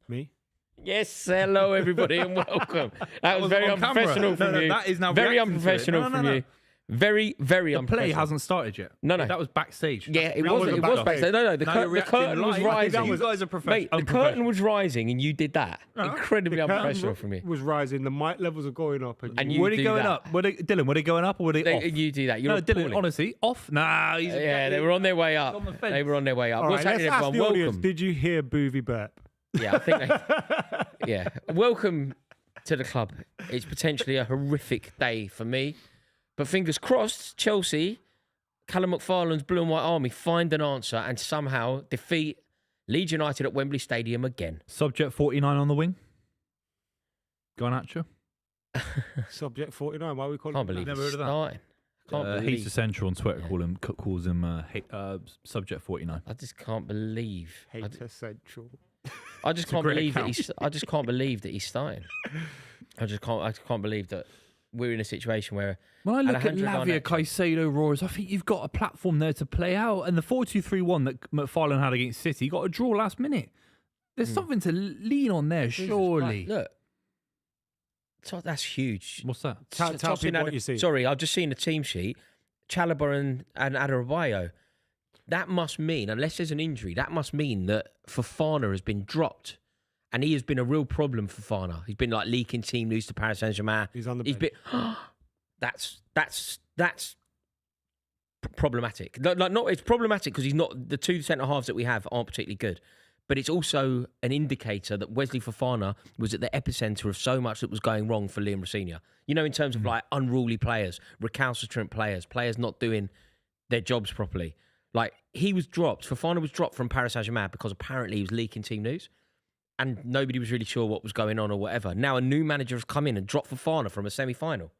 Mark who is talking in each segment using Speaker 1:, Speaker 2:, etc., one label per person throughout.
Speaker 1: Me?
Speaker 2: Yes, hello everybody and welcome. That was very
Speaker 3: on camera.
Speaker 2: unprofessional from you.
Speaker 3: That is now
Speaker 2: very
Speaker 3: reacting to it.
Speaker 2: unprofessional from you. Very, very
Speaker 3: The
Speaker 2: unprofessional.
Speaker 3: play hasn't started yet.
Speaker 2: No.
Speaker 3: That was backstage.
Speaker 2: Yeah, it
Speaker 1: That
Speaker 2: wasn't. It
Speaker 1: wasn't
Speaker 2: was backstage. No, the
Speaker 3: Now you're
Speaker 2: curtain
Speaker 3: reacting
Speaker 2: was
Speaker 3: live.
Speaker 2: rising.
Speaker 3: You guys are
Speaker 2: Mate, the curtain was rising and you did that. Incredibly unprofessional from you.
Speaker 1: Was rising. The mic levels are going up,
Speaker 2: And you
Speaker 3: Were they
Speaker 2: do
Speaker 3: going
Speaker 2: that.
Speaker 3: up? Dylan, were they going up or were they off?
Speaker 2: You do that. You're
Speaker 3: No, Dylan,
Speaker 2: appalling.
Speaker 3: honestly, off? Nah, he's
Speaker 2: Yeah, they were on their way up.
Speaker 3: on the fence.
Speaker 2: They were on their way up.
Speaker 1: All
Speaker 2: What's
Speaker 1: right, let's
Speaker 2: happening,
Speaker 1: ask
Speaker 2: everyone?
Speaker 1: the audience.
Speaker 2: Welcome.
Speaker 1: Did you hear Buvey burp?
Speaker 2: Yeah, I think yeah. Welcome to the club. It's potentially a horrific day for me. But fingers crossed, Chelsea, Callum McFarlane's Blue and White Army find an answer and somehow defeat Leeds United at Wembley Stadium again.
Speaker 3: Subject 49 on the wing. Going at you.
Speaker 1: Subject 49. Why are we calling
Speaker 2: Can't
Speaker 1: it
Speaker 2: believe
Speaker 3: Never
Speaker 2: it's
Speaker 3: heard of that.
Speaker 2: starting. Can't believe.
Speaker 3: He's Essential on Twitter calls him Subject 49.
Speaker 2: I just can't believe.
Speaker 1: that? Hater Central.
Speaker 2: I just
Speaker 3: a
Speaker 2: can't
Speaker 3: great
Speaker 2: believe that
Speaker 3: account.
Speaker 2: he's. I just can't believe that he's starting. I can't believe that we're in a situation where
Speaker 3: When I look at
Speaker 2: Alejandro
Speaker 3: Lavia,
Speaker 2: Garnacho-
Speaker 3: Caicedo, Roars, I think you've got a platform there to play out. And the 4-2-3-1 that McFarlane had against City got a draw last minute. There's something to lean on there, surely.
Speaker 2: Look, that's huge.
Speaker 3: What's that?
Speaker 1: Tell people what you see.
Speaker 2: Sorry, I've just seen the team sheet. Chalobah and Adebayo. That must mean, unless there's an injury, that must mean that Fofana has been dropped. And he has been a real problem for Fofana. He's been like leaking team news to Paris Saint-Germain.
Speaker 1: He's on the
Speaker 2: He's
Speaker 1: bench.
Speaker 2: been that's problematic. It's problematic because he's not, the two centre halves that we have aren't particularly good. But it's also an indicator that Wesley Fofana was at the epicenter of so much that was going wrong for Liam Rosenior. You know, in terms of like unruly players, recalcitrant players, players not doing their jobs properly. Like he was dropped. Fofana was dropped from Paris Saint-Germain because apparently he was leaking team news. And nobody was really sure what was going on or whatever. Now a new manager has come in and dropped Fofana from a semi-final.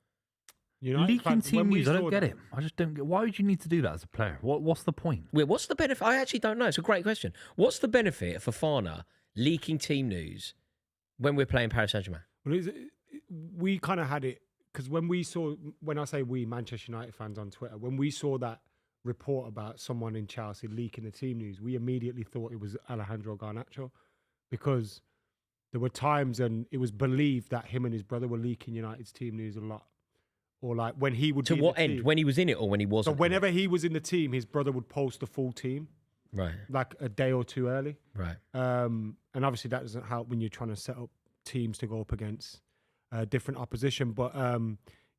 Speaker 3: Leaking team news, I don't get it. I just don't get. Why would you need to do that as a player? What's the point?
Speaker 2: Wait, what's the benefit? I actually don't know. It's a great question. What's the benefit of Fofana leaking team news when we're playing Paris Saint-Germain?
Speaker 1: Well, we kind of had it because when I say we, Manchester United fans on Twitter, when we saw that report about someone in Chelsea leaking the team news, we immediately thought it was Alejandro Garnacho because there were times and it was believed that him and his brother were leaking United's team news a lot. Or like when he would
Speaker 2: To
Speaker 1: be in
Speaker 2: what
Speaker 1: the
Speaker 2: end?
Speaker 1: team.
Speaker 2: When he was in it or when he
Speaker 1: So
Speaker 2: wasn't?
Speaker 1: whenever he was in the team, his brother would post the full team
Speaker 2: Right,
Speaker 1: like a day or two early.
Speaker 2: right.
Speaker 1: And obviously that doesn't help when you're trying to set up teams to go up against different opposition. But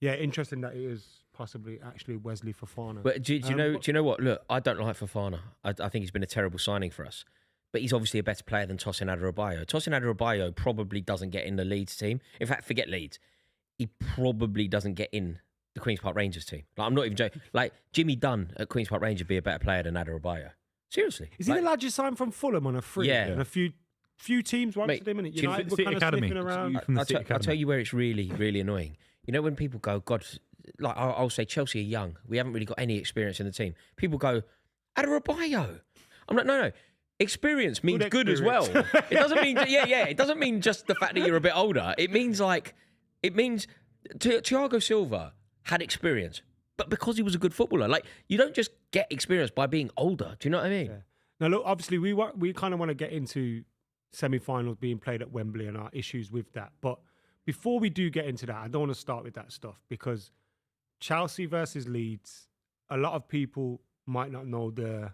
Speaker 1: yeah, interesting that it is possibly actually Wesley Fofana.
Speaker 2: But do you know what? Look, I don't like Fofana. I think he's been a terrible signing for us. But he's obviously a better player than Tosin Adebayo. Tosin Adebayo probably doesn't get in the Leeds team. In fact, forget Leeds. He probably doesn't get in the Queen's Park Rangers team. Like, I'm not even joking. Like, Jimmy Dunn at Queen's Park Rangers would be a better player than Adebayo. Seriously.
Speaker 1: Is he the lad you signed from Fulham on a free?
Speaker 2: Yeah.
Speaker 1: And a few teams wanted
Speaker 2: Mate,
Speaker 1: him in it.
Speaker 2: do you
Speaker 1: United were
Speaker 3: City
Speaker 1: kind of
Speaker 3: Academy.
Speaker 1: sniffing around.
Speaker 3: From the
Speaker 2: I'll
Speaker 3: City
Speaker 2: tell
Speaker 3: Academy.
Speaker 2: you where it's really, really annoying. You know when people go, God, like I'll say Chelsea are young. We haven't really got any experience in the team. People go, Adebayo. I'm like, no. Experience means good as well. It doesn't mean, It doesn't mean just the fact that you're a bit older. It means Thiago Silva had experience, but because he was a good footballer. Like, you don't just get experience by being older. Do you know what I mean?
Speaker 1: Yeah. Now, look, obviously, we kind of want to get into semi-finals being played at Wembley and our issues with that. But before we do get into that, I don't want to start with that stuff because Chelsea versus Leeds, a lot of people might not know the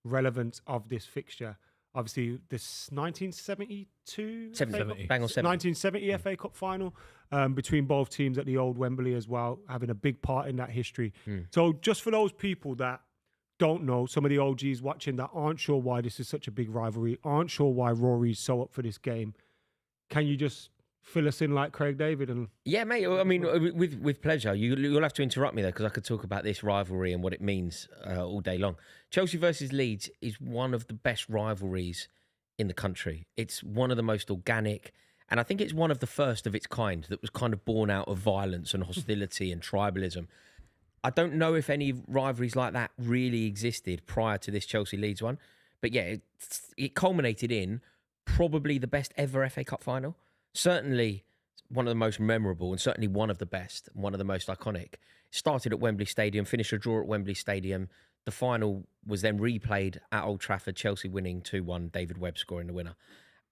Speaker 1: relevance of this fixture. Obviously, this 1972
Speaker 2: 70. Bang on 70.
Speaker 1: 1970 FA Cup final between both teams at the old Wembley as well, having a big part in that history. So just for those people that don't know, some of the OGs watching that aren't sure why this is such a big rivalry, aren't sure why Rory's so up for this game, can you just fill us in like Craig David? And
Speaker 2: Yeah, mate. I mean, with pleasure. You'll have to interrupt me there because I could talk about this rivalry and what it means all day long. Chelsea versus Leeds is one of the best rivalries in the country. It's one of the most organic, and I think it's one of the first of its kind that was kind of born out of violence and hostility and tribalism. I don't know if any rivalries like that really existed prior to this Chelsea-Leeds one, but yeah, it culminated in probably the best ever FA Cup final. Certainly one of the most memorable and certainly one of the best, one of the most iconic. Started at Wembley Stadium, finished a draw at Wembley Stadium. The final was then replayed at Old Trafford, Chelsea winning 2-1, David Webb scoring the winner.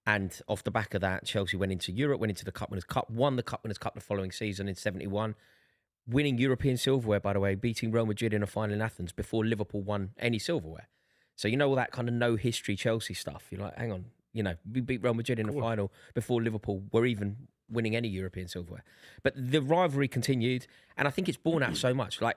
Speaker 2: And off the back of that, Chelsea went into Europe, went into the Cup Winners' Cup, won the Cup Winners' Cup the following season in 71, winning European silverware, by the way, beating Real Madrid in a final in Athens before Liverpool won any silverware. So you know all that kind of no history Chelsea stuff. You're like, hang on, we beat Real Madrid in a final before Liverpool were even winning any European silverware. But the rivalry continued, and I think it's borne out so much. Like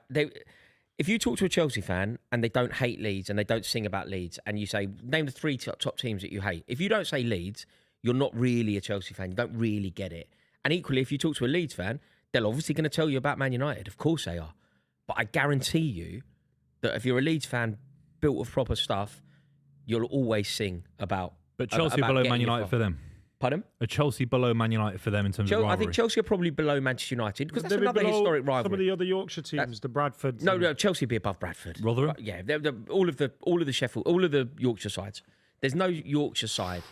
Speaker 2: if you talk to a Chelsea fan and they don't hate Leeds and they don't sing about Leeds, and you say, name the 3 top teams that you hate. If you don't say Leeds, you're not really a Chelsea fan. You don't really get it. And equally, if you talk to a Leeds fan, they're obviously going to tell you about Man United. Of course they are. But I guarantee you that if you're a Leeds fan built of proper stuff, you'll always sing about.
Speaker 3: But Chelsea
Speaker 2: about
Speaker 3: below Man United for them.
Speaker 2: Pardon?
Speaker 3: A Chelsea below Man United for them in terms of rivalry.
Speaker 2: I think Chelsea are probably below Manchester United because that's
Speaker 1: They'd be
Speaker 2: another
Speaker 1: below
Speaker 2: historic rivalry.
Speaker 1: Some of the other Yorkshire teams, the Bradfords.
Speaker 2: No, Chelsea would be above Bradford.
Speaker 3: Rotherham?
Speaker 2: Yeah, all of the Sheffield, all of the Yorkshire sides. There's no Yorkshire side.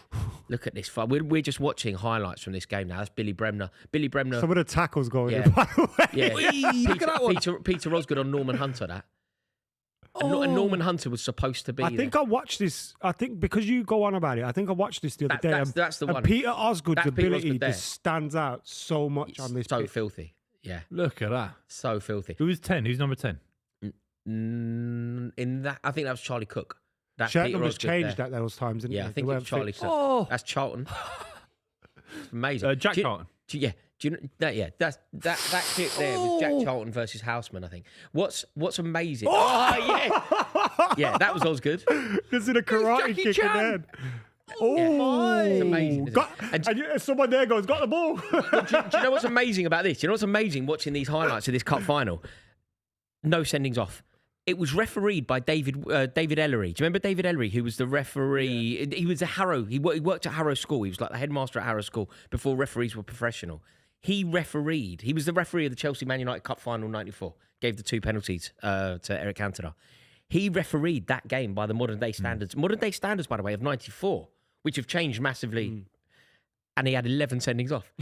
Speaker 2: Look at this. We're just watching highlights from this game now. That's Billy Bremner.
Speaker 1: Some of the tackles going
Speaker 2: Yeah.
Speaker 1: in, by the way.
Speaker 2: Yeah.
Speaker 3: Look at that one.
Speaker 2: Peter Osgood on Norman Hunter, that. And Norman Hunter was supposed to be
Speaker 1: I think I watched this. I think because you go on about it, I think I watched this the other day.
Speaker 2: That's the
Speaker 1: and
Speaker 2: one.
Speaker 1: Peter Osgood's
Speaker 2: That's Peter
Speaker 1: ability
Speaker 2: Osgood there.
Speaker 1: just stands out so much on this
Speaker 2: so
Speaker 1: pitch.
Speaker 2: filthy. Yeah,
Speaker 3: Look at that.
Speaker 2: so filthy.
Speaker 3: Who's 10? Who's number 10?
Speaker 2: In that, I think that was Charlie Cook. That's
Speaker 1: Shirt
Speaker 2: Peter
Speaker 1: numbers
Speaker 2: Osgood
Speaker 1: changed
Speaker 2: there.
Speaker 1: at those times, didn't
Speaker 2: Yeah,
Speaker 1: they?
Speaker 2: I think
Speaker 1: They
Speaker 2: it was
Speaker 1: weren't
Speaker 2: Charlie
Speaker 1: fixed.
Speaker 2: Cook.
Speaker 3: Oh.
Speaker 2: That's Charlton. It's amazing.
Speaker 3: Jack
Speaker 2: Do you-
Speaker 3: Charlton.
Speaker 2: Yeah, do you know that? Yeah, that clip there was Jack Charlton versus Houseman. I think. What's amazing? Oh yeah, that was Osgood.
Speaker 1: This is a karate
Speaker 3: Jackie
Speaker 1: kick in
Speaker 3: Chan.
Speaker 1: there. Oh,
Speaker 2: It's amazing. Isn't it?
Speaker 1: And someone there goes, got the ball.
Speaker 2: Do you know what's amazing about this? Do you know what's amazing watching these highlights of this cup final? No sendings off. It was refereed by David Ellery. Do you remember David Ellery, who was the referee? Yeah. He was a Harrow. He worked at Harrow School. He was like the headmaster at Harrow School before referees were professional. He refereed. He was the referee of the Chelsea Man United Cup final '94. Gave the 2 penalties to Eric Cantona. He refereed that game by the modern day standards. Modern day standards, by the way, of '94, which have changed massively. And he had 11 sendings off.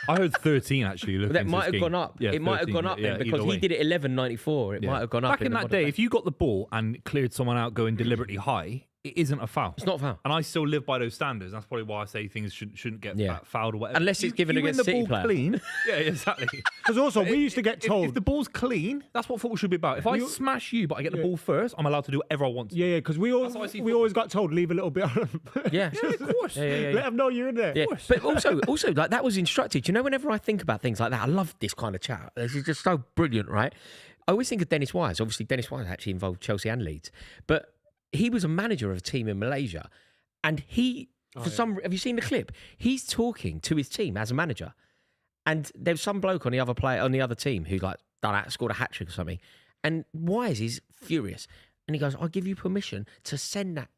Speaker 3: I heard 13 actually.
Speaker 2: But that might have gone up.
Speaker 3: Yeah,
Speaker 2: it might have
Speaker 3: 13,
Speaker 2: gone up
Speaker 3: yeah,
Speaker 2: then because
Speaker 3: either
Speaker 2: he
Speaker 3: way.
Speaker 2: did it 11.94. It might have gone up.
Speaker 3: Back in
Speaker 2: the
Speaker 3: that
Speaker 2: modern
Speaker 3: day, if you got the ball and cleared someone out going deliberately high, it isn't a foul.
Speaker 2: It's not a foul.
Speaker 3: And I still live by those standards. That's probably why I say things shouldn't get fouled or whatever.
Speaker 2: Unless it's given
Speaker 3: you win
Speaker 2: against
Speaker 3: the
Speaker 2: City
Speaker 3: ball
Speaker 2: player.
Speaker 3: clean. Yeah, exactly.
Speaker 1: Because also, we used to get told.
Speaker 3: If the ball's clean, that's what football should be about. If I smash you, but I get the ball first, I'm allowed to do whatever I want to.
Speaker 1: Yeah, because we
Speaker 3: how I see
Speaker 1: always got told, leave a little bit on them.
Speaker 2: Yeah.
Speaker 3: Of course.
Speaker 2: Yeah.
Speaker 1: Let them know you're in there.
Speaker 2: Yeah, but also, like that was instructed. You know, whenever I think about things like that, I love this kind of chat. This is just so brilliant, right? I always think of Dennis Wise. Obviously, Dennis Wise actually involved Chelsea and Leeds, but he was a manager of a team in Malaysia, and have you seen the clip? He's talking to his team as a manager, and there's some bloke on the other team who like scored a hat trick or something, and Wise is furious, and he goes, "I'll give you permission to send that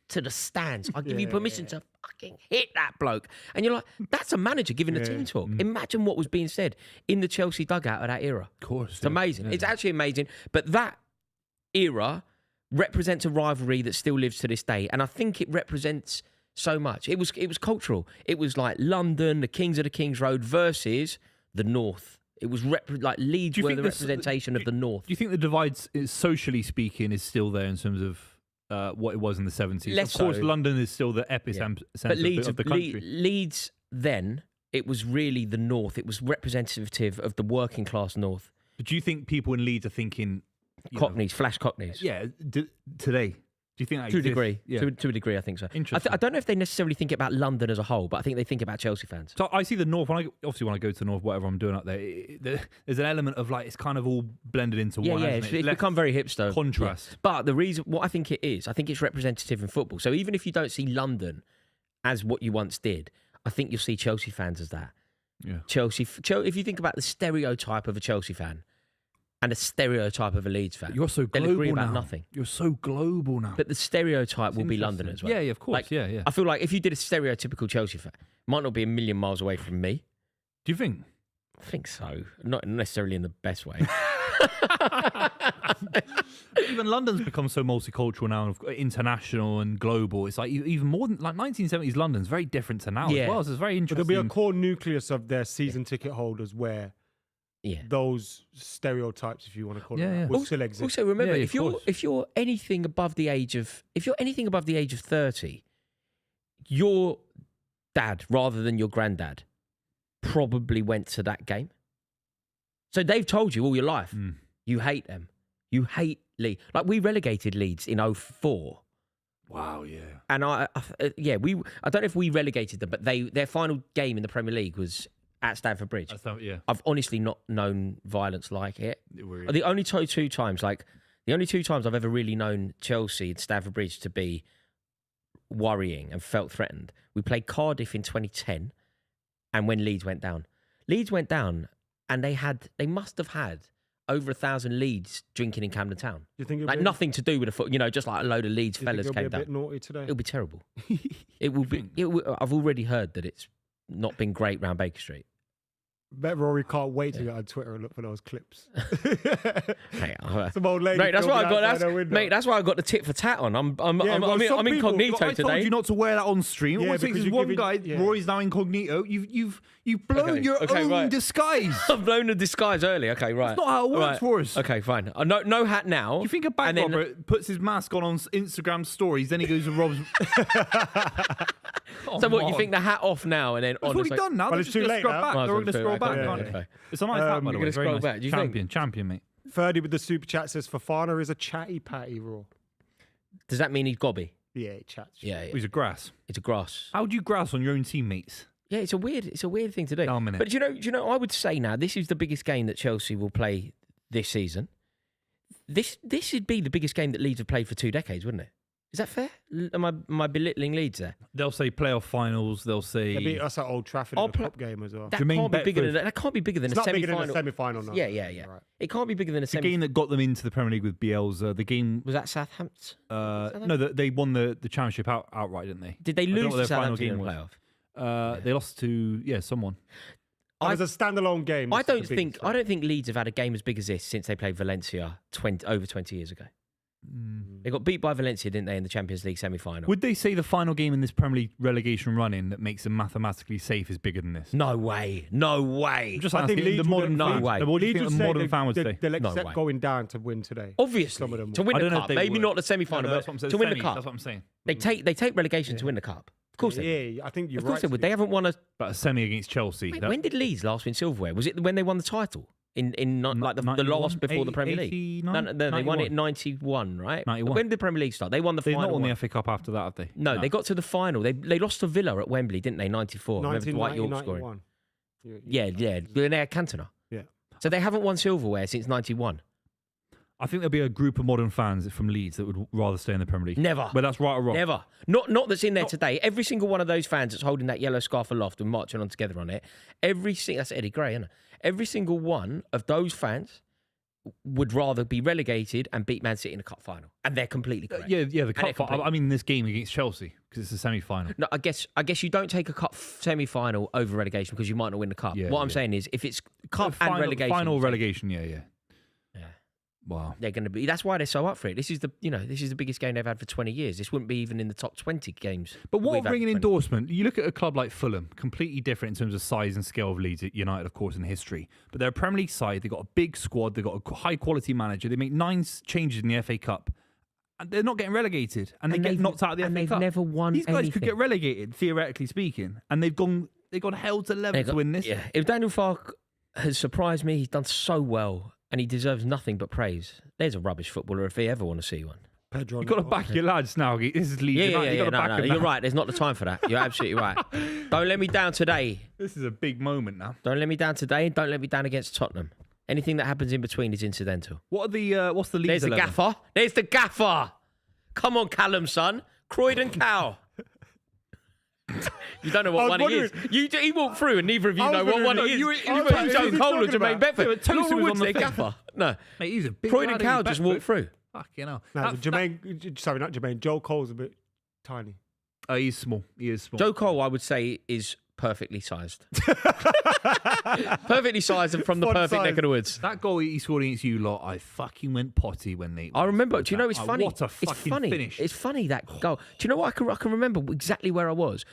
Speaker 2: to the stands. I'll give you permission to fucking hit that bloke." And you're like, that's a manager giving a team talk. Imagine what was being said in the Chelsea dugout of that era.
Speaker 3: Of course.
Speaker 2: It's amazing. It's actually amazing. But that era represents a rivalry that still lives to this day. And I think it represents so much. It was cultural. It was like London, the Kings of the Kings Road versus the North. It was like Leeds were the representation of the North.
Speaker 3: Do you think the divide, socially speaking, is still there in terms of what it was in the 70s?
Speaker 2: Less
Speaker 3: of course,
Speaker 2: so.
Speaker 3: London is still the epicenter
Speaker 2: But Leeds,
Speaker 3: of the country.
Speaker 2: Leeds then, it was really the North. It was representative of the working class North.
Speaker 3: But do you think people in Leeds are thinking...
Speaker 2: Cockneys, flash Cockneys.
Speaker 3: Yeah, today. Do you think that
Speaker 2: To a
Speaker 3: exists?
Speaker 2: degree.
Speaker 3: Yeah.
Speaker 2: To a degree, I think so.
Speaker 3: Interesting.
Speaker 2: I don't know if they necessarily think about London as a whole, but I think they think about Chelsea fans.
Speaker 3: So I see the North, when I go to the North, whatever I'm doing up there, there's an element of like, it's kind of all blended into one, hasn't it?
Speaker 2: It's become very hipster.
Speaker 3: Contrast.
Speaker 2: Yeah. But the reason, what I think it is, I think it's representative in football. So even if you don't see London as what you once did, I think you'll see Chelsea fans as that.
Speaker 3: Yeah.
Speaker 2: If you think about the stereotype of a Chelsea fan and a stereotype of a Leeds fan,
Speaker 3: You're so
Speaker 2: they'll
Speaker 3: global
Speaker 2: agree about
Speaker 3: now.
Speaker 2: nothing.
Speaker 3: You're so global now.
Speaker 2: But the stereotype will be
Speaker 3: Interesting.
Speaker 2: London as well.
Speaker 3: Yeah, of course.
Speaker 2: Like,
Speaker 3: yeah.
Speaker 2: I feel like if you did a stereotypical Chelsea fan, might not be a million miles away from me.
Speaker 3: Do you think?
Speaker 2: I think so. Not necessarily in the best way.
Speaker 3: Even London's become so multicultural now, and international and global. It's like even more than like 1970s London's very different to now
Speaker 2: Yeah.
Speaker 3: as well. So it's very
Speaker 1: But
Speaker 3: interesting.
Speaker 1: there'll be a core nucleus of their season ticket holders where those stereotypes, if you want to call it that, will still exist.
Speaker 2: Also, remember,
Speaker 3: Yeah,
Speaker 2: if
Speaker 3: of course.
Speaker 2: you're anything above the age of 30, your dad, rather than your granddad, probably went to that game. So they've told you all your life, you hate them. You hate Leeds. Like, we relegated Leeds in 2004.
Speaker 3: Wow, yeah.
Speaker 2: And I don't know if we relegated them, but their final game in the Premier League was at Stamford Bridge.
Speaker 3: Yeah.
Speaker 2: I've honestly not known violence like it.
Speaker 3: Really.
Speaker 2: The only two times I've ever really known Chelsea at Stamford Bridge to be worrying and felt threatened. We played Cardiff in 2010, and when Leeds went down, and they must have had over 1,000 Leeds drinking in Camden Town.
Speaker 1: You think
Speaker 2: like nothing to do with the foot, just like a load of Leeds fellas came down.
Speaker 1: A bit naughty today?
Speaker 2: It'll be terrible. It will be. I've already heard that it's not been great round Baker Street.
Speaker 1: Bet Rory can't wait to get on Twitter and look for those clips.
Speaker 2: Hey,
Speaker 1: some old lady.
Speaker 2: Mate, that's why I got
Speaker 1: that's
Speaker 2: why I got the tit for tat on. I'm
Speaker 1: some
Speaker 2: incognito
Speaker 3: I
Speaker 2: today.
Speaker 3: told you not to wear that on stream.
Speaker 1: Yeah,
Speaker 3: All it takes is one guy. Rory's now incognito. You've blown your own disguise.
Speaker 2: I've blown the disguise early. Okay, right.
Speaker 3: That's not how it works for us.
Speaker 2: Okay, fine. No hat now.
Speaker 3: You think a bank robber puts his mask on Instagram stories, then he goes and robs.
Speaker 2: So what, you think the hat off now and then on?
Speaker 3: It's already done now.
Speaker 1: Well, it's too late
Speaker 3: scroll
Speaker 1: now.
Speaker 3: back. They're going to scroll back.
Speaker 2: Okay.
Speaker 3: It's a nice hat, by the way. Very
Speaker 2: scroll
Speaker 3: nice.
Speaker 2: back. Do you think?
Speaker 3: Champion, mate.
Speaker 1: Ferdy with the super chat says Fofana is a chatty patty, Raw.
Speaker 2: Does that mean he's gobby?
Speaker 1: Yeah, he chats.
Speaker 2: Yeah.
Speaker 3: He's a grass.
Speaker 2: It's a grass.
Speaker 3: How do you grass on your own teammates?
Speaker 2: Yeah, it's a weird thing to do.
Speaker 3: No, minute.
Speaker 2: But do you know, I would say now this is the biggest game that Chelsea will play this season. This should be the biggest game that Leeds have played for 2 decades, wouldn't it? Is that fair? Am I belittling Leeds there?
Speaker 3: They'll say playoff finals. They'll say
Speaker 1: They beat us at Old Trafford in the cup game as well.
Speaker 2: That can't be bigger than that. Can't be bigger than
Speaker 1: It's
Speaker 2: a
Speaker 1: not bigger
Speaker 2: semi-final.
Speaker 1: than a semi-final. No.
Speaker 2: Yeah.
Speaker 1: Right.
Speaker 2: It can't be bigger than a
Speaker 3: the
Speaker 2: semi.
Speaker 3: game that got them into the Premier League with Bielsa. The game
Speaker 2: Was that Southampton?
Speaker 3: no, they won the championship outright, didn't they?
Speaker 2: Did they
Speaker 3: I don't know
Speaker 2: lose
Speaker 3: what
Speaker 2: to
Speaker 3: their final
Speaker 2: Southampton in
Speaker 3: game
Speaker 2: the
Speaker 3: was.
Speaker 2: playoff?
Speaker 3: They lost to someone.
Speaker 1: As a standalone game.
Speaker 2: I don't think Leeds have had a game as big as this since they played Valencia over 20 years ago. They got beat by Valencia, didn't they, in the Champions League semi-final?
Speaker 3: Would they say the final game in this Premier League relegation run-in that makes them mathematically safe is bigger than this?
Speaker 2: No way.
Speaker 3: I'm just
Speaker 1: I think
Speaker 3: asking
Speaker 1: Leeds
Speaker 3: the
Speaker 1: would
Speaker 3: modern
Speaker 2: no
Speaker 3: fans.
Speaker 2: way.
Speaker 3: No, what do you
Speaker 1: Leeds
Speaker 3: think the
Speaker 1: would
Speaker 3: modern
Speaker 1: say
Speaker 3: fan would say?
Speaker 1: they'll
Speaker 2: No
Speaker 1: accept
Speaker 2: way.
Speaker 1: going down to win today.
Speaker 2: Obviously,
Speaker 1: Some of them
Speaker 2: to
Speaker 1: would.
Speaker 2: win
Speaker 3: I
Speaker 2: the
Speaker 3: don't know
Speaker 2: cup.
Speaker 3: if they
Speaker 2: Maybe
Speaker 3: would.
Speaker 2: not the semi-final,
Speaker 3: No, that's what I'm
Speaker 2: but
Speaker 3: saying.
Speaker 2: to win the
Speaker 3: Semis,
Speaker 2: cup.
Speaker 3: That's what I'm saying.
Speaker 2: They take relegation to win the cup. Of course they would.
Speaker 1: Yeah, I think you're
Speaker 2: Of course
Speaker 1: right.
Speaker 2: they would. They haven't won a...
Speaker 3: But a semi against Chelsea.
Speaker 2: Wait, when did Leeds last win silverware? Was it when they won the title? Like the
Speaker 3: 91,
Speaker 2: last before the Premier League?
Speaker 3: 89?
Speaker 2: No, they won it
Speaker 3: 91.
Speaker 2: in 91, right?
Speaker 3: 91.
Speaker 2: When did the Premier League start? They won the
Speaker 3: They've
Speaker 2: final
Speaker 3: not won
Speaker 2: one.
Speaker 3: the FA Cup after that, have they?
Speaker 2: No, they got to the final. They lost to Villa at Wembley, didn't they? 94. Remember Dwight York scoring?
Speaker 1: 1991.
Speaker 2: Yeah. When they had Cantona.
Speaker 1: Yeah.
Speaker 2: So they haven't won silverware since 91.
Speaker 3: I think there'll be a group of modern fans from Leeds that would rather stay in the Premier League.
Speaker 2: Never.
Speaker 3: But that's right or wrong.
Speaker 2: Never. Not that's in there today. Every single one of those fans that's holding that yellow scarf aloft and marching on together on it, that's Eddie Gray, isn't it? Every single one of those fans would rather be relegated and beat Man City in a cup final. And they're completely correct.
Speaker 3: Yeah, the cup
Speaker 2: they're
Speaker 3: final. I mean, this game against Chelsea, because it's a semi-final.
Speaker 2: No, I guess you don't take a cup semi-final over relegation because you might not win the cup.
Speaker 3: Yeah,
Speaker 2: what I'm
Speaker 3: yeah.
Speaker 2: saying is, if it's cup
Speaker 3: Final-
Speaker 2: and relegation,
Speaker 3: Final
Speaker 2: you take-
Speaker 3: relegation, yeah.
Speaker 2: Yeah.
Speaker 3: Wow.
Speaker 2: They're going to be. That's why they're so up for it. This is the biggest game they've had for 20 years. This wouldn't be even in the top 20 games.
Speaker 3: But what
Speaker 2: we've
Speaker 3: a
Speaker 2: had
Speaker 3: ringing
Speaker 2: for 20.
Speaker 3: endorsement. You look at a club like Fulham, completely different in terms of size and scale of Leeds United, of course, in history. But they're a Premier League side. They've got a big squad. They've got a high-quality manager. They make 9 changes in the FA Cup. And they're not getting relegated. And they get knocked out of the FA
Speaker 2: they've
Speaker 3: Cup.
Speaker 2: never won
Speaker 3: These guys could
Speaker 2: anything.
Speaker 3: get relegated, theoretically speaking. And they've gone hell to leather to win this.
Speaker 2: Yeah. If Daniel Farke has surprised me, he's done so well. And he deserves nothing but praise. There's a rubbish footballer if he ever want to see one.
Speaker 1: Pedro.
Speaker 3: You've got to back your lads now. This is Leeds United.
Speaker 2: Yeah.
Speaker 3: You've got to back them
Speaker 2: You're
Speaker 3: now.
Speaker 2: right. There's not the time for that. You're absolutely right. Don't let me down today.
Speaker 3: This is a big moment now.
Speaker 2: Don't let me down today. And don't let me down against Tottenham. Anything that happens in between is incidental.
Speaker 3: What's the Leeds
Speaker 2: There's
Speaker 3: 11?
Speaker 2: the gaffer. There's the gaffer. Come on, Callum, son. Croydon Cow. You don't know what one he is. He walked through and neither of you know what one he is. You put Joe Cole or Jermaine Bedford.
Speaker 3: Toast was
Speaker 2: Laura
Speaker 3: on
Speaker 2: Wood's
Speaker 3: the
Speaker 2: their
Speaker 3: fence.
Speaker 2: gaffer. No.
Speaker 3: Mate, he's a big
Speaker 2: Croydon
Speaker 3: lad,
Speaker 2: Cow
Speaker 3: he's
Speaker 2: just
Speaker 3: Bedford.
Speaker 2: walked through.
Speaker 3: Fucking hell.
Speaker 1: No, Jermaine. Sorry, not Jermaine. Joe Cole's a bit tiny.
Speaker 3: He's small. He is small.
Speaker 2: Joe Cole, I would say, is perfectly sized. Perfectly sized and from the
Speaker 1: Fun
Speaker 2: perfect
Speaker 1: size.
Speaker 2: neck of the woods.
Speaker 3: That goal he scored against you lot, I fucking went potty when they.
Speaker 2: I remember.
Speaker 3: scored
Speaker 2: Do you know
Speaker 3: that.
Speaker 2: it's
Speaker 3: Oh,
Speaker 2: funny?
Speaker 3: What a
Speaker 2: It's
Speaker 3: fucking
Speaker 2: funny.
Speaker 3: finish!
Speaker 2: It's funny that goal. Do you know what? I can remember exactly where I was.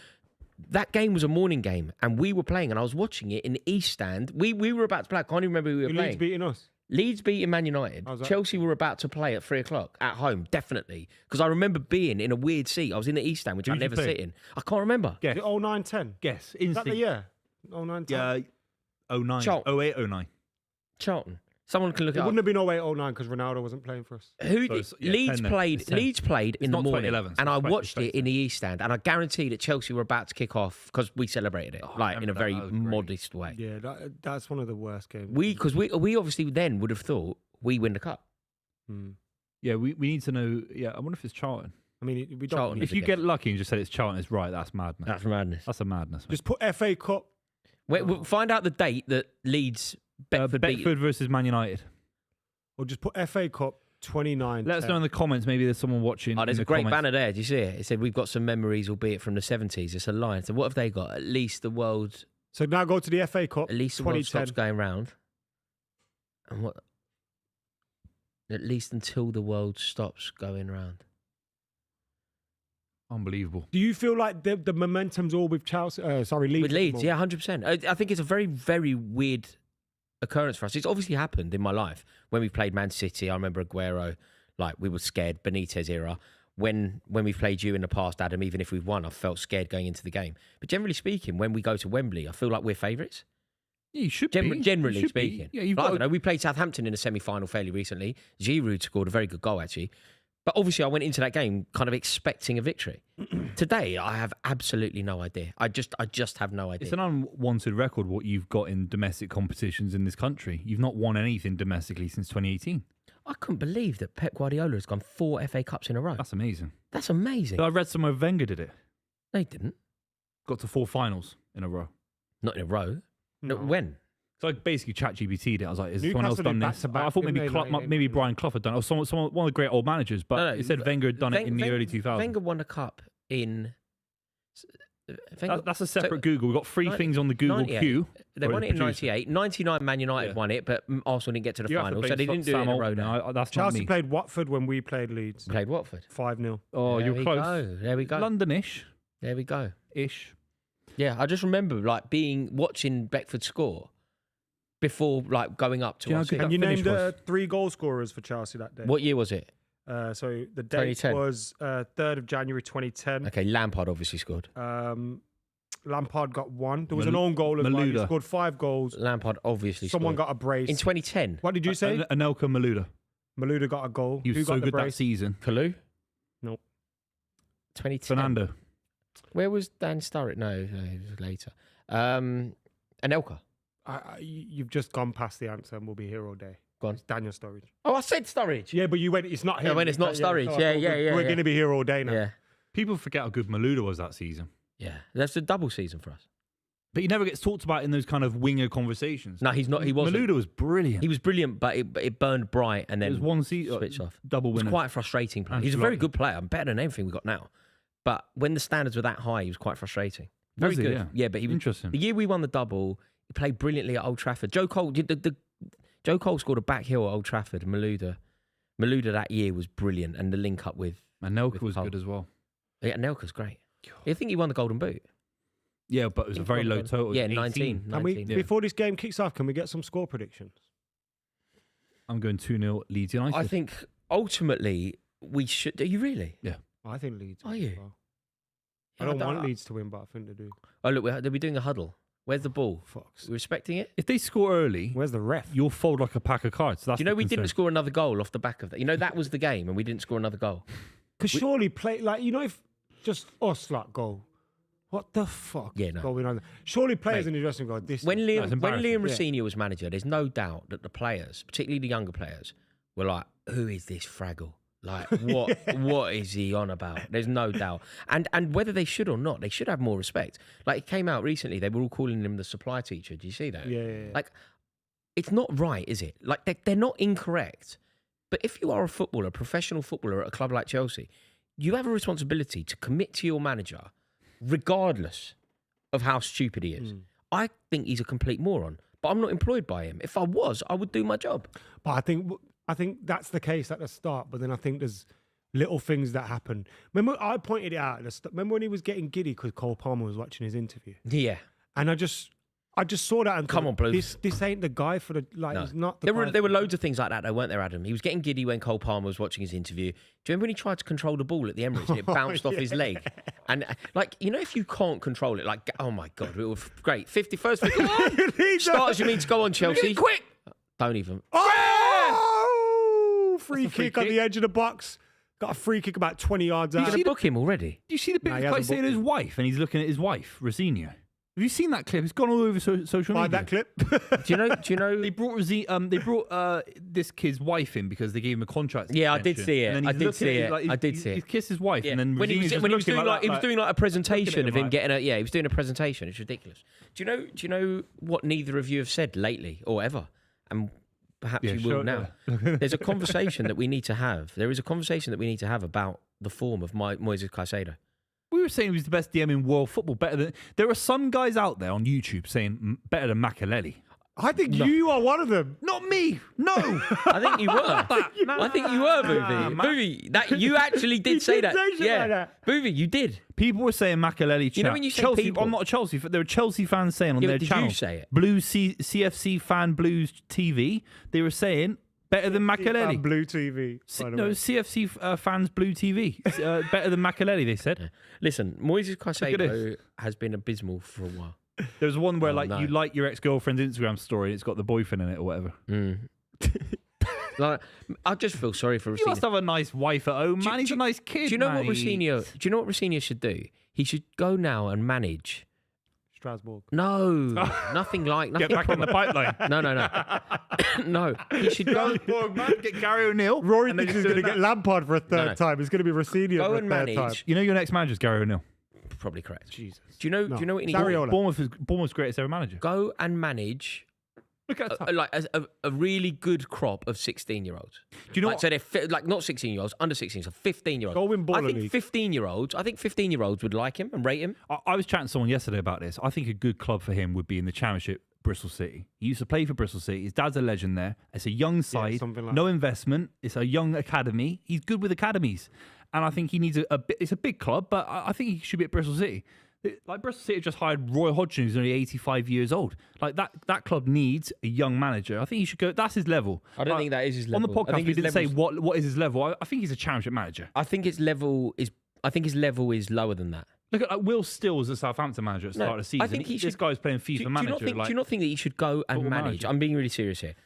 Speaker 2: That game was a morning game, and we were playing, and I was watching it in the East Stand. We were about to play. I can't even remember who we were
Speaker 1: Leeds
Speaker 2: playing.
Speaker 1: beating us.
Speaker 2: Leeds beating Man United.
Speaker 1: How's that?
Speaker 2: Chelsea were about to play at 3 o'clock at home, definitely. Because I remember being in a weird seat. I was in the East Stand, which
Speaker 3: Who
Speaker 2: I
Speaker 3: did you
Speaker 2: never
Speaker 3: play?
Speaker 2: sit in. I can't remember.
Speaker 3: Guess.
Speaker 1: Is it 09-10?
Speaker 3: Guess.
Speaker 1: Is that the
Speaker 3: Instinct.
Speaker 1: year? 09-10?
Speaker 3: Yeah. 09.
Speaker 2: Charlton.
Speaker 3: 08, 09.
Speaker 2: Charlton. Someone can look
Speaker 1: It
Speaker 2: it up.
Speaker 1: wouldn't have been 08-09 because Ronaldo wasn't playing for us.
Speaker 2: Who
Speaker 3: So
Speaker 2: did,
Speaker 3: it's- yeah,
Speaker 2: Leeds
Speaker 3: 10 then.
Speaker 2: played?
Speaker 3: It's 10.
Speaker 2: Leeds played in the
Speaker 3: not
Speaker 2: morning,
Speaker 3: 2011,
Speaker 2: and I
Speaker 3: it's
Speaker 2: watched it in the
Speaker 3: 2010.
Speaker 2: East Stand, and I guarantee that Chelsea were about to kick off because we celebrated it
Speaker 3: I
Speaker 2: like in a
Speaker 3: remember that.
Speaker 2: very
Speaker 3: That was great.
Speaker 2: modest way.
Speaker 1: Yeah, that's one of the worst games.
Speaker 2: Because we obviously then would have thought we win the cup.
Speaker 1: Hmm.
Speaker 3: Yeah, we need to know. Yeah, I wonder if it's Charlton.
Speaker 1: I mean, we don't.
Speaker 2: Charlton.
Speaker 3: If you get lucky and just said it's Charlton, it's right. That's madness.
Speaker 2: That's madness.
Speaker 3: That's a madness.
Speaker 1: Just put FA Cup.
Speaker 2: We'll find out the date that Leeds Beckford beat.
Speaker 3: Beckford versus Man United.
Speaker 1: Or just put FA Cup 29.
Speaker 3: Let us know in the comments. Maybe there's someone watching.
Speaker 2: Oh, there's
Speaker 3: in
Speaker 2: a
Speaker 3: the
Speaker 2: great
Speaker 3: comments.
Speaker 2: banner there. Do you see it? It said, we've got some memories, albeit from the 70s. It's a line. So what have they got? At least the world,
Speaker 1: So now go to the FA Cup.
Speaker 2: at least the world
Speaker 1: 2010.
Speaker 2: stops going round. And what? At least until the world stops going round.
Speaker 3: Unbelievable.
Speaker 1: Do you feel like the momentum's all with Chelsea? Leeds.
Speaker 2: With Leeds,
Speaker 1: at the
Speaker 2: yeah, 100%. I think it's a very, very weird occurrence for us. It's obviously happened in my life. When we played Man City, I remember Aguero, like we were scared, Benitez era. When we've played you in the past, Adam, even if we've won, I've felt scared going into the game. But generally speaking, when we go to Wembley, I feel like we're favourites.
Speaker 3: Yeah, you should be.
Speaker 2: Generally
Speaker 3: You should be.
Speaker 2: speaking.
Speaker 3: Yeah, you've
Speaker 2: Like, I
Speaker 3: got.
Speaker 2: don't know. We played Southampton in a semi-final fairly recently. Giroud scored a very good goal, actually. But obviously, I went into that game kind of expecting a victory. Today, I have absolutely no idea. I just have no idea.
Speaker 3: It's an unwanted record what you've got in domestic competitions in this country. You've not won anything domestically since 2018.
Speaker 2: I couldn't believe that Pep Guardiola has gone 4 FA Cups in a row.
Speaker 3: That's amazing.
Speaker 2: That's amazing.
Speaker 3: But I read somewhere Wenger did it.
Speaker 2: No, he didn't.
Speaker 3: Got to 4 finals in a row.
Speaker 2: Not in a row. No.
Speaker 1: No.
Speaker 2: When?
Speaker 3: So I basically chat GBT'd it. I was like, has someone
Speaker 1: Newcastle
Speaker 3: else done
Speaker 1: did
Speaker 3: this?
Speaker 1: back-to-back,
Speaker 3: I thought maybe
Speaker 1: didn't they, like,
Speaker 3: maybe Brian Clough had done it. Or someone, one of the great old managers. But
Speaker 2: No,
Speaker 3: it said Wenger had done it in the early 2000s.
Speaker 2: Wenger won a cup in... Wenger,
Speaker 3: That's a separate
Speaker 2: so-
Speaker 3: Google. We've got 3 things on the Google
Speaker 2: 98.
Speaker 3: queue.
Speaker 2: They
Speaker 3: Or
Speaker 2: won
Speaker 3: the
Speaker 2: it in
Speaker 3: producer.
Speaker 2: 98. 99 Man United
Speaker 3: Yeah.
Speaker 2: won it, but Arsenal didn't get to the
Speaker 3: You have to
Speaker 2: final,
Speaker 3: blame
Speaker 2: so they didn't do it in
Speaker 3: Sam
Speaker 2: a row
Speaker 3: Alton
Speaker 2: now.
Speaker 3: now. That's not
Speaker 1: Chelsea
Speaker 3: me.
Speaker 1: played Watford when we played Leeds.
Speaker 2: Played Watford.
Speaker 1: 5-0.
Speaker 3: Oh,
Speaker 2: there
Speaker 3: you're
Speaker 2: we
Speaker 3: close.
Speaker 2: Go. There we go.
Speaker 3: Londonish.
Speaker 2: There we go.
Speaker 3: Ish.
Speaker 2: Yeah, I just remember like watching Beckford score before like going up to
Speaker 3: Do you know
Speaker 2: our
Speaker 3: how good
Speaker 2: seat.
Speaker 1: And you
Speaker 3: finish
Speaker 1: named
Speaker 3: was.
Speaker 1: 3 goal scorers for Chelsea that day.
Speaker 2: What year was it?
Speaker 1: So the date
Speaker 2: 2010.
Speaker 1: was 3rd of January 2010.
Speaker 2: Okay, Lampard obviously scored.
Speaker 1: Lampard got 1. There was an own goal as well. He
Speaker 3: Malouda.
Speaker 1: scored 5 goals.
Speaker 2: Lampard obviously
Speaker 1: Someone
Speaker 2: scored.
Speaker 1: got a brace.
Speaker 2: In 2010.
Speaker 1: What did you say?
Speaker 3: Anelka Malouda.
Speaker 1: Malouda got a goal.
Speaker 3: He
Speaker 1: Who
Speaker 3: was
Speaker 1: got
Speaker 3: so
Speaker 1: the
Speaker 3: good that
Speaker 1: brace?
Speaker 3: season.
Speaker 2: Kalu?
Speaker 1: Nope.
Speaker 2: 2010.
Speaker 3: Fernando.
Speaker 2: Where was Dan Sturridge? No, it was later. Anelka.
Speaker 1: You've just gone past the answer and we'll be here all day.
Speaker 2: Go on.
Speaker 1: It's Daniel Sturridge.
Speaker 2: Oh, I said Sturridge.
Speaker 1: Yeah, but you went, it's not him.
Speaker 2: Yeah, when it's not Sturridge.
Speaker 1: so I
Speaker 2: Yeah,
Speaker 1: thought
Speaker 2: yeah, yeah,
Speaker 1: We're
Speaker 2: yeah.
Speaker 1: going to be here all day now.
Speaker 2: Yeah,
Speaker 3: People forget how good Malouda was that season.
Speaker 2: yeah. That's a double season for us.
Speaker 3: But he never gets talked about in those kind of winger conversations.
Speaker 2: No, he's not. He wasn't.
Speaker 3: Malouda was brilliant.
Speaker 2: He was brilliant, but it burned bright and
Speaker 3: It
Speaker 2: then
Speaker 3: was one season.
Speaker 2: switched off.
Speaker 3: Double
Speaker 2: He was
Speaker 3: winner.
Speaker 2: quite a frustrating player. He's a very
Speaker 3: Ancelotti.
Speaker 2: good player. Better than anything we got now. But when the standards were that high, he was quite frustrating. Very
Speaker 3: Was he?
Speaker 2: good.
Speaker 3: Yeah.
Speaker 2: But he was,
Speaker 3: Interesting.
Speaker 2: the year we won the double, he played brilliantly at Old Trafford. Joe Cole, Joe Cole scored a back heel at Old Trafford. Malouda that year was brilliant, and the link up with
Speaker 3: Anelka was
Speaker 2: Cole.
Speaker 3: good as well.
Speaker 2: Nelka's great. I think he won the Golden Boot.
Speaker 3: Yeah, but it was a very low total.
Speaker 2: Yeah,
Speaker 3: 18.
Speaker 2: 19.
Speaker 1: And we,
Speaker 2: 19.
Speaker 3: Yeah.
Speaker 1: before this game kicks off, can we get some score predictions?
Speaker 3: I'm going 2-0 Leeds United.
Speaker 2: I think ultimately we should. Are you really?
Speaker 1: I think Leeds.
Speaker 2: Are
Speaker 1: will
Speaker 2: you?
Speaker 1: as well. I don't want Leeds to win, but I think they do.
Speaker 2: Oh, look, they'll be doing a huddle. Where's the ball?
Speaker 1: Fox.
Speaker 2: We're respecting it?
Speaker 3: If they score early,
Speaker 1: Where's the ref?
Speaker 3: you'll fold like a pack of cards. That's
Speaker 2: Do you know
Speaker 3: the
Speaker 2: we didn't
Speaker 3: concern.
Speaker 2: score another goal off the back of that? You know, that was the game and we didn't score another goal.
Speaker 1: Because surely play like if just us like go, what the fuck?
Speaker 2: Yeah,
Speaker 1: is
Speaker 2: no.
Speaker 1: going on? Surely players
Speaker 2: Mate,
Speaker 1: in the dressing room go this.
Speaker 2: When
Speaker 3: it's
Speaker 2: Liam
Speaker 3: embarrassing.
Speaker 2: Rossini was manager, there's no doubt that the players, particularly the younger players, were like, who is this Fraggle? Like, what is he on about? There's no doubt. And whether they should or not, they should have more respect. Like, it came out recently, they were all calling him the supply teacher. Do you see that?
Speaker 1: Yeah.
Speaker 2: Like, it's not right, is it? Like, they're not incorrect. But if you are a footballer, a professional footballer at a club like Chelsea, you have a responsibility to commit to your manager, regardless of how stupid he is. I think he's a complete moron, but I'm not employed by him. If I was, I would do my job.
Speaker 1: But I think that's the case at the start. But then I think there's little things that happen. Remember, I pointed it out. Remember when he was getting giddy because Cole Palmer was watching his interview,
Speaker 2: Yeah.
Speaker 1: and I I just saw that and
Speaker 2: Come
Speaker 1: thought,
Speaker 2: on, Blues.
Speaker 1: This ain't the guy for the like.
Speaker 2: No.
Speaker 1: He's not. The
Speaker 2: There
Speaker 1: guy
Speaker 2: were loads of things like that, though, weren't there, Adam? He was getting giddy when Cole Palmer was watching his interview. Do you remember when he tried to control the ball at the Emirates and it bounced off his leg? And like, you know, if you can't control it, like, oh my God, it was great. 51st, go on. Start as you mean to go on, Chelsea.
Speaker 3: Quick!
Speaker 2: Don't even.
Speaker 1: Oh, free
Speaker 3: That's a free
Speaker 1: kick on
Speaker 3: kick.
Speaker 1: the edge of the box. Got a free kick about 20 yards
Speaker 2: You're
Speaker 1: out.
Speaker 2: going to book him already?
Speaker 3: Do you see the bit
Speaker 1: Nah,
Speaker 3: of
Speaker 1: he
Speaker 3: the guy
Speaker 1: hasn't
Speaker 3: saying
Speaker 1: booked
Speaker 3: his
Speaker 1: him.
Speaker 3: wife, and he's looking at his wife, Rosenior? Have you seen that clip? It's gone all over social
Speaker 1: Find
Speaker 3: media.
Speaker 1: that clip.
Speaker 2: Do you know?
Speaker 3: They brought this kid's wife in because they gave him a contract.
Speaker 2: Yeah, I did
Speaker 3: extension.
Speaker 2: see it.
Speaker 3: And then
Speaker 2: I
Speaker 3: he's
Speaker 2: did
Speaker 3: looking
Speaker 2: see
Speaker 3: at
Speaker 2: it.
Speaker 3: like,
Speaker 2: I did see it.
Speaker 3: He kissed his wife,
Speaker 2: Yeah.
Speaker 3: and then
Speaker 2: when he was
Speaker 3: Rosenior's just
Speaker 2: doing
Speaker 3: looking
Speaker 2: like, he was doing like a presentation of him
Speaker 3: like-
Speaker 2: getting a he was doing a presentation. It's ridiculous. Do you know what neither of you have said lately or ever, and perhaps
Speaker 3: Yeah,
Speaker 2: you will
Speaker 3: sure,
Speaker 2: now.
Speaker 3: yeah.
Speaker 2: There's a conversation that we need to have. There is a conversation that we need to have about the form of Moises Caicedo.
Speaker 3: We were saying he was the best DM in world football. Better than there are some guys out there on YouTube saying better than Makelele.
Speaker 1: I think you are one of them.
Speaker 3: Not me. No.
Speaker 2: I think you were. I think you were, Buvey. Buvey, that you actually did say that.
Speaker 1: say shit
Speaker 2: Yeah,
Speaker 1: like that.
Speaker 2: Buvey, you did.
Speaker 3: People were saying Makelele.
Speaker 2: You know when you say
Speaker 3: Chelsea,
Speaker 2: people-
Speaker 3: I'm not a Chelsea fan. There were Chelsea fans saying on
Speaker 2: Yeah,
Speaker 3: their
Speaker 2: but did
Speaker 3: channel,
Speaker 2: you say it?
Speaker 3: Blues CFC fan Blues TV. They were saying better than Makelele.
Speaker 1: Blue TV. By the
Speaker 3: No,
Speaker 1: way.
Speaker 3: CFC fans Blue TV. Better than Makelele, they said.
Speaker 2: Listen, Moises Caicedo
Speaker 3: this.
Speaker 2: has been abysmal for a while.
Speaker 3: There's one where
Speaker 2: Oh,
Speaker 3: like
Speaker 2: no.
Speaker 3: you like your ex-girlfriend's Instagram story, it's got the boyfriend in it or whatever.
Speaker 2: Like, I just feel sorry for
Speaker 3: You must
Speaker 2: Rossini.
Speaker 3: have a nice wife at home, man. He's a nice kid.
Speaker 2: Do you know
Speaker 3: man.
Speaker 2: what Rossini? Do you know what Rossini should do? He should go now and manage.
Speaker 1: Strasbourg.
Speaker 2: No, nothing like nothing.
Speaker 3: Get back in the pipeline.
Speaker 2: No, no. He should go.
Speaker 3: Strasbourg, man. Get Gary O'Neill.
Speaker 1: Rory
Speaker 3: and then
Speaker 1: thinks he's
Speaker 3: just
Speaker 1: going to
Speaker 3: do
Speaker 1: get
Speaker 3: that.
Speaker 1: Lampard for a third
Speaker 2: No.
Speaker 1: time. It's going to be Rossini
Speaker 2: Go
Speaker 1: for a
Speaker 2: and
Speaker 1: third time.
Speaker 2: manage.
Speaker 3: You know your next manager's Gary O'Neill.
Speaker 2: Probably correct.
Speaker 1: Jesus.
Speaker 2: Do you know?
Speaker 1: No.
Speaker 2: Do you know what he needs?
Speaker 1: Sarriola.
Speaker 3: Bournemouth's greatest ever manager.
Speaker 2: Go and manage
Speaker 3: Look at that.
Speaker 2: like a really good crop of 16-year-olds.
Speaker 3: Do you know
Speaker 2: like,
Speaker 3: what?
Speaker 2: so they're like not 16-year-olds, under 16, so 15-year-olds.
Speaker 1: Go win
Speaker 2: I
Speaker 1: Baller
Speaker 2: think
Speaker 1: League.
Speaker 2: 15-year-olds. I think 15-year-olds would like him and rate him.
Speaker 3: I was chatting to someone yesterday about this. I think a good club for him would be in the Championship, Bristol City. He used to play for Bristol City. His dad's a legend there. It's a young side,
Speaker 1: something like
Speaker 3: no investment. It's a young academy. He's good with academies, and I think he needs a bit. It's a big club, but I think he should be at Bristol City. Like Bristol City just hired Roy Hodgson, who's only 85 years old. Like that club needs a young manager. I think he should go. That's his level.
Speaker 2: I don't think that is his level.
Speaker 3: On the
Speaker 2: I
Speaker 3: podcast,
Speaker 2: think
Speaker 3: we
Speaker 2: his
Speaker 3: didn't say
Speaker 2: level's-
Speaker 3: what is his level. I think he's a Championship manager.
Speaker 2: I think his level is. I think his level is lower than that.
Speaker 3: Look at Will Still as a Southampton manager at the start of the season.
Speaker 2: I think he
Speaker 3: This
Speaker 2: should.
Speaker 3: guy's playing FIFA
Speaker 2: do you
Speaker 3: manager.
Speaker 2: not think?
Speaker 3: like,
Speaker 2: do you not think that he should go and
Speaker 3: football
Speaker 2: manage?
Speaker 3: manager.
Speaker 2: I'm being really serious here.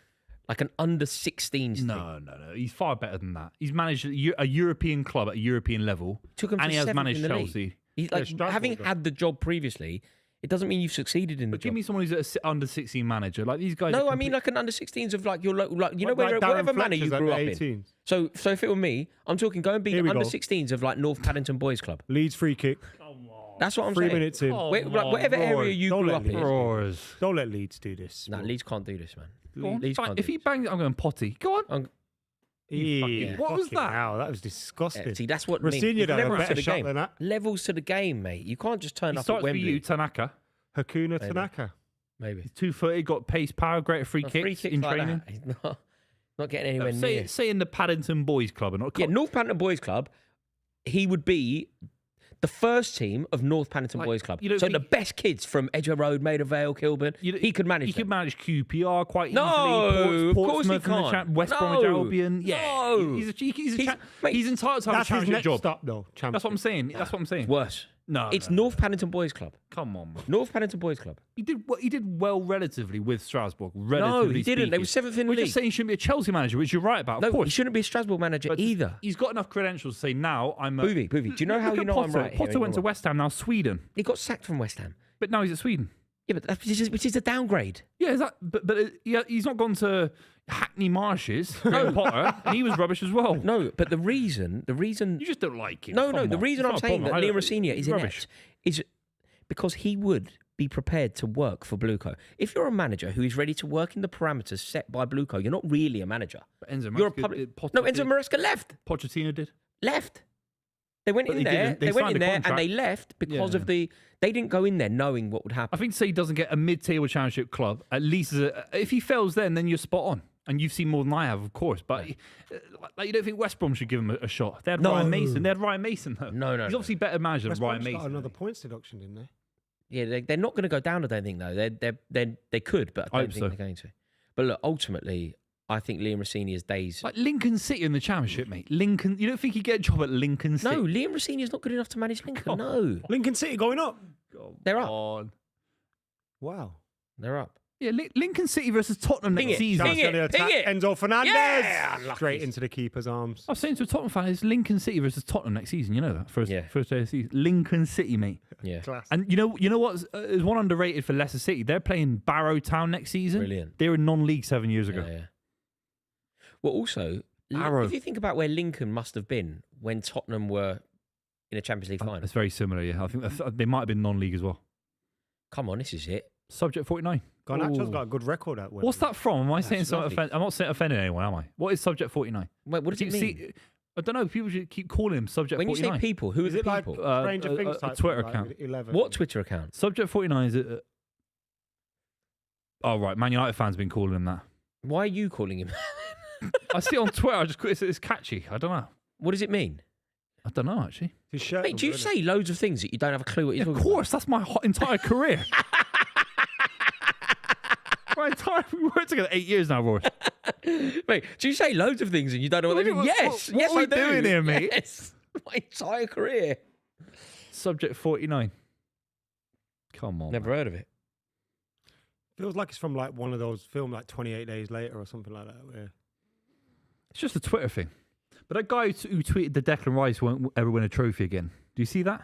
Speaker 2: Like an under 16s team.
Speaker 3: No. He's far better than that. He's managed a European club at a European level,
Speaker 2: Took him
Speaker 3: and
Speaker 2: to
Speaker 3: he has
Speaker 2: seventh
Speaker 3: managed
Speaker 2: in the league.
Speaker 3: Chelsea.
Speaker 2: He's like
Speaker 1: Strasbourg
Speaker 2: having
Speaker 1: though.
Speaker 2: had the job previously. It doesn't mean you've succeeded in the
Speaker 3: But give
Speaker 2: job.
Speaker 3: me someone who's an under 16 manager. Like these guys.
Speaker 2: No,
Speaker 3: are
Speaker 2: I mean like an under 16s of like your local, like you know
Speaker 1: Like Darren
Speaker 2: wherever manor you
Speaker 1: Fletcher's
Speaker 2: grew
Speaker 1: at
Speaker 2: up
Speaker 1: the
Speaker 2: in.
Speaker 1: 18s.
Speaker 2: So if it were me, I'm talking go and be
Speaker 1: Here we
Speaker 2: under
Speaker 1: go.
Speaker 2: 16s of like North Paddington Boys Club.
Speaker 1: Leeds free kick.
Speaker 2: That's what I'm
Speaker 1: 3
Speaker 2: saying.
Speaker 1: minutes in.
Speaker 2: Like, whatever
Speaker 3: Roy,
Speaker 2: area you
Speaker 1: don't
Speaker 2: grew
Speaker 1: let
Speaker 2: up in.
Speaker 1: Leeds-
Speaker 3: Roars.
Speaker 1: Don't let Leeds do this.
Speaker 2: No, Leeds can't do this, man.
Speaker 3: Go on,
Speaker 2: Leeds
Speaker 3: bang-
Speaker 2: can't
Speaker 3: if
Speaker 2: do
Speaker 3: he
Speaker 2: this.
Speaker 3: bangs, I'm going potty. Go on.
Speaker 1: Yeah,
Speaker 3: What was that?
Speaker 1: Wow, that was disgusting.
Speaker 2: Yeah, see, that's what I mean.
Speaker 1: Rossini
Speaker 2: It's
Speaker 1: done a
Speaker 2: levels to
Speaker 1: better
Speaker 2: the
Speaker 1: shot
Speaker 2: game.
Speaker 1: than that.
Speaker 2: Levels to the game, mate. You can't just turn
Speaker 3: He
Speaker 2: up at
Speaker 3: starts for
Speaker 2: Wembley.
Speaker 3: you, Tanaka.
Speaker 1: Hakuna Tanaka.
Speaker 2: Maybe.
Speaker 3: He's 2-footed, got pace, power, great free
Speaker 2: A
Speaker 3: kicks
Speaker 2: free kick
Speaker 3: in
Speaker 2: like
Speaker 3: training.
Speaker 2: that, he's not getting anywhere near.
Speaker 3: Say in the Paddington Boys Club, and not
Speaker 2: Yeah, North Paddington Boys Club, he would be the first team of North Paddington
Speaker 3: Like,
Speaker 2: Boys Club.
Speaker 3: you don't
Speaker 2: So
Speaker 3: think-
Speaker 2: the best kids from Edgware Road, Maida Vale, Kilburn, he could manage
Speaker 3: He
Speaker 2: them.
Speaker 3: could manage QPR quite
Speaker 2: No,
Speaker 3: easily.
Speaker 2: of course he
Speaker 3: Portsmouth in the
Speaker 2: can't.
Speaker 3: West
Speaker 2: No,
Speaker 3: Bromwich Albion. Yeah,
Speaker 2: no.
Speaker 3: he's
Speaker 2: He's- mate,
Speaker 3: he's entitled to have a
Speaker 1: That's his
Speaker 3: championship
Speaker 1: next
Speaker 3: job.
Speaker 1: stop, though.
Speaker 3: That's what I'm saying. That's what I'm saying.
Speaker 2: Worse.
Speaker 3: No,
Speaker 2: It's
Speaker 3: no,
Speaker 2: North Paddington Boys Club.
Speaker 3: Come on, man.
Speaker 2: North Paddington Boys Club.
Speaker 3: He did well relatively with Strasbourg.
Speaker 2: No,
Speaker 3: Relatively
Speaker 2: he didn't. They were
Speaker 3: speaking.
Speaker 2: 7th in the
Speaker 3: We're
Speaker 2: league.
Speaker 3: just saying he shouldn't be a Chelsea manager, which you're right about.
Speaker 2: No,
Speaker 3: of
Speaker 2: he
Speaker 3: course.
Speaker 2: shouldn't be a Strasbourg manager
Speaker 3: But
Speaker 2: either.
Speaker 3: He's got enough credentials to say now I'm a
Speaker 2: Buvey, do you know how
Speaker 3: Look
Speaker 2: you
Speaker 3: at
Speaker 2: know I'm
Speaker 3: Potter.
Speaker 2: right here?
Speaker 3: Potter
Speaker 2: and
Speaker 3: went to
Speaker 2: you're wrong?
Speaker 3: West Ham, now Sweden.
Speaker 2: He got sacked from West Ham.
Speaker 3: But now he's at Sweden.
Speaker 2: Yeah, but which is a downgrade.
Speaker 3: Yeah, is that, but yeah, he's not gone to Hackney Marshes, Graham Potter, and he was rubbish as well.
Speaker 2: No, but the reason
Speaker 3: You just don't like him.
Speaker 2: No,
Speaker 3: Come
Speaker 2: the
Speaker 3: on.
Speaker 2: reason
Speaker 3: It's
Speaker 2: I'm
Speaker 3: not a
Speaker 2: saying
Speaker 3: problem.
Speaker 2: that
Speaker 3: I
Speaker 2: Liam
Speaker 3: don't-
Speaker 2: Rossini is
Speaker 3: he's
Speaker 2: inept
Speaker 3: rubbish.
Speaker 2: is because he would be prepared to work for Blueco. If you're a manager who is ready to work in the parameters set by Blueco, you're not really a manager.
Speaker 3: But Enzo
Speaker 2: You're a
Speaker 3: Maresca
Speaker 2: public.
Speaker 3: did- Potter
Speaker 2: No, Enzo
Speaker 3: did.
Speaker 2: Maresca left.
Speaker 3: Pochettino did.
Speaker 2: Left. They went
Speaker 3: But
Speaker 2: in
Speaker 3: they
Speaker 2: there.
Speaker 3: didn't. They
Speaker 2: They went
Speaker 3: signed
Speaker 2: in
Speaker 3: a
Speaker 2: there and
Speaker 3: contract.
Speaker 2: they left because
Speaker 3: Yeah.
Speaker 2: of the. They didn't go in there knowing what would happen.
Speaker 3: I think say he doesn't get a mid-table championship club. At least if he fails, then you're spot on. And you've seen more than I have, of course. But like you don't think West Brom should give him a shot? They had
Speaker 2: No.
Speaker 3: Ryan Mason. They had Ryan Mason though.
Speaker 2: No,
Speaker 3: He's obviously better manager
Speaker 1: West
Speaker 3: than Ryan
Speaker 1: Brom's got
Speaker 3: Mason.
Speaker 1: another points deduction, didn't they?
Speaker 2: Yeah, they're not going to go down. I don't think though. They could, but I don't think they're going to. But look, ultimately, I think Liam Rossinia's days.
Speaker 3: Like Lincoln City in the Championship, mate. Lincoln, you don't think he'd get a job at Lincoln City?
Speaker 2: No, Liam Rossinia's not good enough to manage Lincoln. No,
Speaker 1: Lincoln City going up.
Speaker 2: they're up.
Speaker 1: Wow.
Speaker 2: They're up.
Speaker 3: Yeah, Lincoln City versus Tottenham next season.
Speaker 2: Ping it.
Speaker 1: Enzo Fernandez.
Speaker 2: Yeah,
Speaker 1: Straight into the keeper's arms.
Speaker 3: I was saying to a Tottenham fan, it's Lincoln City versus Tottenham next season. You know that first day of the season. Lincoln City, mate.
Speaker 2: Yeah.
Speaker 1: Class.
Speaker 3: And you know what? There's one underrated for Leicester City. They're playing Barrow Town next season.
Speaker 2: Brilliant.
Speaker 3: They were non-league 7 years ago.
Speaker 2: Yeah. Well, also, if you think about where Lincoln must have been when Tottenham were in a Champions League final.
Speaker 3: It's very similar. Yeah, I think they might have been non-league as well.
Speaker 2: Come on, this is it.
Speaker 3: Subject 49.
Speaker 1: Garnacho's got a good record at Wembley.
Speaker 3: What's that from? Am I saying something?
Speaker 2: lovely.
Speaker 3: I'm not saying offending anyone, am I? What is Subject 49?
Speaker 2: Wait, what does it mean?
Speaker 3: I don't know. People should keep calling him Subject
Speaker 2: When you
Speaker 3: 49.
Speaker 2: say people, who are
Speaker 1: Is
Speaker 2: the
Speaker 1: it like
Speaker 2: people?
Speaker 1: Stranger Things
Speaker 3: a
Speaker 1: type
Speaker 3: Twitter
Speaker 1: thing,
Speaker 3: account.
Speaker 1: Like 11?
Speaker 2: What Twitter account?
Speaker 3: Subject 49 is oh, right. Man United fans have been calling him that.
Speaker 2: Why are you calling him?
Speaker 3: I see it on Twitter. It's catchy. I don't know.
Speaker 2: What does it mean?
Speaker 3: I don't know, actually.
Speaker 1: His shirt
Speaker 2: Mate, do you
Speaker 1: number,
Speaker 2: say loads of things that you don't have a clue what you're
Speaker 3: Of
Speaker 2: talking
Speaker 3: course. That's my entire career. We worked together 8 years now, Rory.
Speaker 2: about? Mate, do you say loads of things and you don't know what they mean? Yes.
Speaker 3: What
Speaker 2: Yes,
Speaker 3: are we
Speaker 2: I do.
Speaker 3: doing here, mate?
Speaker 2: Yes. My entire career.
Speaker 3: Subject 49. Come on.
Speaker 2: Never heard of it.
Speaker 1: Feels like it's from like one of those films, like 28 Days Later or something like that. Yeah.
Speaker 3: It's just a Twitter thing. But that guy who tweeted that Declan Rice won't ever win a trophy again. Do you see that?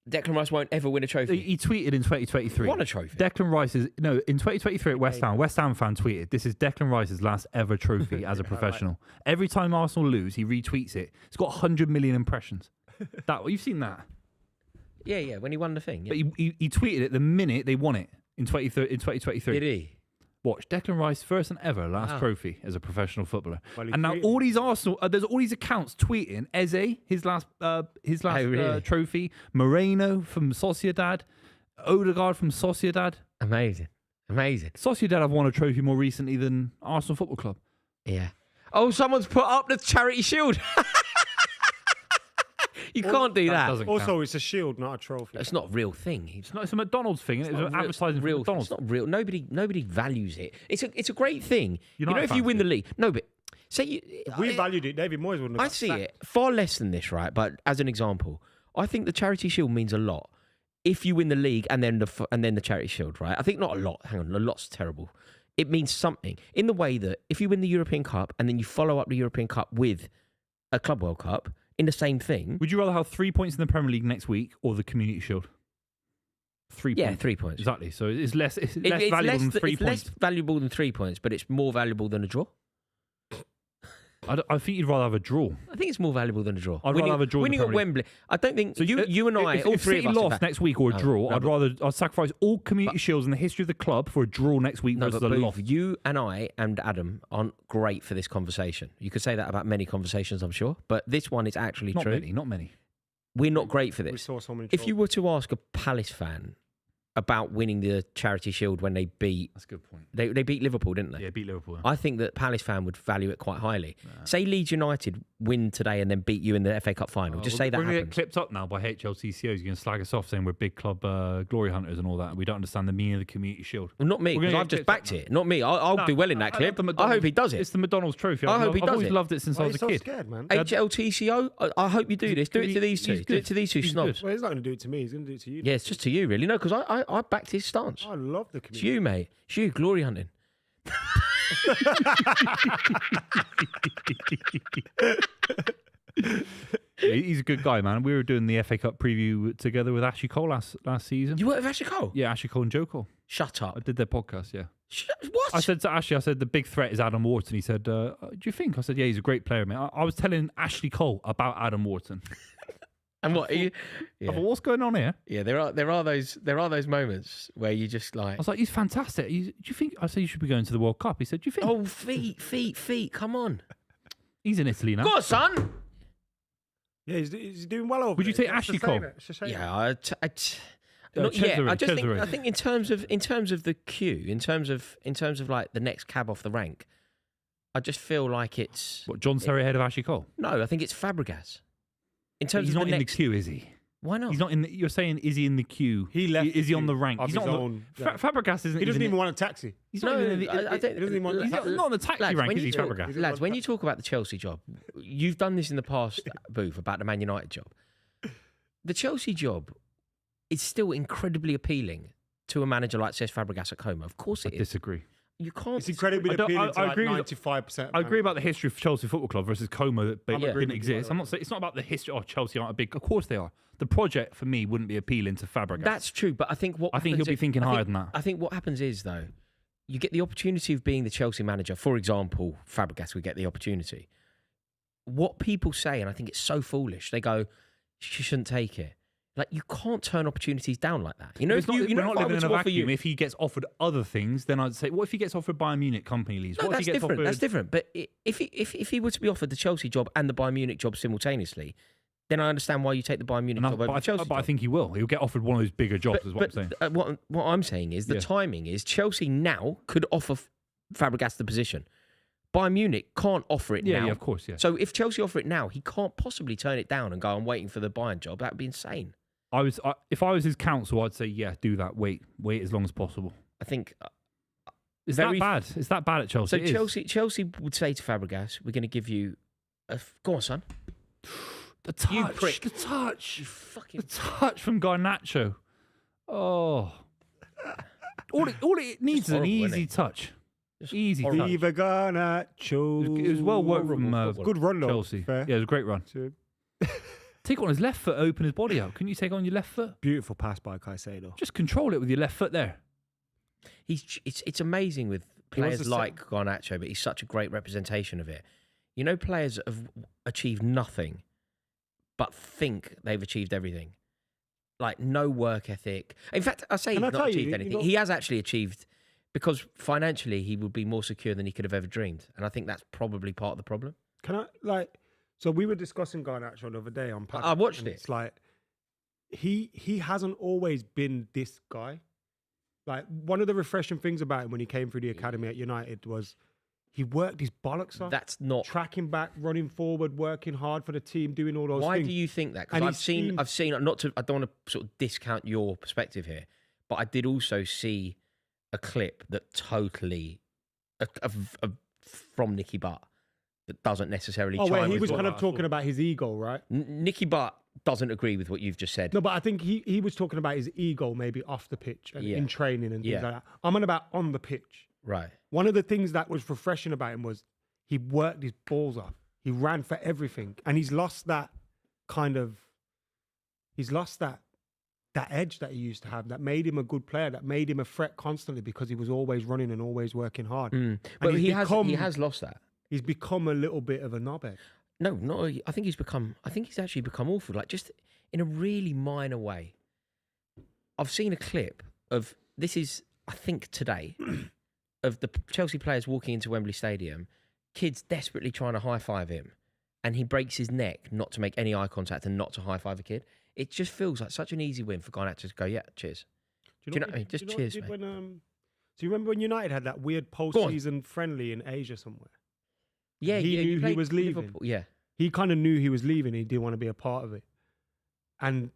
Speaker 2: Declan Rice won't ever win a trophy.
Speaker 3: He tweeted in 2023.
Speaker 2: Won a trophy.
Speaker 3: Declan Rice is in 2023 at West Ham. West Ham fan tweeted, "This is Declan Rice's last ever trophy as a professional." Every time Arsenal lose, he retweets it. It's got 100 million impressions. You've seen that?
Speaker 2: Yeah, when he won the thing. Yeah.
Speaker 3: But he tweeted it the minute they won it in 2023.
Speaker 2: Did he?
Speaker 3: Watch Declan Rice first and ever last trophy as a professional footballer.
Speaker 1: Well, he
Speaker 3: And now
Speaker 1: tweeted-
Speaker 3: all these Arsenal, there's all these accounts tweeting Eze his last
Speaker 2: really?
Speaker 3: trophy, Moreno from Sociedad, Odegaard from Sociedad.
Speaker 2: Amazing.
Speaker 3: Sociedad have won a trophy more recently than Arsenal Football Club.
Speaker 2: Yeah. Oh, someone's put up the charity shield. You can't do that.
Speaker 3: doesn't
Speaker 1: Also,
Speaker 3: count.
Speaker 1: it's a shield, not a trophy.
Speaker 2: It's not a real thing.
Speaker 3: It's a McDonald's thing. It's
Speaker 2: not
Speaker 3: advertising
Speaker 2: real.
Speaker 3: for McDonald's.
Speaker 2: It's not real. Nobody values it. It's a great thing.
Speaker 3: United
Speaker 2: If you
Speaker 3: fans
Speaker 2: win
Speaker 3: do.
Speaker 2: the league, no, but say you.
Speaker 1: We valued it. David Moyes wouldn't have
Speaker 2: I
Speaker 1: got
Speaker 2: see
Speaker 1: sacked.
Speaker 2: it far less than this, right? But as an example, I think the charity shield means a lot. If you win the league and then the charity shield, right? I think not a lot. Hang on, a lot's terrible. It means something in the way that if you win the European Cup and then you follow up the European Cup with a Club World Cup in the same thing.
Speaker 3: Would you rather have 3 points in the Premier League next week or the Community Shield? 3
Speaker 2: Yeah,
Speaker 3: points.
Speaker 2: 3 points.
Speaker 3: Exactly. So it's less
Speaker 2: It's
Speaker 3: valuable than 3
Speaker 2: it's
Speaker 3: points.
Speaker 2: less valuable than 3 points, but it's more valuable than a draw.
Speaker 3: I think you'd rather have a draw.
Speaker 2: I think it's more valuable than a draw.
Speaker 3: I'd rather have a draw in the
Speaker 2: Winning at
Speaker 3: Premier League.
Speaker 2: Wembley. I don't think
Speaker 3: So
Speaker 2: you and I,
Speaker 3: if,
Speaker 2: all
Speaker 3: if
Speaker 2: three
Speaker 3: City
Speaker 2: of us,
Speaker 3: lost next week or a draw, I'd sacrifice all Community Shields in the history of the club for a draw next week versus a loss.
Speaker 2: You and I and Adam aren't great for this conversation. You could say that about many conversations, I'm sure, but this one is actually
Speaker 3: Not
Speaker 2: true.
Speaker 3: Not many.
Speaker 2: We're not great for
Speaker 1: We
Speaker 2: this.
Speaker 1: saw so many.
Speaker 2: If you were to ask a Palace fan about winning the Charity Shield when they beat
Speaker 3: That's a good point.
Speaker 2: they beat Liverpool, didn't they?
Speaker 3: Yeah, beat Liverpool.
Speaker 2: I think that Palace fan would value it quite highly. Say Leeds United win today and then beat you in the FA Cup final. Just say that
Speaker 3: We're going to
Speaker 2: happens.
Speaker 3: get clipped up now by HLTCOs. You're going to slag us off saying we're big club glory hunters and all that. We don't understand the meaning of the Community Shield.
Speaker 2: Well, not me,
Speaker 3: We're
Speaker 2: because
Speaker 3: gonna
Speaker 2: I've
Speaker 3: get
Speaker 2: just
Speaker 3: clipped up
Speaker 2: backed
Speaker 3: now.
Speaker 2: it. Not me. I'll do well in that clip. I hope he does it.
Speaker 3: It's the McDonald's trophy.
Speaker 2: I hope he
Speaker 3: I've
Speaker 2: does
Speaker 3: always
Speaker 2: it.
Speaker 3: loved it since I
Speaker 1: Why are
Speaker 3: was
Speaker 1: you
Speaker 3: a
Speaker 1: so
Speaker 3: kid.
Speaker 1: scared, man?
Speaker 2: HLTCO, I hope you do this. Do it to these two.
Speaker 3: He's
Speaker 2: Do it
Speaker 3: good.
Speaker 2: to these two
Speaker 3: He's
Speaker 2: snobs.
Speaker 1: Well, he's not going to do it to me. He's going to do it to you.
Speaker 2: Yeah, it's just to you, really. No, because I backed his stance.
Speaker 1: I love the
Speaker 2: It's
Speaker 1: community.
Speaker 2: you, mate. It's you, glory hunting.
Speaker 3: He's a good guy, man. We were doing the FA Cup preview together with Ashley Cole last season.
Speaker 2: You work with Ashley Cole?
Speaker 3: Yeah, Ashley Cole and Joe Cole.
Speaker 2: Shut up.
Speaker 3: I did their podcast, yeah.
Speaker 2: What?
Speaker 3: I said to Ashley, the big threat is Adam Wharton. He said, do you think? I said, yeah, he's a great player, mate. I was telling Ashley Cole about Adam Wharton.
Speaker 2: And what? Are you?
Speaker 3: I thought, what's going on here?
Speaker 2: Yeah, there are those moments where you just
Speaker 3: I
Speaker 2: like,
Speaker 3: was like, he's fantastic. Do you think? I said, you should be going to the World Cup. He said, do you think?
Speaker 2: oh, feet, come on.
Speaker 3: He's in Italy now.
Speaker 2: Go on, son.
Speaker 1: Yeah, he's doing well over
Speaker 3: Would you
Speaker 1: there.
Speaker 3: take
Speaker 1: That's the
Speaker 3: Ashley
Speaker 1: saying
Speaker 3: Cole?
Speaker 1: it. It's a shame.
Speaker 2: Yeah, not yet.
Speaker 3: Cesare,
Speaker 2: I just think.
Speaker 3: Cesare.
Speaker 2: I think in terms of the queue, in terms of like the next cab off the rank, I just feel like it's
Speaker 3: What, John Terry ahead of Ashley Cole?
Speaker 2: no. I think it's Fabregas. In terms
Speaker 3: He's
Speaker 2: of
Speaker 3: not
Speaker 2: the
Speaker 3: in
Speaker 2: next,
Speaker 3: the queue, is he?
Speaker 2: Why not?
Speaker 3: He's not in. You're saying, is he in the queue?
Speaker 1: He left.
Speaker 3: Is he on the rank?
Speaker 1: Of
Speaker 3: He's
Speaker 1: his
Speaker 3: not on
Speaker 1: own.
Speaker 3: the, Fabregas isn't.
Speaker 1: He doesn't even want a taxi.
Speaker 3: He's
Speaker 2: No,
Speaker 3: not even in the,
Speaker 2: I don't-
Speaker 1: He doesn't even want.
Speaker 3: he's not on the taxi
Speaker 2: Lads,
Speaker 3: rank,
Speaker 2: when
Speaker 3: is
Speaker 2: you
Speaker 3: he,
Speaker 2: talk-
Speaker 3: Fabregas?
Speaker 2: Lads, when you talk about the Chelsea job, you've done this in the past, Booth, about the Man United job. The Chelsea job is still incredibly appealing to a manager like Cesc Fabregas at Como. Of course
Speaker 3: I
Speaker 2: it is.
Speaker 3: disagree.
Speaker 2: You can't.
Speaker 1: It's incredibly
Speaker 3: I don't-
Speaker 1: appealing
Speaker 3: I
Speaker 1: to like
Speaker 3: agree with-
Speaker 1: 95%.
Speaker 3: I agree about the history of Chelsea Football Club versus Como that
Speaker 1: I'm agreeing
Speaker 3: didn't
Speaker 1: with you,
Speaker 3: exist.
Speaker 1: by
Speaker 3: I'm
Speaker 1: the
Speaker 3: not saying it's not about the history. Oh, Chelsea aren't a big. Of course they are. The project for me wouldn't be appealing to Fabregas.
Speaker 2: That's true, but I think what
Speaker 3: I think
Speaker 2: happens
Speaker 3: he'll be
Speaker 2: is-
Speaker 3: thinking
Speaker 2: I
Speaker 3: higher
Speaker 2: think-
Speaker 3: than that.
Speaker 2: I think what happens is though, you get the opportunity of being the Chelsea manager. For example, Fabregas would get the opportunity. What people say, and I think it's so foolish, they go, "She shouldn't take it." Like you can't turn opportunities down like that. You know,
Speaker 3: It's not,
Speaker 2: you
Speaker 3: we're
Speaker 2: know,
Speaker 3: not
Speaker 2: if I
Speaker 3: living
Speaker 2: were
Speaker 3: in a
Speaker 2: to offer
Speaker 3: vacuum.
Speaker 2: you-
Speaker 3: If he gets offered other things, then I'd say, what if he gets offered Bayern Munich company leaves?
Speaker 2: No,
Speaker 3: What if
Speaker 2: that's
Speaker 3: he gets
Speaker 2: different.
Speaker 3: offered?
Speaker 2: That's different. But if he were to be offered the Chelsea job and the Bayern Munich job simultaneously, then I understand why you take the Bayern Munich job over the Chelsea
Speaker 3: but I
Speaker 2: job.
Speaker 3: think he will. He'll get offered one of those bigger jobs. Is what I'm saying.
Speaker 2: What I'm saying is the
Speaker 3: Yeah.
Speaker 2: timing is Chelsea now could offer Fabregas the position. Bayern Munich can't offer it now.
Speaker 3: Yeah, of course, yeah.
Speaker 2: So if Chelsea offer it now, he can't possibly turn it down and go, I'm waiting for the Bayern job. That would be insane.
Speaker 3: If I was his counsel, I'd say, yeah, do that. Wait as long as possible.
Speaker 2: I think.
Speaker 3: It's
Speaker 2: very-
Speaker 3: that bad. It's that bad at Chelsea.
Speaker 2: So
Speaker 3: It is.
Speaker 2: Chelsea would say to Fabregas, "We're going to give you go on, son.
Speaker 3: The touch,
Speaker 2: You prick.
Speaker 3: the touch,
Speaker 2: You fucking
Speaker 3: the touch from Garnacho. Oh, all it needs is an
Speaker 2: horrible, isn't
Speaker 3: easy
Speaker 2: it?
Speaker 3: touch.
Speaker 2: Just
Speaker 3: Easy
Speaker 2: horrible.
Speaker 3: touch.
Speaker 1: Viva Garnacho.
Speaker 3: It was well worked from
Speaker 2: Horrible football.
Speaker 1: Good run, though.
Speaker 3: Chelsea.
Speaker 1: Fair.
Speaker 3: Yeah, it was a great run. Take it on his left foot, open his body out. Couldn't you take it on your left foot?
Speaker 1: Beautiful pass by Caicedo.
Speaker 3: Just control it with your left foot there.
Speaker 2: It's amazing with
Speaker 1: He wants
Speaker 2: players
Speaker 1: to
Speaker 2: like Garnacho, but he's such a great representation of it. You know, players that have achieved nothing, but think they've achieved everything. Like no work ethic. In fact, I say
Speaker 1: Can
Speaker 2: he's
Speaker 1: I
Speaker 2: not
Speaker 1: tell you,
Speaker 2: achieved
Speaker 1: you
Speaker 2: anything.
Speaker 1: know-
Speaker 2: He has actually achieved because financially he would be more secure than he could have ever dreamed, and I think that's probably part of the problem.
Speaker 1: Can I So we were discussing Garnacho the other day on.
Speaker 2: I watched
Speaker 1: and
Speaker 2: it.
Speaker 1: It's like he hasn't always been this guy. Like one of the refreshing things about him when he came through the academy at United was he worked his bollocks off.
Speaker 2: That's not.
Speaker 1: Tracking back, running forward, working hard for the team, doing all those
Speaker 2: Why
Speaker 1: things.
Speaker 2: do you think that?
Speaker 1: And
Speaker 2: Because
Speaker 1: he's
Speaker 2: I've seen. Not to. I don't want to sort of discount your perspective here, but I did also see a clip that totally from Nicky Butt that doesn't necessarily.
Speaker 1: Oh, where
Speaker 2: chime
Speaker 1: he
Speaker 2: with
Speaker 1: was
Speaker 2: what-
Speaker 1: kind of talking about his ego, right?
Speaker 2: Nicky Butt doesn't agree with what you've just said.
Speaker 1: No, but I think he was talking about his ego maybe off the pitch and
Speaker 2: Yeah.
Speaker 1: in training and things
Speaker 2: Yeah.
Speaker 1: like that. I'm on about on the pitch.
Speaker 2: Right.
Speaker 1: One of the things that was refreshing about him was he worked his balls off. He ran for everything, and he's lost that edge that he used to have that made him a good player, that made him a threat constantly because he was always running and always working hard.
Speaker 2: But
Speaker 1: he's
Speaker 2: he
Speaker 1: become-
Speaker 2: has lost that.
Speaker 1: He's become a little bit of a knobhead.
Speaker 2: No, not. I think he's actually become awful. Like just in a really minor way. I've seen a clip of this is I think today of the Chelsea players walking into Wembley Stadium, kids desperately trying to high five him, and he breaks his neck not to make any eye contact and not to high five a kid. It just feels like such an easy win for Garnacho to go, yeah, cheers. Do you know what I mean? Just cheers, mate.
Speaker 1: Do you remember when United had that weird post-season friendly in Asia somewhere?
Speaker 2: Yeah,
Speaker 1: He
Speaker 2: yeah,
Speaker 1: knew
Speaker 2: you
Speaker 1: he
Speaker 2: played
Speaker 1: was leaving.
Speaker 2: Liverpool, yeah.
Speaker 1: He kind of knew he was leaving. He didn't want to be a part of it. And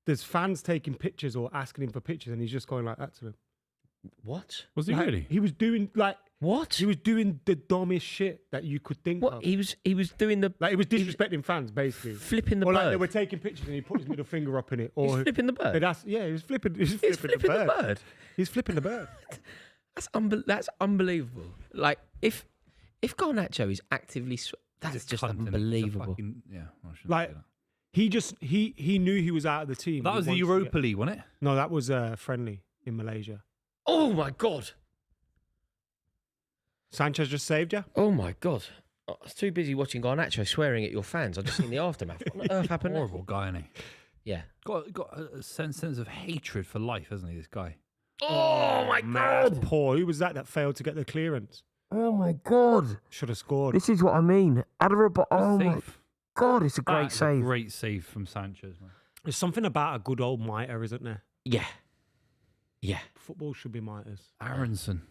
Speaker 1: there's fans taking pictures or asking him for pictures, and he's just going like that to them.
Speaker 2: What?
Speaker 3: Was he
Speaker 1: Like,
Speaker 3: really?
Speaker 1: He was doing
Speaker 2: What?
Speaker 1: he was doing the dumbest shit that you could think
Speaker 2: What?
Speaker 1: of.
Speaker 2: He was doing the
Speaker 1: Like he was disrespecting fans basically.
Speaker 2: flipping the
Speaker 1: Or
Speaker 2: bird.
Speaker 1: like they were taking pictures and he put his middle finger up in it.
Speaker 2: He's
Speaker 1: Or
Speaker 2: flipping the bird.
Speaker 1: He was flipping. He's
Speaker 2: He's
Speaker 1: flipping,
Speaker 2: flipping
Speaker 1: the bird. He's flipping the bird.
Speaker 2: That's unbelievable. Like if Garnacho is actively, that's just
Speaker 3: Cunt, innit? He's a
Speaker 2: unbelievable.
Speaker 3: fucking- yeah, I shouldn't
Speaker 1: Like
Speaker 3: say that.
Speaker 1: he knew he was out of the team.
Speaker 3: That
Speaker 1: He
Speaker 3: was the
Speaker 1: wants to
Speaker 3: Europa
Speaker 1: get-
Speaker 3: League, wasn't it?
Speaker 1: No, that was friendly in Malaysia.
Speaker 2: Oh my god!
Speaker 1: Sanchez just saved you.
Speaker 2: Oh my god! I was too busy watching Garnacho swearing at your fans. I've just seen the aftermath. What on earth happened? there?
Speaker 3: Horrible guy, isn't he?
Speaker 2: Yeah.
Speaker 3: Got a sense of hatred for life, hasn't he? This guy.
Speaker 2: Oh my
Speaker 1: Mad poor. Who was that failed to get the clearance?
Speaker 2: Oh my god!
Speaker 1: Should have scored.
Speaker 2: This is what I mean. Oh my
Speaker 3: Save.
Speaker 2: god! It's a great
Speaker 3: That's a
Speaker 2: save.
Speaker 3: great save from Sanchez, man.
Speaker 1: There's something about a good old mitre, isn't there?
Speaker 2: Yeah. Yeah.
Speaker 1: Football should be miters.
Speaker 3: Aronson.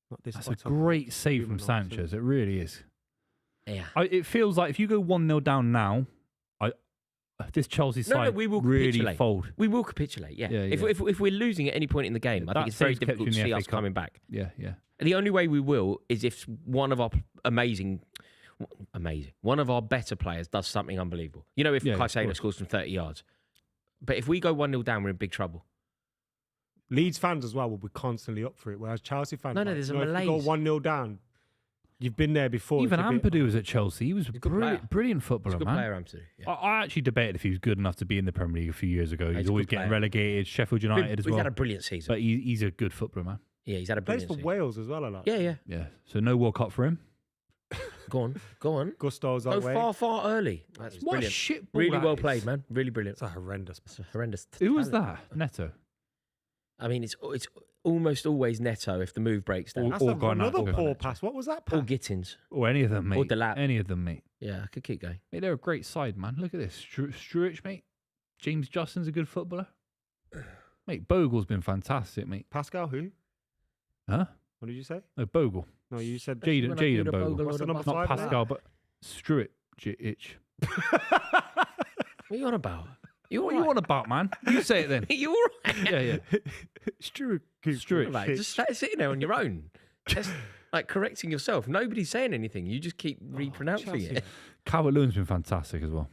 Speaker 1: Not this.
Speaker 3: That's a
Speaker 1: bottom
Speaker 3: great save from
Speaker 1: human
Speaker 3: Sanchez.
Speaker 1: nonsense.
Speaker 3: It really is.
Speaker 2: Yeah.
Speaker 3: It feels like if you go 1-0 down now, this Chelsea side
Speaker 2: No, we will
Speaker 3: really
Speaker 2: capitulate.
Speaker 3: fold.
Speaker 2: We will capitulate, yeah.
Speaker 3: Yeah, yeah.
Speaker 2: If we're losing at any point in the game, I think
Speaker 3: That
Speaker 2: it's very
Speaker 3: save's kept
Speaker 2: difficult
Speaker 3: you
Speaker 2: to
Speaker 3: in the
Speaker 2: see
Speaker 3: FA
Speaker 2: us
Speaker 3: Cup.
Speaker 2: coming back.
Speaker 3: Yeah, yeah.
Speaker 2: And the only way we will is if one of our one of our better players does something unbelievable. You know, if
Speaker 3: Yeah, of
Speaker 2: Caicedo
Speaker 3: course.
Speaker 2: scores from 30 yards. But if we go 1-0 down, we're in big trouble.
Speaker 1: Leeds fans as well will be constantly up for it, whereas Chelsea fans,
Speaker 2: No, there's a
Speaker 1: if you go
Speaker 2: malaise.
Speaker 1: 1-0 down, you've been there before.
Speaker 3: Even
Speaker 1: it's a bit-
Speaker 3: Ampadu was at Chelsea. He was a
Speaker 2: a good player.
Speaker 3: brilliant
Speaker 2: He's
Speaker 3: footballer,
Speaker 2: a good
Speaker 3: man.
Speaker 2: player, Amsterdam. Yeah.
Speaker 3: I actually debated if he was good enough to be in the Premier League a few years ago.
Speaker 2: He's
Speaker 3: He's
Speaker 2: a
Speaker 3: always
Speaker 2: good
Speaker 3: getting
Speaker 2: player.
Speaker 3: relegated. Sheffield United as
Speaker 2: He's
Speaker 3: well.
Speaker 2: had a brilliant season.
Speaker 3: But he's a good footballer, man.
Speaker 2: Yeah, he's had a
Speaker 1: plays
Speaker 2: brilliant
Speaker 1: for
Speaker 2: season.
Speaker 1: Wales as well a lot.
Speaker 2: Yeah, yeah.
Speaker 3: Yeah. So no World Cup for him.
Speaker 2: Go on.
Speaker 1: Gusto's
Speaker 2: Go
Speaker 1: that way.
Speaker 2: far early. That's
Speaker 3: What a
Speaker 2: brilliant.
Speaker 3: shit ball
Speaker 2: Really
Speaker 3: that
Speaker 2: well
Speaker 3: is.
Speaker 2: played, man. Really brilliant.
Speaker 1: It's a horrendous.
Speaker 2: It's a horrendous.
Speaker 3: Who was
Speaker 2: talent.
Speaker 3: that? Neto.
Speaker 2: I mean, it's almost always Neto if the move breaks down.
Speaker 1: That's
Speaker 3: Or Garnacho.
Speaker 1: another poor
Speaker 3: Garnacho.
Speaker 1: pass. What was that
Speaker 2: Or
Speaker 1: pass?
Speaker 2: Gittins.
Speaker 3: Or any of them, mate.
Speaker 2: Or Delap.
Speaker 3: Any of them, mate.
Speaker 2: Yeah, I could keep going.
Speaker 3: Mate, they're a great side, man. Look at this. Struich, mate. James Justin's a good footballer. Mate, Bogle's been fantastic, mate.
Speaker 1: Pascal who?
Speaker 3: Huh?
Speaker 1: What did you say?
Speaker 3: No, Bogle.
Speaker 1: No, you said
Speaker 3: Jaden
Speaker 2: when I do the
Speaker 3: Bogle.
Speaker 2: Bogle
Speaker 1: What's
Speaker 2: or
Speaker 1: the
Speaker 2: the
Speaker 1: number
Speaker 3: Not
Speaker 1: 5?
Speaker 3: Pascal, but Struich.
Speaker 2: What are you on about? You
Speaker 3: What are you on about, man? You say it then.
Speaker 2: You all right?
Speaker 3: Yeah, yeah.
Speaker 1: Struich.
Speaker 2: Like, just sitting there on your own. Just like correcting yourself. Nobody's saying anything. You just keep repronouncing
Speaker 1: Chelsea.
Speaker 2: it.
Speaker 3: Calvert-Lewin's been fantastic as well.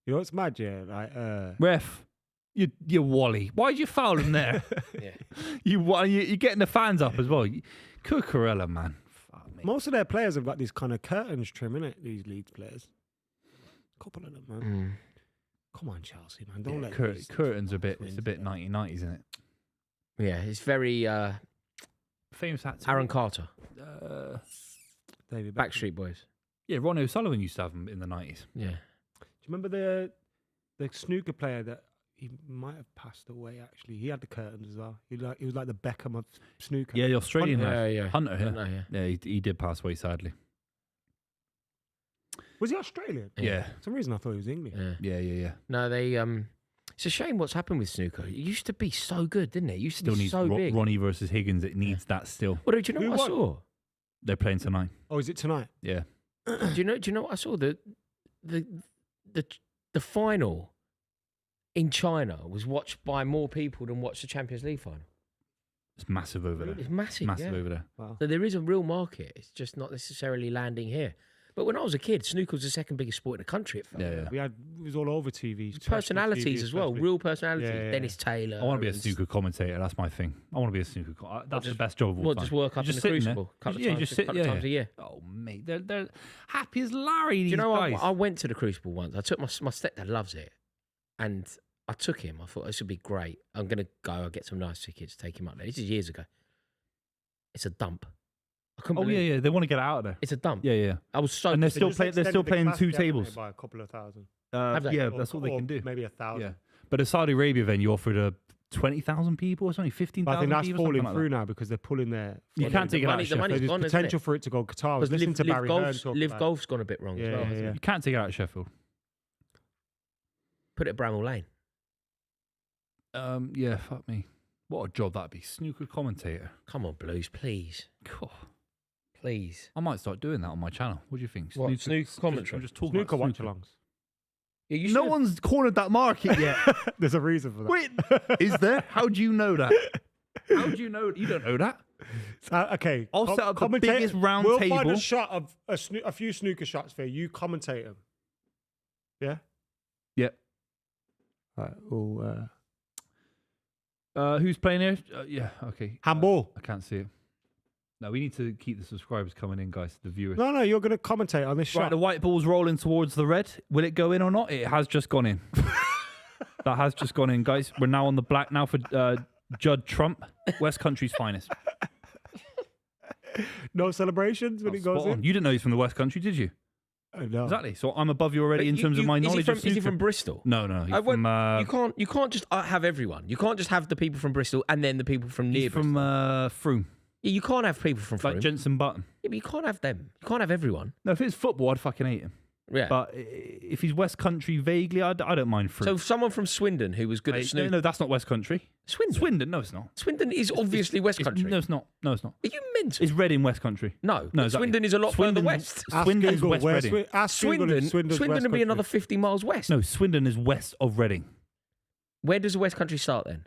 Speaker 1: You know what's mad, yeah? Like,
Speaker 3: Ref, you Wally. Why'd you foul him there?
Speaker 2: Yeah.
Speaker 3: You're getting the fans up as well. Cucurella, man. Fuck me.
Speaker 1: most of their players have got these kind of curtains trim, innit? These Leeds players. Couple of them, man. Come on, Chelsea, man. Don't let these
Speaker 3: Curtain's a bit.
Speaker 1: twins
Speaker 3: It's a bit
Speaker 1: down.
Speaker 3: 1990s, isn't it?
Speaker 2: Yeah, it's very
Speaker 3: Famous actor.
Speaker 2: Aaron Carter,
Speaker 1: David Beckham.
Speaker 2: Backstreet Boys.
Speaker 3: Yeah, Ronnie O'Sullivan used to have him in the 90s.
Speaker 2: Yeah.
Speaker 1: Do you remember the snooker player that he might have passed away? Actually, he had the curtains as well. He was like the Beckham of snooker.
Speaker 3: Yeah, the Australian
Speaker 2: Hunter.
Speaker 3: lad.
Speaker 2: Yeah.
Speaker 3: Hunter, yeah.
Speaker 2: Hunter, yeah.
Speaker 3: Yeah, he did pass away, sadly.
Speaker 1: Was he Australian?
Speaker 3: Yeah.
Speaker 1: For some reason I thought he was English.
Speaker 2: Yeah.
Speaker 3: Yeah.
Speaker 2: No, they it's a shame what's happened with snooker. It used to be so good, didn't it? It used to
Speaker 3: Still
Speaker 2: be
Speaker 3: needs
Speaker 2: so big.
Speaker 3: Ronnie versus Higgins. It needs that still.
Speaker 2: Well, do you know
Speaker 1: Who
Speaker 2: what I
Speaker 1: won?
Speaker 2: saw?
Speaker 3: They're playing tonight.
Speaker 1: Oh, is it tonight?
Speaker 3: Yeah.
Speaker 2: Do you know what I saw? The final in China was watched by more people than watched the Champions League final.
Speaker 3: It's massive over there.
Speaker 2: It's massive.
Speaker 3: Massive
Speaker 2: yeah.
Speaker 3: over there.
Speaker 1: Wow.
Speaker 2: So there is a real market. It's just not necessarily landing here. But when I was a kid, snooker was the second biggest sport in the country. It felt.
Speaker 3: Yeah.
Speaker 1: It was all over TV.
Speaker 2: Personalities as well,
Speaker 1: especially.
Speaker 2: real personalities.
Speaker 1: Yeah.
Speaker 2: Dennis Taylor.
Speaker 3: I want to be a
Speaker 2: and-
Speaker 3: snooker commentator. That's my thing. I want to be a snooker. That's the best job of all
Speaker 2: Well,
Speaker 3: time.
Speaker 2: just work up
Speaker 3: You're
Speaker 2: in the
Speaker 3: sitting there.
Speaker 2: Crucible a couple of
Speaker 3: Yeah,
Speaker 2: times,
Speaker 3: just sit-
Speaker 2: couple of
Speaker 3: yeah,
Speaker 2: times a
Speaker 3: yeah.
Speaker 2: year.
Speaker 3: Oh mate, they're happy as Larry.
Speaker 2: Do
Speaker 3: These
Speaker 2: you know,
Speaker 3: guys.
Speaker 2: I went to the Crucible once. I took my stepdad loves it, and I took him. I thought this would be great. I'm gonna go. I'll get some nice tickets. Take him up there. This is years ago. It's a dump. I couldn't
Speaker 3: Oh
Speaker 2: believe it.
Speaker 3: yeah. They want to get out of there.
Speaker 2: It's a dump.
Speaker 3: Yeah.
Speaker 2: I was so.
Speaker 3: And they're
Speaker 1: They
Speaker 3: still
Speaker 1: just
Speaker 3: playing. They're
Speaker 1: extended
Speaker 3: still
Speaker 1: the
Speaker 3: playing
Speaker 1: capacity,
Speaker 3: two
Speaker 1: haven't they,
Speaker 3: tables.
Speaker 1: by a couple of thousand.
Speaker 2: Have they?
Speaker 3: Yeah,
Speaker 1: Or-
Speaker 3: that's all they
Speaker 1: or
Speaker 3: can do.
Speaker 1: Maybe 1,000.
Speaker 3: Yeah, but the Saudi Arabia venue offered a 20,000 people. It's only 15,000.
Speaker 1: But I think that's
Speaker 3: people,
Speaker 1: falling
Speaker 3: something like
Speaker 1: through
Speaker 3: that.
Speaker 1: now because they're pulling their.
Speaker 3: You can't take it out of
Speaker 2: the money's
Speaker 1: There's
Speaker 2: gone, isn't
Speaker 1: potential
Speaker 2: it?
Speaker 1: for it to go Qatar. I was
Speaker 2: Because
Speaker 1: listening to Barry Hearn talk
Speaker 2: Live
Speaker 1: about it.
Speaker 2: Golf's gone a bit wrong as well. hasn't it?
Speaker 3: You can't take it out of Sheffield.
Speaker 2: Put it at Bramall Lane.
Speaker 3: Yeah, fuck me. What a job that'd be. Snooker commentator.
Speaker 2: Come on, Blues, please,
Speaker 3: Cool.
Speaker 2: please.
Speaker 3: I might start doing that on my channel. What do you think?
Speaker 2: What, snooker commentary?
Speaker 3: Just talking
Speaker 1: Snooker
Speaker 3: about
Speaker 1: watch-alongs.
Speaker 2: Yeah, you
Speaker 3: No
Speaker 2: should.
Speaker 3: one's cornered that market yet.
Speaker 1: There's a reason for that.
Speaker 3: Wait, is there? How do you know that? How do you know? You don't know that.
Speaker 1: Okay.
Speaker 3: I'll set up the
Speaker 1: commentate-
Speaker 3: biggest round
Speaker 1: we'll find
Speaker 3: table.
Speaker 1: a shot of a few snooker shots for you. You commentate them. Yeah.
Speaker 3: Yeah.
Speaker 1: Right. Well,
Speaker 3: Who's playing here? Yeah, okay.
Speaker 1: handball.
Speaker 3: I can't see it. No, we need to keep the subscribers coming in, guys, the viewers.
Speaker 1: No, you're going to commentate on this
Speaker 3: Right,
Speaker 1: shot.
Speaker 3: the white ball's rolling towards the red. Will it go in or not? It has just gone in. That has just gone in, guys. We're now on the black now for Judd Trump, West Country's finest.
Speaker 1: No celebrations when
Speaker 3: Oh,
Speaker 1: it goes
Speaker 3: spot on.
Speaker 1: in.
Speaker 3: You didn't know he's from the West Country, did you?
Speaker 1: No.
Speaker 3: Exactly. So I'm above you already
Speaker 2: But
Speaker 3: in terms of my knowledge of
Speaker 2: Is he
Speaker 3: snooker.
Speaker 2: from Bristol?
Speaker 3: No, he's
Speaker 2: I won't-
Speaker 3: from
Speaker 2: you can't just have everyone. You can't just have the people from Bristol and then the people from near
Speaker 3: he's from
Speaker 2: Bristol.
Speaker 3: Froome,
Speaker 2: Yeah, you can't have people from
Speaker 3: like
Speaker 2: Frome.
Speaker 3: Jenson Button.
Speaker 2: Yeah, but you can't have them. You can't have everyone.
Speaker 3: No, if it's football, I'd fucking hate him.
Speaker 2: Yeah.
Speaker 3: But if he's West Country vaguely, I don't mind fruit.
Speaker 2: So someone from Swindon who was good at snooker.
Speaker 3: No, that's not West Country.
Speaker 2: Swindon?
Speaker 3: No, it's not.
Speaker 2: Swindon is obviously West Country.
Speaker 3: No, it's not. No, it's not.
Speaker 2: Are you mental?
Speaker 3: It's Reading West Country.
Speaker 2: No,
Speaker 3: No, exactly.
Speaker 2: Swindon is a lot further west.
Speaker 3: Swindon is
Speaker 1: Google,
Speaker 3: West
Speaker 1: where's
Speaker 3: Reading.
Speaker 1: Ask Google if
Speaker 2: Swindon
Speaker 1: West
Speaker 2: would be
Speaker 1: Country.
Speaker 2: another 50 miles west.
Speaker 3: No, Swindon is west of Reading.
Speaker 2: Where does the West Country start then?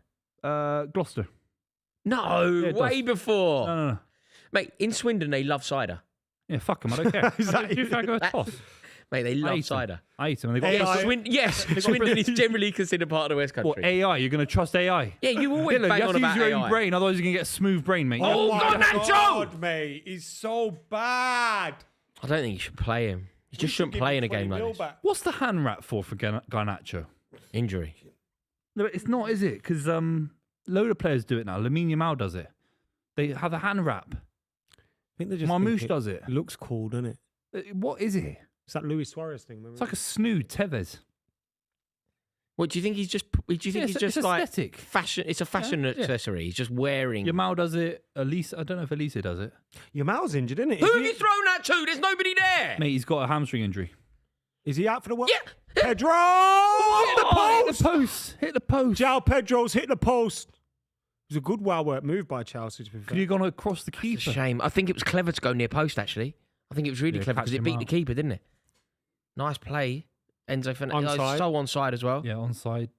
Speaker 3: Gloucester.
Speaker 2: No,
Speaker 3: Yeah, it
Speaker 2: way before.
Speaker 3: No.
Speaker 2: Mate, in Swindon, they love cider.
Speaker 3: Yeah, fuck them. I don't care.
Speaker 1: Is that
Speaker 3: Do you think I go a
Speaker 2: That-
Speaker 3: toss?
Speaker 2: Mate, they
Speaker 3: I
Speaker 2: love
Speaker 3: hate 'em.
Speaker 2: cider.
Speaker 3: I hate them. They got
Speaker 1: AI.
Speaker 2: Yes, Swindon is generally considered part of the West Country.
Speaker 3: What, AI? You're going to trust AI?
Speaker 2: Yeah, you always
Speaker 3: Dylan,
Speaker 2: bang
Speaker 3: you have
Speaker 2: on
Speaker 3: to use
Speaker 2: about
Speaker 3: your
Speaker 2: AI.
Speaker 3: own brain, otherwise you're going to get a smooth brain, mate.
Speaker 2: Oh,
Speaker 1: my
Speaker 2: God, Nacho!
Speaker 1: God, mate, he's so bad.
Speaker 2: I don't think you should play him. You just shouldn't play in a game like this.
Speaker 3: What's the hand wrap for Garnacho?
Speaker 2: Injury.
Speaker 3: No, it's not, is it? Because load of players do it now. Lamine Yamal does it. They have a hand wrap.
Speaker 1: I think they just
Speaker 3: Marmoush
Speaker 1: think it
Speaker 3: does it.
Speaker 1: looks cool, doesn't it?
Speaker 3: What is it?
Speaker 1: It's that Luis Suarez thing. Remember?
Speaker 3: It's like a snood Tevez.
Speaker 2: What do you think? He's just. Do you think
Speaker 3: Yeah,
Speaker 2: he's
Speaker 3: it's
Speaker 2: just like
Speaker 3: aesthetic.
Speaker 2: fashion? It's a fashion
Speaker 3: Yeah.
Speaker 2: accessory. He's just wearing.
Speaker 3: Yamal does it. Elise, I don't know if Elise does it.
Speaker 1: Yamal's injured, isn't it?
Speaker 2: Who have you thrown that to? There's nobody there.
Speaker 3: Mate, he's got a hamstring injury.
Speaker 1: Is he out for the World?
Speaker 2: Yeah.
Speaker 1: Pedro!
Speaker 3: Hit the
Speaker 1: post!
Speaker 3: post. Hit the post.
Speaker 1: João Pedro's hit the post. It was a good, well-worked move by Chelsea, to be fair.
Speaker 3: Could you have gone across the
Speaker 2: It's a
Speaker 3: keeper?
Speaker 2: shame. I think it was clever to go near post. Actually, I think it was really
Speaker 3: Yeah,
Speaker 2: clever
Speaker 3: catch
Speaker 2: because it
Speaker 3: him
Speaker 2: beat the
Speaker 3: out.
Speaker 2: keeper, didn't it? Nice play, Enzo Fernandez.
Speaker 1: Onside.
Speaker 2: So onside as well.
Speaker 3: Yeah, onside.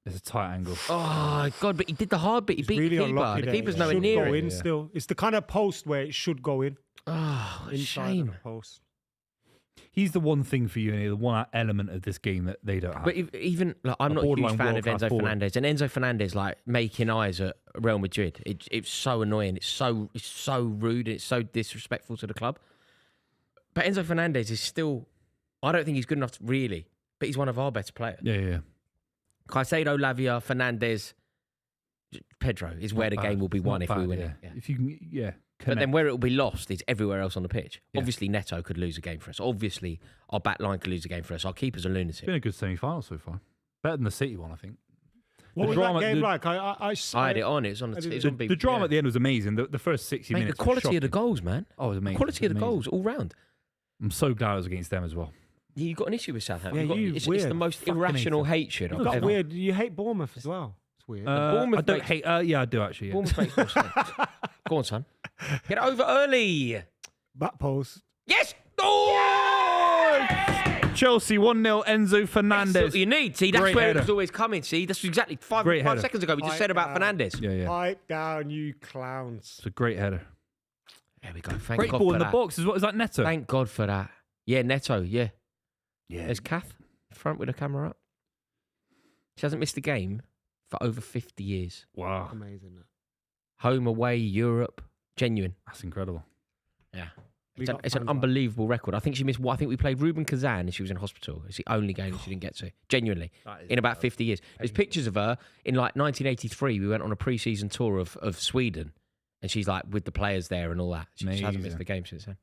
Speaker 3: It's a tight angle.
Speaker 2: Oh God! But he did the hard bit. He
Speaker 1: It's
Speaker 2: beat
Speaker 1: really
Speaker 2: the keeper.
Speaker 1: unlucky
Speaker 2: The
Speaker 1: there.
Speaker 2: keeper's
Speaker 1: It
Speaker 2: nowhere
Speaker 1: should
Speaker 2: near
Speaker 1: go
Speaker 2: it.
Speaker 1: in
Speaker 3: Yeah.
Speaker 1: still. It's the kind of post where it should go in.
Speaker 2: Oh, what a
Speaker 1: Inside of
Speaker 2: shame.
Speaker 1: the post.
Speaker 3: He's the one thing for you, and the one element of this game that they don't have.
Speaker 2: But even like, I'm
Speaker 3: A
Speaker 2: not a huge
Speaker 3: borderline
Speaker 2: fan of
Speaker 3: world-class
Speaker 2: Enzo
Speaker 3: forward.
Speaker 2: Fernandez, and Enzo Fernandez like making eyes at Real Madrid. It's so annoying. It's so rude. It's so disrespectful to the club. But Enzo Fernandez is still. I don't think he's good enough to, really, but he's one of our better players.
Speaker 3: yeah.
Speaker 2: Caicedo, Lavia, Fernandez, Pedro is where the
Speaker 3: Not
Speaker 2: game
Speaker 3: bad.
Speaker 2: will be
Speaker 3: It's
Speaker 2: won
Speaker 3: not
Speaker 2: if we
Speaker 3: bad,
Speaker 2: win
Speaker 3: yeah.
Speaker 2: it. Yeah.
Speaker 3: If you can,
Speaker 2: But
Speaker 3: connect.
Speaker 2: then where it will be lost is everywhere else on the pitch.
Speaker 3: Yeah.
Speaker 2: Obviously, Neto could lose a game for us. Obviously, our back line could lose a game for us. Our keeper's a
Speaker 3: It's
Speaker 2: lunatic.
Speaker 3: been a good semi-final so far. Better than the City one, I think.
Speaker 1: What
Speaker 3: The
Speaker 1: was
Speaker 3: drama-
Speaker 1: that game
Speaker 3: the-
Speaker 1: like?
Speaker 2: I had it on. It was on.
Speaker 1: I did-
Speaker 2: It was
Speaker 3: The,
Speaker 2: on
Speaker 3: the
Speaker 2: BBC.
Speaker 3: drama at the end was amazing. The first 60
Speaker 2: Mate, the
Speaker 3: minutes.
Speaker 2: quality of the
Speaker 3: shocking.
Speaker 2: goals, man.
Speaker 3: Oh, it was
Speaker 2: The
Speaker 3: amazing.
Speaker 2: quality of
Speaker 3: It
Speaker 2: the
Speaker 3: was amazing.
Speaker 2: goals all round.
Speaker 3: I'm so glad it was against them as well.
Speaker 2: You got an issue with Southampton.
Speaker 1: Yeah,
Speaker 2: You've got-
Speaker 1: you
Speaker 2: it's
Speaker 1: weird.
Speaker 2: the most
Speaker 3: Fucking
Speaker 2: irrational
Speaker 3: hate
Speaker 2: hatred
Speaker 1: You
Speaker 2: I've
Speaker 1: got
Speaker 2: ever.
Speaker 1: weird. You hate Bournemouth as well. It's weird.
Speaker 2: Bournemouth
Speaker 3: I don't
Speaker 2: makes-
Speaker 3: hate. Yeah, I do actually. Yeah.
Speaker 2: Bournemouth makes more sense. Go on, son. Get over early.
Speaker 1: Back post.
Speaker 2: Yes. Oh!
Speaker 3: Chelsea 1-0. Enzo
Speaker 2: That's
Speaker 3: Fernandez.
Speaker 2: what you need. See, that's
Speaker 3: Great
Speaker 2: where
Speaker 3: header.
Speaker 2: it was always coming. See, that's exactly five
Speaker 3: Great header.
Speaker 2: seconds ago we just
Speaker 1: Right
Speaker 2: said about
Speaker 1: now.
Speaker 2: Fernandez.
Speaker 3: Yeah.
Speaker 1: Pipe down, you clowns.
Speaker 3: It's a great header.
Speaker 2: There we go. Thank
Speaker 3: Great
Speaker 2: God
Speaker 3: ball
Speaker 2: for
Speaker 3: in the
Speaker 2: that.
Speaker 3: box as well. Is that Neto?
Speaker 2: Thank God for that. Yeah, Neto. Yeah.
Speaker 3: Yeah.
Speaker 2: There's Kath front with the camera up. She hasn't missed a game for over 50 years.
Speaker 3: Wow.
Speaker 1: Amazing. That.
Speaker 2: Home, away, Europe. Genuine.
Speaker 3: That's incredible.
Speaker 2: Yeah.
Speaker 1: We
Speaker 2: It's,
Speaker 1: got
Speaker 2: it's an
Speaker 1: fans like-
Speaker 2: unbelievable record. I think she missed. I think we played Ruben Kazan and she was in hospital. It's the only game she didn't get to. Genuinely, in about 50 years. There's pictures of her in like 1983. We went on a pre-season tour of Sweden, and she's like with the players there and all that. She just hasn't missed
Speaker 3: Amazing.
Speaker 2: the game since then.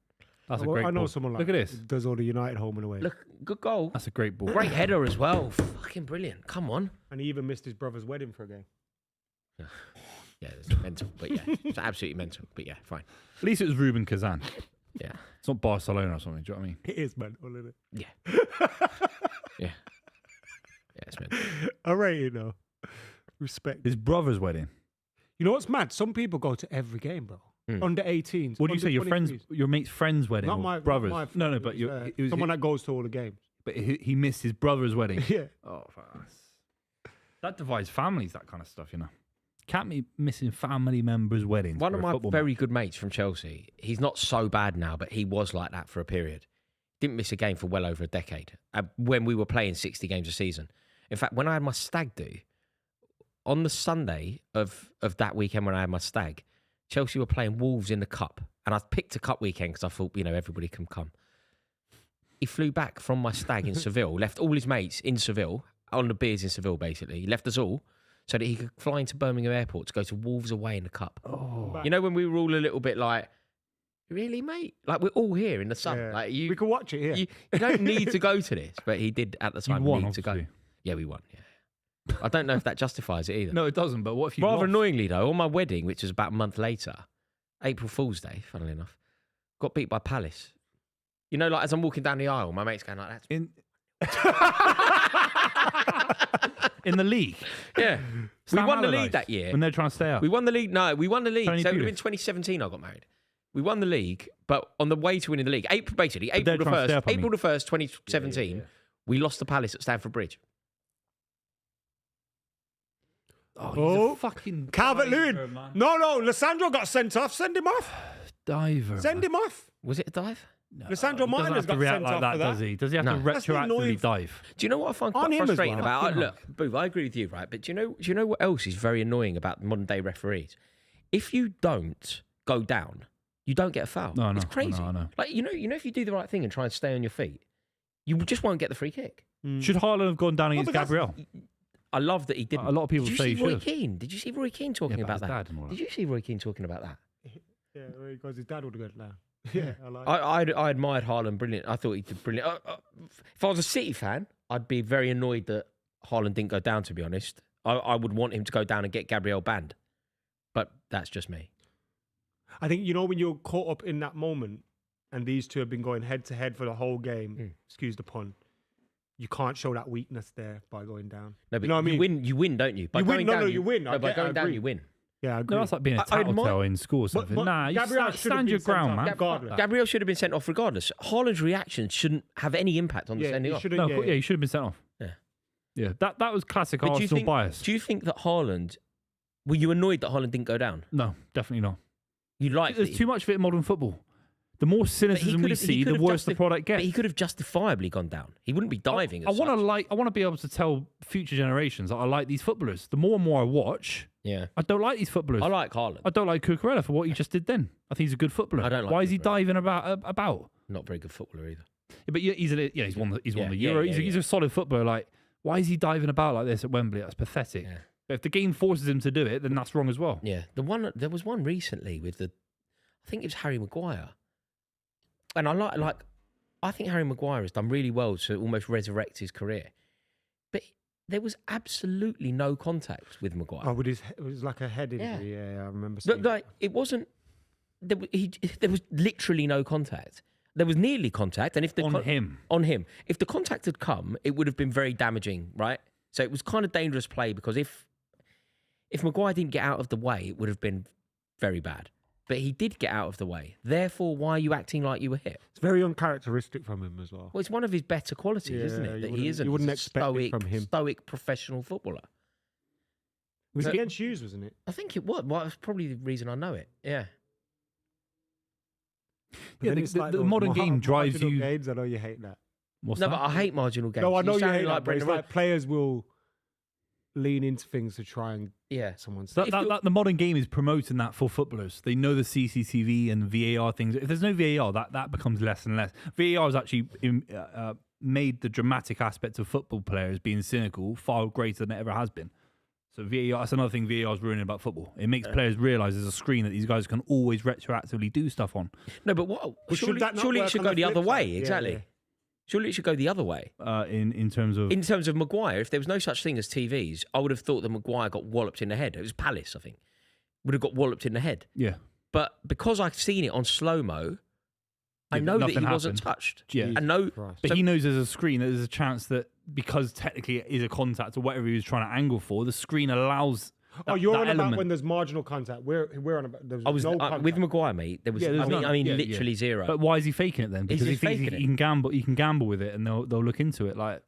Speaker 3: That's a
Speaker 1: Well,
Speaker 3: great
Speaker 1: I know
Speaker 3: ball.
Speaker 1: someone like
Speaker 3: Look at this.
Speaker 1: that does all the United home and away.
Speaker 2: Look, good goal.
Speaker 3: That's a great ball.
Speaker 2: Great header as well. Fucking brilliant. Come on.
Speaker 1: And he even missed his brother's wedding for a game.
Speaker 2: Yeah, it's mental. But yeah, it's absolutely mental. But yeah, fine.
Speaker 3: At least it was Ruben Kazan.
Speaker 2: Yeah.
Speaker 3: It's not Barcelona or something. Do you know what I mean?
Speaker 1: It is mental, isn't it?
Speaker 2: Yeah. Yeah. Yeah, it's mental.
Speaker 1: I rate it though. Respect.
Speaker 3: His brother's wedding.
Speaker 1: You know what's mad? Some people go to every game, bro.
Speaker 2: Mm.
Speaker 1: Under 18s.
Speaker 3: What do you say?
Speaker 1: under
Speaker 3: Your
Speaker 1: 23s.
Speaker 3: your mate's friend's wedding?
Speaker 1: Not
Speaker 3: or
Speaker 1: my
Speaker 3: brother's.
Speaker 1: Not my
Speaker 3: no,
Speaker 1: friend.
Speaker 3: but
Speaker 1: It was,
Speaker 3: it was
Speaker 1: someone that goes to all the games.
Speaker 3: But he missed his brother's wedding.
Speaker 1: Yeah.
Speaker 3: Oh, that divides families. That kind of stuff, you know. Can't be missing family members' weddings.
Speaker 2: One
Speaker 3: for
Speaker 2: of
Speaker 3: a
Speaker 2: my
Speaker 3: football
Speaker 2: very
Speaker 3: match.
Speaker 2: good mates from Chelsea, he's not so bad now, but he was like that for a period. Didn't miss a game for well over a decade when we were playing 60 games a season. In fact, when I had my stag do, on the Sunday of that weekend when I had my stag, Chelsea were playing Wolves in the Cup. And I picked a Cup weekend because I thought, everybody can come. He flew back from my stag in Seville, left all his mates in Seville, on the beers in Seville, basically. He left us all so that he could fly into Birmingham Airport to go to Wolves away in the Cup.
Speaker 3: Oh,
Speaker 2: You know, when we were all a little bit like, really, mate? Like, we're all here in the sun.
Speaker 1: Yeah.
Speaker 2: Like,
Speaker 1: We can watch it here.
Speaker 2: you don't need to go to this. But he did at the
Speaker 3: you
Speaker 2: time
Speaker 3: won,
Speaker 2: need to go.
Speaker 3: obviously.
Speaker 2: Yeah, we won. Yeah. I don't know if that justifies it either.
Speaker 3: No, it doesn't. But what if you
Speaker 2: Rather
Speaker 3: lost?
Speaker 2: annoyingly, though, on my wedding, which was about a month later, April Fool's Day, funnily enough, got beat by Palace. You know, like as I'm walking down the aisle, my mate's going like that.
Speaker 3: In the league.
Speaker 2: Yeah. We won the league that year.
Speaker 3: When they're trying to stay up.
Speaker 2: We won the league. No, we won the league.
Speaker 3: Tony
Speaker 2: So it would have been
Speaker 3: Pulis.
Speaker 2: 2017 I got married. We won the league, but on the way to winning the league, April
Speaker 3: they're
Speaker 2: the
Speaker 3: trying to stay
Speaker 2: 1st,
Speaker 3: up, I
Speaker 2: April
Speaker 3: mean.
Speaker 2: the 1st, 2017, we lost to Palace at Stamford Bridge.
Speaker 3: Oh, he's
Speaker 1: Oh,
Speaker 3: a fucking
Speaker 1: Calvert-Lewin.
Speaker 3: diver, man.
Speaker 1: No, Lissandro got sent off. Send him off.
Speaker 3: Diver.
Speaker 1: Send
Speaker 3: man.
Speaker 1: him off.
Speaker 2: Was it a dive?
Speaker 3: No,
Speaker 1: Lissandro
Speaker 3: he
Speaker 1: Martinez
Speaker 3: doesn't have
Speaker 1: got
Speaker 3: to react
Speaker 1: sent
Speaker 3: like
Speaker 1: off
Speaker 3: that,
Speaker 1: for that.
Speaker 3: does he? Does he have
Speaker 2: No.
Speaker 3: to
Speaker 1: That's the annoying
Speaker 3: retroactively dive?
Speaker 2: Do you know what I find
Speaker 1: On
Speaker 2: quite
Speaker 1: him as
Speaker 2: frustrating
Speaker 1: well.
Speaker 2: about?
Speaker 3: Fucking
Speaker 2: Look, Booth, I agree with you, right? But do you know what else is very annoying about modern day referees? If you don't go down, you don't get a foul.
Speaker 3: No, I know,
Speaker 2: It's crazy.
Speaker 3: I know.
Speaker 2: Like you know, if you do the right thing and try and stay on your feet, you just won't get the free kick.
Speaker 3: Should Haaland have gone down against
Speaker 1: but that's-
Speaker 3: Gabriel?
Speaker 2: I love that he didn't.
Speaker 3: A lot of people
Speaker 2: Did
Speaker 3: say
Speaker 2: you
Speaker 3: he
Speaker 2: see Roy
Speaker 3: should.
Speaker 2: Keane? Did you see Roy Keane talking
Speaker 3: Yeah,
Speaker 2: about
Speaker 3: about his
Speaker 2: that?
Speaker 3: dad and all that.
Speaker 2: Did you see Roy Keane talking about that?
Speaker 1: Yeah, because his dad would have gone now. Yeah, I like
Speaker 2: I admired Haaland, brilliant. I thought he did brilliant. If I was a City fan, I'd be very annoyed that Haaland didn't go down, to be honest. I would want him to go down and get Gabriel banned. But that's just me.
Speaker 1: I think, when you're caught up in that moment and these two have been going head to head for the whole game, excuse the pun, you can't show that weakness there by going down.
Speaker 2: No, but
Speaker 1: you know what I mean?
Speaker 2: you win, don't you? By
Speaker 1: You win,
Speaker 2: going
Speaker 1: no,
Speaker 2: down,
Speaker 1: no, you win.
Speaker 2: No,
Speaker 1: I
Speaker 2: by
Speaker 1: get- I
Speaker 2: going down,
Speaker 1: agree.
Speaker 2: you win.
Speaker 1: Yeah, I agree.
Speaker 3: No, that's like being a
Speaker 2: I admire-
Speaker 3: tattletale in school or something.
Speaker 1: but
Speaker 3: Nah, you
Speaker 1: Gabriel should have
Speaker 3: stand your
Speaker 1: been sent
Speaker 3: ground,
Speaker 1: off
Speaker 3: man.
Speaker 1: regardless.
Speaker 2: Gabriel should have been sent off regardless. Haaland's reaction shouldn't have any impact on the
Speaker 1: Yeah,
Speaker 2: sending
Speaker 1: you
Speaker 2: off.
Speaker 1: shouldn't.
Speaker 3: No, yeah, he should have been sent off.
Speaker 2: Yeah.
Speaker 3: Yeah, that was classic
Speaker 2: But
Speaker 3: Arsenal bias.
Speaker 2: Do you think that Haaland? Were you annoyed that Haaland didn't go down?
Speaker 3: No, definitely not.
Speaker 2: You like
Speaker 3: There's too much of it in modern football. The more cynicism we see, the worse the product
Speaker 2: But
Speaker 3: gets.
Speaker 2: he could have justifiably gone down. He wouldn't be diving.
Speaker 3: I want to be able to tell future generations that I like these footballers. The more and more I watch,
Speaker 2: Yeah,
Speaker 3: I don't like these footballers.
Speaker 2: I like Haaland.
Speaker 3: I don't like Cucurella for what he just did then. I think he's a good footballer.
Speaker 2: I don't like
Speaker 3: Why is he
Speaker 2: Cucurella.
Speaker 3: diving about?
Speaker 2: Not a very good footballer either.
Speaker 3: Yeah, but he's won the
Speaker 2: Yeah,
Speaker 3: Euro.
Speaker 2: yeah,
Speaker 3: He's a solid footballer. Like, why is he diving about like this at Wembley? That's pathetic.
Speaker 2: Yeah.
Speaker 3: But if the game forces him to do it, then that's wrong as well.
Speaker 2: Yeah, there was one recently with I think it was Harry Maguire, and I think Harry Maguire has done really well to almost resurrect his career, but there was absolutely no contact with Maguire.
Speaker 1: Oh, it was like a head injury. Yeah, I remember.
Speaker 2: But
Speaker 1: Seeing
Speaker 2: like, it wasn't. There was literally no contact. There was nearly contact, and if
Speaker 3: On him.
Speaker 2: if the contact had come, it would have been very damaging, right? So it was kind of dangerous play because if Maguire didn't get out of the way, it would have been very bad. But he did get out of the way. Therefore, why are you acting like you were hit?
Speaker 1: It's very uncharacteristic from him as well.
Speaker 2: Well, it's one of his better qualities, isn't
Speaker 1: Yeah,
Speaker 2: it?
Speaker 1: you
Speaker 2: That he
Speaker 1: wouldn't-
Speaker 2: isn't.
Speaker 1: you wouldn't
Speaker 2: He's a
Speaker 1: expect it from him.
Speaker 2: Stoic professional footballer.
Speaker 1: It was
Speaker 2: So-
Speaker 1: against Hughes, wasn't it?
Speaker 2: I think it was. Well, that's probably the reason I know it. Yeah.
Speaker 1: But
Speaker 3: Yeah,
Speaker 1: then
Speaker 3: the-
Speaker 1: it's
Speaker 3: the-
Speaker 1: like
Speaker 3: the
Speaker 1: those
Speaker 3: modern game drives
Speaker 1: marginal
Speaker 3: you-
Speaker 1: Games, I know you hate that.
Speaker 3: What's
Speaker 2: No,
Speaker 3: that?
Speaker 2: but I hate marginal games.
Speaker 1: No, I know you
Speaker 2: sounded
Speaker 1: hate that. But it's
Speaker 2: Brendan Rodgers.
Speaker 1: like players will lean into things to try and
Speaker 2: Yeah.
Speaker 1: someone's.
Speaker 3: The modern game is promoting that for footballers. They know the CCTV and VAR things. If there's no VAR, that becomes less and less. VAR has actually made the dramatic aspect of football players being cynical far greater than it ever has been. So VAR, that's another thing VAR is ruining about football. It makes players realise there's a screen that these guys can always retroactively do stuff on.
Speaker 2: No, but
Speaker 1: should that not
Speaker 2: surely it
Speaker 1: work
Speaker 2: should
Speaker 1: on
Speaker 2: go
Speaker 1: the
Speaker 2: the other
Speaker 1: flip
Speaker 2: way.
Speaker 1: side? Yeah,
Speaker 2: Exactly.
Speaker 1: yeah.
Speaker 2: Surely it should go the other way.
Speaker 3: In terms of
Speaker 2: In terms of Maguire, if there was no such thing as TVs, I would have thought that Maguire got walloped in the head. It was Palace, I think. Would have got walloped in the head.
Speaker 3: yeah.
Speaker 2: But because I've seen it on slow-mo, I
Speaker 3: Yeah,
Speaker 2: know that
Speaker 3: nothing
Speaker 2: he wasn't
Speaker 3: happened.
Speaker 2: touched.
Speaker 3: Yeah.
Speaker 2: I know.
Speaker 1: Christ.
Speaker 3: But
Speaker 2: so-
Speaker 3: he knows there's a screen, that there's a chance that because technically it is a contact or whatever he was trying to angle for, the screen allows.
Speaker 1: Oh, you're
Speaker 3: that
Speaker 1: on about
Speaker 3: element.
Speaker 1: when there's marginal contact. We're on about there's
Speaker 2: I was
Speaker 1: no contact.
Speaker 2: with Maguire, mate. There was.
Speaker 3: Yeah, there's none.
Speaker 2: I mean,
Speaker 3: Yeah,
Speaker 2: literally
Speaker 3: yeah.
Speaker 2: zero.
Speaker 3: But why is he faking it then? Because
Speaker 2: He's
Speaker 3: he thinks
Speaker 2: faking
Speaker 3: he
Speaker 2: it.
Speaker 3: can gamble. He can gamble with it, and they'll look into it. Like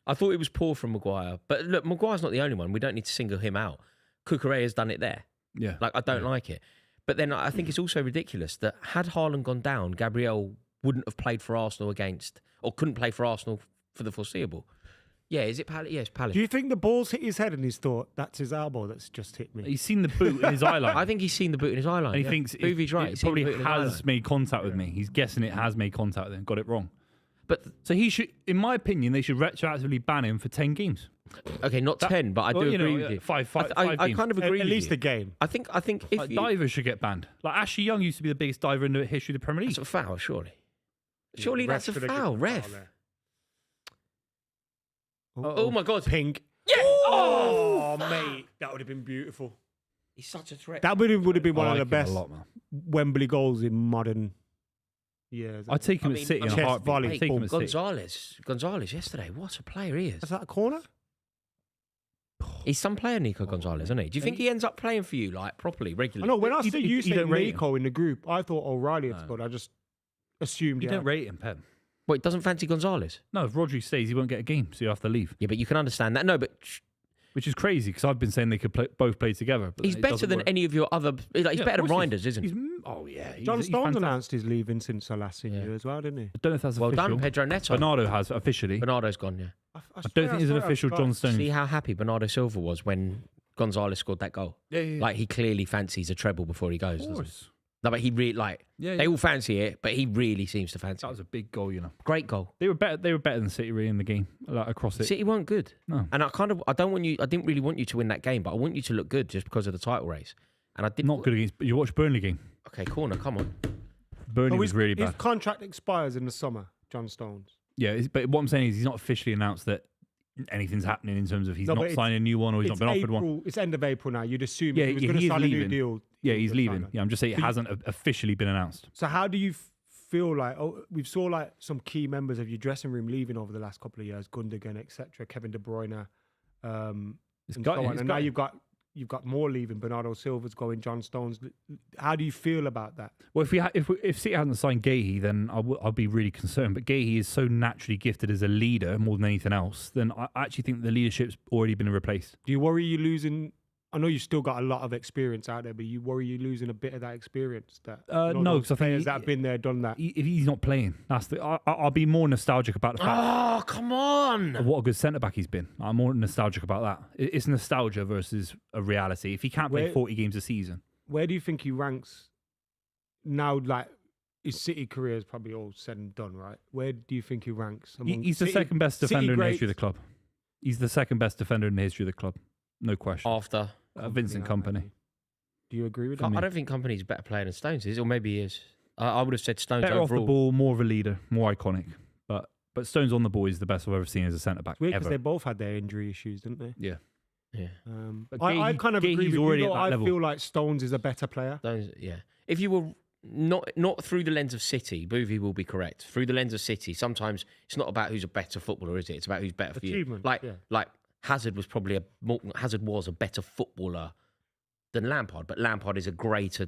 Speaker 2: I thought it was poor from Maguire. But look, Maguire's not the only one. We don't need to single him out. Cucurella has done it there.
Speaker 3: yeah,
Speaker 2: Like, I don't like it. But then I think it's also ridiculous that had Haaland gone down, Gabriel wouldn't have played for Arsenal or couldn't play for Arsenal for the foreseeable. Yeah, is it Palace? Yes, Palace.
Speaker 1: Do you think the ball's hit his head and he's thought that's his elbow that's just hit me?
Speaker 3: he's seen the boot in his eye line.
Speaker 2: I think he's seen the boot in his eye line.
Speaker 3: and he
Speaker 2: yeah.
Speaker 3: thinks
Speaker 2: Buvey's right.
Speaker 3: it
Speaker 2: He's seen
Speaker 3: probably
Speaker 2: the boot in his eye
Speaker 3: has
Speaker 2: line.
Speaker 3: made contact with me. He's guessing it has made contact with him. Got it wrong.
Speaker 2: But
Speaker 3: So he should, in my opinion, they should retroactively ban him for 10 games.
Speaker 2: okay, not 10, but I do agree with you.
Speaker 3: Five
Speaker 2: I
Speaker 3: games.
Speaker 2: kind of agree
Speaker 1: At
Speaker 2: with
Speaker 1: least
Speaker 2: you.
Speaker 1: a game.
Speaker 2: I think if
Speaker 3: Like,
Speaker 2: you,
Speaker 3: divers should get banned. Like Ashley Young used to be the biggest diver in the history of the Premier League.
Speaker 2: that's a foul, surely. Surely that's a
Speaker 1: Ref should have
Speaker 2: foul,
Speaker 1: given
Speaker 2: ref.
Speaker 1: there.
Speaker 2: Oh my God.
Speaker 1: Pink.
Speaker 2: Yeah.
Speaker 1: Oh, mate, that would have been beautiful.
Speaker 2: He's such a threat.
Speaker 1: That would have been one
Speaker 3: I
Speaker 1: of the
Speaker 3: like him a
Speaker 1: best
Speaker 3: lot, man.
Speaker 1: Wembley goals in modern Yeah.
Speaker 3: I'd take him
Speaker 2: I
Speaker 3: at
Speaker 2: mean,
Speaker 3: City in a
Speaker 1: chest
Speaker 3: heartbeat.
Speaker 1: volley,
Speaker 3: I'd take him at City.
Speaker 2: Gonzalez yesterday. What a player he is.
Speaker 1: Is that a corner?
Speaker 2: He's some player, Nico Gonzalez, isn't he? Do you think he ends up playing for you like properly,
Speaker 1: I
Speaker 2: regularly?
Speaker 1: know when I see you
Speaker 3: you
Speaker 1: saying
Speaker 3: don't rate
Speaker 1: Nico in the group, I thought O'Reilly had scored. I just assumed
Speaker 3: You don't rate him, Pep.
Speaker 2: Wait, doesn't fancy Gonzalez?
Speaker 3: No, if Rodri stays, he won't get a game, so you have to leave.
Speaker 2: Yeah, but you can understand that. No, but
Speaker 3: Which is crazy because I've been saying they could both play together. But
Speaker 2: he's
Speaker 3: it
Speaker 2: better
Speaker 3: doesn't
Speaker 2: than
Speaker 3: work.
Speaker 2: any of your other. Like, he's
Speaker 3: Yeah,
Speaker 2: better
Speaker 3: of
Speaker 2: than
Speaker 3: course
Speaker 2: Reinders, isn't he?
Speaker 3: Oh yeah,
Speaker 1: John
Speaker 3: he's
Speaker 1: Stones
Speaker 3: fantastic.
Speaker 1: announced his leaving since I last seen you as well, didn't he?
Speaker 3: I don't know if that's
Speaker 2: Well
Speaker 3: official.
Speaker 2: done, Pedro Neto.
Speaker 3: Bernardo has officially.
Speaker 2: Bernardo's gone, yeah.
Speaker 3: I don't think he's an official John Stones.
Speaker 2: See how happy Bernardo Silva was when Gonzalez scored that goal?
Speaker 3: Yeah.
Speaker 2: Like, he clearly fancies a treble before he goes,
Speaker 3: of
Speaker 2: doesn't he?
Speaker 3: course.
Speaker 2: No, but he really, like,
Speaker 3: Yeah,
Speaker 2: they all fancy it, but he really seems to fancy
Speaker 3: that
Speaker 2: it.
Speaker 3: was a big goal, you know.
Speaker 2: Great goal.
Speaker 3: They were better. They were better than City really in the game, like across it.
Speaker 2: City weren't good.
Speaker 3: No,
Speaker 2: And I didn't really want you to win that game, but I want you to look good just because of the title race. And I didn't.
Speaker 3: not good against. You watch Burnley game.
Speaker 2: Okay, corner, come on.
Speaker 3: Burnley was really
Speaker 1: His
Speaker 3: bad.
Speaker 1: contract expires in the summer, John Stones.
Speaker 3: Yeah, but what I'm saying is he's not officially announced that anything's happening in terms of he's
Speaker 1: No,
Speaker 3: not
Speaker 1: but
Speaker 3: signing a new one or he's not
Speaker 1: It's
Speaker 3: been offered
Speaker 1: April,
Speaker 3: one.
Speaker 1: It's end of April now. You'd assume
Speaker 3: Yeah,
Speaker 1: if he was
Speaker 3: yeah,
Speaker 1: going
Speaker 3: he
Speaker 1: to
Speaker 3: is
Speaker 1: sign a new
Speaker 3: leaving.
Speaker 1: deal.
Speaker 3: Yeah,
Speaker 1: he
Speaker 3: he's
Speaker 1: would sign
Speaker 3: leaving.
Speaker 1: it.
Speaker 3: Yeah, I'm just saying it hasn't officially been announced.
Speaker 1: So how do you feel like? Oh, we've saw like some key members of your dressing room leaving over the last couple of years, Gundogan, etc., Kevin De Bruyne, and so on. And now you've got more leaving. Bernardo Silva's going. John Stones. How do you feel about that?
Speaker 3: Well, if City hadn't signed Gahey, then I'll be really concerned. But Gahey is so naturally gifted as a leader more than anything else. Then I actually think the leadership's already been replaced.
Speaker 1: Do you worry you losing? I know you've still got a lot of experience out there, but you worry you losing a bit of that experience. That
Speaker 3: No, because I think
Speaker 1: players that have been there, done that.
Speaker 3: if he's not playing, I'll be more nostalgic about the fact.
Speaker 2: Oh, come on.
Speaker 3: Of what a good centre back he's been. I'm more nostalgic about that. It's nostalgia versus a reality. If he can't play 40 games a season,
Speaker 1: Where do you think he ranks now? Like his City career is probably all said and done, right? Where do you think he ranks?
Speaker 3: he's the second best defender in the history of the club. He's the second best defender in the history of the club, no question.
Speaker 2: After.
Speaker 3: Vincent Kompany.
Speaker 1: Do you agree with that?
Speaker 2: I don't think Company's a better player than Stones is, or maybe he is. I would have said Stones
Speaker 3: Better off the
Speaker 2: overall.
Speaker 3: ball, more of a leader, more iconic. But Stones on the ball is the best I've ever seen as a centre back.
Speaker 1: It's weird because
Speaker 3: Ever.
Speaker 1: they both had their injury issues, didn't they?
Speaker 3: Yeah.
Speaker 2: Yeah.
Speaker 3: But
Speaker 1: I kind of
Speaker 3: Gahey's
Speaker 1: agree with
Speaker 3: already
Speaker 1: you.
Speaker 3: at
Speaker 1: Though.
Speaker 3: that
Speaker 1: I
Speaker 3: level.
Speaker 1: feel like Stones is a better player.
Speaker 2: Stones, yeah. If you were not through the lens of City, Buvey will be correct. Through the lens of City, sometimes it's not about who's a better footballer, is it? It's about who's better for you.
Speaker 1: Achievement,
Speaker 2: Like
Speaker 1: yeah.
Speaker 2: like Hazard was a better footballer than Lampard, but Lampard is a great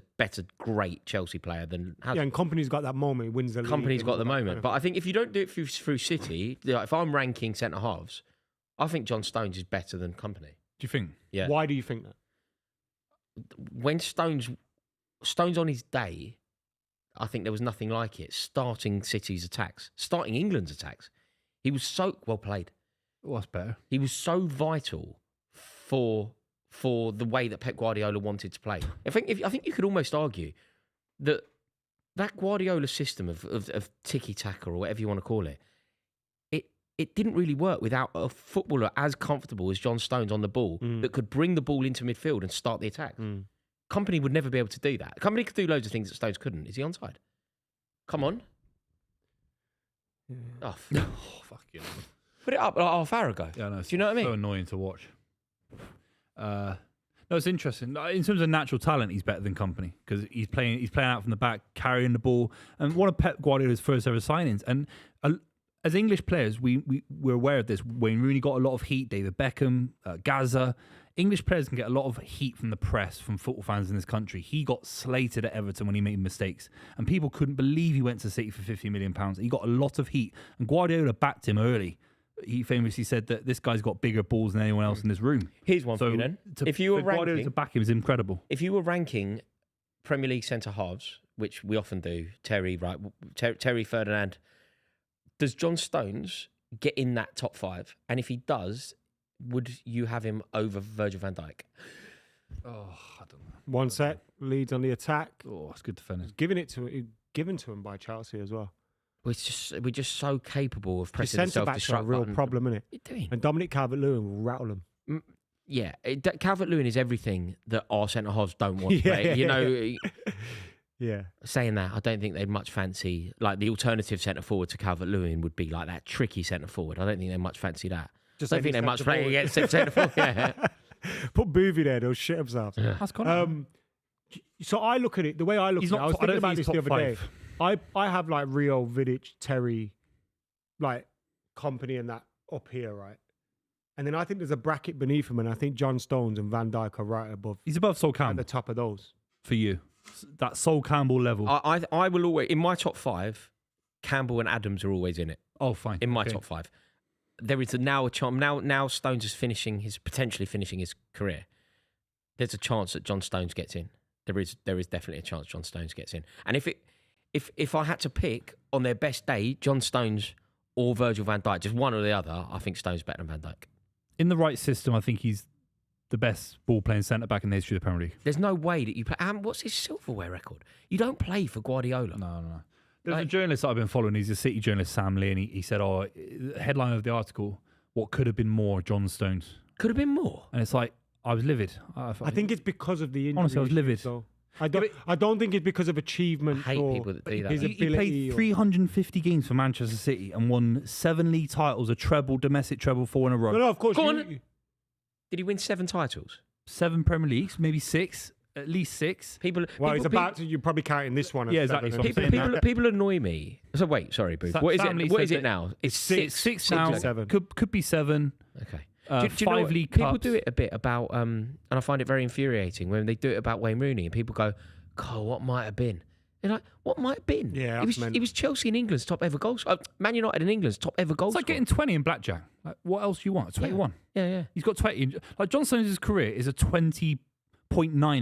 Speaker 2: Chelsea player than Hazard.
Speaker 1: Yeah, and Company's got that moment. He wins the league.
Speaker 2: Company's
Speaker 1: and
Speaker 2: got
Speaker 1: all
Speaker 2: the
Speaker 1: that
Speaker 2: moment.
Speaker 1: kind of-
Speaker 2: But I think if you don't do it through City, like if I'm ranking centre halves, I think John Stones is better than Company.
Speaker 3: Do you think?
Speaker 2: Yeah.
Speaker 1: Why do you think that?
Speaker 2: When Stones on his day, I think there was nothing like it. Starting City's attacks, starting England's attacks. He was so well played.
Speaker 3: What's better?
Speaker 2: He was so vital for the way that Pep Guardiola wanted to play. I think you could almost argue that Guardiola system of tiki-taka or whatever you want to call it, it didn't really work without a footballer as comfortable as John Stones on the ball that could bring the ball into midfield and start the attack. Company would never be able to do that. Company could do loads of things that Stones couldn't. Is he onside? Come on.
Speaker 1: Yeah.
Speaker 2: Oh,
Speaker 3: fuck you.
Speaker 2: put it up like half hour ago.
Speaker 3: Yeah, no,
Speaker 2: Do you know what I mean?
Speaker 3: So annoying to watch. No, it's interesting. In terms of natural talent, he's better than Company because he's playing out from the back, carrying the ball, and one of Pep Guardiola's first ever signings. And as English players, we're aware of this. Wayne Rooney got a lot of heat. David Beckham, Gaza. English players can get a lot of heat from the press, from football fans in this country. He got slated at Everton when he made mistakes, and people couldn't believe he went to City for £50 million. He got a lot of heat, and Guardiola backed him early. He famously said that this guy's got bigger balls than anyone else in this room.
Speaker 2: Here's one for you then. If you were
Speaker 3: Guardiola
Speaker 2: ranking,
Speaker 3: to back him is incredible.
Speaker 2: if you were ranking Premier League centre halves, which we often do, Terry Ferdinand, does John Stones get in that top five? And if he does, would you have him over Virgil van Dijk?
Speaker 3: Oh, I don't know.
Speaker 1: One set, Leeds on the attack.
Speaker 3: Oh, it's good defending.
Speaker 1: Given to him by Chelsea as well.
Speaker 2: We're just so capable of
Speaker 1: His
Speaker 2: pressing the
Speaker 1: centre backs are a
Speaker 2: self-destruct
Speaker 1: real
Speaker 2: button.
Speaker 1: problem, isn't it?
Speaker 2: What are you doing?
Speaker 1: And Dominic Calvert-Lewin will rattle them.
Speaker 2: Yeah, Calvert-Lewin is everything that our centre halves don't want to play. You know,
Speaker 1: Yeah.
Speaker 2: saying that, I don't think they'd much fancy, like the alternative centre forward to Calvert-Lewin would be like that tricky centre forward. I don't think they much fancy that.
Speaker 1: Just
Speaker 2: I don't think they much play against centre forward. Yeah.
Speaker 1: Put Buvey there, they'll shit themselves.
Speaker 3: That's Connor.
Speaker 1: So I look at it the way I look
Speaker 3: He's
Speaker 1: at it.
Speaker 3: not
Speaker 1: I was
Speaker 3: top- I
Speaker 1: thinking
Speaker 3: don't
Speaker 1: about
Speaker 3: think
Speaker 1: this
Speaker 3: he's
Speaker 1: the
Speaker 3: top
Speaker 1: other day.
Speaker 3: five.
Speaker 1: I have like Rio, Vidic, Terry, like company and that up here, right? And then I think there's a bracket beneath him, and I think John Stones and Van Dijk are right above
Speaker 3: He's above Sol
Speaker 1: at
Speaker 3: Campbell
Speaker 1: the top of those.
Speaker 3: for you. That Sol Campbell level.
Speaker 2: I will always, in my top 5, Campbell and Adams are always in it.
Speaker 3: Oh, fine.
Speaker 2: In my
Speaker 3: Okay.
Speaker 2: top 5. There is now a chance. Now Stones is potentially finishing his career. There's a chance that John Stones gets in. There is definitely a chance John Stones gets in. And if I had to pick on their best day, John Stones or Virgil van Dijk, just one or the other, I think Stones better than Van Dijk.
Speaker 3: In the right system, I think he's the best ball-playing centre-back in the history of the Premier League.
Speaker 2: There's no way that you play. What's his silverware record? You don't play for Guardiola.
Speaker 3: No. There's a journalist that I've been following. He's a City journalist, Sam Lee, and he said, the headline of the article, what could have been more, John Stones.
Speaker 2: Could have been more.
Speaker 3: And it's like, I was livid.
Speaker 1: I think it's because of the injury.
Speaker 3: Honestly, I was livid.
Speaker 1: So I don't think it's because of achievement.
Speaker 2: I hate
Speaker 1: or
Speaker 2: people that do that.
Speaker 1: his
Speaker 3: He
Speaker 1: ability.
Speaker 3: played 350 games for Manchester City and won 7 league titles, a treble, domestic treble, 4 in a row.
Speaker 1: No, of course.
Speaker 2: Go on. Did he win 7 titles?
Speaker 3: 7 Premier Leagues, maybe 6, at least 6.
Speaker 1: Well, he's about to. You're probably counting this one. As
Speaker 3: Yeah, exactly.
Speaker 1: 7,
Speaker 3: So I'm saying that.
Speaker 2: People annoy me. So wait, sorry, Booth. What is
Speaker 3: Sam Lee
Speaker 2: it? What
Speaker 3: said
Speaker 2: is it
Speaker 3: that
Speaker 2: now? It's
Speaker 3: 6 now.
Speaker 1: or 7.
Speaker 3: Could be 7.
Speaker 2: Okay. Do you
Speaker 3: 5
Speaker 2: know what?
Speaker 3: league
Speaker 2: People
Speaker 3: cups.
Speaker 2: do it a bit about, and I find it very infuriating when they do it about Wayne Rooney, and people go, "God, what might have been?" They're like, "What might have been?"
Speaker 1: Yeah,
Speaker 2: he was Chelsea in England's top ever goal. Man United in England's top ever goal.
Speaker 3: It's like getting 20 in blackjack. Like, what else do you want? 21.
Speaker 2: Yeah.
Speaker 3: He's got 20. Like John Stones' career is a 20.9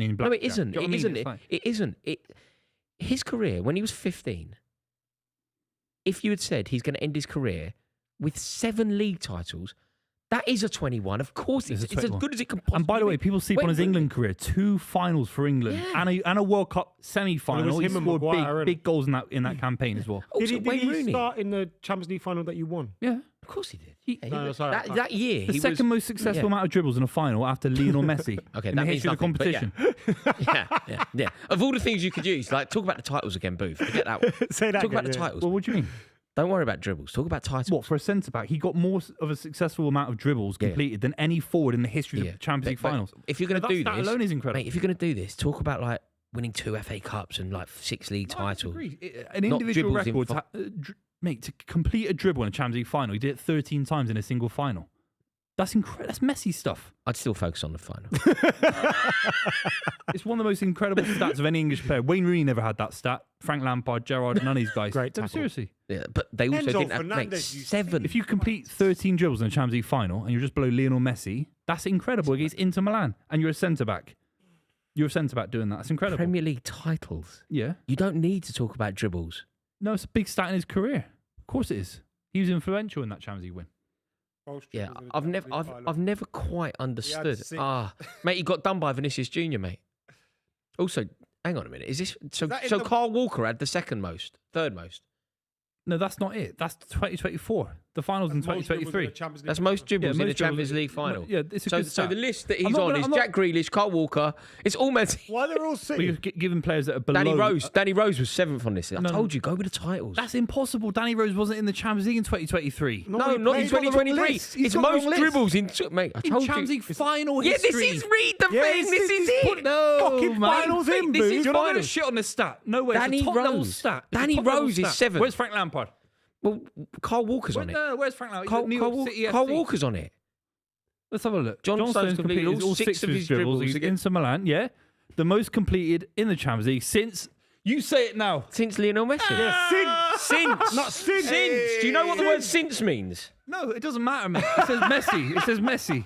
Speaker 3: in blackjack.
Speaker 2: No, it isn't.
Speaker 3: Do you know what I
Speaker 2: It
Speaker 3: mean?
Speaker 2: isn't.
Speaker 3: It's like-
Speaker 2: It isn't. His career when he was 15. If you had said he's going to end his career with 7 league titles, that is a 21. Of course, it's as
Speaker 3: 21.
Speaker 2: good as it can possibly
Speaker 3: And by the way,
Speaker 2: be.
Speaker 3: people sleep on his
Speaker 2: Wayne
Speaker 3: England career. 2 finals for England and a World Cup semi-final.
Speaker 1: Well, it was
Speaker 3: He
Speaker 1: him and
Speaker 3: scored
Speaker 1: Maguire,
Speaker 3: big goals in that campaign as well.
Speaker 2: Also,
Speaker 1: Did
Speaker 2: Wayne
Speaker 1: he
Speaker 2: Rooney.
Speaker 1: start in the Champions League final that you won?
Speaker 3: Yeah.
Speaker 2: Of course he did.
Speaker 1: No, sorry,
Speaker 2: that year,
Speaker 3: The
Speaker 2: he
Speaker 3: second
Speaker 2: was,
Speaker 3: most successful
Speaker 2: yeah.
Speaker 3: amount of dribbles in a final after Lionel Messi
Speaker 2: Okay,
Speaker 3: in
Speaker 2: that
Speaker 3: the
Speaker 2: means
Speaker 3: history of the
Speaker 2: nothing, but
Speaker 3: competition.
Speaker 2: yeah. Of all the things you could use, like talk about the titles again, Booth. Forget that one.
Speaker 1: Say that
Speaker 2: Talk about
Speaker 1: again,
Speaker 2: the
Speaker 1: yeah.
Speaker 2: titles.
Speaker 3: Well, what do you mean?
Speaker 2: Don't worry about dribbles. Talk about titles.
Speaker 3: What, for a centre-back? He got more of a successful amount of dribbles
Speaker 2: Yeah.
Speaker 3: completed than any forward in the history of the Champions League
Speaker 2: But
Speaker 3: finals.
Speaker 2: if you're going to do
Speaker 3: that
Speaker 2: this,
Speaker 3: alone is incredible.
Speaker 2: mate, if you're going to do this, talk about like winning 2 FA Cups and like 6 league titles.
Speaker 3: An
Speaker 2: Not
Speaker 3: individual
Speaker 2: dribbles in
Speaker 3: record, mate, to complete a dribble in a Champions League final, he did it 13 times in a single final. That's incredible. That's messy stuff.
Speaker 2: I'd still focus on the final.
Speaker 3: It's one of the most incredible stats of any English player. Wayne Rooney never had that stat. Frank Lampard, Gerrard, none of these guys.
Speaker 1: Great
Speaker 3: No,
Speaker 1: tackle.
Speaker 3: seriously.
Speaker 2: Yeah, but they also
Speaker 1: Enzo
Speaker 2: didn't have mate,
Speaker 1: Fernandez used
Speaker 2: 7.
Speaker 3: If you complete 13 dribbles in a Champions League final and you're just below Lionel Messi, that's incredible against Inter Milan. And you're a centre-back. You're a centre-back doing that. That's incredible.
Speaker 2: Premier League titles,
Speaker 3: Yeah.
Speaker 2: you don't need to talk about dribbles.
Speaker 3: No, it's a big stat in his career. Of course it is. He was influential in that Champions League win.
Speaker 2: Yeah, I've never quite understood.
Speaker 1: 6.
Speaker 2: Mate, he got done by Vinicius Junior, mate. Also, hang on a minute. Is this so?
Speaker 1: that in
Speaker 2: So
Speaker 1: the-
Speaker 2: Carl Walker had the third most.
Speaker 3: No, that's not it. That's 2024. The finals in 2023.
Speaker 2: That's most dribbles in
Speaker 3: most
Speaker 2: the Champions
Speaker 3: dribbles-
Speaker 2: League final.
Speaker 3: Yeah, it's a
Speaker 2: So,
Speaker 3: good
Speaker 2: so
Speaker 3: stat.
Speaker 2: the list that he's
Speaker 3: I'm not
Speaker 2: on
Speaker 3: gonna-
Speaker 2: is
Speaker 3: I'm not-
Speaker 2: Jack Grealish, Carl Walker. It's all meant.
Speaker 1: Why they're all
Speaker 3: But
Speaker 1: sitting?
Speaker 3: you're giving players that are below.
Speaker 2: Danny Rose. Danny Rose was 7th on this. I
Speaker 3: No,
Speaker 2: told you, go with the titles.
Speaker 3: That's impossible. Danny Rose wasn't in the Champions League in 2023.
Speaker 1: No,
Speaker 2: no,
Speaker 1: he
Speaker 2: not in
Speaker 1: played on the wrong
Speaker 2: 2023.
Speaker 1: list. He's
Speaker 2: It's
Speaker 1: got the
Speaker 2: most
Speaker 1: wrong list.
Speaker 2: dribbles in. Mate, I
Speaker 3: In
Speaker 2: told
Speaker 3: Champions
Speaker 2: you.
Speaker 3: League final
Speaker 2: Yeah,
Speaker 3: history.
Speaker 2: this is read the
Speaker 1: Yeah,
Speaker 2: thing. This is it.
Speaker 3: No,
Speaker 1: Fucking
Speaker 3: man.
Speaker 1: finals in,
Speaker 3: This
Speaker 1: boo.
Speaker 3: is
Speaker 1: You're
Speaker 3: not
Speaker 1: not
Speaker 3: going to
Speaker 1: gonna-
Speaker 3: shit on this stat. No way.
Speaker 2: Danny
Speaker 3: It's a top level
Speaker 2: Rose.
Speaker 3: stat. It's a
Speaker 2: Danny
Speaker 3: top level
Speaker 2: Rose is
Speaker 3: stat.
Speaker 2: 7th.
Speaker 3: Where's Frank Lampard?
Speaker 2: Well, Carl Walker's on it.
Speaker 3: No, where's Frank Lampard?
Speaker 2: Carl,
Speaker 3: New
Speaker 2: Carl,
Speaker 3: York City
Speaker 2: Carl
Speaker 3: FC.
Speaker 2: Walker's on it.
Speaker 3: Let's have a look.
Speaker 2: John Stones completed all 6 of his dribbles
Speaker 3: against
Speaker 2: against-
Speaker 3: Inter Milan. Yeah, the most completed in the Champions League since. You say it now.
Speaker 2: Since Lionel Messi. Since.
Speaker 1: Not since.
Speaker 2: Since. Do you know what the word since means?
Speaker 3: No, it doesn't matter, mate. It says Messi. It says Messi.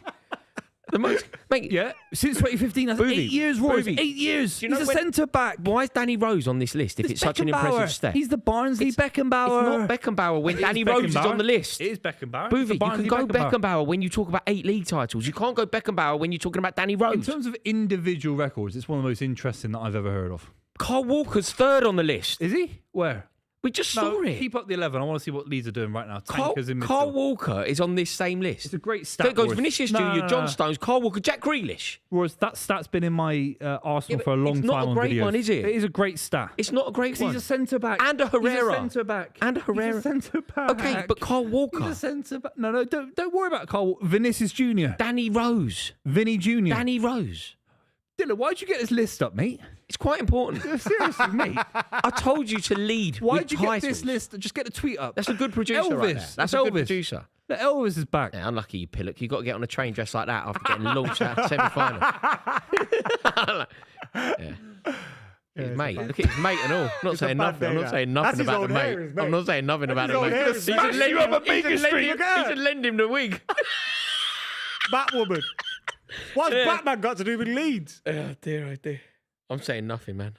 Speaker 2: The most. Mate,
Speaker 3: Yeah, since 2015. That's
Speaker 2: Buvey,
Speaker 3: 8 years, Rory.
Speaker 2: Buvey.
Speaker 3: 8 years.
Speaker 2: Do you know
Speaker 3: He's a
Speaker 2: when-
Speaker 3: centre back.
Speaker 2: why is Danny Rose on this list if it's such an impressive step?
Speaker 3: He's the Barnsley Beckenbauer.
Speaker 2: It's not Beckenbauer when
Speaker 3: It is
Speaker 2: Danny Rose is
Speaker 3: Beckenbauer.
Speaker 2: on the list.
Speaker 3: It is Beckenbauer.
Speaker 2: Buvey,
Speaker 3: It's the
Speaker 2: you can
Speaker 3: Barnsley
Speaker 2: go Beckenbauer when you talk about 8 league titles. You can't go Beckenbauer when you're talking about Danny
Speaker 3: In
Speaker 2: Rose.
Speaker 3: terms of individual records, it's one of the most interesting that I've ever heard of.
Speaker 2: Carl Walker's 3rd on the list.
Speaker 3: Is he? Where?
Speaker 2: We just saw
Speaker 3: No,
Speaker 2: it.
Speaker 3: keep up the 11. I want to see what Leeds are doing right now.
Speaker 2: Carl,
Speaker 3: Tankers in midfield.
Speaker 2: Carl Walker is on this same list.
Speaker 3: It's a great
Speaker 2: So
Speaker 3: stat.
Speaker 2: it goes
Speaker 3: Boris.
Speaker 2: Vinicius
Speaker 3: No,
Speaker 2: Jr.,
Speaker 3: no,
Speaker 2: John
Speaker 3: no.
Speaker 2: Stones, Carl Walker, Jack Grealish.
Speaker 3: Whereas that stat's been in my Arsenal
Speaker 2: Yeah,
Speaker 3: for a
Speaker 2: but
Speaker 3: long
Speaker 2: it's not
Speaker 3: time
Speaker 2: a
Speaker 3: on
Speaker 2: great
Speaker 3: videos.
Speaker 2: one, is it?
Speaker 3: It is a great stat.
Speaker 2: It's not a great
Speaker 3: 'Cause
Speaker 2: one.
Speaker 3: he's a centre back.
Speaker 2: And a Herrera.
Speaker 3: He's a centre back.
Speaker 2: And a Herrera.
Speaker 3: He's a centre back.
Speaker 2: Okay, but Carl Walker.
Speaker 3: He's a centre back. No, don't worry about Carl. Vinicius Jr.
Speaker 2: Danny Rose.
Speaker 3: Vinny Jr.
Speaker 2: Danny Rose.
Speaker 3: Dylan, why'd you get this list up, mate?
Speaker 2: It's quite important.
Speaker 3: Seriously, mate.
Speaker 2: I told you to lead.
Speaker 3: Why
Speaker 2: with
Speaker 3: did you get
Speaker 2: titles.
Speaker 3: this list? Just get the tweet up.
Speaker 2: That's a good producer
Speaker 3: Elvis.
Speaker 2: right there. That's a
Speaker 3: Elvis.
Speaker 2: good producer.
Speaker 3: Elvis is back.
Speaker 2: Yeah, unlucky you pillock. You got to get on a train dressed like that after getting launched out of semi-final. Mate, look at his mate and all. I'm not saying nothing. I'm not saying nothing about the mate. I'm not saying nothing about the mate. He should lend him the wig.
Speaker 1: Batwoman. What's Batman got to do with Leeds?
Speaker 2: Oh dear. I'm saying nothing, man.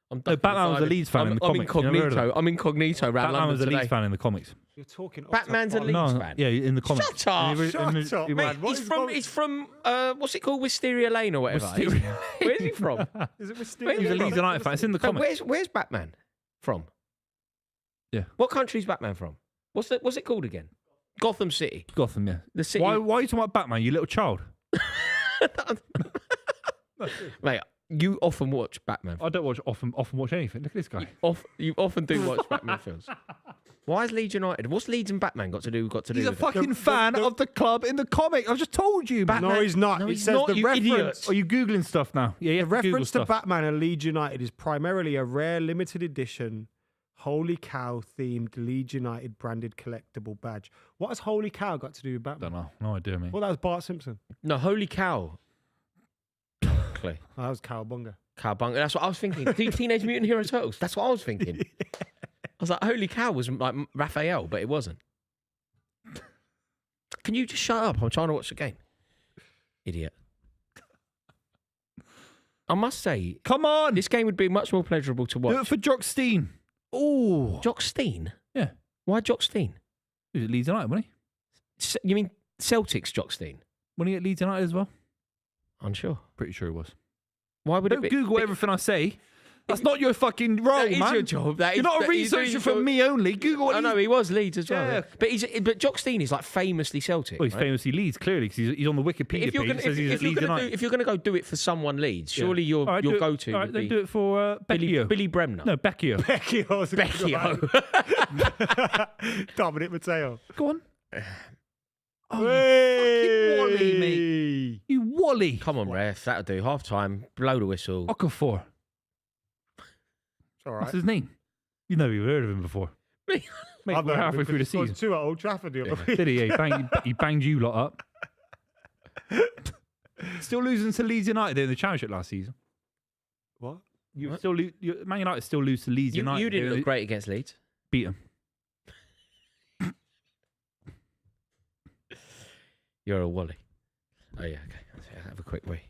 Speaker 3: Batman was a Leeds fan in the comics.
Speaker 2: I'm incognito around
Speaker 3: Batman was a
Speaker 2: London
Speaker 3: Leeds
Speaker 2: today.
Speaker 3: fan in the comics.
Speaker 1: You're talking.
Speaker 2: Batman's a Leeds fan.
Speaker 3: Yeah, in the comics.
Speaker 2: Shut up.
Speaker 1: Shut up,
Speaker 2: Mate, he's from what's it called, Wisteria Lane or whatever. Where's he from?
Speaker 1: Is it
Speaker 3: He's a Leeds United fan. It's in the
Speaker 2: No,
Speaker 3: comics.
Speaker 2: where's Batman from?
Speaker 3: Yeah.
Speaker 2: What country's Batman from? What's it called again? Gotham City.
Speaker 3: Gotham, yeah.
Speaker 2: The city.
Speaker 3: Why are you talking about Batman, you little child?
Speaker 2: Mate, you often watch Batman.
Speaker 3: I don't often watch anything. Look at this guy.
Speaker 2: You often do watch Batman films. Why is Leeds United? What's Leeds and Batman got to do?
Speaker 3: He's a
Speaker 2: with it?
Speaker 3: fucking fan of the club in the comic. I've just told you.
Speaker 2: Batman-
Speaker 1: No, he's not.
Speaker 2: No,
Speaker 1: It
Speaker 2: he's
Speaker 1: says
Speaker 2: not,
Speaker 1: the
Speaker 2: you
Speaker 1: reference.
Speaker 2: idiot.
Speaker 3: Are you Googling stuff now? Yeah, you
Speaker 1: The
Speaker 3: have to Google
Speaker 1: reference to
Speaker 3: stuff.
Speaker 1: Batman and Leeds United is primarily a rare limited edition Holy Cow themed Leeds United branded collectible badge. What has Holy Cow got to do with Batman?
Speaker 3: Don't know. No idea, mate.
Speaker 1: Well, that was Bart Simpson.
Speaker 2: No, holy cow. Clay.
Speaker 1: Oh, that was Cowabunga.
Speaker 2: Cowabunga. That's what I was thinking. Teenage Mutant Hero Turtles. That's what I was thinking. I was like, holy cow was like Raphael, but it wasn't. Can you just shut up? I'm trying to watch the game. Idiot. I must say,
Speaker 3: Come on.
Speaker 2: this game would be much more pleasurable to
Speaker 3: Do it
Speaker 2: watch.
Speaker 3: for Jock Steen. Oh.
Speaker 2: Jock Steen?
Speaker 3: Yeah.
Speaker 2: Why Jock Steen?
Speaker 3: He was at Leeds United, wasn't he?
Speaker 2: You mean Celtics Jock Steen?
Speaker 3: Wasn't he at Leeds United as well?
Speaker 2: Unsure.
Speaker 3: Pretty sure he was.
Speaker 2: Why would it
Speaker 3: Don't
Speaker 2: be?
Speaker 3: Google everything I say. That's not your fucking role,
Speaker 2: That is
Speaker 3: man.
Speaker 2: your job. That
Speaker 3: You're
Speaker 2: is-
Speaker 3: not a
Speaker 2: that is
Speaker 3: researcher
Speaker 2: your
Speaker 3: for
Speaker 2: job.
Speaker 3: me only. Google what
Speaker 2: I know he was Leeds as well.
Speaker 3: Yeah.
Speaker 2: But Jock Steen is like famously Celtic.
Speaker 3: Well, he's
Speaker 2: right?
Speaker 3: famously Leeds, clearly, because he's on the Wikipedia
Speaker 2: If you're
Speaker 3: page.
Speaker 2: gonna,
Speaker 3: It says he's at Leeds United.
Speaker 2: if you're going to go do it for someone Leeds, surely
Speaker 3: All right, do
Speaker 2: your
Speaker 3: it-
Speaker 2: go-to
Speaker 3: All right,
Speaker 2: would
Speaker 3: then
Speaker 2: be
Speaker 3: do it for Becchio.
Speaker 2: Billy Bremner.
Speaker 3: No, Becchio.
Speaker 1: Becchio's a good one. Dominic Mateo.
Speaker 3: Go on. Oh,
Speaker 1: Hey!
Speaker 3: you fucking Wally, mate. You Wally.
Speaker 2: Come on, ref. That'll do. Half time. Blow the whistle.
Speaker 3: Okafor.
Speaker 1: It's all right.
Speaker 3: What's his name? You've never even heard of him before. Mate,
Speaker 1: I've
Speaker 3: we're
Speaker 1: heard
Speaker 3: halfway
Speaker 1: of
Speaker 3: through
Speaker 1: him
Speaker 3: the
Speaker 1: 'cause he scored
Speaker 3: season.
Speaker 1: 2 at Old Trafford the other week.
Speaker 3: Did he? Yeah, he banged you lot up. Still losing to Leeds United in the Championship last season.
Speaker 1: What?
Speaker 3: Man United still lose to Leeds United.
Speaker 2: You didn't
Speaker 3: They
Speaker 2: look great against Leeds.
Speaker 3: Beat them.
Speaker 2: You're a Wally. Oh, yeah. Okay. Let's have a quick wee.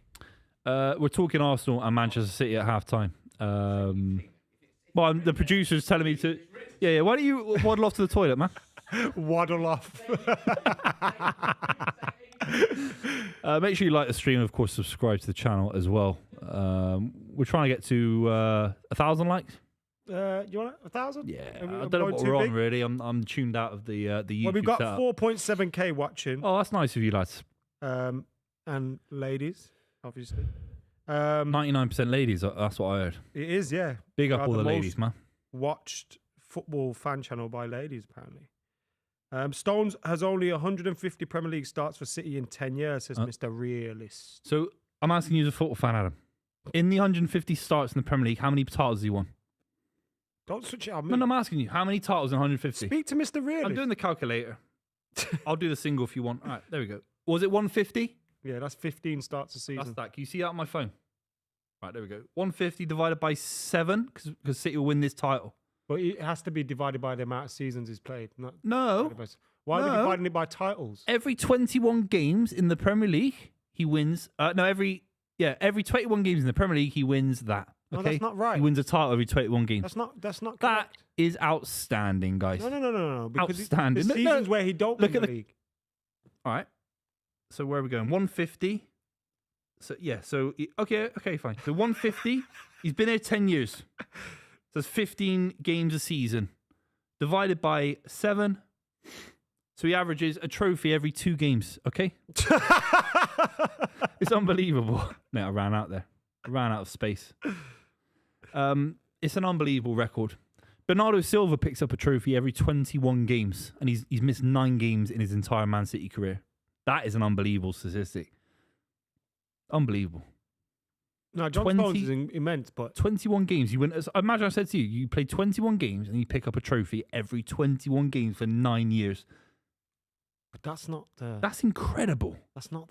Speaker 3: We're talking Arsenal and Manchester City at half time. Well, the producer's telling me to. Yeah. Why don't you waddle off to the toilet, man?
Speaker 1: Waddle off.
Speaker 3: Make sure you like the stream. Of course, subscribe to the channel as well. We're trying to get to 1,000 likes.
Speaker 1: You want 1,000?
Speaker 3: Yeah,
Speaker 1: Are we
Speaker 3: I don't know
Speaker 1: going
Speaker 3: what
Speaker 1: too
Speaker 3: we're on
Speaker 1: big?
Speaker 3: really. I'm tuned out of the YouTube.
Speaker 1: Well, we've got
Speaker 3: setup.
Speaker 1: 4.7k watching.
Speaker 3: Oh, that's nice of you, lads.
Speaker 1: And ladies, obviously.
Speaker 3: 99% ladies. That's what I heard.
Speaker 1: It is, yeah.
Speaker 3: Big up
Speaker 1: We are
Speaker 3: all the
Speaker 1: the
Speaker 3: ladies, man.
Speaker 1: Watched football fan channel by ladies, apparently. Stones has only 150 Premier League starts for City in 10 years, says Mr. Realist.
Speaker 3: So I'm asking you as a football fan, Adam. In the 150 starts in the Premier League, how many titles has he won?
Speaker 1: Don't switch it on me.
Speaker 3: No, I'm asking you, how many titles in 150?
Speaker 1: Speak to Mr. Realist.
Speaker 3: I'm doing the calculator. I'll do the single if you want. All right, there we go. Was it 150?
Speaker 1: Yeah, that's 15 starts a
Speaker 3: That's
Speaker 1: season.
Speaker 3: that. Can you see that on my phone? Right, there we go. 150 divided by 7, because City will win this title.
Speaker 1: But it has to be divided by the amount of seasons he's played. Not
Speaker 3: No.
Speaker 1: divided by- Why are we
Speaker 3: No.
Speaker 1: dividing it by titles?
Speaker 3: Every 21 games in the Premier League, he wins. Every 21 games in the Premier League, he wins that.
Speaker 1: No,
Speaker 3: Okay?
Speaker 1: that's not right.
Speaker 3: He wins a title every 21 games.
Speaker 1: That's not
Speaker 3: That
Speaker 1: correct.
Speaker 3: is outstanding, guys.
Speaker 1: No. Because
Speaker 3: Outstanding.
Speaker 1: The
Speaker 3: No, no.
Speaker 1: seasons where he don't
Speaker 3: Look
Speaker 1: win
Speaker 3: at
Speaker 1: the
Speaker 3: the-
Speaker 1: league.
Speaker 3: All right. So where are we going? 150. So yeah. So okay, fine. So 150. He's been there 10 years. So it's 15 games a season, divided by 7. So he averages a trophy every 2 games. Okay. It's unbelievable. No, I ran out there. I ran out of space. It's an unbelievable record. Bernardo Silva picks up a trophy every 21 games, and he's missed 9 games in his entire Man City career. That is an unbelievable statistic. Unbelievable.
Speaker 1: No, John
Speaker 3: 20
Speaker 1: Stones is immense, but
Speaker 3: 21 games. You win. Imagine I said to you, you play 21 games and you pick up a trophy every 21 games for 9 years.
Speaker 1: that's not the
Speaker 3: That's incredible.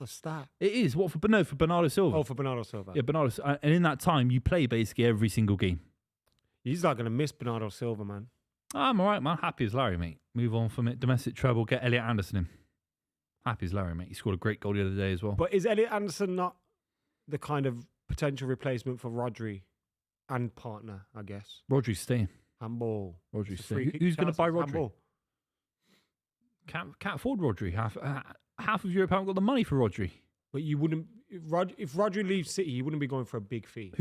Speaker 1: stat.
Speaker 3: It is. What for Bernardo Silva.
Speaker 1: Oh, for Bernardo Silva.
Speaker 3: Yeah, and in that time, you play basically every single game.
Speaker 1: He's not going to miss Bernardo Silva, man.
Speaker 3: I'm all right, man. Happy as Larry, mate. Move on from it. Domestic treble. Get Elliot Anderson in. Happy as Larry, mate. He scored a great goal the other day as well.
Speaker 1: But is Elliot Anderson not the kind of potential replacement for Rodri and partner, I guess?
Speaker 3: Rodri's staying.
Speaker 1: Handball.
Speaker 3: Rodri's
Speaker 1: It's a free
Speaker 3: staying.
Speaker 1: kick
Speaker 3: Who's going to
Speaker 1: chance,
Speaker 3: buy
Speaker 1: it's
Speaker 3: Rodri?
Speaker 1: handball.
Speaker 3: Can't afford Rodri. Half of Europe haven't got the money for Rodri.
Speaker 1: But you wouldn't... If Rodri leaves City, he wouldn't be going for a big fee.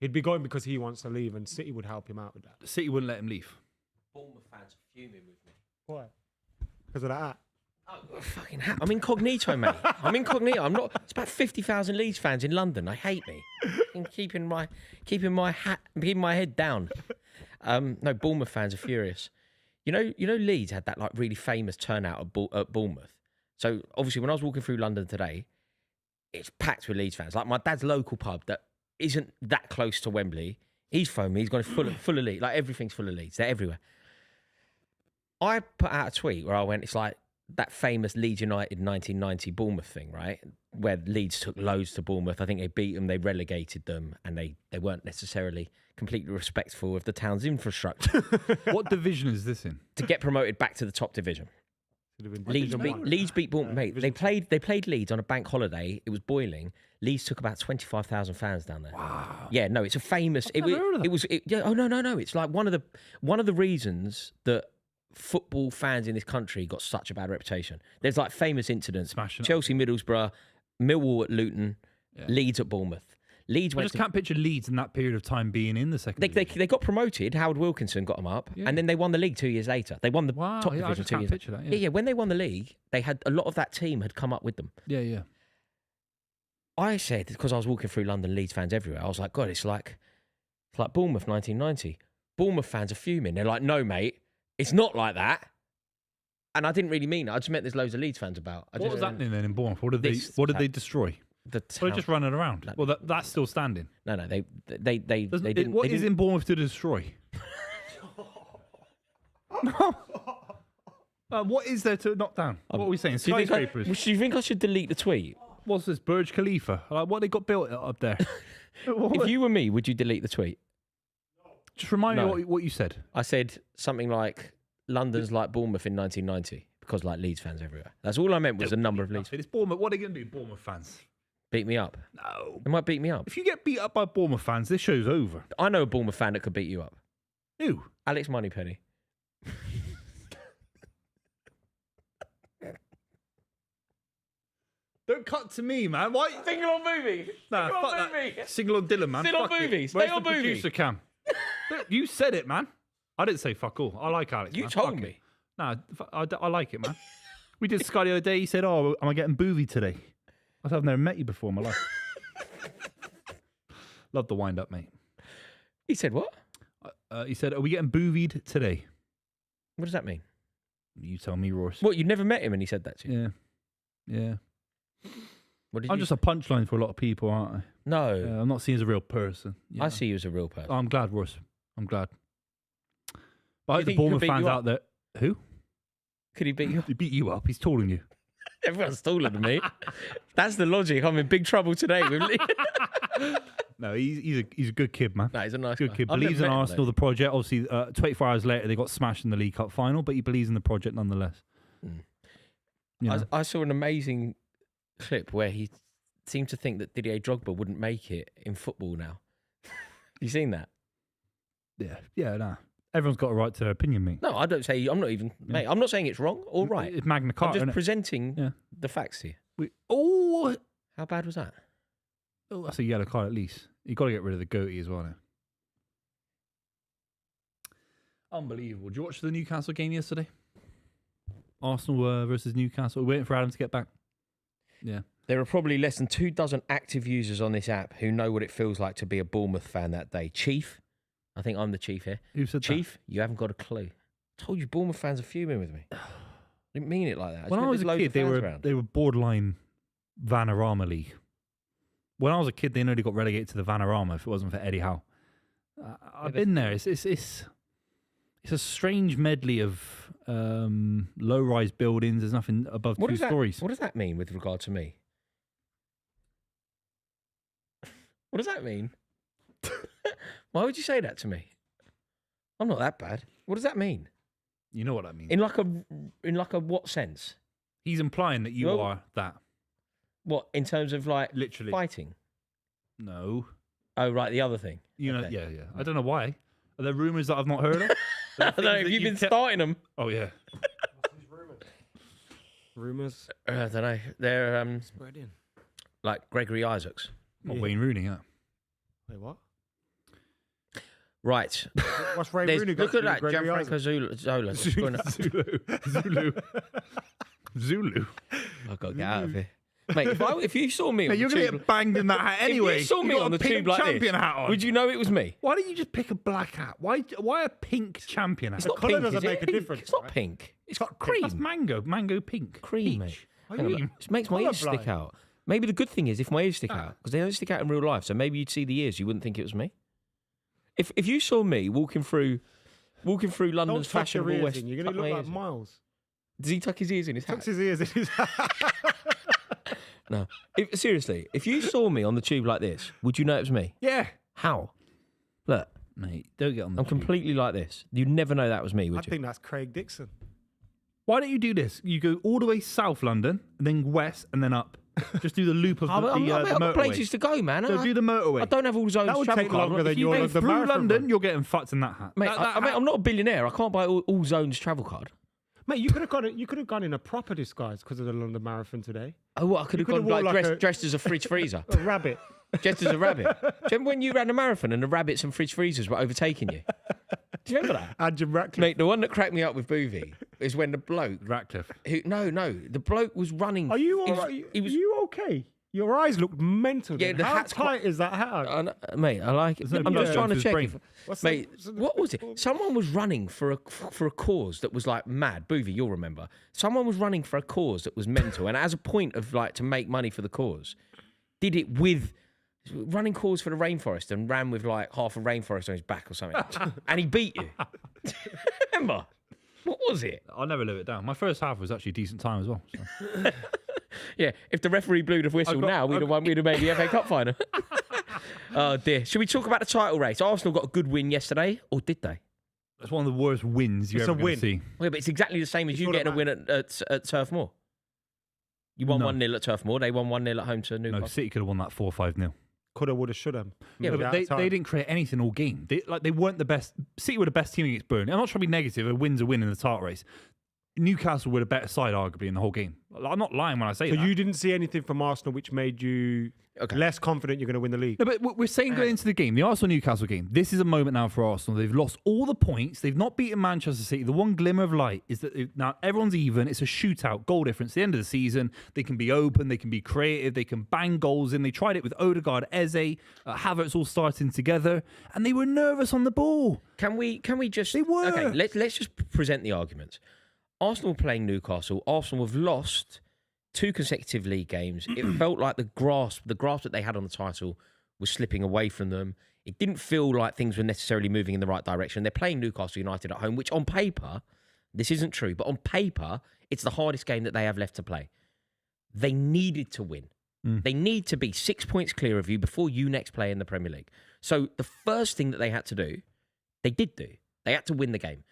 Speaker 1: He'd be going because he wants to leave, and City would help him out with that.
Speaker 3: City wouldn't let him leave.
Speaker 2: Bournemouth fans are fuming with me.
Speaker 1: Why? Because of that.
Speaker 2: Oh, fucking I'm incognito, mate. I'm incognito. I'm not. It's about 50,000 Leeds fans in London. They hate me. I'm keeping my head down. No, Bournemouth fans are furious. You know, Leeds had that like really famous turnout at Bournemouth. So obviously, when I was walking through London today, it's packed with Leeds fans. Like my dad's local pub that isn't that close to Wembley. He's phoned me. He's gone full of Leeds. Like everything's full of Leeds. They're everywhere. I put out a tweet where I went, it's like that famous Leeds United 1990 Bournemouth thing, right? Where Leeds took loads to Bournemouth. I think they beat them, they relegated them, and they weren't necessarily completely respectful of the town's infrastructure.
Speaker 3: What division is this in?
Speaker 2: To get promoted back to the top division. Leeds beat Bournemouth. Mate, they played Leeds on a bank holiday. It was boiling. Leeds took about 25,000 fans down there.
Speaker 3: Wow.
Speaker 2: Yeah, no, it's a famous.
Speaker 3: I've never heard of that.
Speaker 2: Oh no. It's like one of the reasons that football fans in this country got such a bad reputation. There's like famous incidents:
Speaker 3: Smashing up.
Speaker 2: Chelsea, Middlesbrough, Millwall at Luton, Leeds at Bournemouth. Leeds
Speaker 3: I
Speaker 2: went.
Speaker 3: just can't picture Leeds in that period of time being in the second division.
Speaker 2: They got promoted. Howard Wilkinson got them up, and then they won the league 2 years later. They won the top division
Speaker 3: I just
Speaker 2: 2
Speaker 3: can't
Speaker 2: years.
Speaker 3: picture that.
Speaker 2: Yeah. When they won the league, they had a lot of that team had come up with them.
Speaker 3: Yeah.
Speaker 2: I said, because I was walking through London, Leeds fans everywhere, I was like, God, it's like Bournemouth 1990. Bournemouth fans are fuming. They're like, no, mate, it's not like that. And I didn't really mean it. I just meant there's loads of Leeds fans about.
Speaker 3: What was happening then in Bournemouth? What did they destroy?
Speaker 2: The
Speaker 3: Well, just running around.
Speaker 2: No.
Speaker 3: Well, that's still standing.
Speaker 2: No, they didn't.
Speaker 3: What is in Bournemouth to destroy? What is there to knock down? What are we saying?
Speaker 2: Do you
Speaker 3: Skyscrapers?
Speaker 2: think I should delete the tweet?
Speaker 3: What's this? Burj Khalifa? Like, what they got built up there?
Speaker 2: If you were me, would you delete the tweet?
Speaker 3: Just remind
Speaker 2: No.
Speaker 3: me what you said.
Speaker 2: I said something like London's like Bournemouth in 1990 because like Leeds fans everywhere. That's all I meant was a number of Leeds.
Speaker 3: It's Bournemouth. What are they going to do, Bournemouth fans?
Speaker 2: Beat me up.
Speaker 3: No.
Speaker 2: They might beat me up.
Speaker 3: If you get beat up by Bournemouth fans, this show's over.
Speaker 2: I know a Bournemouth fan that could beat you up.
Speaker 3: Who?
Speaker 2: Alex Moneypenny.
Speaker 3: Don't cut to me, man. Why?
Speaker 2: Single on Buvey.
Speaker 3: Nah, fuck that. Single on Dylan, man.
Speaker 2: Still on
Speaker 3: Fuck it.
Speaker 2: Buvey. Stay
Speaker 3: Where's
Speaker 2: on
Speaker 3: the
Speaker 2: Buvey.
Speaker 3: producer cam? Look, you said it, man. I didn't say fuck all. I like Alex.
Speaker 2: You
Speaker 3: man.
Speaker 2: told
Speaker 3: Fuck
Speaker 2: me.
Speaker 3: it. Nah, I like it, man. We did Sky the other day. He said, "Oh, am I getting Buvey today?" I said, "I've never met you before in my life." Love the wind up, mate.
Speaker 2: He said what?
Speaker 3: He said, "Are we getting Buvied today?"
Speaker 2: What does that mean?
Speaker 3: You tell me, Ross.
Speaker 2: What, you'd never met him and he said that to you?
Speaker 3: Yeah.
Speaker 2: What did
Speaker 3: I'm
Speaker 2: you
Speaker 3: just a punchline for a lot of people, aren't I?
Speaker 2: No.
Speaker 3: I'm not seen as a real person. you
Speaker 2: I
Speaker 3: know.
Speaker 2: see you as a real person.
Speaker 3: Oh, I'm glad, Ross. I'm glad. But I
Speaker 2: You
Speaker 3: hope the
Speaker 2: think he could
Speaker 3: Bournemouth
Speaker 2: beat
Speaker 3: fans
Speaker 2: you
Speaker 3: out
Speaker 2: up?
Speaker 3: there. Who?
Speaker 2: Could he beat you up?
Speaker 3: He beat you up. He's taller than you.
Speaker 2: Everyone's taller than me. That's the logic. I'm in big trouble today with Lee.
Speaker 3: No, he's a good kid, man.
Speaker 2: No, he's a nice
Speaker 3: Good
Speaker 2: guy.
Speaker 3: kid.
Speaker 2: I've never
Speaker 3: Believes in
Speaker 2: met him,
Speaker 3: Arsenal,
Speaker 2: though.
Speaker 3: the project. Obviously, 24 hours later, they got smashed in the League Cup final, but he believes in the project nonetheless.
Speaker 2: Mm.
Speaker 3: You know?
Speaker 2: I saw an amazing clip where he seemed to think that Didier Drogba wouldn't make it in football now. You seen that?
Speaker 3: Yeah, nah. Everyone's got a right to their opinion, mate.
Speaker 2: No, I don't say. I'm not even. Mate, I'm not saying it's wrong or right.
Speaker 3: It's Magna
Speaker 2: I'm
Speaker 3: Carta,
Speaker 2: just
Speaker 3: innit?
Speaker 2: presenting the facts here.
Speaker 3: Oh,
Speaker 2: How bad was that?
Speaker 3: that's a yellow card at least. You got to get rid of the goatee as well now. Unbelievable. Did you watch the Newcastle game yesterday? Arsenal versus Newcastle. We're waiting for Adam to get back. Yeah.
Speaker 2: There are probably less than 24 active users on this app who know what it feels like to be a Bournemouth fan that day. Chief, I think I'm the chief here.
Speaker 3: Who said
Speaker 2: Chief, you haven't got a clue. I told you Bournemouth fans are fuming with me. I didn't mean it like that.
Speaker 3: that? When I was a kid, they were borderline Vanarama League. when I was a kid, they nearly got relegated to the Vanarama if it wasn't for Eddie Howe. I've been there. It's a strange medley of low-rise buildings. There's nothing above two stories.
Speaker 2: What does that mean with regard to me? What does that mean? Why would you say that to me? I'm not that bad. What does that mean?
Speaker 3: You know what I mean.
Speaker 2: In like a what sense?
Speaker 3: He's implying that you are that.
Speaker 2: What, in terms of like
Speaker 3: Literally.
Speaker 2: fighting?
Speaker 3: No.
Speaker 2: Oh, right, the other thing.
Speaker 3: You know,
Speaker 2: Okay.
Speaker 3: yeah. I don't know why. Are there rumours that I've not heard of?
Speaker 2: I don't know. Have you been starting them?
Speaker 3: Oh, yeah.
Speaker 1: Rumours.
Speaker 2: I don't know. They're
Speaker 1: Spreading.
Speaker 2: like Gregory Isaacs.
Speaker 3: Not Wayne Rooney, yeah.
Speaker 1: Wait, what?
Speaker 2: Right.
Speaker 1: What's Ray Rooney got
Speaker 2: Look
Speaker 1: to
Speaker 2: at
Speaker 1: do
Speaker 2: that,
Speaker 1: with Gregory
Speaker 2: Gianfranco
Speaker 1: Isaac?
Speaker 2: Zola.
Speaker 3: Zulu.
Speaker 2: I've got to get out of here. Mate, if you saw me on
Speaker 3: You're
Speaker 2: the
Speaker 3: going to
Speaker 2: tube,
Speaker 3: get banged in that hat anyway.
Speaker 2: if you saw me
Speaker 3: got
Speaker 2: on
Speaker 3: a
Speaker 2: the
Speaker 3: pink
Speaker 2: tube like
Speaker 3: champion
Speaker 2: this,
Speaker 3: hat on.
Speaker 2: would you know it was me?
Speaker 3: Why don't you just pick a black hat? Why a pink champion hat?
Speaker 2: It's not
Speaker 1: colour
Speaker 2: pink,
Speaker 1: doesn't
Speaker 2: is
Speaker 1: make
Speaker 2: it?
Speaker 1: a difference,
Speaker 2: It's not
Speaker 1: right?
Speaker 2: pink. It's
Speaker 3: That's
Speaker 2: cream.
Speaker 3: mango pink.
Speaker 2: Cream,
Speaker 3: Peach.
Speaker 2: mate.
Speaker 3: What
Speaker 2: Hang
Speaker 3: do
Speaker 2: on,
Speaker 3: you mean?
Speaker 2: it makes my ears stick
Speaker 1: Colourblind.
Speaker 2: out. Maybe the good thing is if my ears stick out, because they don't stick out in real life, so maybe you'd see the ears, you wouldn't think it was me. If you saw me walking through London's
Speaker 1: Don't tuck your
Speaker 2: fashionable
Speaker 1: ears
Speaker 2: West,
Speaker 1: in. You're
Speaker 2: tuck
Speaker 1: going to
Speaker 2: my
Speaker 1: look like
Speaker 2: ears in.
Speaker 1: Miles.
Speaker 2: Does he tuck his ears in his hat?
Speaker 1: Tucks his ears in his
Speaker 2: No. Seriously, if you saw me on the tube like this, would you know it was me?
Speaker 3: Yeah.
Speaker 2: How? Look,
Speaker 3: Mate, don't get on the
Speaker 2: I'm
Speaker 3: tube.
Speaker 2: completely like this. You'd never know that was me,
Speaker 1: I
Speaker 2: would you?
Speaker 1: think that's Craig Dixon.
Speaker 3: Why don't you do this? You go all the way south London, and then west, and then up. Just do the loop of the,
Speaker 2: I've got
Speaker 3: motorway.
Speaker 2: places to go, man.
Speaker 3: So do the motorway.
Speaker 2: I don't have all zones
Speaker 1: That would
Speaker 2: travel
Speaker 1: take
Speaker 2: card.
Speaker 1: longer than
Speaker 3: If you
Speaker 1: your
Speaker 3: go
Speaker 1: the
Speaker 3: through
Speaker 1: marathon
Speaker 3: London,
Speaker 1: run.
Speaker 3: you're getting fucked in that hat.
Speaker 2: Mate,
Speaker 3: That
Speaker 2: I'm not a billionaire. I can't buy all zones travel card.
Speaker 1: Mate, you could have gone in a proper disguise because of the London Marathon today.
Speaker 2: Oh, what? I could have
Speaker 1: could've
Speaker 2: gone
Speaker 1: worn
Speaker 2: like
Speaker 1: like
Speaker 2: dressed as a fridge freezer.
Speaker 1: A rabbit.
Speaker 2: Dressed as a rabbit. Do you remember when you ran a marathon and the rabbits and fridge freezers were overtaking you? Do you remember that?
Speaker 1: And Jim Ratcliffe.
Speaker 2: Mate, the one that cracked me up with Buvey is when the bloke
Speaker 3: Ratcliffe.
Speaker 2: the bloke was running.
Speaker 1: Are you
Speaker 2: he
Speaker 1: all
Speaker 2: was-
Speaker 1: right?
Speaker 2: he was-
Speaker 1: Are you okay? Your eyes look mental.
Speaker 2: Yeah,
Speaker 1: then.
Speaker 2: the
Speaker 1: How
Speaker 2: hat's
Speaker 1: tight is that hat?
Speaker 2: Mate, I like it.
Speaker 3: There's no
Speaker 2: I'm just
Speaker 3: blood
Speaker 2: trying to
Speaker 3: going to his
Speaker 2: check.
Speaker 3: brain.
Speaker 1: What's
Speaker 2: Mate,
Speaker 1: the-
Speaker 2: what was it? Someone was running for a cause that was like mad. Buvey, you'll remember. Someone was running for a cause that was mental, and as a point of like to make money for the cause, did it with running cause for the rainforest and ran with like half a rainforest on his back or something, and he beat you. Remember? What was it?
Speaker 3: I'll never live it down. My first half was actually a decent time as well. So.
Speaker 2: Yeah, if the referee blew the whistle now, we'd have made the FA Cup final. Oh dear. Should we talk about the title race? Arsenal got a good win yesterday, or did they?
Speaker 3: That's one of the worst wins you're
Speaker 1: It's
Speaker 3: ever
Speaker 1: a
Speaker 3: going to
Speaker 1: win.
Speaker 3: see.
Speaker 2: Yeah, but it's exactly the same as
Speaker 1: It's
Speaker 2: you
Speaker 1: all
Speaker 2: getting a
Speaker 1: about-
Speaker 2: win at Turf Moor. You won
Speaker 3: No.
Speaker 2: 1-0 at Turf Moor. They won 1-0 at home to
Speaker 3: No,
Speaker 2: Newcastle.
Speaker 3: City could have won that 4-5-0.
Speaker 1: Coulda, woulda, shoulda.
Speaker 2: Yeah,
Speaker 3: No,
Speaker 2: but
Speaker 3: but they didn't create anything all game. They weren't the best. City were the best team against Burnley. I'm not trying to be negative. A win's a win in the title race. Newcastle were the better side, arguably, in the whole game. I'm not lying when I say
Speaker 1: So
Speaker 3: that.
Speaker 1: you didn't see anything from Arsenal which made you
Speaker 2: Okay.
Speaker 1: less confident you're going to win the league?
Speaker 3: No, but we're saying going into the game, the Arsenal-Newcastle game, this is a moment now for Arsenal. They've lost all the points. They've not beaten Manchester City. The one glimmer of light is that now everyone's even. It's a shootout, goal difference. At the end of the season, they can be open, they can be creative, they can bang goals in. They tried it with Odegaard, Eze, Havertz all starting together, and they were nervous on the ball.
Speaker 2: Can we just?
Speaker 3: They were.
Speaker 2: Okay. Let's just present the arguments. Arsenal playing Newcastle. Arsenal have lost 2 consecutive league games. It felt like the grasp that they had on the title was slipping away from them. It didn't feel like things were necessarily moving in the right direction. They're playing Newcastle United at home, which on paper, this isn't true, but on paper, it's the hardest game that they have left to play. They needed to win. They need to be 6 points clear of you before you next play in the Premier League. So the first thing that they had to do, they did do. They had to win the game.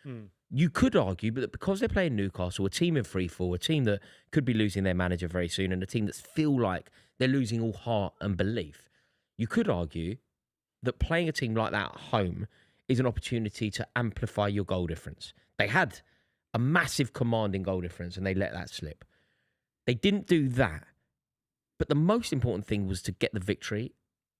Speaker 2: You could argue that because they're playing Newcastle, a team in free fall, a team that could be losing their manager very soon, and a team that feel like they're losing all heart and belief, you could argue that playing a team like that at home is an opportunity to amplify your goal difference. They had a massive commanding goal difference, and they let that slip. They didn't do that. But the most important thing was to get the victory,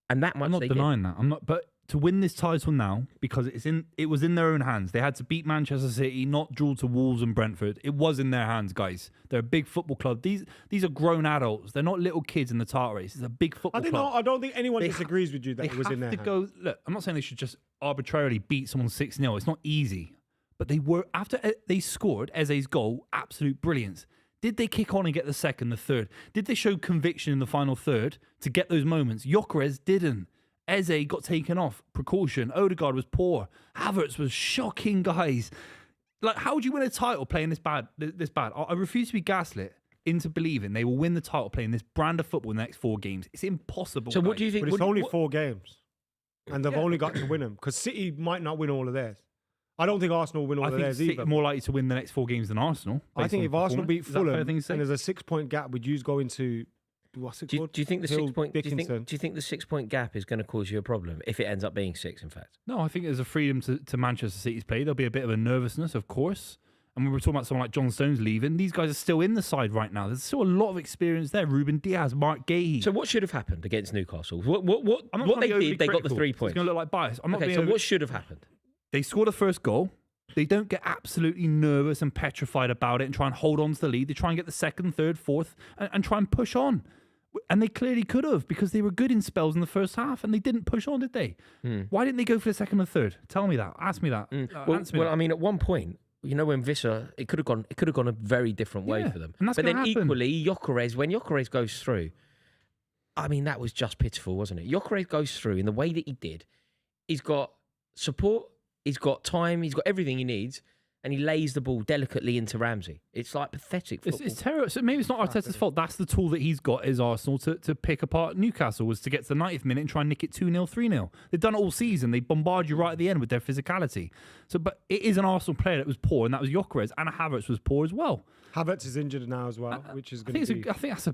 Speaker 2: and that much
Speaker 3: I'm not
Speaker 2: they
Speaker 3: denying that. I'm not, but to win this title now, because it was in their own hands. They had to beat Manchester City, not draw to Wolves and Brentford. It was in their hands, guys. They're a big football club. These are grown adults. They're not little kids in the title race. It's a big football club.
Speaker 1: I don't think anyone
Speaker 3: They
Speaker 1: disagrees with you that
Speaker 3: They
Speaker 1: it was in
Speaker 3: have
Speaker 1: there.
Speaker 3: to go. Look, I'm not saying they should just arbitrarily beat someone 6-0. It's not easy, but they were after they scored Eze's goal. Absolute brilliance. Did they kick on and get the second, the third? Did they show conviction in the final third to get those moments? Gyökeres didn't. Eze got taken off. Precaution. Odegaard was poor. Havertz was shocking, guys. Like, how would you win a title playing this bad? I refuse to be gaslit into believing they will win the title playing this brand of football in the next 4 games. It's impossible.
Speaker 2: So what do you think?
Speaker 1: But it's only 4 games, and they've only got to win them because City might not win all of theirs. I don't think Arsenal will win all of theirs
Speaker 3: City
Speaker 1: either.
Speaker 3: are more likely to win the next 4 games than Arsenal.
Speaker 1: I think if Arsenal beat Fulham and
Speaker 3: and
Speaker 1: there's a 6-point gap, would you go into what's it called?
Speaker 2: Do you think the
Speaker 1: Hill
Speaker 2: 6 point? Do
Speaker 1: Dickinson?
Speaker 2: you think the 6-point gap is going to cause you a problem if it ends up being 6? In fact,
Speaker 3: No, I think there's a freedom to Manchester City's play. There'll be a bit of a nervousness, of course. And when we're talking about someone like John Stones leaving, these guys are still in the side right now. There's still a lot of experience there. Ruben Diaz, Mark Gahey.
Speaker 2: so what should have happened against Newcastle? What
Speaker 3: I'm not
Speaker 2: what
Speaker 3: trying
Speaker 2: they
Speaker 3: to be
Speaker 2: did? They got the
Speaker 3: critical.
Speaker 2: 3
Speaker 3: It's
Speaker 2: points.
Speaker 3: going to look like bias. I'm not
Speaker 2: Okay,
Speaker 3: being
Speaker 2: so
Speaker 3: over-
Speaker 2: what should have happened?
Speaker 3: They score the first goal. They don't get absolutely nervous and petrified about it and try and hold on to the lead. They try and get the second, third, fourth and try and push on. And they clearly could have because they were good in spells in the first half and they didn't push on, did they? Why didn't they go for the second and third? Tell me that. Ask me that. Answer me that.
Speaker 2: I mean, at one point, you know, when Visser, it could have gone a very different way
Speaker 3: Yeah,
Speaker 2: for them.
Speaker 3: and that's
Speaker 2: But then
Speaker 3: gonna happen.
Speaker 2: equally, when Gyökeres goes through, I mean, that was just pitiful, wasn't it? Gyökeres goes through in the way that he did. He's got support, he's got time, he's got everything he needs, and he lays the ball delicately into Ramsey. It's like pathetic football.
Speaker 3: It's terrible. So maybe it's not Arteta's fault. That's the tool that he's got as Arsenal to pick apart Newcastle, was to get to the 90th minute and try and nick it 2-0, 3-0. They've done it all season. They bombard you right at the end with their physicality. So, but it is an Arsenal player that was poor, and that was Gyökeres, and Havertz was poor as well.
Speaker 1: Havertz is injured now as well, which is
Speaker 3: I
Speaker 1: going
Speaker 3: think,
Speaker 1: to be.
Speaker 3: I think that's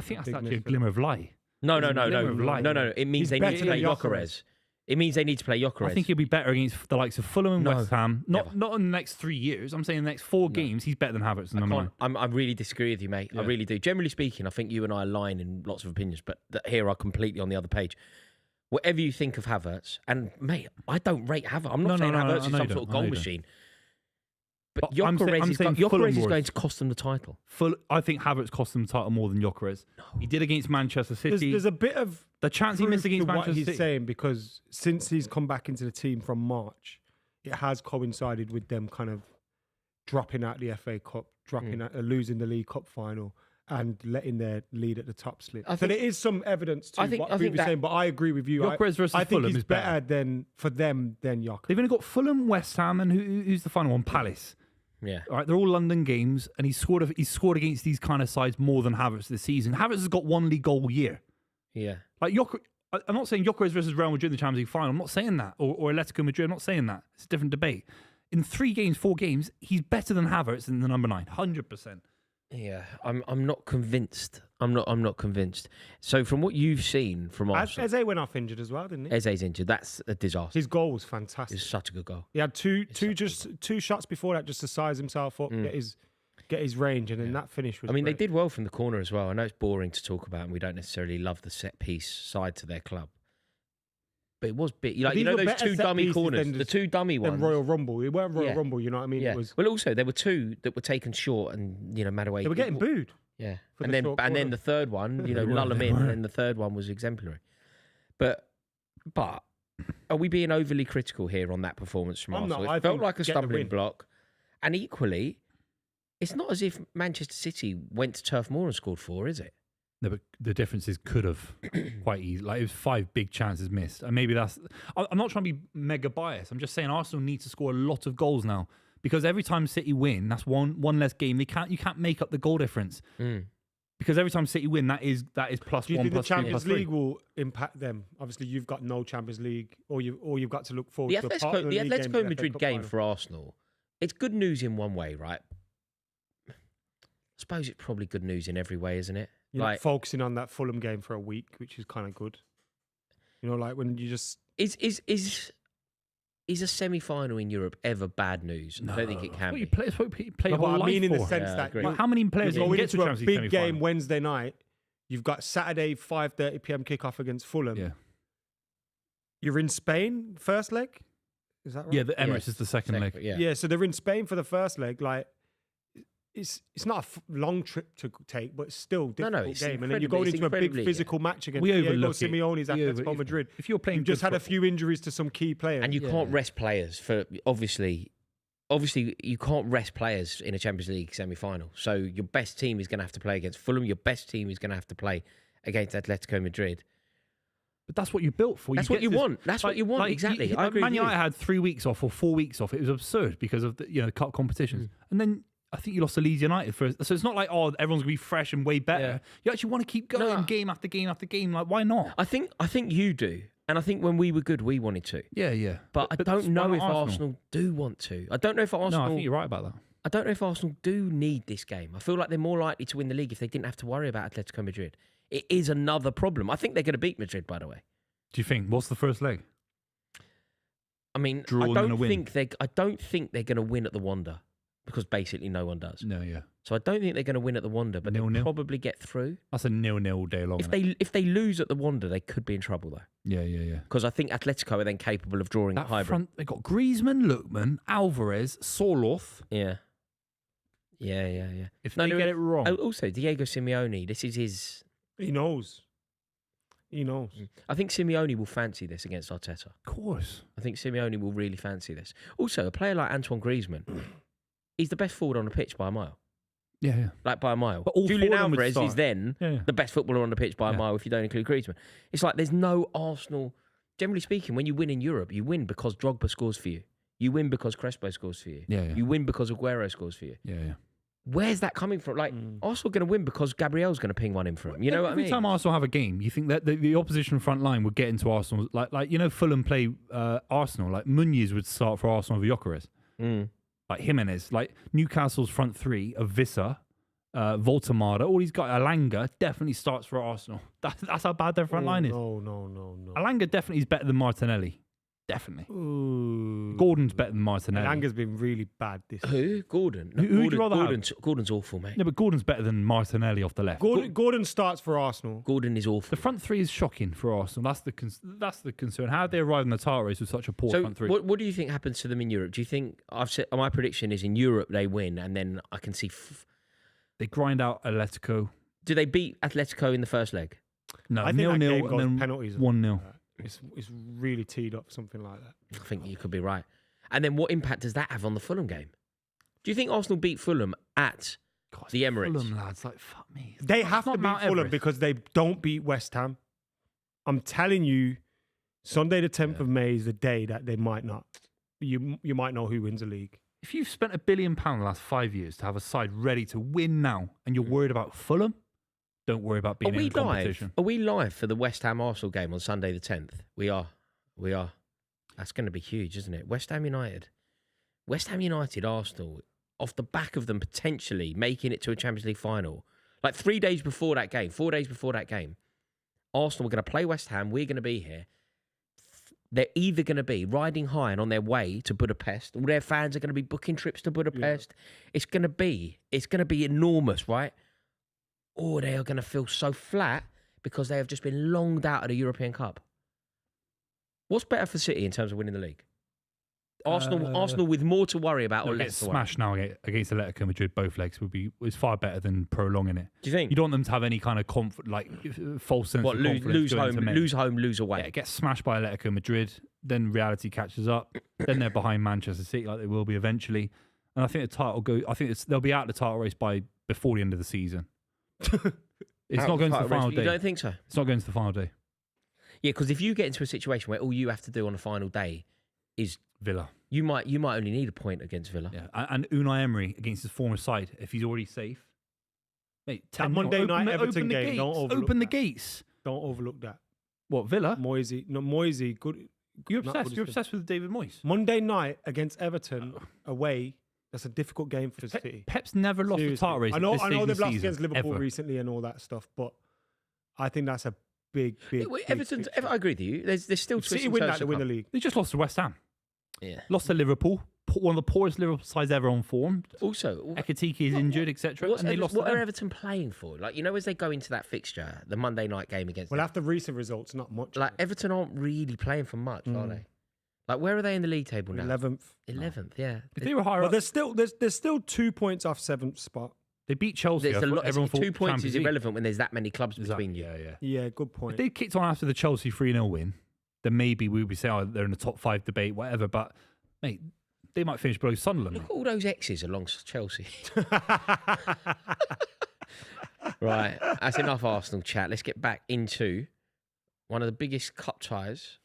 Speaker 1: big
Speaker 3: actually a
Speaker 1: miss.
Speaker 3: glimmer of light.
Speaker 2: No.
Speaker 3: glimmer of light.
Speaker 2: No. It means
Speaker 1: He's
Speaker 2: they need to
Speaker 1: better
Speaker 2: play
Speaker 1: than
Speaker 2: Gyökeres. It means they need to play Gyökeres.
Speaker 3: I think he'll be better against the likes of Fulham and
Speaker 2: No,
Speaker 3: West Ham. Not
Speaker 2: never.
Speaker 3: in the next 3 years. I'm saying the next 4 games, he's better than Havertz. In my mind.
Speaker 2: I really disagree with you, mate. I really do. Generally speaking, I think you and I align in lots of opinions, but here are completely on the other page. Whatever you think of Havertz, and mate, I don't rate Havertz. I'm not saying Havertz is some sort of goal machine. But
Speaker 3: I'm
Speaker 2: Gyökeres
Speaker 3: saying Fulham
Speaker 2: is
Speaker 3: was-
Speaker 2: going to cost them the title.
Speaker 3: I think Havertz cost them the title more than Gyökeres. He did against Manchester City.
Speaker 1: There's a bit of
Speaker 3: the chance he missed
Speaker 1: proof
Speaker 3: against
Speaker 1: to what
Speaker 3: Manchester
Speaker 1: he's
Speaker 3: City.
Speaker 1: saying, because since he's come back into the team from March, it has coincided with them kind of dropping out the FA Cup, losing the League Cup final, and letting their lead at the top slip. So there is some evidence to what Buvey's saying, but I agree with you.
Speaker 3: Gyökeres versus
Speaker 1: I think
Speaker 3: Fulham
Speaker 1: he's
Speaker 3: is better.
Speaker 1: than for them than Gyökeres.
Speaker 3: They've only got Fulham, West Ham, and who's the final one? Palace.
Speaker 2: Yeah.
Speaker 3: All right, they're all London games, and he's scored against these kind of sides more than Havertz this season. Havertz has got 1 league goal a year.
Speaker 2: Yeah.
Speaker 3: Like I'm not saying Gyökeres versus Real Madrid in the Champions League final. I'm not saying that, or Atletico Madrid. I'm not saying that. It's a different debate. In 3 games, 4 games, he's better than Havertz in the number 9, 100%.
Speaker 2: Yeah, I'm not convinced. I'm not convinced. So from what you've seen from Arsenal,
Speaker 1: Eze went off injured as well, didn't he?
Speaker 2: Eze's injured. That's a disaster.
Speaker 1: His goal was fantastic.
Speaker 2: It's such a good goal.
Speaker 1: He had two shots before that just to size himself up, get his range, and then that finish was.
Speaker 2: I mean, they
Speaker 1: great.
Speaker 2: did well from the corner as well. I know it's boring to talk about, and we don't necessarily love the set piece side to their club. But it was big. Like,
Speaker 1: These
Speaker 2: you know
Speaker 1: were
Speaker 2: those
Speaker 1: better
Speaker 2: 2
Speaker 1: set
Speaker 2: dummy
Speaker 1: pieces
Speaker 2: corners,
Speaker 1: than
Speaker 2: the 2 dummy
Speaker 1: Then
Speaker 2: ones.
Speaker 1: Royal Rumble. It weren't Royal
Speaker 2: Yeah.
Speaker 1: Rumble, you know what I mean?
Speaker 2: Yeah.
Speaker 1: It was,
Speaker 2: Well, also there were 2 that were taken short, and Madueke.
Speaker 1: they were getting booed.
Speaker 2: Yeah,
Speaker 1: for
Speaker 2: and
Speaker 1: the
Speaker 2: then
Speaker 1: short
Speaker 2: and then
Speaker 1: corner.
Speaker 2: the third one, lull them in, and then the third one was exemplary. But are we being overly critical here on that performance from
Speaker 1: I'm
Speaker 2: Arsenal?
Speaker 1: not. I
Speaker 2: It felt
Speaker 1: think
Speaker 2: like a
Speaker 1: get the
Speaker 2: stumbling
Speaker 1: win.
Speaker 2: block, and equally, it's not as if Manchester City went to Turf Moor and scored 4, is it?
Speaker 3: No, but the differences could have quite easy. Like, it was 5 big chances missed, and maybe that's. I'm not trying to be mega biased. I'm just saying Arsenal need to score a lot of goals now, because every time City win, that's one less game. You can't make up the goal difference, because every time City win, that is plus
Speaker 1: Do you
Speaker 3: 1
Speaker 1: think the
Speaker 3: plus 2
Speaker 1: Champions
Speaker 3: plus 3.
Speaker 1: League will impact them? Obviously, you've got no Champions League, or you've got to look forward
Speaker 2: The
Speaker 1: to a part of
Speaker 2: Atletico,
Speaker 1: the league game,
Speaker 2: Atletico
Speaker 1: the FA
Speaker 2: Madrid
Speaker 1: Cup
Speaker 2: game
Speaker 1: final.
Speaker 2: for Arsenal, it's good news in one way, right? I suppose it's probably good news in every way, isn't it?
Speaker 1: You're not focusing on that Fulham game for a week, which is kind of good. You know, like when you just
Speaker 2: Is a semi-final in Europe ever bad news? I don't think it can be.
Speaker 3: It's what you play
Speaker 1: No,
Speaker 3: your whole
Speaker 1: but I mean
Speaker 3: life
Speaker 1: in the
Speaker 3: for.
Speaker 1: sense
Speaker 2: Yeah, I
Speaker 1: that
Speaker 2: agree.
Speaker 3: Like, how many players
Speaker 1: you
Speaker 3: can
Speaker 1: go
Speaker 3: get to
Speaker 1: into
Speaker 3: a
Speaker 1: a
Speaker 3: Champions League
Speaker 1: big
Speaker 3: semi-final?
Speaker 1: game Wednesday night. You've got Saturday 5:30 p.m. kickoff against Fulham.
Speaker 3: Yeah,
Speaker 1: You're in Spain first leg. Is that right?
Speaker 3: yeah. The Emirates is the second leg.
Speaker 2: Yeah.
Speaker 1: Yeah, so they're in Spain for the first leg. Like, it's not a long trip to take, but it's still a difficult
Speaker 2: it's
Speaker 1: game. And then you're
Speaker 2: incredibly-
Speaker 1: going
Speaker 2: it's
Speaker 1: into a big
Speaker 2: incredibly,
Speaker 1: physical match against
Speaker 3: We
Speaker 1: Diego
Speaker 3: overlook it.
Speaker 1: Simeone's Atletico Madrid.
Speaker 3: If you're playing,
Speaker 1: You've just
Speaker 3: good
Speaker 1: had a
Speaker 3: football-
Speaker 1: few injuries to some key players.
Speaker 2: And you can't rest players for obviously obviously you can't rest players in a Champions League semi-final. So your best team is going to have to play against Fulham. Your best team is going to have to play against Atletico Madrid.
Speaker 3: But that's what you're built for.
Speaker 2: That's what you want. That's what you want. Exactly. I agree.
Speaker 3: Man
Speaker 2: with you.
Speaker 3: United had 3 weeks off or 4 weeks off. It was absurd because of the cup competitions. And then I think you lost to Leeds United first. So it's not like, everyone's going to be fresh and way better.
Speaker 2: Yeah.
Speaker 3: You actually want to keep going game after game after game. Like, why not?
Speaker 2: I think you do. And I think when we were good, we wanted to.
Speaker 3: Yeah.
Speaker 2: But I don't know if Arsenal do want to. I don't know if Arsenal...
Speaker 3: No, I think you're right about that.
Speaker 2: I don't know if Arsenal do need this game. I feel like they're more likely to win the league if they didn't have to worry about Atletico Madrid. It is another problem. I think they're going to beat Madrid, by the way.
Speaker 3: Do you think? What's the first leg?
Speaker 2: I mean,
Speaker 3: Draw
Speaker 2: I don't think they're going to win at the Wanda because basically no one does.
Speaker 3: No, yeah.
Speaker 2: So I don't think they're going to win at the Wanda, but they'll
Speaker 3: 0-0?
Speaker 2: probably get through.
Speaker 3: That's a 0-0 all day long.
Speaker 2: If they lose at the Wanda, they could be in trouble though.
Speaker 3: Yeah.
Speaker 2: Because I think Atletico are then capable of drawing
Speaker 3: That
Speaker 2: hybrid.
Speaker 3: front, they got Griezmann, Lookman, Alvarez, Soloth.
Speaker 2: Yeah.
Speaker 3: If they get it wrong.
Speaker 2: Oh, also, Diego Simeone, this is his...
Speaker 1: He knows.
Speaker 2: I think Simeone will fancy this against Arteta.
Speaker 3: Of course.
Speaker 2: I think Simeone will really fancy this. Also, a player like Antoine Griezmann, he's the best forward on the pitch by a mile.
Speaker 3: Yeah.
Speaker 2: Like by a mile.
Speaker 3: But all
Speaker 2: Julian
Speaker 3: four of them would
Speaker 2: Alvarez
Speaker 3: start.
Speaker 2: is then the best footballer on the pitch by a mile if you don't include Griezmann. It's like there's no Arsenal... Generally speaking, when you win in Europe, you win because Drogba scores for you. You win because Crespo scores for you.
Speaker 3: Yeah.
Speaker 2: You win because Aguero scores for you.
Speaker 3: Yeah.
Speaker 2: Where's that coming from? Like, Arsenal going to win because Gabriel's going to ping one in for him. You know what I mean?
Speaker 3: Every time Arsenal have a game, you think that the opposition front line would get into Arsenal. Like Fulham play Arsenal. Like, Muniz would start for Arsenal over Gyökeres. Like, Jimenez. Like, Newcastle's front three of Vissa, Voltamada, all these guys. Alanga definitely starts for Arsenal. That's how bad their front line is.
Speaker 1: No.
Speaker 3: Alanga definitely is better than Martinelli. Definitely.
Speaker 1: Ooh.
Speaker 3: Gordon's better than Martinelli.
Speaker 1: Alanga's been really bad this season.
Speaker 2: Who? Gordon. No,
Speaker 3: Who would you rather have?
Speaker 2: Gordon's awful, mate.
Speaker 3: No, but Gordon's better than Martinelli off the left.
Speaker 1: Gordon starts for Arsenal.
Speaker 2: Gordon is awful.
Speaker 3: The front three is shocking for Arsenal. That's the concern. How did they arrive in the title race with such a poor front three?
Speaker 2: What do you think happens to them in Europe? Do you think my prediction is in Europe they win, and then I can see
Speaker 3: They grind out Atletico.
Speaker 2: Do they beat Atletico in the first leg?
Speaker 3: No,
Speaker 1: I think that
Speaker 3: 0-0
Speaker 1: game
Speaker 3: and
Speaker 1: goes
Speaker 3: then
Speaker 1: penalties.
Speaker 3: 1-0.
Speaker 1: It's really teed up, something like that.
Speaker 2: I think you could be right. And then what impact does that have on the Fulham game? Do you think Arsenal beat Fulham at the Emirates?
Speaker 3: Fulham lads, like fuck me.
Speaker 1: They have to
Speaker 3: not
Speaker 1: beat
Speaker 3: Mount
Speaker 1: Fulham
Speaker 3: Everest.
Speaker 1: because they don't beat West Ham. I'm telling you, Sunday the 10th of May is the day that they might not. You might know who wins the league.
Speaker 3: If you've spent £1 billion the last 5 years to have a side ready to win now, and you're worried about Fulham, don't worry about being in the competition.
Speaker 2: Are we live for the West Ham Arsenal game on Sunday the 10th? We are. That's going to be huge, isn't it? West Ham United, Arsenal, off the back of them potentially making it to a Champions League final. Like 4 days before that game, Arsenal were going to play West Ham. We're going to be here. They're either going to be riding high and on their way to Budapest. All their fans are going to be booking trips to Budapest. Yeah. It's going to be enormous, right? Or they are going to feel so flat because they have just been longed out of the European Cup. What's better for City in terms of winning the league? Arsenal with more to worry about or less to worry?
Speaker 3: Smashed now against Atletico Madrid, both legs is far better than prolonging it.
Speaker 2: Do you think?
Speaker 3: You don't want them to have any kind of false sense of confidence.
Speaker 2: Lose home, lose away.
Speaker 3: Yeah, get smashed by Atletico Madrid, then reality catches up. Then they're behind Manchester City like they will be eventually. And I think they'll be out of the title race before the end of the season. It's not going to the final day.
Speaker 2: You don't think so?
Speaker 3: It's not going to the final day.
Speaker 2: Yeah, because if you get into a situation where all you have to do on the final day is
Speaker 3: Villa,
Speaker 2: you might only need a point against Villa.
Speaker 3: Yeah, and Unai Emery against his former side, if he's already safe. Mate,
Speaker 1: that Monday night Everton game,
Speaker 3: open the gates.
Speaker 1: Don't overlook that.
Speaker 3: What, Villa?
Speaker 1: Moisey, good.
Speaker 3: You're obsessed with David Moyes.
Speaker 1: Monday night against Everton away. That's a difficult game for the City.
Speaker 3: Pep's never lost a title race.
Speaker 1: I know they've lost against Liverpool recently and all that stuff, but I think that's a big.
Speaker 2: Everton's. I agree with you. There's still
Speaker 1: City win that to win the league.
Speaker 3: They just lost to West Ham.
Speaker 2: Yeah,
Speaker 3: lost to Liverpool. One of the poorest Liverpool sides ever on form.
Speaker 2: Also,
Speaker 3: Ekitike is injured, etc.
Speaker 2: What are Everton playing for? Like, as they go into that fixture, the Monday night game against.
Speaker 1: Well, after recent results, not much.
Speaker 2: Like Everton aren't really playing for much, are they? Like, where are they in the league table now?
Speaker 1: 11th,
Speaker 2: yeah.
Speaker 3: If they were higher,
Speaker 1: there's still 2 points off 7th spot.
Speaker 3: They beat Chelsea.
Speaker 2: Everyone 2 points is irrelevant when there's that many clubs between you.
Speaker 1: Yeah, good point.
Speaker 3: If they kicked on after the Chelsea 3-0 win, then maybe we would say, they're in the top 5 debate, whatever. But mate, they might finish below Sunderland.
Speaker 2: Look at all those X's alongside Chelsea. Right, that's enough Arsenal chat. Let's get back into one of the biggest cup ties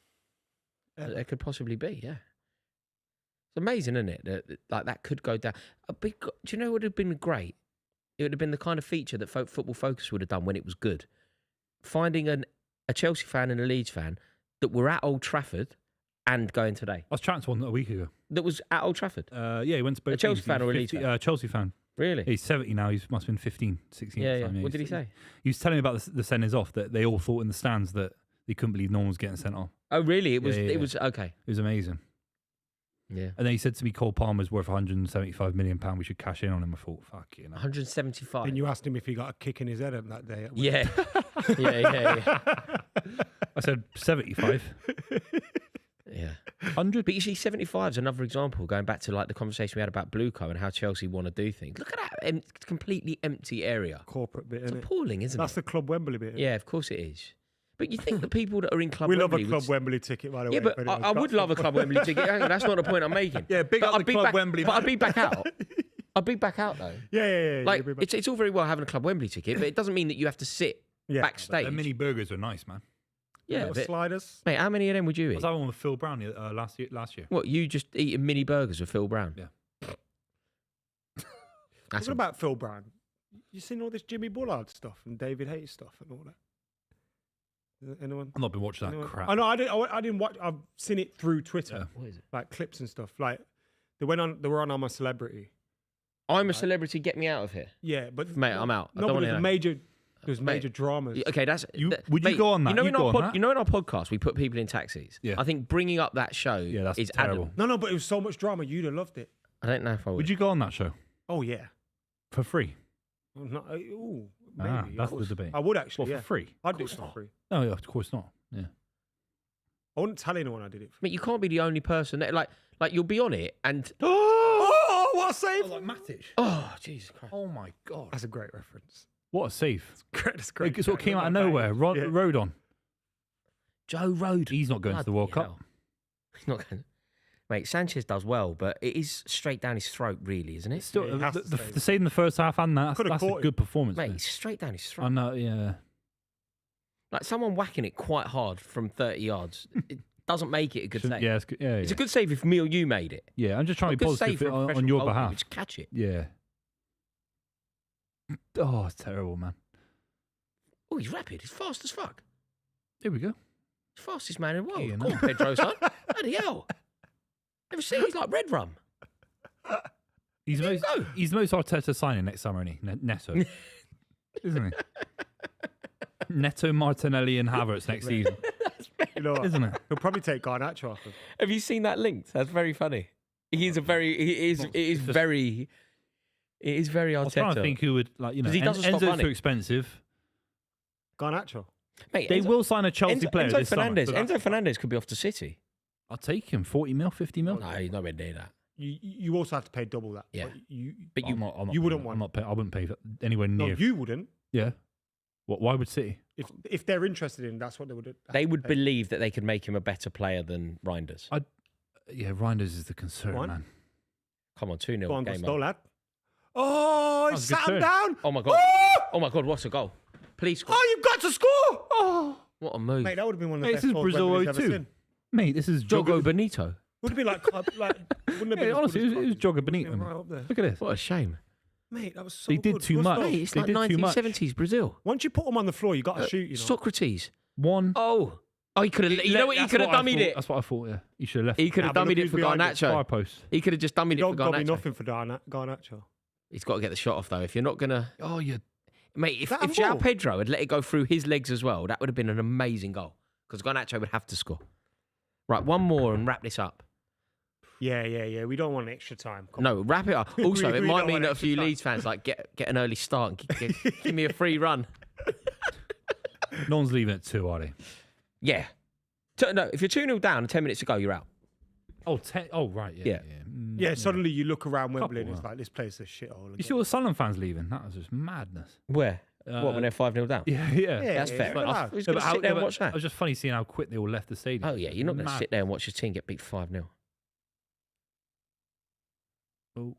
Speaker 2: that there could possibly be. Yeah, it's amazing, isn't it? That could go down. Do you know what would have been great? It would have been the kind of feature that Football Focus would have done when it was good. Finding a Chelsea fan and a Leeds fan that were at Old Trafford and going today.
Speaker 3: I was chatting to one a week ago.
Speaker 2: That was at Old Trafford.
Speaker 3: Yeah, he went to both.
Speaker 2: A Chelsea
Speaker 3: teams.
Speaker 2: fan or a Leeds fan?
Speaker 3: Chelsea fan.
Speaker 2: Really?
Speaker 3: He's 70 now. He must have been 15, 16.
Speaker 2: Yeah,
Speaker 3: at the
Speaker 2: yeah.
Speaker 3: time.
Speaker 2: What did he say?
Speaker 3: He was telling me about the senders off that they all thought in the stands that they couldn't believe no one was getting sent off.
Speaker 2: Oh, really? It was.
Speaker 3: Yeah, yeah,
Speaker 2: It was okay.
Speaker 3: It was amazing.
Speaker 2: Yeah.
Speaker 3: And then he said to me, Cole Palmer's worth £175 million. We should cash in on him. I thought, fuck you know.
Speaker 2: 175.
Speaker 1: And you asked him if he got a kick in his head on that day.
Speaker 2: Yeah. yeah.
Speaker 3: I said 75.
Speaker 2: Yeah.
Speaker 3: 100.
Speaker 2: But you see, 75 is another example, going back to like the conversation we had about Blueco and how Chelsea want to do things. Look at that completely empty area.
Speaker 1: Corporate bit,
Speaker 2: It's
Speaker 1: isn't it?
Speaker 2: appalling, isn't
Speaker 1: That's
Speaker 2: it?
Speaker 1: the Club Wembley bit.
Speaker 2: Yeah, of course it is. But you think the people that are in Club
Speaker 1: We
Speaker 2: Wembley...
Speaker 1: love a Club Wembley ticket, by the
Speaker 2: Yeah,
Speaker 1: way.
Speaker 2: but I would love a Club Wembley ticket. Hang on, that's not the point I'm making.
Speaker 3: Yeah, big
Speaker 2: But
Speaker 3: up
Speaker 2: I'd
Speaker 3: the
Speaker 2: be
Speaker 3: Club
Speaker 2: back-
Speaker 3: Wembley,
Speaker 2: But
Speaker 3: man.
Speaker 2: I'd be back out. I'd be back out, though.
Speaker 1: Yeah.
Speaker 2: Like, it's all very well having a Club Wembley ticket, but it doesn't mean that you have to sit backstage.
Speaker 3: The mini burgers are nice, man.
Speaker 2: Yeah, but,
Speaker 1: sliders.
Speaker 2: mate, how many of them would you
Speaker 3: I
Speaker 2: eat?
Speaker 3: was having one with Phil Brown last year.
Speaker 2: What, you just eating mini burgers with Phil Brown?
Speaker 3: Yeah.
Speaker 2: That's
Speaker 1: What about Phil Brown? You seen all this Jimmy Bullard stuff and David Hayes stuff and all that? Anyone?
Speaker 3: I've not been watching that
Speaker 1: Anyone?
Speaker 3: crap.
Speaker 1: I know. I didn't watch. I've seen it through Twitter,
Speaker 3: Yeah.
Speaker 2: What is it?
Speaker 1: like clips and stuff. Like they were on I'm a Celebrity.
Speaker 2: I'm a celebrity, get me out of here.
Speaker 1: Yeah, but
Speaker 2: Mate, I'm out. I
Speaker 1: No,
Speaker 2: don't
Speaker 1: but
Speaker 2: wanna
Speaker 1: there's
Speaker 2: know.
Speaker 1: major
Speaker 2: Mate,
Speaker 1: dramas.
Speaker 2: Okay, that's...
Speaker 3: Would you go on that?
Speaker 2: You know,
Speaker 3: You'd
Speaker 2: in
Speaker 3: go
Speaker 2: our
Speaker 3: on that?
Speaker 2: you know in our podcast, we put people in taxis.
Speaker 3: Yeah.
Speaker 2: I think bringing up that show
Speaker 3: Yeah, that's
Speaker 2: is
Speaker 3: terrible.
Speaker 2: Adam.
Speaker 1: No, but it was so much drama. You'd have loved it.
Speaker 2: I don't know if I would.
Speaker 3: Would you go on that show
Speaker 1: Oh yeah.
Speaker 3: for free?
Speaker 1: Ooh, maybe.
Speaker 3: Ah,
Speaker 1: of
Speaker 3: that's the
Speaker 1: course.
Speaker 3: debate.
Speaker 1: I would actually.
Speaker 3: Well,
Speaker 1: Yeah.
Speaker 3: for free?
Speaker 1: I'd do it for free.
Speaker 3: No, yeah, of course not. Yeah.
Speaker 1: I wouldn't tell anyone I did it.
Speaker 2: I mean, you can't be the only person that, like you'll be on it and...
Speaker 1: Oh, what a save!
Speaker 3: like Matic.
Speaker 2: Oh, Jesus Christ.
Speaker 3: Oh my god.
Speaker 1: That's a great reference.
Speaker 3: What a save.
Speaker 1: That's great.
Speaker 3: It sort of came out of nowhere. Rode on.
Speaker 2: Joe Road.
Speaker 3: He's not going to the World
Speaker 2: Bloody
Speaker 3: Cup.
Speaker 2: hell. He's not going. Mate, Sanchez does well, but it is straight down his throat, really, isn't it?
Speaker 3: Still,
Speaker 1: Yeah, he has to
Speaker 3: the
Speaker 1: save.
Speaker 3: save in the first half and that,
Speaker 1: Could've
Speaker 3: that's a
Speaker 1: caught
Speaker 3: good performance.
Speaker 2: Mate,
Speaker 3: man.
Speaker 2: it's straight down his throat.
Speaker 3: I know, yeah.
Speaker 2: Like someone whacking it quite hard from 30 yards. It doesn't make it a good
Speaker 3: Shouldn't-
Speaker 2: save.
Speaker 3: Yeah, it's good. Yeah,
Speaker 2: It's
Speaker 3: yeah.
Speaker 2: a good save if me or you made it.
Speaker 3: Yeah, I'm just trying
Speaker 2: A
Speaker 3: to be
Speaker 2: good save
Speaker 3: positive
Speaker 2: for a
Speaker 3: on
Speaker 2: professional
Speaker 3: your
Speaker 2: goalkeeper,
Speaker 3: behalf.
Speaker 2: Just catch it.
Speaker 3: Yeah. Oh, it's terrible, man.
Speaker 2: Oh, he's rapid. He's fast as fuck.
Speaker 3: Here we go.
Speaker 2: He's fastest man in the world.
Speaker 3: Yeah,
Speaker 2: Go on, Pedro, son. Bloody hell. Never seen he's like red rum.
Speaker 3: He's the
Speaker 2: There you
Speaker 3: most,
Speaker 2: go.
Speaker 3: he's the most Arteta signing next summer, isn't he? Neto. Isn't he? Neto, Martinelli and Havertz next season.
Speaker 1: You know what?
Speaker 3: Isn't it?
Speaker 1: He'll probably take Garnacho off him.
Speaker 2: Have you seen that linked? That's very funny. He's a very. It is very
Speaker 3: I was trying to
Speaker 2: Arteta.
Speaker 3: think who would, like, you know,
Speaker 2: 'Cause he doesn't stop
Speaker 3: Enzo's
Speaker 2: running.
Speaker 3: too expensive.
Speaker 1: Garnacho.
Speaker 2: Mate,
Speaker 3: They
Speaker 2: Enzo-
Speaker 3: will sign a Chelsea player
Speaker 2: Enzo
Speaker 3: this
Speaker 2: Fernandez.
Speaker 3: summer.
Speaker 2: Enzo Fernandez could be off to City.
Speaker 3: I'll take him. 40 mil, 50 mil.
Speaker 2: No, he's nowhere near that.
Speaker 1: You also have to pay double that.
Speaker 2: Yeah.
Speaker 1: But
Speaker 2: But you,
Speaker 3: I'm not
Speaker 1: you wouldn't
Speaker 3: paying-
Speaker 1: want-
Speaker 3: I'm not pay, I wouldn't pay for anywhere
Speaker 1: no,
Speaker 3: near.
Speaker 1: you wouldn't.
Speaker 3: Yeah. What? Why would City?
Speaker 1: If they're interested in, that's what they would. have
Speaker 2: they
Speaker 1: to
Speaker 2: would
Speaker 1: pay.
Speaker 2: believe that they could make him a better player than Reinders.
Speaker 3: Yeah, Reinders is the concern,
Speaker 1: Go on.
Speaker 3: man.
Speaker 2: Come on, 2-0
Speaker 1: Go on,
Speaker 2: game
Speaker 1: Gusto,
Speaker 2: on.
Speaker 1: lad. Oh, he
Speaker 3: That was a good
Speaker 1: sat him
Speaker 3: turn.
Speaker 1: down.
Speaker 2: Oh my god!
Speaker 1: Oh!
Speaker 2: Oh my god! What a goal! Please score!
Speaker 1: Oh, you've got to score. Oh,
Speaker 2: What a move!
Speaker 1: mate, that would have been one of the
Speaker 3: Mate,
Speaker 1: best
Speaker 3: this is
Speaker 1: goals
Speaker 3: Brazil
Speaker 1: Wembley's ever
Speaker 3: 02.
Speaker 1: seen.
Speaker 3: Mate, this is
Speaker 2: Jogo
Speaker 3: Jogger.
Speaker 2: Benito.
Speaker 1: Would have been like wouldn't have been
Speaker 3: Yeah,
Speaker 1: as
Speaker 3: honestly,
Speaker 1: good as
Speaker 3: it was
Speaker 1: Klopp.
Speaker 3: Jogger Benito.
Speaker 1: Been
Speaker 3: man.
Speaker 1: right up there.
Speaker 3: Look at this.
Speaker 2: What a shame!
Speaker 1: Mate, that was so
Speaker 3: They did
Speaker 1: good.
Speaker 3: too
Speaker 1: Gusto.
Speaker 3: much.
Speaker 2: Mate, it's
Speaker 3: They
Speaker 2: like
Speaker 3: did too much.
Speaker 2: 1970s Brazil.
Speaker 1: Once you put them on the floor, you got to shoot. You know.
Speaker 2: Socrates.
Speaker 3: One.
Speaker 2: Oh, he could have. You know what? He
Speaker 3: That's
Speaker 2: could have
Speaker 3: I
Speaker 2: dummied
Speaker 3: thought-
Speaker 2: it.
Speaker 3: That's what I thought, yeah. He should have left.
Speaker 2: He could have
Speaker 1: Nah, but
Speaker 2: dummied
Speaker 1: look
Speaker 2: it for
Speaker 1: who's behind it.
Speaker 3: Far
Speaker 2: Garnacho.
Speaker 3: post.
Speaker 2: He could have just dummied
Speaker 1: You
Speaker 2: it
Speaker 1: don't
Speaker 2: for
Speaker 1: got me
Speaker 2: Garnacho.
Speaker 1: nothing for Garnacho.
Speaker 2: He's got to get the shot off though. If you're not gonna,
Speaker 3: Oh, yeah.
Speaker 2: mate, if
Speaker 1: That
Speaker 2: João
Speaker 1: handball?
Speaker 2: Pedro had let it go through his legs as well, that would have been an amazing goal. Because Garnacho would have to score. Right, one more and wrap this up.
Speaker 1: Yeah. We don't want extra time. Come
Speaker 2: No, wrap it up. Also, it
Speaker 1: we
Speaker 2: might
Speaker 1: don't
Speaker 2: mean
Speaker 1: want
Speaker 2: that a
Speaker 1: extra
Speaker 2: few
Speaker 1: time.
Speaker 2: Leeds fans like get an early start and give me a free run.
Speaker 3: No one's leaving at 2, are they?
Speaker 2: Yeah. No, if you're 2-0 down and 10 minutes to go, you're out.
Speaker 3: Oh, right. Yeah.
Speaker 2: Yeah.
Speaker 1: Yeah, suddenly you look around Wembley and
Speaker 3: Couple,
Speaker 1: it's like, this place is a shithole.
Speaker 3: You see all the Sunderland fans leaving? That was just madness.
Speaker 2: Where? What, when they're 5-0 down?
Speaker 3: Yeah.
Speaker 1: Yeah,
Speaker 2: That's fair
Speaker 1: it's
Speaker 2: enough.
Speaker 1: allowed.
Speaker 2: Who's
Speaker 3: No,
Speaker 2: going
Speaker 3: but
Speaker 2: to sit there and
Speaker 3: but
Speaker 2: watch that?
Speaker 3: It was just funny seeing how quick they all left the stadium.
Speaker 2: Oh, yeah, you're not going to
Speaker 3: Mad.
Speaker 2: sit there and watch your team get beat 5-0.
Speaker 3: Oh,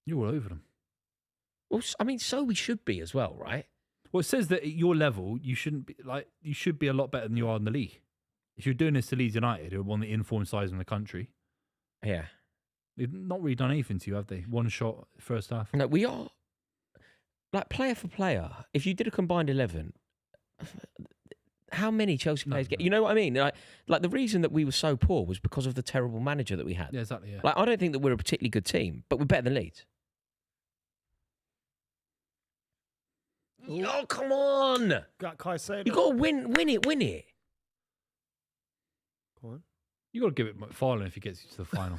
Speaker 3: you're all over them.
Speaker 2: Well, I mean, so we should be as well, right?
Speaker 3: Well, it says that at your level, you shouldn't be you should be a lot better than you are in the league. If you're doing this to Leeds United, who are one of the informed sides in the country,
Speaker 2: Yeah.
Speaker 3: they've not really done anything to you, have they? One shot first half.
Speaker 2: No, we are like player for player. If you did a combined 11, how many Chelsea players get? You know what I mean? Like the reason that we were so poor was because of the terrible manager that we had.
Speaker 3: Yeah, exactly. Yeah.
Speaker 2: Like I don't think that we're a particularly good team, but we're better than Leeds. Oh, come on!
Speaker 1: Got Caicedo.
Speaker 2: You got to win it.
Speaker 1: Go on.
Speaker 3: You got to give it McFarlane if he gets you to the final.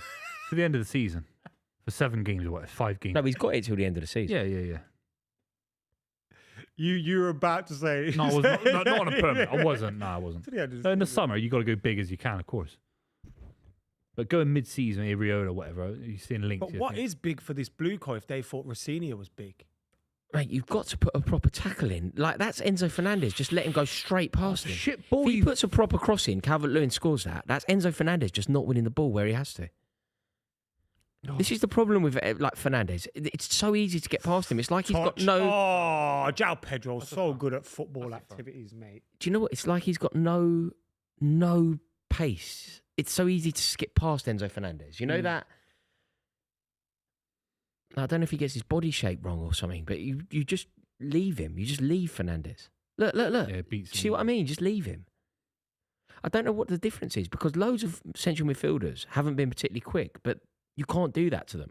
Speaker 3: To the end of the season. For 7 games or what? 5 games.
Speaker 2: No, but he's got it till the end of the season.
Speaker 3: Yeah.
Speaker 1: You were about to say.
Speaker 3: No, I was not on a permit. I wasn't. No, I wasn't.
Speaker 1: To the end of the
Speaker 3: In the
Speaker 1: season.
Speaker 3: summer, you got to go big as you can, of course. But going mid-season, Iriola, whatever, you're seeing links.
Speaker 1: But what is big for this blue coat if they thought Rossini was big?
Speaker 2: Mate, you've got to put a proper tackle in. Like, that's Enzo Fernandez. Just let him go straight past him.
Speaker 3: Shit ball.
Speaker 2: If he puts a proper cross in, Calvert-Lewin scores that. That's Enzo Fernandez just not winning the ball where he has to.
Speaker 3: Oh.
Speaker 2: This is the problem with like Fernandez. It's so easy to get past him. It's like he's got no.
Speaker 1: Oh, João Pedro's so good at football activities, mate.
Speaker 2: Do you know what? It's like he's got no pace. It's so easy to skip past Enzo Fernandez. You know that. I don't know if he gets his body shape wrong or something, but you just leave him. You just leave Fernandez. Look.
Speaker 3: Yeah, it beats him.
Speaker 2: See what I mean? Just leave him. I don't know what the difference is because loads of central midfielders haven't been particularly quick, but you can't do that to them.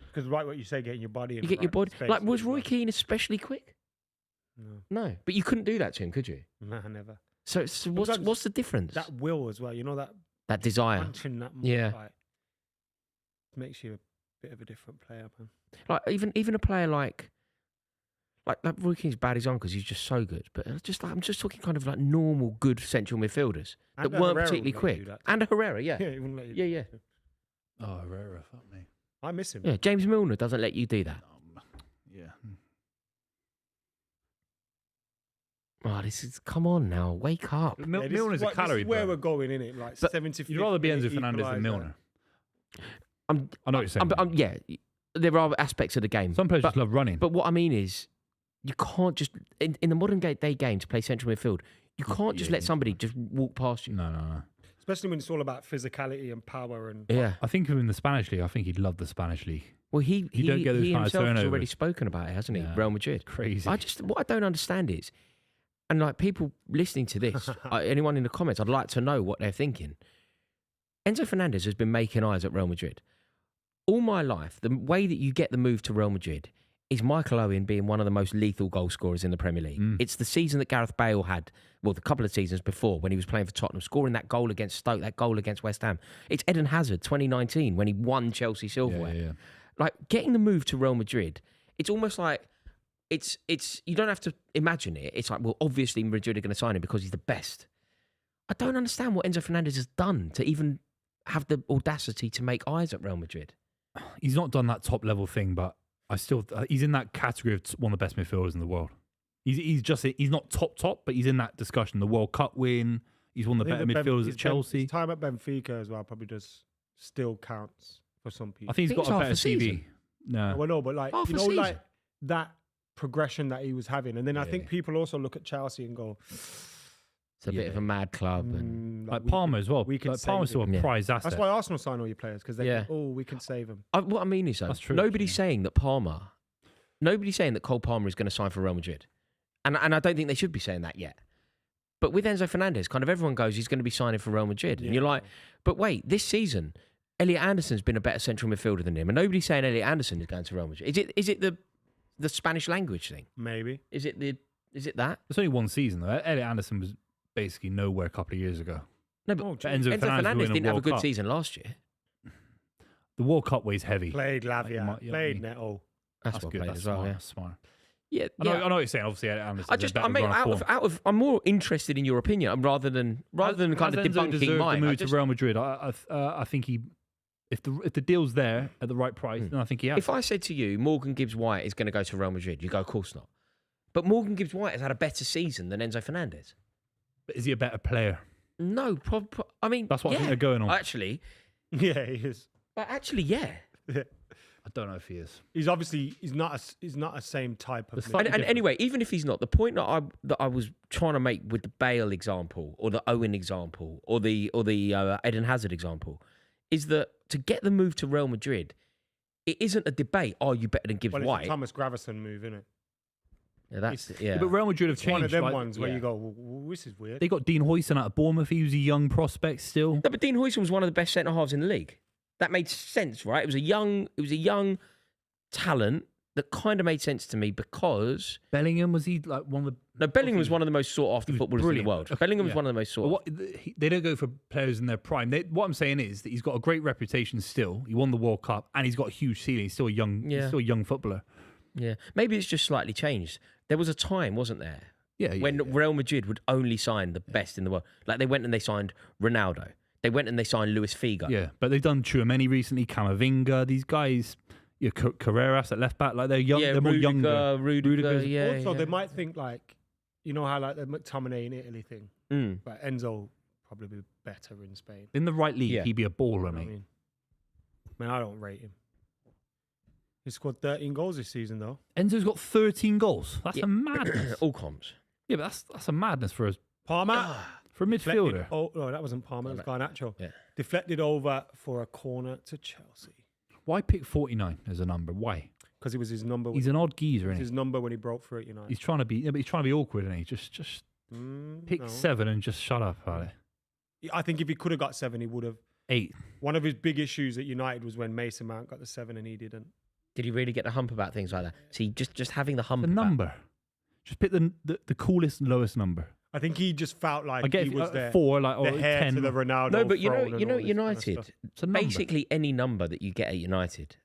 Speaker 1: Because right, what you say, getting your body in.
Speaker 2: You get your body.
Speaker 1: space
Speaker 2: Like, was
Speaker 1: as
Speaker 2: Roy
Speaker 1: well.
Speaker 2: Keane especially quick? No, but you couldn't do that to him, could you?
Speaker 1: Nah, never.
Speaker 2: So what's the difference?
Speaker 1: That will as well. You know that
Speaker 2: desire.
Speaker 1: punching that.
Speaker 2: Yeah.
Speaker 1: Like, makes you a bit of a different player, man.
Speaker 2: Like even a player like Roy Keane's bad his on because he's just so good. But I'm just talking kind of like normal good central midfielders that
Speaker 1: And
Speaker 2: weren't
Speaker 1: Herrera
Speaker 2: particularly
Speaker 1: wouldn't let you
Speaker 2: quick.
Speaker 1: do that.
Speaker 2: And a Herrera, yeah.
Speaker 1: Yeah, he wouldn't let you.
Speaker 2: Yeah.
Speaker 3: Oh, Herrera, fuck me.
Speaker 1: I miss him.
Speaker 2: Yeah, James Milner doesn't let you do that.
Speaker 3: Yeah.
Speaker 2: Oh, come on now, wake up.
Speaker 1: Yeah,
Speaker 3: Milner's a calorie
Speaker 1: This is where
Speaker 3: burner.
Speaker 1: we're going in it, like
Speaker 2: But
Speaker 1: 70.
Speaker 3: You'd rather be Enzo Fernandez than Milner. I know what you're saying.
Speaker 2: Yeah, there are aspects of the game.
Speaker 3: Some players just love running.
Speaker 2: But what I mean is, you can't just in the modern day game to play central midfield. You can't just let somebody just walk past you.
Speaker 3: No.
Speaker 1: Especially when it's all about physicality and power and.
Speaker 2: Yeah.
Speaker 3: I think in the Spanish league, I think he'd love the Spanish league.
Speaker 2: Well, he
Speaker 3: don't get those kind of
Speaker 2: himself has already
Speaker 3: turnovers.
Speaker 2: spoken about it, hasn't he?
Speaker 3: Yeah.
Speaker 2: Real Madrid.
Speaker 3: Crazy.
Speaker 2: What I don't understand is, and like people listening to this, anyone in the comments, I'd like to know what they're thinking. Enzo Fernandez has been making eyes at Real Madrid all my life. The way that you get the move to Real Madrid is Michael Owen being one of the most lethal goal scorers in the Premier League. It's the season that Gareth Bale had, well, the couple of seasons before when he was playing for Tottenham, scoring that goal against Stoke, that goal against West Ham. It's Eden Hazard, 2019, when he won Chelsea silverware.
Speaker 3: Yeah.
Speaker 2: Like, getting the move to Real Madrid, it's almost like, it's you don't have to imagine it. It's like, well, obviously Madrid are going to sign him because he's the best. I don't understand what Enzo Fernandez has done to even have the audacity to make eyes at Real Madrid.
Speaker 3: He's not done that top level thing, but he's in that category of one of the best midfielders in the world. He's not top, but he's in that discussion. The World Cup win. He's one of the better midfielders at Chelsea.
Speaker 1: His time at Benfica as well probably still counts for some people.
Speaker 3: I think he's got a
Speaker 2: half
Speaker 3: better
Speaker 2: a
Speaker 3: CV.
Speaker 2: season.
Speaker 3: No.
Speaker 1: Well, no, but like
Speaker 2: Half
Speaker 1: you
Speaker 2: a
Speaker 1: know,
Speaker 2: season.
Speaker 1: like that progression that he was having, and then I think people also look at Chelsea and go,
Speaker 2: It's a bit of a mad club. And
Speaker 3: Like Palmer as well.
Speaker 1: we can
Speaker 3: Like Palmer's
Speaker 1: save
Speaker 3: still
Speaker 1: him.
Speaker 3: a prized asset.
Speaker 1: That's why Arsenal sign all your players because they
Speaker 2: Yeah.
Speaker 1: go, we can save him.
Speaker 2: what I mean is, though,
Speaker 3: That's true,
Speaker 2: nobody's
Speaker 3: actually.
Speaker 2: saying that Cole Palmer is going to sign for Real Madrid. And I don't think they should be saying that yet. But with Enzo Fernandez, kind of everyone goes, he's going to be signing for Real Madrid. And you're like, but wait, this season, Elliot Anderson's been a better central midfielder than him. And nobody's saying Elliot Anderson is going to Real Madrid. Is it the Spanish language thing?
Speaker 1: Maybe.
Speaker 2: Is it that?
Speaker 3: It's only one season, though. Elliot Anderson was basically nowhere a couple of years ago.
Speaker 2: No, but
Speaker 3: Enzo
Speaker 2: Enzo
Speaker 3: Fernandez
Speaker 2: Fernandez
Speaker 3: winning
Speaker 2: didn't have a
Speaker 3: World
Speaker 2: good
Speaker 3: Cup.
Speaker 2: season last year.
Speaker 3: The World Cup weighs heavy.
Speaker 1: Played
Speaker 3: Like,
Speaker 1: Lavia,
Speaker 3: you
Speaker 1: played
Speaker 3: know,
Speaker 1: Neto.
Speaker 2: That's what
Speaker 3: good.
Speaker 2: played
Speaker 3: That's
Speaker 2: as well.
Speaker 3: smart.
Speaker 2: Yeah.
Speaker 3: That's smart.
Speaker 2: Yeah,
Speaker 3: I know what you're saying. Obviously, Elliot Anderson.
Speaker 2: I'm more interested in your opinion rather than kind of debunking mine.
Speaker 3: The move to Real Madrid. I think if the deal's there at the right price, then I think he has.
Speaker 2: If I said to you, Morgan Gibbs-White is going to go to Real Madrid, you go, of course not. But Morgan Gibbs-White has had a better season than Enzo Fernandez.
Speaker 3: But is he a better player?
Speaker 2: No, I mean,
Speaker 3: That's what I think they're going on.
Speaker 2: Actually,
Speaker 1: Yeah, he is.
Speaker 2: But actually, yeah.
Speaker 3: I don't know if he is.
Speaker 1: He's obviously he's not a same type of.
Speaker 2: And anyway, even if he's not, the point that I was trying to make with the Bale example, or the Owen example, or the Eden Hazard example, is that to get the move to Real Madrid, it isn't a debate. Are you better than Gibbs
Speaker 1: Well, it's
Speaker 2: White?
Speaker 1: a Thomas Gravison move, isn't it?
Speaker 2: Yeah, that's yeah.
Speaker 3: But Real Madrid have
Speaker 1: It's
Speaker 3: changed.
Speaker 1: one of them
Speaker 3: like,
Speaker 1: ones where
Speaker 2: yeah.
Speaker 1: you go, this is weird.
Speaker 3: They got Dean Hoyson out of Bournemouth. He was a young prospect still.
Speaker 2: No, but Dean Hoyson was one of the best centre halves in the league. That made sense, right? It was a young talent that kind of made sense to me because
Speaker 3: Bellingham, was he like one of the...
Speaker 2: no, Bellingham was one of the most sought after
Speaker 3: He was
Speaker 2: footballers
Speaker 3: brilliant.
Speaker 2: in the world.
Speaker 3: Okay,
Speaker 2: Bellingham was
Speaker 3: yeah.
Speaker 2: one of the most sought.
Speaker 3: But they don't go for players in their prime. What I'm saying is that he's got a great reputation still. He won the World Cup and he's got a huge ceiling. He's still a young footballer.
Speaker 2: Yeah, maybe it's just slightly changed. There was a time, wasn't there,
Speaker 3: Yeah,
Speaker 2: when Real Madrid would only sign the best in the world. Like they went and they signed Ronaldo. They went and they signed Luis Figo.
Speaker 3: Yeah, but they've done Tchouaméni recently, Camavinga, these guys, Carreras at left back, like they're young, they're more younger.
Speaker 2: Rudiger, yeah.
Speaker 1: Also,
Speaker 2: yeah.
Speaker 1: they might think like, you know how like the McTominay in Italy thing,
Speaker 2: Mm.
Speaker 1: but Enzo probably be better in Spain.
Speaker 3: In the right league,
Speaker 2: Yeah.
Speaker 3: he'd be a baller,
Speaker 1: You know what I
Speaker 3: mate.
Speaker 1: mean, I don't rate him. He scored 13 goals this season though.
Speaker 3: Enzo's got 13 goals. That's
Speaker 2: Yeah.
Speaker 3: a madness.
Speaker 2: All comps.
Speaker 3: Yeah, but that's a madness for a
Speaker 1: Palmer.
Speaker 3: midfielder.
Speaker 1: Oh no, that wasn't Palmer. It was Garnacho.
Speaker 2: Yeah.
Speaker 1: Deflected over for a corner to Chelsea
Speaker 3: Why pick 49 as a number? Why?
Speaker 1: because it was his number.
Speaker 3: He's an odd geezer,
Speaker 1: it was
Speaker 3: isn't
Speaker 1: his number when he broke through at
Speaker 3: he?
Speaker 1: United.
Speaker 3: He's trying to be, but he's trying to be awkward, isn't he? Just pick
Speaker 1: No.
Speaker 3: 7 and just shut up about it.
Speaker 1: I think if he could have got 7, he would have.
Speaker 3: 8.
Speaker 1: One of his big issues at United was when Mason Mount got the 7 and he didn't.
Speaker 2: Did he really get the hump about things like that? See, just having the hump.
Speaker 3: The
Speaker 2: about-
Speaker 3: number. Just pick the coolest, lowest number.
Speaker 1: I think he just felt like
Speaker 3: I get
Speaker 1: he
Speaker 3: if,
Speaker 1: was there.
Speaker 3: 4, like,
Speaker 1: The
Speaker 3: or
Speaker 1: hair
Speaker 3: 10.
Speaker 1: to the Ronaldo.
Speaker 2: No, but you
Speaker 1: throne and
Speaker 2: know,
Speaker 1: all this kind of
Speaker 2: United.
Speaker 1: stuff.
Speaker 3: It's a number.
Speaker 2: Basically, any number that you get at United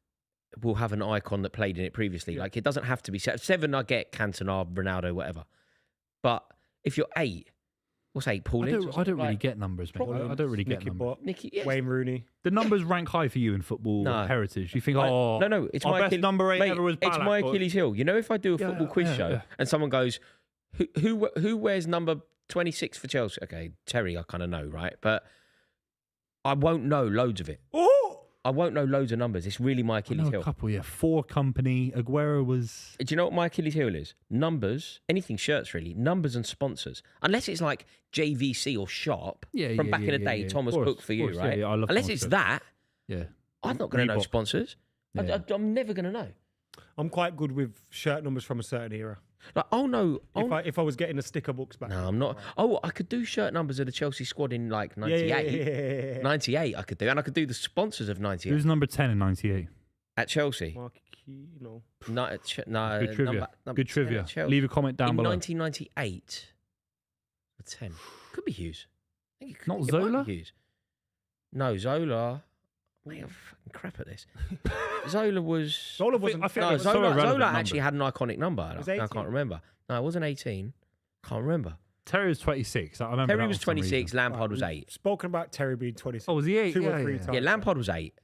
Speaker 2: will have an icon that played in it previously.
Speaker 1: Yeah.
Speaker 2: Like it doesn't have to be 7. I get Cantona, Ronaldo, whatever. But if you're 8, what's 8? Paul
Speaker 3: I
Speaker 2: Ince or
Speaker 3: don't
Speaker 2: something?
Speaker 3: really
Speaker 2: Like,
Speaker 3: get numbers, mate.
Speaker 1: Paul
Speaker 3: I don't really get
Speaker 1: Nicky
Speaker 3: numbers.
Speaker 1: Butt,
Speaker 2: Nicky, yes.
Speaker 1: Wayne Rooney.
Speaker 3: The numbers rank high for you in football
Speaker 2: No.
Speaker 3: heritage. You think,
Speaker 2: No, it's
Speaker 3: our
Speaker 2: my
Speaker 3: best
Speaker 2: Achilles,
Speaker 3: number 8
Speaker 2: mate,
Speaker 3: ever was
Speaker 2: it's
Speaker 3: Ballack,
Speaker 2: my
Speaker 3: or-
Speaker 2: Achilles heel. You know, if I do a
Speaker 3: Yeah,
Speaker 2: football quiz
Speaker 3: yeah,
Speaker 2: show
Speaker 3: yeah.
Speaker 2: and someone goes, who wears number 26 for Chelsea? Okay, Terry, I kind of know, right? But I won't know loads of it.
Speaker 1: Oh,
Speaker 2: I won't know loads of numbers. It's really my
Speaker 3: I
Speaker 2: Achilles
Speaker 3: know
Speaker 2: heel.
Speaker 3: a couple, yeah. 4 company. Aguero was...
Speaker 2: Do you know what my Achilles heel is? Numbers, anything shirts really, numbers and sponsors. Unless it's like JVC or Sharp
Speaker 3: Yeah,
Speaker 2: from
Speaker 3: yeah,
Speaker 2: back in
Speaker 3: yeah,
Speaker 2: the day,
Speaker 3: yeah.
Speaker 2: Thomas
Speaker 3: Of course,
Speaker 2: Cook for
Speaker 3: of
Speaker 2: you,
Speaker 3: course,
Speaker 2: right?
Speaker 3: yeah, I love
Speaker 2: Unless
Speaker 3: Thomas
Speaker 2: it's
Speaker 3: Cook.
Speaker 2: that,
Speaker 3: Yeah.
Speaker 2: I'm not going to know
Speaker 3: Reebok.
Speaker 2: sponsors.
Speaker 3: Yeah.
Speaker 2: I'm never going to know.
Speaker 1: I'm quite good with shirt numbers from a certain era.
Speaker 2: Like, oh no,
Speaker 1: If I was getting the sticker books back.
Speaker 2: no, I'm not. Oh, I could do shirt numbers of the Chelsea squad in like
Speaker 1: Yeah,
Speaker 2: 98.
Speaker 1: yeah.
Speaker 2: 98 I could do. And I could do the sponsors of 98
Speaker 3: Who's number 10 in 98?
Speaker 2: at Chelsea.
Speaker 1: Marquinhos.
Speaker 2: No, no,
Speaker 3: Good trivia.
Speaker 2: number
Speaker 3: Good
Speaker 2: 10
Speaker 3: trivia.
Speaker 2: at Chelsea.
Speaker 3: Leave a comment down
Speaker 2: in
Speaker 3: below.
Speaker 2: 1998. The 10. Could be Hughes. I think
Speaker 3: Not
Speaker 2: it might
Speaker 3: Zola?
Speaker 2: be Hughes. No, Zola. Mate, I'm fucking crap at this. Zola was.
Speaker 1: Zola wasn't.
Speaker 3: I think
Speaker 2: No,
Speaker 3: it was so
Speaker 2: Zola
Speaker 3: irrelevant
Speaker 2: actually
Speaker 3: number.
Speaker 2: had an iconic number. I
Speaker 1: was
Speaker 2: can't
Speaker 1: 18.
Speaker 2: remember. No, it wasn't 18. Can't remember.
Speaker 3: Terry was 26. I remember
Speaker 2: Terry
Speaker 3: that
Speaker 2: was
Speaker 3: for some
Speaker 2: 26.
Speaker 3: reason.
Speaker 2: Lampard was 8.
Speaker 1: Spoken about Terry being 26.
Speaker 3: Oh, was he 8?
Speaker 1: 2 or
Speaker 3: Yeah,
Speaker 1: 3
Speaker 3: yeah.
Speaker 1: times.
Speaker 2: Yeah, Lampard was 8.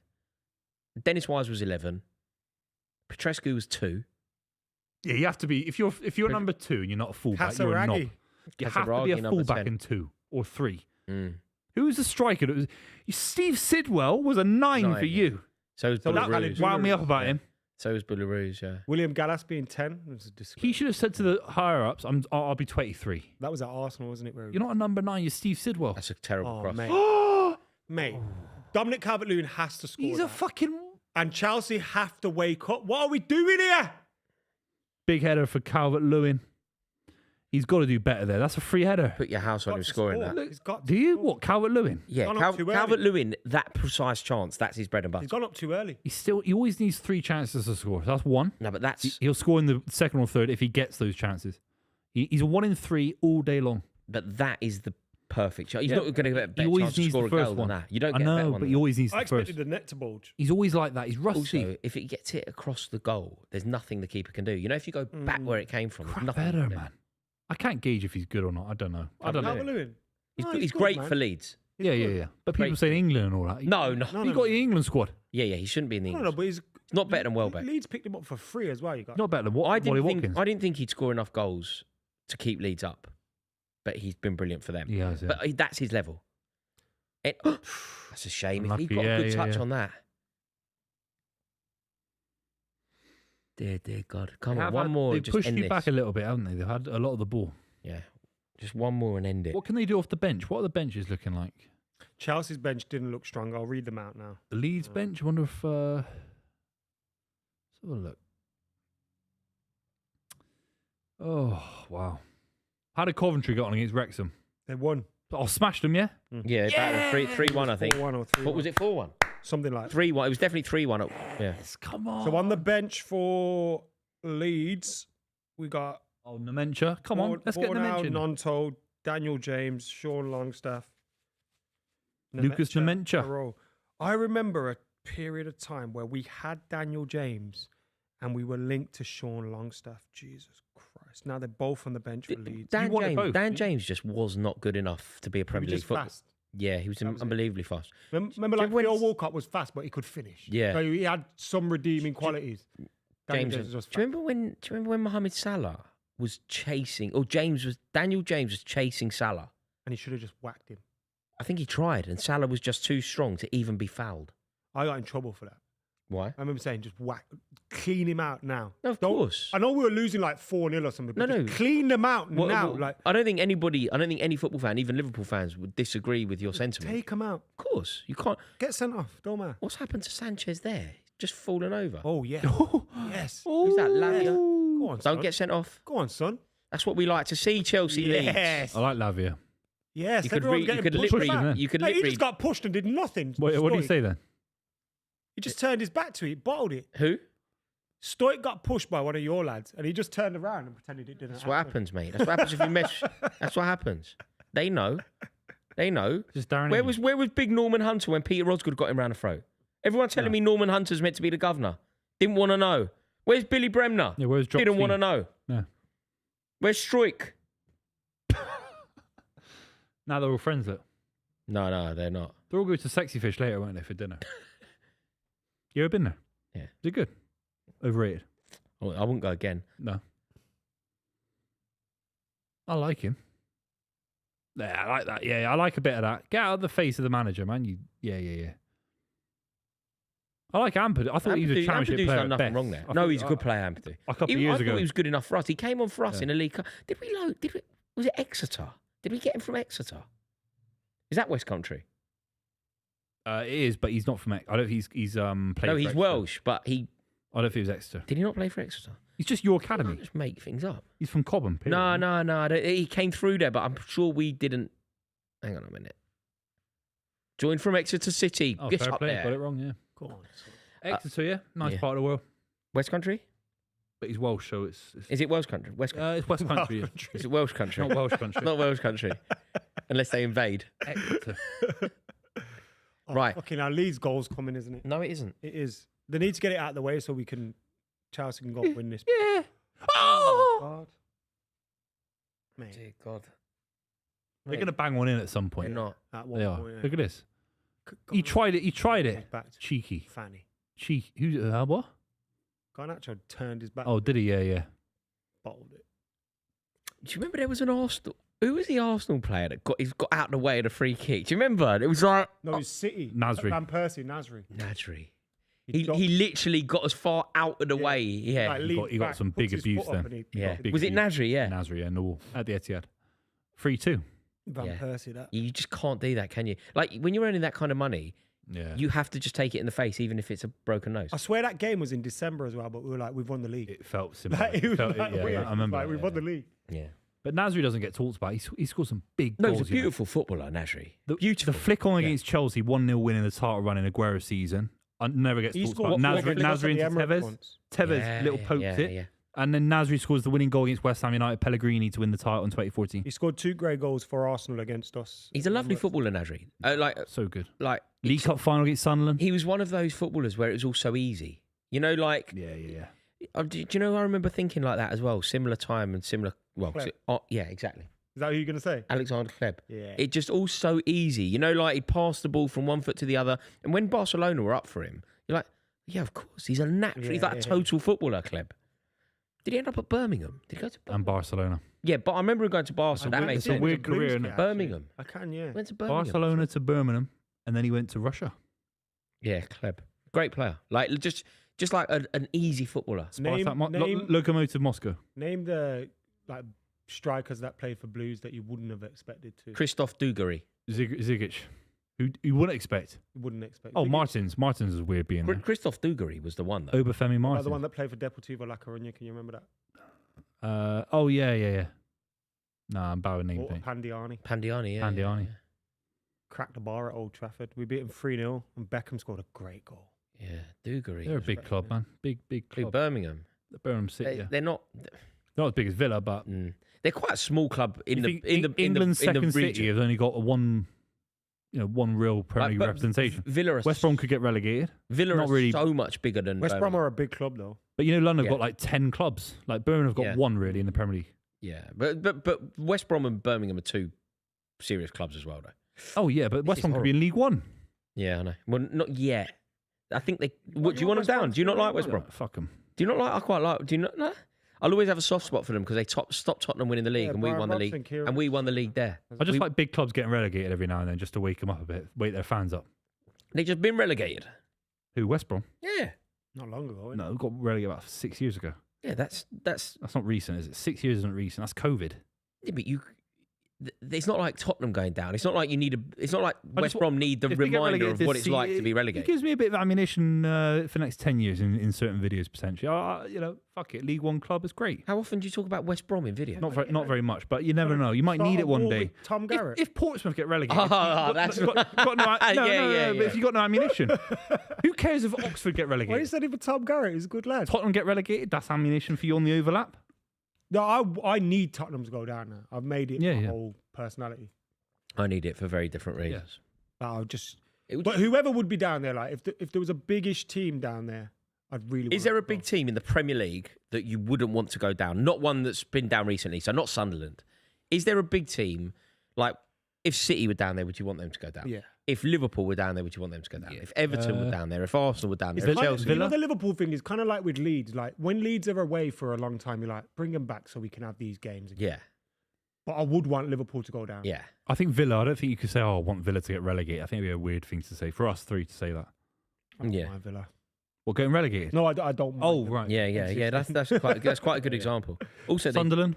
Speaker 2: Dennis Wise was 11. Petrescu was 2.
Speaker 3: Yeah, you have to be... If you're number 2 and you're not a fullback, you're a knob.
Speaker 1: Casaraghi.
Speaker 3: You have to be
Speaker 2: Casaraghi,
Speaker 3: a
Speaker 2: number
Speaker 3: fullback
Speaker 2: 10.
Speaker 3: in 2 or 3.
Speaker 2: Mm.
Speaker 3: Who was the striker? That was, Steve Sidwell was a 9 for
Speaker 2: 9,
Speaker 3: you.
Speaker 2: So was
Speaker 1: So that
Speaker 2: Boularus.
Speaker 1: valid-
Speaker 3: Wound me up about him.
Speaker 2: So was Boularus, yeah.
Speaker 1: William Gallas being 10 was a disgrace.
Speaker 3: He should have said to the higher ups, I'll be 23.
Speaker 1: That was at Arsenal, wasn't it? Where
Speaker 3: You're not a number 9, you're Steve Sidwell.
Speaker 2: That's a terrible
Speaker 1: Oh,
Speaker 2: cross.
Speaker 1: mate. Mate, Dominic Calvert-Lewin has to score
Speaker 3: He's
Speaker 1: that.
Speaker 3: a fucking
Speaker 1: And Chelsea have to wake up. What are we doing here?
Speaker 3: big header for Calvert-Lewin. He's got to do better there. That's a free header.
Speaker 2: Put your house on
Speaker 1: Got
Speaker 2: him
Speaker 1: to
Speaker 2: scoring
Speaker 1: score.
Speaker 2: that.
Speaker 1: He's got
Speaker 3: Do
Speaker 1: to
Speaker 3: you?
Speaker 1: score.
Speaker 3: What, Calvert-Lewin?
Speaker 2: Yeah,
Speaker 1: Gone up too early.
Speaker 2: Calvert-Lewin, that precise chance, that's his bread and butter.
Speaker 1: He's gone up too early.
Speaker 3: He always needs 3 chances to score. That's 1.
Speaker 2: No, but that's
Speaker 3: He'll score in the second or third if he gets those chances. He's a 1 in 3 all day long.
Speaker 2: that is the perfect chance. He's
Speaker 3: Yeah.
Speaker 2: not going to get a better
Speaker 3: always
Speaker 2: chance to
Speaker 3: needs
Speaker 2: score
Speaker 3: the
Speaker 2: a
Speaker 3: first
Speaker 2: goal
Speaker 3: one.
Speaker 2: than that. You don't
Speaker 3: I
Speaker 2: get a better
Speaker 3: know,
Speaker 2: one
Speaker 3: but
Speaker 2: than
Speaker 3: he
Speaker 2: that.
Speaker 3: always needs
Speaker 1: I
Speaker 3: the first.
Speaker 1: expected the net to bulge.
Speaker 3: He's always like that. He's rusty.
Speaker 2: Also, if it gets hit across the goal, there's nothing the keeper can do. You know, if you go back where it came from, there's
Speaker 3: Crap
Speaker 2: nothing.
Speaker 3: better,
Speaker 2: you can do.
Speaker 3: man. I can't gauge if he's good or not. I don't know. I don't know.
Speaker 1: Calvert-Lewin.
Speaker 2: He's,
Speaker 1: No,
Speaker 2: he's
Speaker 1: good,
Speaker 2: great
Speaker 1: man.
Speaker 2: for Leeds.
Speaker 3: Yeah. But people
Speaker 2: Great.
Speaker 3: say England and all that.
Speaker 2: No.
Speaker 3: He got the England squad.
Speaker 2: Yeah, he shouldn't be in the
Speaker 1: No,
Speaker 2: English.
Speaker 1: but he's
Speaker 2: He's not better than Welbeck.
Speaker 1: Leeds picked him up for free as well. You got
Speaker 3: Not better than
Speaker 2: I
Speaker 3: Wally
Speaker 2: didn't
Speaker 3: Watkins.
Speaker 2: think he'd score enough goals to keep Leeds up, but he's been brilliant for them.
Speaker 3: He has, yeah.
Speaker 2: But that's his level. That's a shame. If he
Speaker 3: Unlucky,
Speaker 2: got a
Speaker 3: yeah,
Speaker 2: good
Speaker 3: yeah,
Speaker 2: touch
Speaker 3: yeah.
Speaker 2: on that, Dear God. Come
Speaker 3: They
Speaker 2: on,
Speaker 3: have
Speaker 2: one
Speaker 3: had-
Speaker 2: more.
Speaker 3: They've
Speaker 2: Just
Speaker 3: pushed
Speaker 2: end
Speaker 3: you
Speaker 2: this.
Speaker 3: back a little bit, haven't they? They've had a lot of the ball.
Speaker 2: Yeah. Just one more and end it.
Speaker 3: What can they do off the bench? What are the benches looking like?
Speaker 1: Chelsea's bench didn't look strong. I'll read them out now.
Speaker 3: The Leeds bench? I wonder if... let's have a look. Oh, wow. How did Coventry get on against Wrexham?
Speaker 1: They won.
Speaker 3: Oh, smashed them, yeah?
Speaker 2: Yeah, battled 3-1, I think.
Speaker 1: 4-1 or 3-1.
Speaker 2: What was it, 4-1?
Speaker 1: Something like that.
Speaker 2: 3-1. It was definitely 3-1. Yeah.
Speaker 3: Yes, come on.
Speaker 1: So on the bench for Leeds, we got
Speaker 3: Oh, Nementia. Come on, let's get
Speaker 1: Bornau,
Speaker 3: Nementia.
Speaker 1: Nonto, Daniel James, Sean Longstaff,
Speaker 3: Lucas Nementia.
Speaker 1: Perot. I remember a period of time where we had Daniel James and we were linked to Sean Longstaff. Jesus Christ. Now they're both on the bench for Leeds.
Speaker 3: You wanted both,
Speaker 2: Dan
Speaker 3: didn't you?
Speaker 2: James just was not good enough to be a
Speaker 1: He was
Speaker 2: Premier League
Speaker 1: just
Speaker 2: footballer.
Speaker 1: fast.
Speaker 2: Yeah, he was
Speaker 1: was it.
Speaker 2: unbelievably fast.
Speaker 1: Remember like
Speaker 2: when
Speaker 1: Theo
Speaker 2: it's-
Speaker 1: Walcott was fast, but he could finish.
Speaker 2: Yeah.
Speaker 1: So he had some redeeming qualities. Daniel
Speaker 2: James,
Speaker 1: James was
Speaker 2: do you remember when Mohamed Salah was chasing, or Daniel James was chasing Salah?
Speaker 1: and he should have just whacked him.
Speaker 2: I think he tried, and Salah was just too strong to even be fouled.
Speaker 1: I got in trouble for that.
Speaker 2: Why?
Speaker 1: I remember saying, just whack, clean him out now.
Speaker 2: No, of
Speaker 1: Don't-
Speaker 2: course.
Speaker 1: I know we were losing like 4-0 or something, but
Speaker 2: No,
Speaker 1: just
Speaker 2: no.
Speaker 1: clean them out
Speaker 2: Well,
Speaker 1: now.
Speaker 2: well,
Speaker 1: Like,
Speaker 2: I don't think any football fan, even Liverpool fans, would disagree with your sentiment.
Speaker 1: take them out.
Speaker 2: Of course, you can't.
Speaker 1: Get sent off. Don't matter.
Speaker 2: What's happened to Sanchez there? Just fallen over.
Speaker 1: Oh, yeah. yes.
Speaker 2: Who's that, Lavia?
Speaker 1: Go on, son.
Speaker 2: Don't get sent off.
Speaker 1: Go on, son.
Speaker 2: That's what we like to see, Chelsea-Leeds.
Speaker 1: Yes.
Speaker 3: I like Lavia.
Speaker 1: Yes.
Speaker 2: You could
Speaker 1: everyone's
Speaker 2: read- you
Speaker 1: getting
Speaker 2: could
Speaker 1: pushed
Speaker 2: lip read-
Speaker 1: back.
Speaker 2: you could
Speaker 1: Mate,
Speaker 2: lip
Speaker 1: he
Speaker 2: read-
Speaker 1: just got pushed and did nothing.
Speaker 3: What did he
Speaker 1: Stoic.
Speaker 3: say then?
Speaker 1: He just turned his back to it, bottled it.
Speaker 2: Who?
Speaker 1: Stoic got pushed by one of your lads, and he just turned around and pretended it didn't
Speaker 2: That's what happens, mate. That's what happens if you mess. That's what happens. They know. They know.
Speaker 3: Just Darren.
Speaker 2: Where
Speaker 3: Evans.
Speaker 2: was big Norman Hunter when Peter Osgood got him round the throat? Everyone telling me Norman Hunter's meant to be the governor. Didn't want to know. Where's Billy Bremner?
Speaker 3: Yeah, where's
Speaker 2: Didn't want to
Speaker 3: Dropsy?
Speaker 2: know.
Speaker 3: Yeah.
Speaker 2: Where's Stroik?
Speaker 3: Now they're all friends, look.
Speaker 2: No, they're not.
Speaker 3: They're all going to Sexy Fish later, won't they, for dinner? You ever been there?
Speaker 2: Yeah.
Speaker 3: Is it good? Overrated?
Speaker 2: Oh, I wouldn't go again.
Speaker 3: No. I like him. Yeah, I like that. Yeah, I like a bit of that. Get out of the face of the manager, man. Yeah. I like Ampadu. I thought he was a championship
Speaker 2: Ampadu's
Speaker 3: player.
Speaker 2: done
Speaker 3: at
Speaker 2: nothing
Speaker 3: best.
Speaker 2: wrong there.
Speaker 3: I
Speaker 2: No,
Speaker 3: thought-
Speaker 2: he's a good player, Ampadu.
Speaker 3: A couple of
Speaker 2: I
Speaker 3: years
Speaker 2: thought
Speaker 3: ago.
Speaker 2: he was good enough for us. He came on for us
Speaker 3: Yeah.
Speaker 2: in a League Cup. Did we? Was it Exeter? Did we get him from Exeter? Is that West Country?
Speaker 3: It is, but he's not from. I don't think he's played.
Speaker 2: No,
Speaker 3: for
Speaker 2: he's
Speaker 3: Exeter.
Speaker 2: Welsh, but he
Speaker 3: I don't think he was Exeter.
Speaker 2: did he not play for Exeter?
Speaker 3: He's just your
Speaker 2: I
Speaker 3: academy.
Speaker 2: just make things up.
Speaker 3: He's from Cobham. period.
Speaker 2: No. I don't, he came through there, but I'm sure we didn't. Hang on a minute. Joined from Exeter City.
Speaker 3: Oh,
Speaker 2: Get
Speaker 3: fair
Speaker 2: up
Speaker 3: play.
Speaker 2: there.
Speaker 3: Got it wrong. Yeah.
Speaker 1: Go on.
Speaker 3: Exeter, yeah, nice
Speaker 2: yeah.
Speaker 3: part of the world,
Speaker 2: West Country?
Speaker 3: but he's Welsh, so it's
Speaker 2: Is it Welsh Country? West Country.
Speaker 3: it's West Country. yeah.
Speaker 2: Is it Welsh Country?
Speaker 3: Not Welsh country.
Speaker 2: Not Welsh Country. Unless they invade.
Speaker 3: Exeter.
Speaker 1: Oh,
Speaker 2: Right.
Speaker 1: Fucking our Leeds goal's coming, isn't it?
Speaker 2: No, it isn't.
Speaker 1: It is. They need to get it out of the way so Chelsea can go and win this.
Speaker 3: Yeah.
Speaker 1: Oh, God. Mate,
Speaker 2: Dear God.
Speaker 3: They're going to bang one in at some
Speaker 2: They're
Speaker 3: point.
Speaker 2: not.
Speaker 1: at one
Speaker 3: They are.
Speaker 1: point, yeah.
Speaker 3: Look at this.
Speaker 1: Go
Speaker 3: He
Speaker 1: on,
Speaker 3: tried it. He tried
Speaker 1: his
Speaker 3: it.
Speaker 1: back to
Speaker 3: Cheeky.
Speaker 1: Fanny.
Speaker 3: Cheeky. Who's what?
Speaker 1: Garnacho turned his back.
Speaker 3: Oh, did he? Yeah.
Speaker 1: Bottled it.
Speaker 2: Do you remember there was an Arsenal? Who was the Arsenal player that got out of the way of the free kick? Do you remember? It was like
Speaker 1: No, it's City.
Speaker 3: Nasri.
Speaker 1: Van Persie, Nasri.
Speaker 2: Nadri.
Speaker 1: dropped-
Speaker 2: He literally got as far out of the
Speaker 1: Yeah.
Speaker 2: way. Yeah.
Speaker 1: like,
Speaker 3: He
Speaker 1: leaned
Speaker 3: got
Speaker 1: back,
Speaker 3: some
Speaker 1: puts
Speaker 3: big
Speaker 1: his
Speaker 3: abuse
Speaker 1: foot up
Speaker 3: then.
Speaker 1: and he-
Speaker 2: Yeah.
Speaker 3: big
Speaker 2: Was it
Speaker 3: abuse.
Speaker 2: Nadri? Yeah.
Speaker 3: Nasri, in the wall at the Etihad. 3-2.
Speaker 1: Van
Speaker 2: Yeah.
Speaker 1: Persie, that.
Speaker 2: You just can't do that, can you? Like when you're earning that kind of money,
Speaker 3: Yeah.
Speaker 2: you have to just take it in the face, even if it's a broken nose.
Speaker 1: I swear that game was in December as well, but we were like, we've won the league.
Speaker 3: It felt similar.
Speaker 1: Like, it was
Speaker 3: Felt
Speaker 1: like
Speaker 3: yeah,
Speaker 1: weird.
Speaker 3: I remember.
Speaker 1: Like,
Speaker 3: that,
Speaker 1: we've
Speaker 3: yeah.
Speaker 1: won the league.
Speaker 2: Yeah.
Speaker 3: But Nasri doesn't get talked about. He scored some big
Speaker 2: No,
Speaker 3: goals.
Speaker 2: he's a
Speaker 3: you know.
Speaker 2: beautiful footballer, Nadri.
Speaker 3: The,
Speaker 2: Beautiful.
Speaker 3: The flick on against Chelsea, 1-0 win in the title run in Aguero season. Never gets
Speaker 1: He
Speaker 3: talked
Speaker 1: scored
Speaker 3: about.
Speaker 1: what flick us
Speaker 3: Nasri
Speaker 1: at the
Speaker 3: into
Speaker 1: Emirates
Speaker 3: Tevez.
Speaker 1: once.
Speaker 3: Tevez little poked it.
Speaker 2: Yeah.
Speaker 3: And then Nasri scores the winning goal against West Ham United, Pellegrini to win the title in 2014.
Speaker 1: He scored 2 great goals for Arsenal against us.
Speaker 2: He's a lovely footballer, Nadri.
Speaker 3: So good.
Speaker 2: Like
Speaker 3: League Cup final against Sunderland.
Speaker 2: he was one of those footballers where it was all so easy. You know, like
Speaker 3: Yeah.
Speaker 2: do you know? I remember thinking like that as well. Similar time and similar. Well,
Speaker 1: Kleb.
Speaker 2: yeah, exactly.
Speaker 1: Is that who you're going to say?
Speaker 2: Alexander Kleb.
Speaker 1: Yeah.
Speaker 2: It just all so easy. You know, like he passed the ball from one foot to the other. And when Barcelona were up for him, you're like, yeah, of course. He's a natural. He's like a total footballer, Kleb. Did he end up at Birmingham? Did he go to Birmingham?
Speaker 3: And Barcelona.
Speaker 2: Yeah, but I remember him going to Barca. That makes
Speaker 3: it's a
Speaker 2: sense.
Speaker 3: weird career, isn't it?
Speaker 2: Birmingham.
Speaker 1: I can, yeah.
Speaker 2: Went to Birmingham.
Speaker 3: Barcelona to Birmingham. And then he went to Russia.
Speaker 2: Yeah, Kleb. Great player. Like, just Just like an easy footballer.
Speaker 3: Spice that
Speaker 1: name-
Speaker 3: Lokomotiv Moscow.
Speaker 1: Name the like strikers that played for Blues that you wouldn't have expected to.
Speaker 2: Christoph Dugarry.
Speaker 3: Zigic. Who you wouldn't expect.
Speaker 1: You wouldn't expect.
Speaker 3: Oh,
Speaker 1: Zigic.
Speaker 3: Martins is weird being there.
Speaker 2: Christoph Dugarry was the one, though.
Speaker 3: Obafemi Martins.
Speaker 1: The one that played for Deportivo La Coruña. Can you remember that?
Speaker 3: Oh, yeah. Nah, I'm bowing name
Speaker 1: Or
Speaker 3: thing.
Speaker 1: Pandiani.
Speaker 2: Pandiani, yeah.
Speaker 3: Pandiani.
Speaker 1: Cracked the bar at Old Trafford. We beat him 3-0 and Beckham scored a great goal.
Speaker 2: Yeah, Dugarry.
Speaker 3: They're a big club, man. Big club.
Speaker 2: Birmingham.
Speaker 3: The Birmingham City. Yeah.
Speaker 2: They're not.
Speaker 3: Not as big as Villa, but
Speaker 2: They're quite a small club in the
Speaker 3: England's second
Speaker 2: region.
Speaker 3: city has only got one real Premier League
Speaker 2: But
Speaker 3: representation.
Speaker 2: Villa are
Speaker 3: West Brom could get relegated.
Speaker 2: Villa
Speaker 3: not
Speaker 2: are
Speaker 3: really-
Speaker 2: so much bigger than
Speaker 1: West Brom
Speaker 2: Birmingham.
Speaker 1: are a big club though.
Speaker 3: But London have
Speaker 2: Yeah.
Speaker 3: got like 10 clubs. Like Birmingham have got
Speaker 2: Yeah.
Speaker 3: one really in the Premier League.
Speaker 2: Yeah, but West Brom and Birmingham are two serious clubs as well, though.
Speaker 3: Oh yeah, but West
Speaker 2: is
Speaker 3: Brom could be in League One.
Speaker 2: Yeah, I know. Well, not yet. I think they. What, do you
Speaker 1: you
Speaker 2: want
Speaker 1: want
Speaker 2: them
Speaker 1: West
Speaker 2: down?
Speaker 1: Brom
Speaker 2: Do you
Speaker 1: to
Speaker 2: not
Speaker 1: be
Speaker 2: like
Speaker 1: in
Speaker 2: West
Speaker 1: League
Speaker 2: Brom?
Speaker 3: Fuck them.
Speaker 2: Do you not like? I quite like. Do you not? No? I'll always have a soft spot for them because they stopped Tottenham winning the league
Speaker 1: Yeah,
Speaker 2: and we
Speaker 1: Brian
Speaker 2: won the
Speaker 1: Robson,
Speaker 2: league
Speaker 1: Kieran.
Speaker 2: and we won the league there.
Speaker 3: I just
Speaker 2: We-
Speaker 3: like big clubs getting relegated every now and then just to wake them up a bit, wake their fans up.
Speaker 2: They just been relegated.
Speaker 3: Who, West Brom?
Speaker 2: Yeah,
Speaker 1: Not long ago.
Speaker 3: No, got relegated about 6 years ago.
Speaker 2: yeah. That's.
Speaker 3: That's not recent, is it? 6 years isn't recent. That's COVID.
Speaker 2: Yeah, but you. It's not like Tottenham going down. It's not like you need a. It's not like
Speaker 3: I
Speaker 2: West
Speaker 3: just-
Speaker 2: Brom need the
Speaker 3: If they get
Speaker 2: reminder
Speaker 3: relegated
Speaker 2: of what
Speaker 3: this
Speaker 2: it's like to be
Speaker 3: It
Speaker 2: relegated.
Speaker 3: gives me a bit of ammunition for the next 10 years in certain videos potentially. Fuck it. League One club is great.
Speaker 2: How often do you talk about West Brom in video?
Speaker 3: Not very much, but you never know. You might
Speaker 1: Start
Speaker 3: need
Speaker 1: a
Speaker 3: it one
Speaker 1: war
Speaker 3: day.
Speaker 1: with Tom Garrett.
Speaker 3: If Portsmouth get relegated,
Speaker 2: That's
Speaker 3: got no, no,
Speaker 2: Yeah.
Speaker 3: but if you got no ammunition, who cares if Oxford get
Speaker 1: Why are you
Speaker 3: relegated?
Speaker 1: saying for Tom Garrett? He's a good lad.
Speaker 3: Tottenham get relegated, that's ammunition for you on the overlap.
Speaker 1: No, I need Tottenham to go down now. I've made it my
Speaker 3: Yeah.
Speaker 1: whole personality.
Speaker 2: I need it for very different reasons.
Speaker 1: I'll just.
Speaker 2: It would-
Speaker 1: But whoever would be down there, like if there was a biggish team down there, I'd really.
Speaker 2: Is there a big team in the Premier League that you wouldn't want to go down? Not one that's been down recently, so not Sunderland. Is there a big team, like if City were down there, would you want them to go down?
Speaker 1: Yeah.
Speaker 2: If Liverpool were down there, would you want them to go down? If Everton were down there, if Arsenal were down
Speaker 3: Is
Speaker 2: there, if
Speaker 3: Villa-
Speaker 2: Chelsea...
Speaker 1: You know,
Speaker 3: Villa?
Speaker 1: the Liverpool thing is kind of like with Leeds. Like when Leeds are away for a long time, you're like, bring them back so we can have these games again.
Speaker 2: Yeah,
Speaker 1: But I would want Liverpool to go down.
Speaker 2: yeah.
Speaker 3: I think Villa, I don't think you could say, I want Villa to get relegated. I think it'd be a weird thing to say for us three to say that.
Speaker 1: I don't
Speaker 2: Yeah.
Speaker 1: mind Villa.
Speaker 3: What, getting relegated?
Speaker 1: No, I don't. Mind
Speaker 3: Oh,
Speaker 1: them.
Speaker 3: right.
Speaker 2: Yeah. That's quite a good example. Also,
Speaker 3: Sunderland?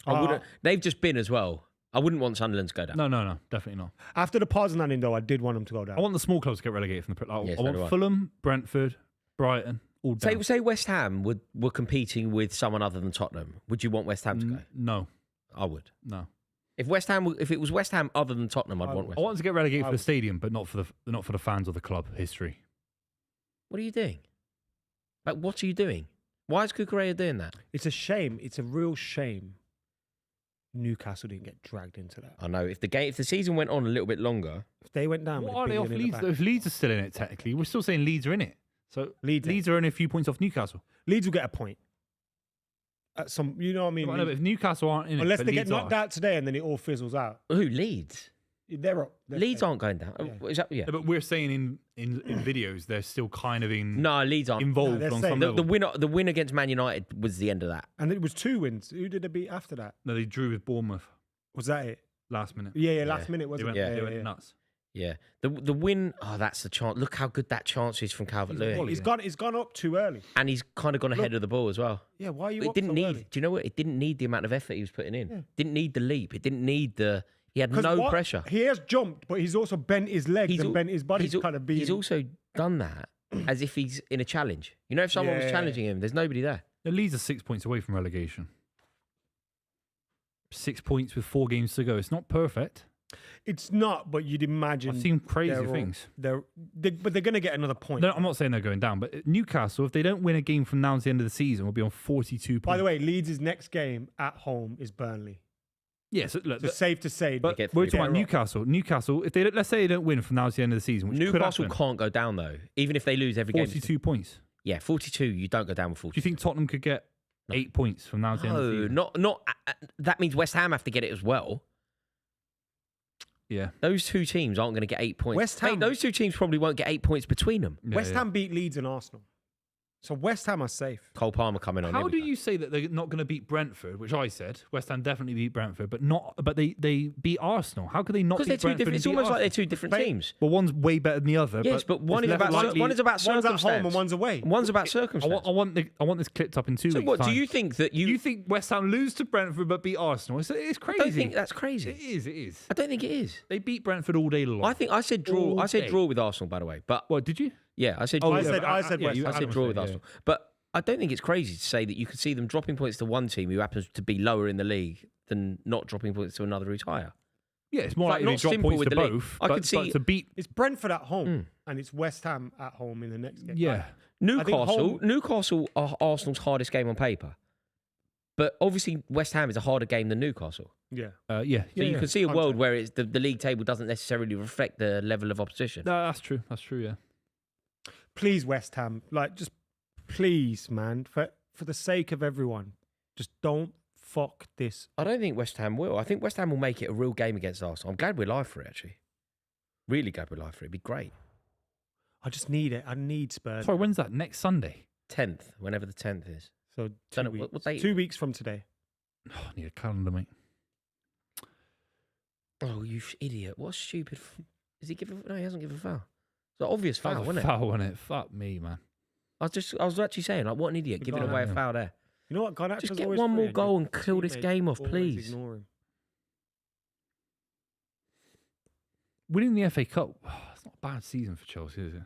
Speaker 2: I wouldn't, they've just been as well. I wouldn't want Sunderland to go down.
Speaker 3: No, definitely not.
Speaker 1: After the Poznanin, though, I did want them to go down.
Speaker 3: I want the small clubs to get relegated from the.
Speaker 2: Yeah,
Speaker 3: I
Speaker 2: so do I.
Speaker 3: want Fulham, Brentford, Brighton, all down.
Speaker 2: Say West Ham were competing with someone other than Tottenham. Would you want West Ham to go?
Speaker 3: No,
Speaker 2: I would.
Speaker 3: no.
Speaker 2: If it was West Ham other than Tottenham, I'd want West
Speaker 3: I
Speaker 2: Ham.
Speaker 3: want to get relegated for the stadium, but not for the fans of the club history.
Speaker 2: What are you doing? Like, what are you doing? Why is Cucurella doing that?
Speaker 1: It's a shame. It's a real shame. Newcastle didn't get dragged into that.
Speaker 2: I know if the season went on a little bit longer,
Speaker 1: If they went down,
Speaker 3: What
Speaker 1: with
Speaker 3: are
Speaker 1: a
Speaker 3: they off
Speaker 1: billion in the
Speaker 3: Leeds?
Speaker 1: bank-
Speaker 3: Though? If Leeds are still in it, technically, we're still saying Leeds are in it. So
Speaker 1: Leeds
Speaker 3: are only a few points off Newcastle.
Speaker 1: Leeds will get a point. At some, you know what I mean?
Speaker 3: I know, but if Newcastle aren't in
Speaker 1: Unless
Speaker 3: it,
Speaker 1: they
Speaker 3: but
Speaker 1: get
Speaker 3: Leeds
Speaker 1: knocked
Speaker 3: are.
Speaker 1: out today and then it all fizzles out.
Speaker 2: who Leeds?
Speaker 1: They're up.
Speaker 2: Leeds aren't going down.
Speaker 1: Yeah.
Speaker 2: Is that, yeah.
Speaker 3: Yeah, but we're saying in videos they're still kind of
Speaker 2: No, Leeds aren't.
Speaker 3: involved
Speaker 1: they're
Speaker 3: on
Speaker 1: saying
Speaker 3: some
Speaker 2: The,
Speaker 3: level.
Speaker 2: the win against Man United was the end of that.
Speaker 1: And it was 2 wins. Who did they beat after that?
Speaker 3: No, they drew with Bournemouth
Speaker 1: Was that it?
Speaker 3: last minute.
Speaker 1: Yeah, last
Speaker 2: Yeah.
Speaker 1: minute,
Speaker 3: They
Speaker 1: wasn't
Speaker 3: went,
Speaker 1: it?
Speaker 3: they went nuts.
Speaker 2: Yeah. The win. Oh, that's the chance. Look how good that chance is from Calvert Lewin,
Speaker 1: He's gone up too early.
Speaker 2: and he's kind of gone ahead of the ball as well.
Speaker 1: Yeah, why are you
Speaker 2: It
Speaker 1: up
Speaker 2: didn't
Speaker 1: so
Speaker 2: need.
Speaker 1: early?
Speaker 2: Do you know what? It didn't need the amount of effort he was putting in.
Speaker 1: Yeah.
Speaker 2: Didn't need the leap. It didn't need the. He had
Speaker 1: 'Cause
Speaker 2: no
Speaker 1: what-
Speaker 2: pressure.
Speaker 1: He has jumped, but he's also bent his legs and
Speaker 2: al-
Speaker 1: bent his body.
Speaker 2: he's al-
Speaker 1: kind of being.
Speaker 2: He's also done that as if he's in a challenge. You know, if someone was
Speaker 1: Yeah.
Speaker 2: challenging him, there's nobody there.
Speaker 3: The Leeds are 6 points away from relegation. 6 points with 4 games to go. It's not perfect.
Speaker 1: It's not, but you'd imagine.
Speaker 3: I've seen crazy
Speaker 1: they're all-
Speaker 3: things.
Speaker 1: But they're going to get another point.
Speaker 3: I'm not saying they're going down, but Newcastle, if they don't win a game from now to the end of the season, will be on 42 points.
Speaker 1: By the way, Leeds' next game at home is Burnley.
Speaker 3: yes, look,
Speaker 1: So safe to say.
Speaker 3: but
Speaker 2: get
Speaker 3: we're
Speaker 2: three
Speaker 3: talking about
Speaker 1: points.
Speaker 3: Newcastle, if they let's say they don't win from now to the end of the season, which could
Speaker 2: Newcastle
Speaker 3: happen,
Speaker 2: can't go down though, even if they lose every game.
Speaker 3: 42 points.
Speaker 2: Yeah, 42. You don't go down with
Speaker 3: Do
Speaker 2: 42.
Speaker 3: you think Tottenham could get 8 points from now to the end of the
Speaker 2: No,
Speaker 3: season?
Speaker 2: not. That means West Ham have to get it as well.
Speaker 3: Yeah.
Speaker 2: Those two teams aren't going to get 8 points.
Speaker 1: West
Speaker 2: Mate,
Speaker 1: Ham-
Speaker 2: those two teams probably won't get 8 points between them.
Speaker 3: Yeah,
Speaker 1: West
Speaker 3: yeah.
Speaker 1: Ham beat Leeds and Arsenal. So West Ham are safe.
Speaker 2: Cole Palmer coming on.
Speaker 3: How
Speaker 2: here we
Speaker 3: do
Speaker 2: go.
Speaker 3: you say that they're not going to beat Brentford, which I said West Ham definitely beat Brentford, but they beat Arsenal? How could they not
Speaker 2: Because
Speaker 3: beat
Speaker 2: they're two
Speaker 3: Brentford?
Speaker 2: different. It's almost like they're two different
Speaker 1: Mate,
Speaker 2: teams.
Speaker 3: Well, one's way better than the other.
Speaker 2: Yes, but one
Speaker 3: it's
Speaker 2: is
Speaker 3: less
Speaker 2: about
Speaker 3: likely-
Speaker 2: one is about
Speaker 1: One's at
Speaker 2: circumstance.
Speaker 1: home and one's away.
Speaker 2: One's about
Speaker 3: I
Speaker 2: circumstance.
Speaker 3: want this clipped up in 2
Speaker 2: So
Speaker 3: weeks.
Speaker 2: what? Do
Speaker 3: time.
Speaker 2: you think that
Speaker 3: You think West Ham lose to Brentford but beat Arsenal? It's crazy.
Speaker 2: I don't think that's crazy.
Speaker 3: It is. It is.
Speaker 2: I don't think it is.
Speaker 3: They beat Brentford all day long.
Speaker 2: I think I said draw.
Speaker 3: All
Speaker 2: I said
Speaker 3: day.
Speaker 2: draw with Arsenal, by the way. But
Speaker 3: What did you?
Speaker 2: yeah, I said.
Speaker 3: Oh,
Speaker 2: draw
Speaker 1: I
Speaker 2: with-
Speaker 1: said
Speaker 3: yeah,
Speaker 1: West
Speaker 3: you-
Speaker 2: I
Speaker 3: Adam
Speaker 2: said draw
Speaker 3: said,
Speaker 2: with
Speaker 3: yeah.
Speaker 2: Arsenal. But I don't think it's crazy to say that you could see them dropping points to one team who happens to be lower in the league than not dropping points to another who's higher.
Speaker 3: Yeah, it's more
Speaker 2: Like,
Speaker 3: likely
Speaker 2: not
Speaker 3: to drop
Speaker 2: simple
Speaker 3: points
Speaker 2: with
Speaker 3: to
Speaker 2: the league.
Speaker 3: both.
Speaker 2: I
Speaker 3: but,
Speaker 2: could see-
Speaker 3: but to beat.
Speaker 1: It's Brentford at home and it's West Ham at home in the next game.
Speaker 3: Yeah.
Speaker 1: Like,
Speaker 2: Newcastle are Arsenal's hardest game on paper. But obviously, West Ham is a harder game than Newcastle.
Speaker 1: yeah.
Speaker 3: Yeah.
Speaker 2: So you
Speaker 3: yeah.
Speaker 2: can see a world
Speaker 1: Contact.
Speaker 2: where it's the league table doesn't necessarily reflect the level of opposition.
Speaker 3: No, that's true. That's true. Yeah.
Speaker 1: Please, West Ham, like just please, man, for the sake of everyone, just don't fuck this.
Speaker 2: I don't think West Ham will. I think West Ham will make it a real game against Arsenal. I'm glad we're live for it, actually. Really glad we're live for it. It'd be great.
Speaker 1: I just need it. I need Spurs.
Speaker 3: Sorry, when's that? Next Sunday.
Speaker 2: 10th, whenever the 10th is.
Speaker 1: So
Speaker 2: Don't
Speaker 1: 2
Speaker 2: know,
Speaker 1: weeks.
Speaker 2: what date?
Speaker 1: 2 weeks from today.
Speaker 3: Oh, I need a calendar, mate.
Speaker 2: Oh, you idiot. What a stupid... Is he giving... No, he hasn't given a foul. It's an obvious
Speaker 3: That
Speaker 2: foul,
Speaker 3: was
Speaker 2: wasn't
Speaker 3: a
Speaker 2: it?
Speaker 3: foul, wasn't it? Fuck me, man.
Speaker 2: I was actually saying, like, what an idiot,
Speaker 1: The
Speaker 2: giving
Speaker 1: guy-
Speaker 2: away a
Speaker 3: Yeah.
Speaker 2: foul there.
Speaker 1: You know what? Garnacho's
Speaker 2: Just get
Speaker 1: always
Speaker 2: one
Speaker 1: free
Speaker 2: more
Speaker 1: and
Speaker 2: goal
Speaker 1: your
Speaker 2: and kill this
Speaker 1: teammates
Speaker 2: game off,
Speaker 1: always
Speaker 2: please.
Speaker 1: Ignore him.
Speaker 3: Winning the FA Cup, it's not a bad season for Chelsea, is it?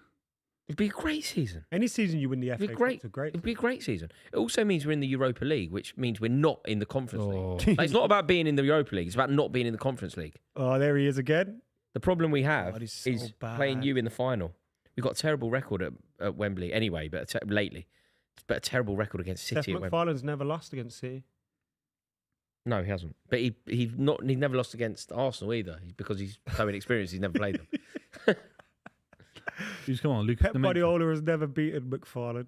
Speaker 2: It'd be a great season.
Speaker 1: Any season you win the FA
Speaker 2: It'd be
Speaker 1: Cup,
Speaker 2: great.
Speaker 1: it's a great.
Speaker 2: It'd be a great season. It also means we're in the Europa League, which means we're not in the Conference
Speaker 3: Oh.
Speaker 2: League. Like, it's not about being in the Europa League. It's about not being in the Conference League.
Speaker 1: Oh, there he is again.
Speaker 2: The problem we have
Speaker 1: God, he's so
Speaker 2: is
Speaker 1: bad.
Speaker 2: playing you in the final. We've got a terrible record at Wembley anyway, but lately. But a terrible record against
Speaker 1: Seth
Speaker 2: City at Wembley.
Speaker 1: MacFarlane's never lost against City.
Speaker 2: No, he hasn't. But he's never lost against Arsenal either because he's so inexperienced. He's never played them.
Speaker 3: Who's come on, Lucas?
Speaker 1: Pep Guardiola has never beaten McFarlane.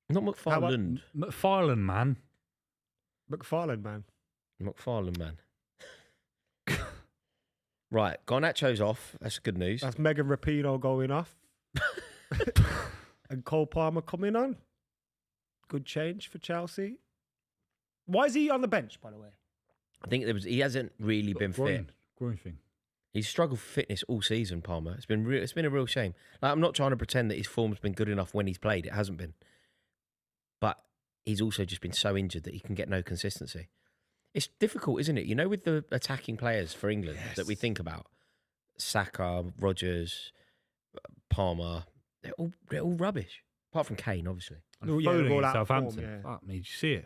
Speaker 2: Not
Speaker 1: How about-
Speaker 2: McFarland.
Speaker 3: McFarlane, man.
Speaker 1: McFarlane, man.
Speaker 2: McFarland, man. Right, Garnacho's off. That's good news.
Speaker 1: That's Megan Rapinoe going off. And Cole Palmer coming on. Good change for Chelsea. Why is he on the bench, by the way?
Speaker 2: I think he hasn't really been fit.
Speaker 3: Groin thing.
Speaker 2: He's struggled for fitness all season, Palmer. It's been a real shame. Like, I'm not trying to pretend that his form's been good enough when he's played. It hasn't been. But he's also just been so injured that he can get no consistency. It's difficult, isn't it? You know, with the attacking players for England that we think about, Saka, Rodgers, Palmer, they're all rubbish. Apart from Kane, obviously.
Speaker 3: And
Speaker 1: Oh, yeah,
Speaker 3: Foden
Speaker 1: they're all
Speaker 3: against
Speaker 1: out of form,
Speaker 3: Southampton.
Speaker 1: yeah.
Speaker 3: Fuck me, did you see it?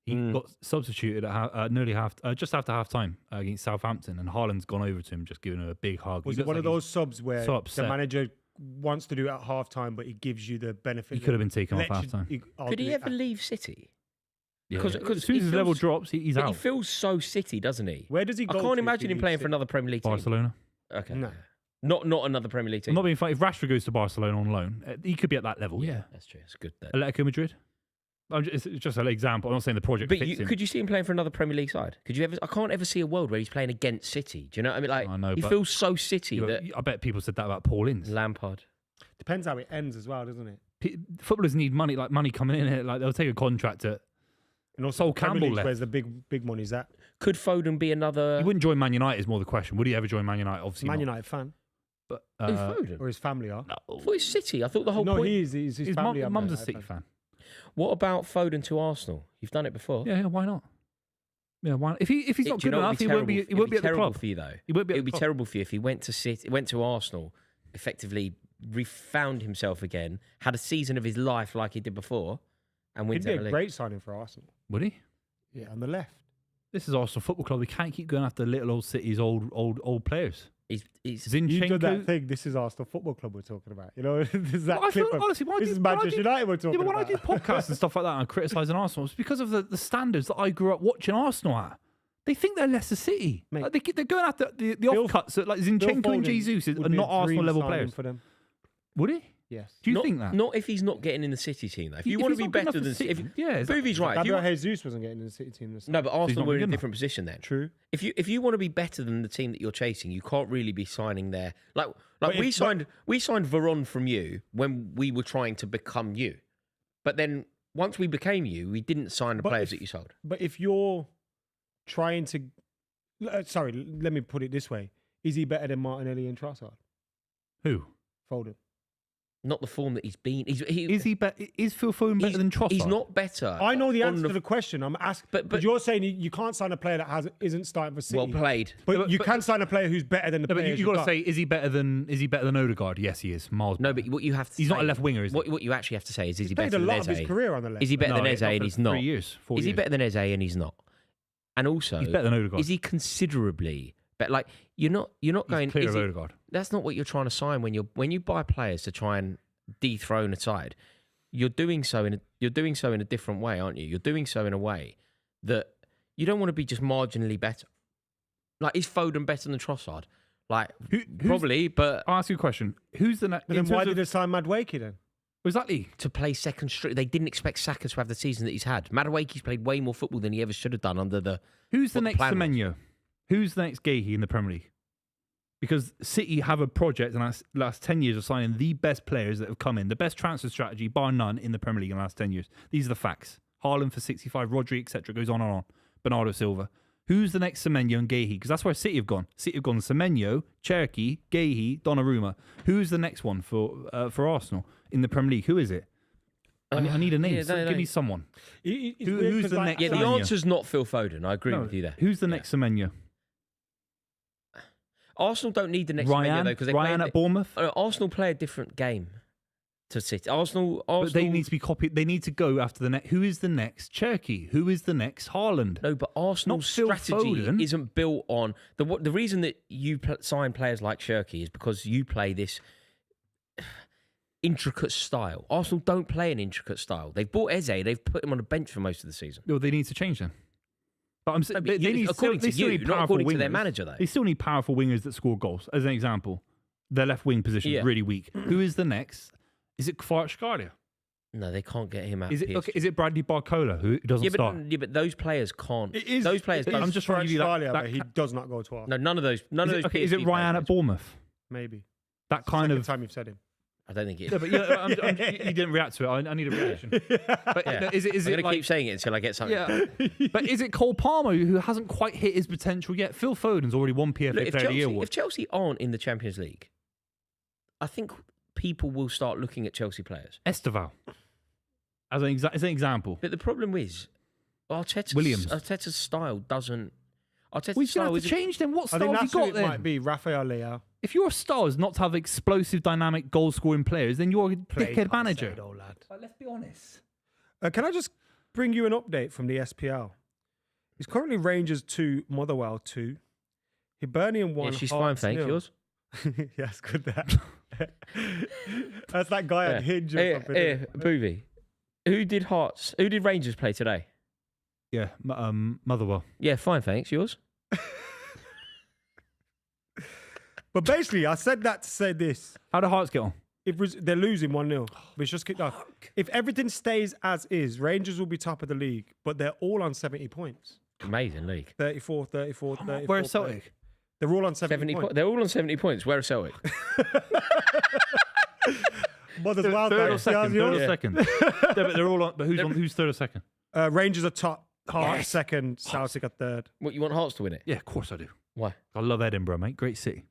Speaker 3: He
Speaker 2: Mm.
Speaker 3: got substituted at just after half time against Southampton, and Haaland's gone over to him, just giving him a big hug.
Speaker 1: Was
Speaker 3: He
Speaker 1: it one
Speaker 3: looks
Speaker 1: of
Speaker 3: like
Speaker 1: those subs where
Speaker 3: so
Speaker 1: the
Speaker 3: upset.
Speaker 1: manager wants to do it at half time, but he gives you the benefit?
Speaker 3: He could have been taken off
Speaker 1: Let you-
Speaker 3: half-time.
Speaker 2: Could he ever leave City?
Speaker 3: Yeah.
Speaker 2: Because
Speaker 3: As soon as his level drops, he's
Speaker 2: But he
Speaker 3: out.
Speaker 2: feels so City, doesn't he?
Speaker 1: Where does he go?
Speaker 2: I can't
Speaker 1: to if
Speaker 2: imagine
Speaker 1: he
Speaker 2: him playing
Speaker 1: leaves
Speaker 2: for another Premier League team.
Speaker 3: Barcelona.
Speaker 2: Okay.
Speaker 1: No.
Speaker 2: Not another Premier League team.
Speaker 3: I'm not being funny. If Rashford goes to Barcelona on loan, he could be at that level. Yeah.
Speaker 2: That's true. It's good. That.
Speaker 3: Atletico Madrid. It's just an example. I'm not saying the project
Speaker 2: But
Speaker 3: fits him.
Speaker 2: could you see him playing for another Premier League side? Could you ever? I can't ever see a world where he's playing against City. Do you know what I mean? Like,
Speaker 3: I know,
Speaker 2: he
Speaker 3: but-
Speaker 2: feels so City
Speaker 3: Yeah,
Speaker 2: that
Speaker 3: but I bet people said that about Paul Ince.
Speaker 2: Lampard.
Speaker 1: Depends how it ends as well, doesn't it?
Speaker 3: Footballers need money, like money coming in. Like they'll take a contract at.
Speaker 1: And also,
Speaker 3: Sol
Speaker 1: Premier
Speaker 3: Campbell
Speaker 1: League's
Speaker 3: left.
Speaker 1: where's the big money's at?
Speaker 2: Could Foden be another?
Speaker 3: He wouldn't join Man United. Is more the question. Would he ever join Man United? Obviously,
Speaker 1: Man
Speaker 3: not.
Speaker 1: United fan,
Speaker 3: But
Speaker 2: Who, Foden?
Speaker 1: or his family are.
Speaker 2: I thought it's City. I thought the whole
Speaker 1: No,
Speaker 2: point.
Speaker 1: he's his
Speaker 3: his
Speaker 1: family. are Man
Speaker 3: mum's a
Speaker 1: United
Speaker 3: City fan.
Speaker 2: What about Foden to Arsenal? You've done it before.
Speaker 3: Yeah, why not? Yeah, why not? If he's not
Speaker 2: Do you
Speaker 3: good
Speaker 2: know what
Speaker 3: enough,
Speaker 2: would
Speaker 3: he won't be.
Speaker 2: terrible-
Speaker 3: He won't be
Speaker 2: it'd
Speaker 3: at the
Speaker 2: terrible
Speaker 3: club.
Speaker 2: for you though.
Speaker 3: He won't be.
Speaker 2: It
Speaker 3: At
Speaker 2: would be
Speaker 3: the club.
Speaker 2: terrible for you if he went to Arsenal, effectively refound himself again, had a season of his life like he did before, and
Speaker 1: He'd
Speaker 2: wins
Speaker 1: be
Speaker 2: the
Speaker 1: a
Speaker 2: league.
Speaker 1: great signing for Arsenal.
Speaker 3: Would he?
Speaker 1: Yeah, on the left.
Speaker 3: This is Arsenal Football Club. We can't keep going after little old City's old players.
Speaker 2: He's
Speaker 1: You did that
Speaker 3: Zinchenko.
Speaker 1: thing. This is Arsenal Football Club we're talking about. You know, there's that
Speaker 3: Well, I
Speaker 1: clip.
Speaker 3: feel-
Speaker 1: of,
Speaker 3: honestly, why
Speaker 1: this
Speaker 3: do-
Speaker 1: is
Speaker 3: why do
Speaker 1: Manchester
Speaker 3: you-
Speaker 1: United we're talking
Speaker 3: Yeah, but when I
Speaker 1: about.
Speaker 3: do podcasts and stuff like that and criticising Arsenal, it's because of the standards that I grew up watching Arsenal at. They think they're Leicester City.
Speaker 1: Mate.
Speaker 3: Like they're going after the
Speaker 1: Phil-
Speaker 3: off-cuts that like
Speaker 1: Phil
Speaker 3: Zinchenko and
Speaker 1: Foden
Speaker 3: Jesus
Speaker 1: would
Speaker 3: are
Speaker 1: be a
Speaker 3: not Arsenal
Speaker 1: dream
Speaker 3: level
Speaker 1: signing
Speaker 3: players.
Speaker 1: for them.
Speaker 3: Would he?
Speaker 1: Yes.
Speaker 3: Do you
Speaker 2: not,
Speaker 3: think that?
Speaker 2: Not if he's not getting in the City team though. If you want to be better than
Speaker 3: City,
Speaker 2: if,
Speaker 3: yeah,
Speaker 2: Buvey's right. If you,
Speaker 1: Gabriel Jesus wasn't getting in the City team.
Speaker 2: no, but Arsenal
Speaker 3: not
Speaker 2: were in
Speaker 3: good
Speaker 2: a
Speaker 3: enough.
Speaker 2: different position then.
Speaker 1: True.
Speaker 2: If you want to be better than the team that you're chasing, you can't really be signing there. Like
Speaker 1: But
Speaker 2: we
Speaker 1: if-
Speaker 2: signed Veron from you when we were trying to become you. But then once we became you, we didn't sign the players that you sold.
Speaker 1: But if you're trying to, sorry, let me put it this way: is he better than Martinelli and Trossard?
Speaker 3: Who?
Speaker 1: Foden.
Speaker 2: Not the form that he's been.
Speaker 3: Is Phil Foden better than Trossard?
Speaker 2: He's not better.
Speaker 1: I know the answer to the question. I'm asking, but you're saying you can't sign a player that isn't starting for City.
Speaker 2: Well played.
Speaker 1: But you can sign a player who's better than the
Speaker 3: No, but
Speaker 1: players
Speaker 3: you got to say, is he better than Odegaard? Yes, he is. Miles.
Speaker 2: No, but what you have to
Speaker 3: he's
Speaker 2: say,
Speaker 3: not a left winger, is he?
Speaker 2: What you actually have to say is he
Speaker 1: he's
Speaker 2: better
Speaker 1: played a
Speaker 2: than
Speaker 1: lot
Speaker 2: Eze?
Speaker 1: of his career on the left.
Speaker 2: Is he better than Eze
Speaker 3: not
Speaker 2: and
Speaker 3: for
Speaker 2: he's not?
Speaker 3: 3 years, 4
Speaker 2: Is he
Speaker 3: years.
Speaker 2: better than Eze and he's not? And also,
Speaker 3: He's better than Odegaard.
Speaker 2: is he considerably better? Like you're not going.
Speaker 3: Clear
Speaker 2: is
Speaker 3: of
Speaker 2: he-
Speaker 3: Odegaard.
Speaker 2: That's not what you're trying to sign when you buy players to try and dethrone a side. You're doing so in a different way, aren't you? You're doing so in a way that you don't want to be just marginally better. Like, is Foden better than Trossard? Like, probably, but
Speaker 3: I'll ask you a question. Who's the next?
Speaker 1: But then why did they sign Madueke then?
Speaker 3: Exactly.
Speaker 2: to play second string, they didn't expect Saka to have the season that he's had. Madueke's played way more football than he ever should have done under the.
Speaker 3: Who's the
Speaker 2: what
Speaker 3: next
Speaker 2: plan was.
Speaker 3: Semenyo? Who's the next Gahey in the Premier League? Because City have a project in the last 10 years of signing the best players that have come in, the best transfer strategy, bar none, in the Premier League in the last 10 years. These are the facts. Haaland for 65, Rodri, etc. Goes on and on. Bernardo Silva. Who's the next Semenyo and Gahey? Because that's where City have gone. City have gone Semenyo, Cherki, Gahey, Donnarumma. Who's the next one for Arsenal in the Premier League? Who is it? I need a name. Give me someone. Who's the next?
Speaker 2: Yeah, the
Speaker 3: Semenyo?
Speaker 2: answer's not Phil Foden. I agree with you there.
Speaker 3: Who's the next Semenyo?
Speaker 2: Arsenal don't need the next Semenyo though because they
Speaker 3: Ryan
Speaker 2: play
Speaker 3: at Bournemouth.
Speaker 2: Arsenal play a different game to City. Arsenal,
Speaker 3: But they need to be copied. They need to go after the next. Who is the next Cherki? Who is the next Haaland?
Speaker 2: No, but Arsenal's
Speaker 3: Phil
Speaker 2: strategy
Speaker 3: Foden.
Speaker 2: isn't built on the reason that you sign players like Cherki is because you play this intricate style. Arsenal don't play an intricate style. They've bought Eze. They've put him on a bench for most of the season.
Speaker 3: No, they need to change them. But I'm saying
Speaker 2: No, but according to you, not according to their manager, though.
Speaker 3: They still need powerful wingers that score goals. As an example, their left wing position is really weak. Who is the next? Is it Kvaratskhelia?
Speaker 2: No, they can't get him out.
Speaker 3: Is it Bradley Barcola who doesn't start?
Speaker 2: But those players can't.
Speaker 1: It is.
Speaker 2: Those players.
Speaker 1: I'm
Speaker 3: just trying to give you that
Speaker 1: but he does not go to Arsenal.
Speaker 2: No, none of those. None of those.
Speaker 3: Is it
Speaker 2: PSG
Speaker 3: Ryan
Speaker 2: players.
Speaker 3: at Bournemouth?
Speaker 1: Maybe.
Speaker 3: That kind
Speaker 1: Second
Speaker 3: of.
Speaker 1: time you've said him.
Speaker 2: I don't think it is.
Speaker 3: Yeah, but you didn't react to it. I need a reaction. But
Speaker 2: Yeah.
Speaker 3: is it
Speaker 2: I'm going to
Speaker 3: like?
Speaker 2: keep saying it until I get something.
Speaker 3: Yeah, but is it Cole Palmer who hasn't quite hit his potential yet? Phil Foden's already won PFA
Speaker 2: Look,
Speaker 3: Player of the Year award.
Speaker 2: if Chelsea aren't in the Champions League, I think people will start looking at Chelsea players.
Speaker 3: Esteval, as an example.
Speaker 2: But the problem is, Arteta's style doesn't. Arteta's
Speaker 3: We're going
Speaker 2: style
Speaker 3: to have
Speaker 2: is
Speaker 3: to change them. What
Speaker 1: I
Speaker 3: style
Speaker 1: think
Speaker 3: have
Speaker 1: that's
Speaker 3: you
Speaker 1: who
Speaker 3: got
Speaker 1: it
Speaker 3: then?
Speaker 1: might be. Rafael Leao.
Speaker 3: If your style is not to have explosive, dynamic, goal-scoring players, then you're a dickhead manager.
Speaker 1: Lad.
Speaker 3: Let's be honest.
Speaker 1: Can I just bring you an update from the SPL? It's currently Rangers 2, Motherwell 2. Hibernian 1.
Speaker 2: Yeah, she's fine,
Speaker 1: Hearts
Speaker 2: thanks.
Speaker 1: 0.
Speaker 2: Yours?
Speaker 1: Yes, good that. That's that guy at Hinge or something.
Speaker 2: Here, Buvey. Who did Hearts? Who did Rangers play today?
Speaker 3: Yeah, Motherwell.
Speaker 2: Yeah, fine, thanks. Yours?
Speaker 1: But basically, I said that to say this.
Speaker 3: How do Hearts get on?
Speaker 1: They're losing 1-0. But it's just kicked off. If everything stays as is, Rangers will be top of the league, but they're all on 70 points.
Speaker 2: Amazing league.
Speaker 1: 34, 34.
Speaker 3: Where's Celtic?
Speaker 1: They're all on 70 points.
Speaker 2: They're all on 70 points. Where are Celtic?
Speaker 1: Mother's wild
Speaker 3: Third or
Speaker 1: Dogs.
Speaker 3: second? Third or
Speaker 2: Yeah.
Speaker 3: second? Yeah, but they're all on. But who's third or second?
Speaker 1: Rangers are top. Hearts
Speaker 2: Yes.
Speaker 1: second. Celtic are third.
Speaker 2: What, you want Hearts to win it?
Speaker 3: Yeah, of course I do.
Speaker 2: Why?
Speaker 3: I love Edinburgh, mate. Great city.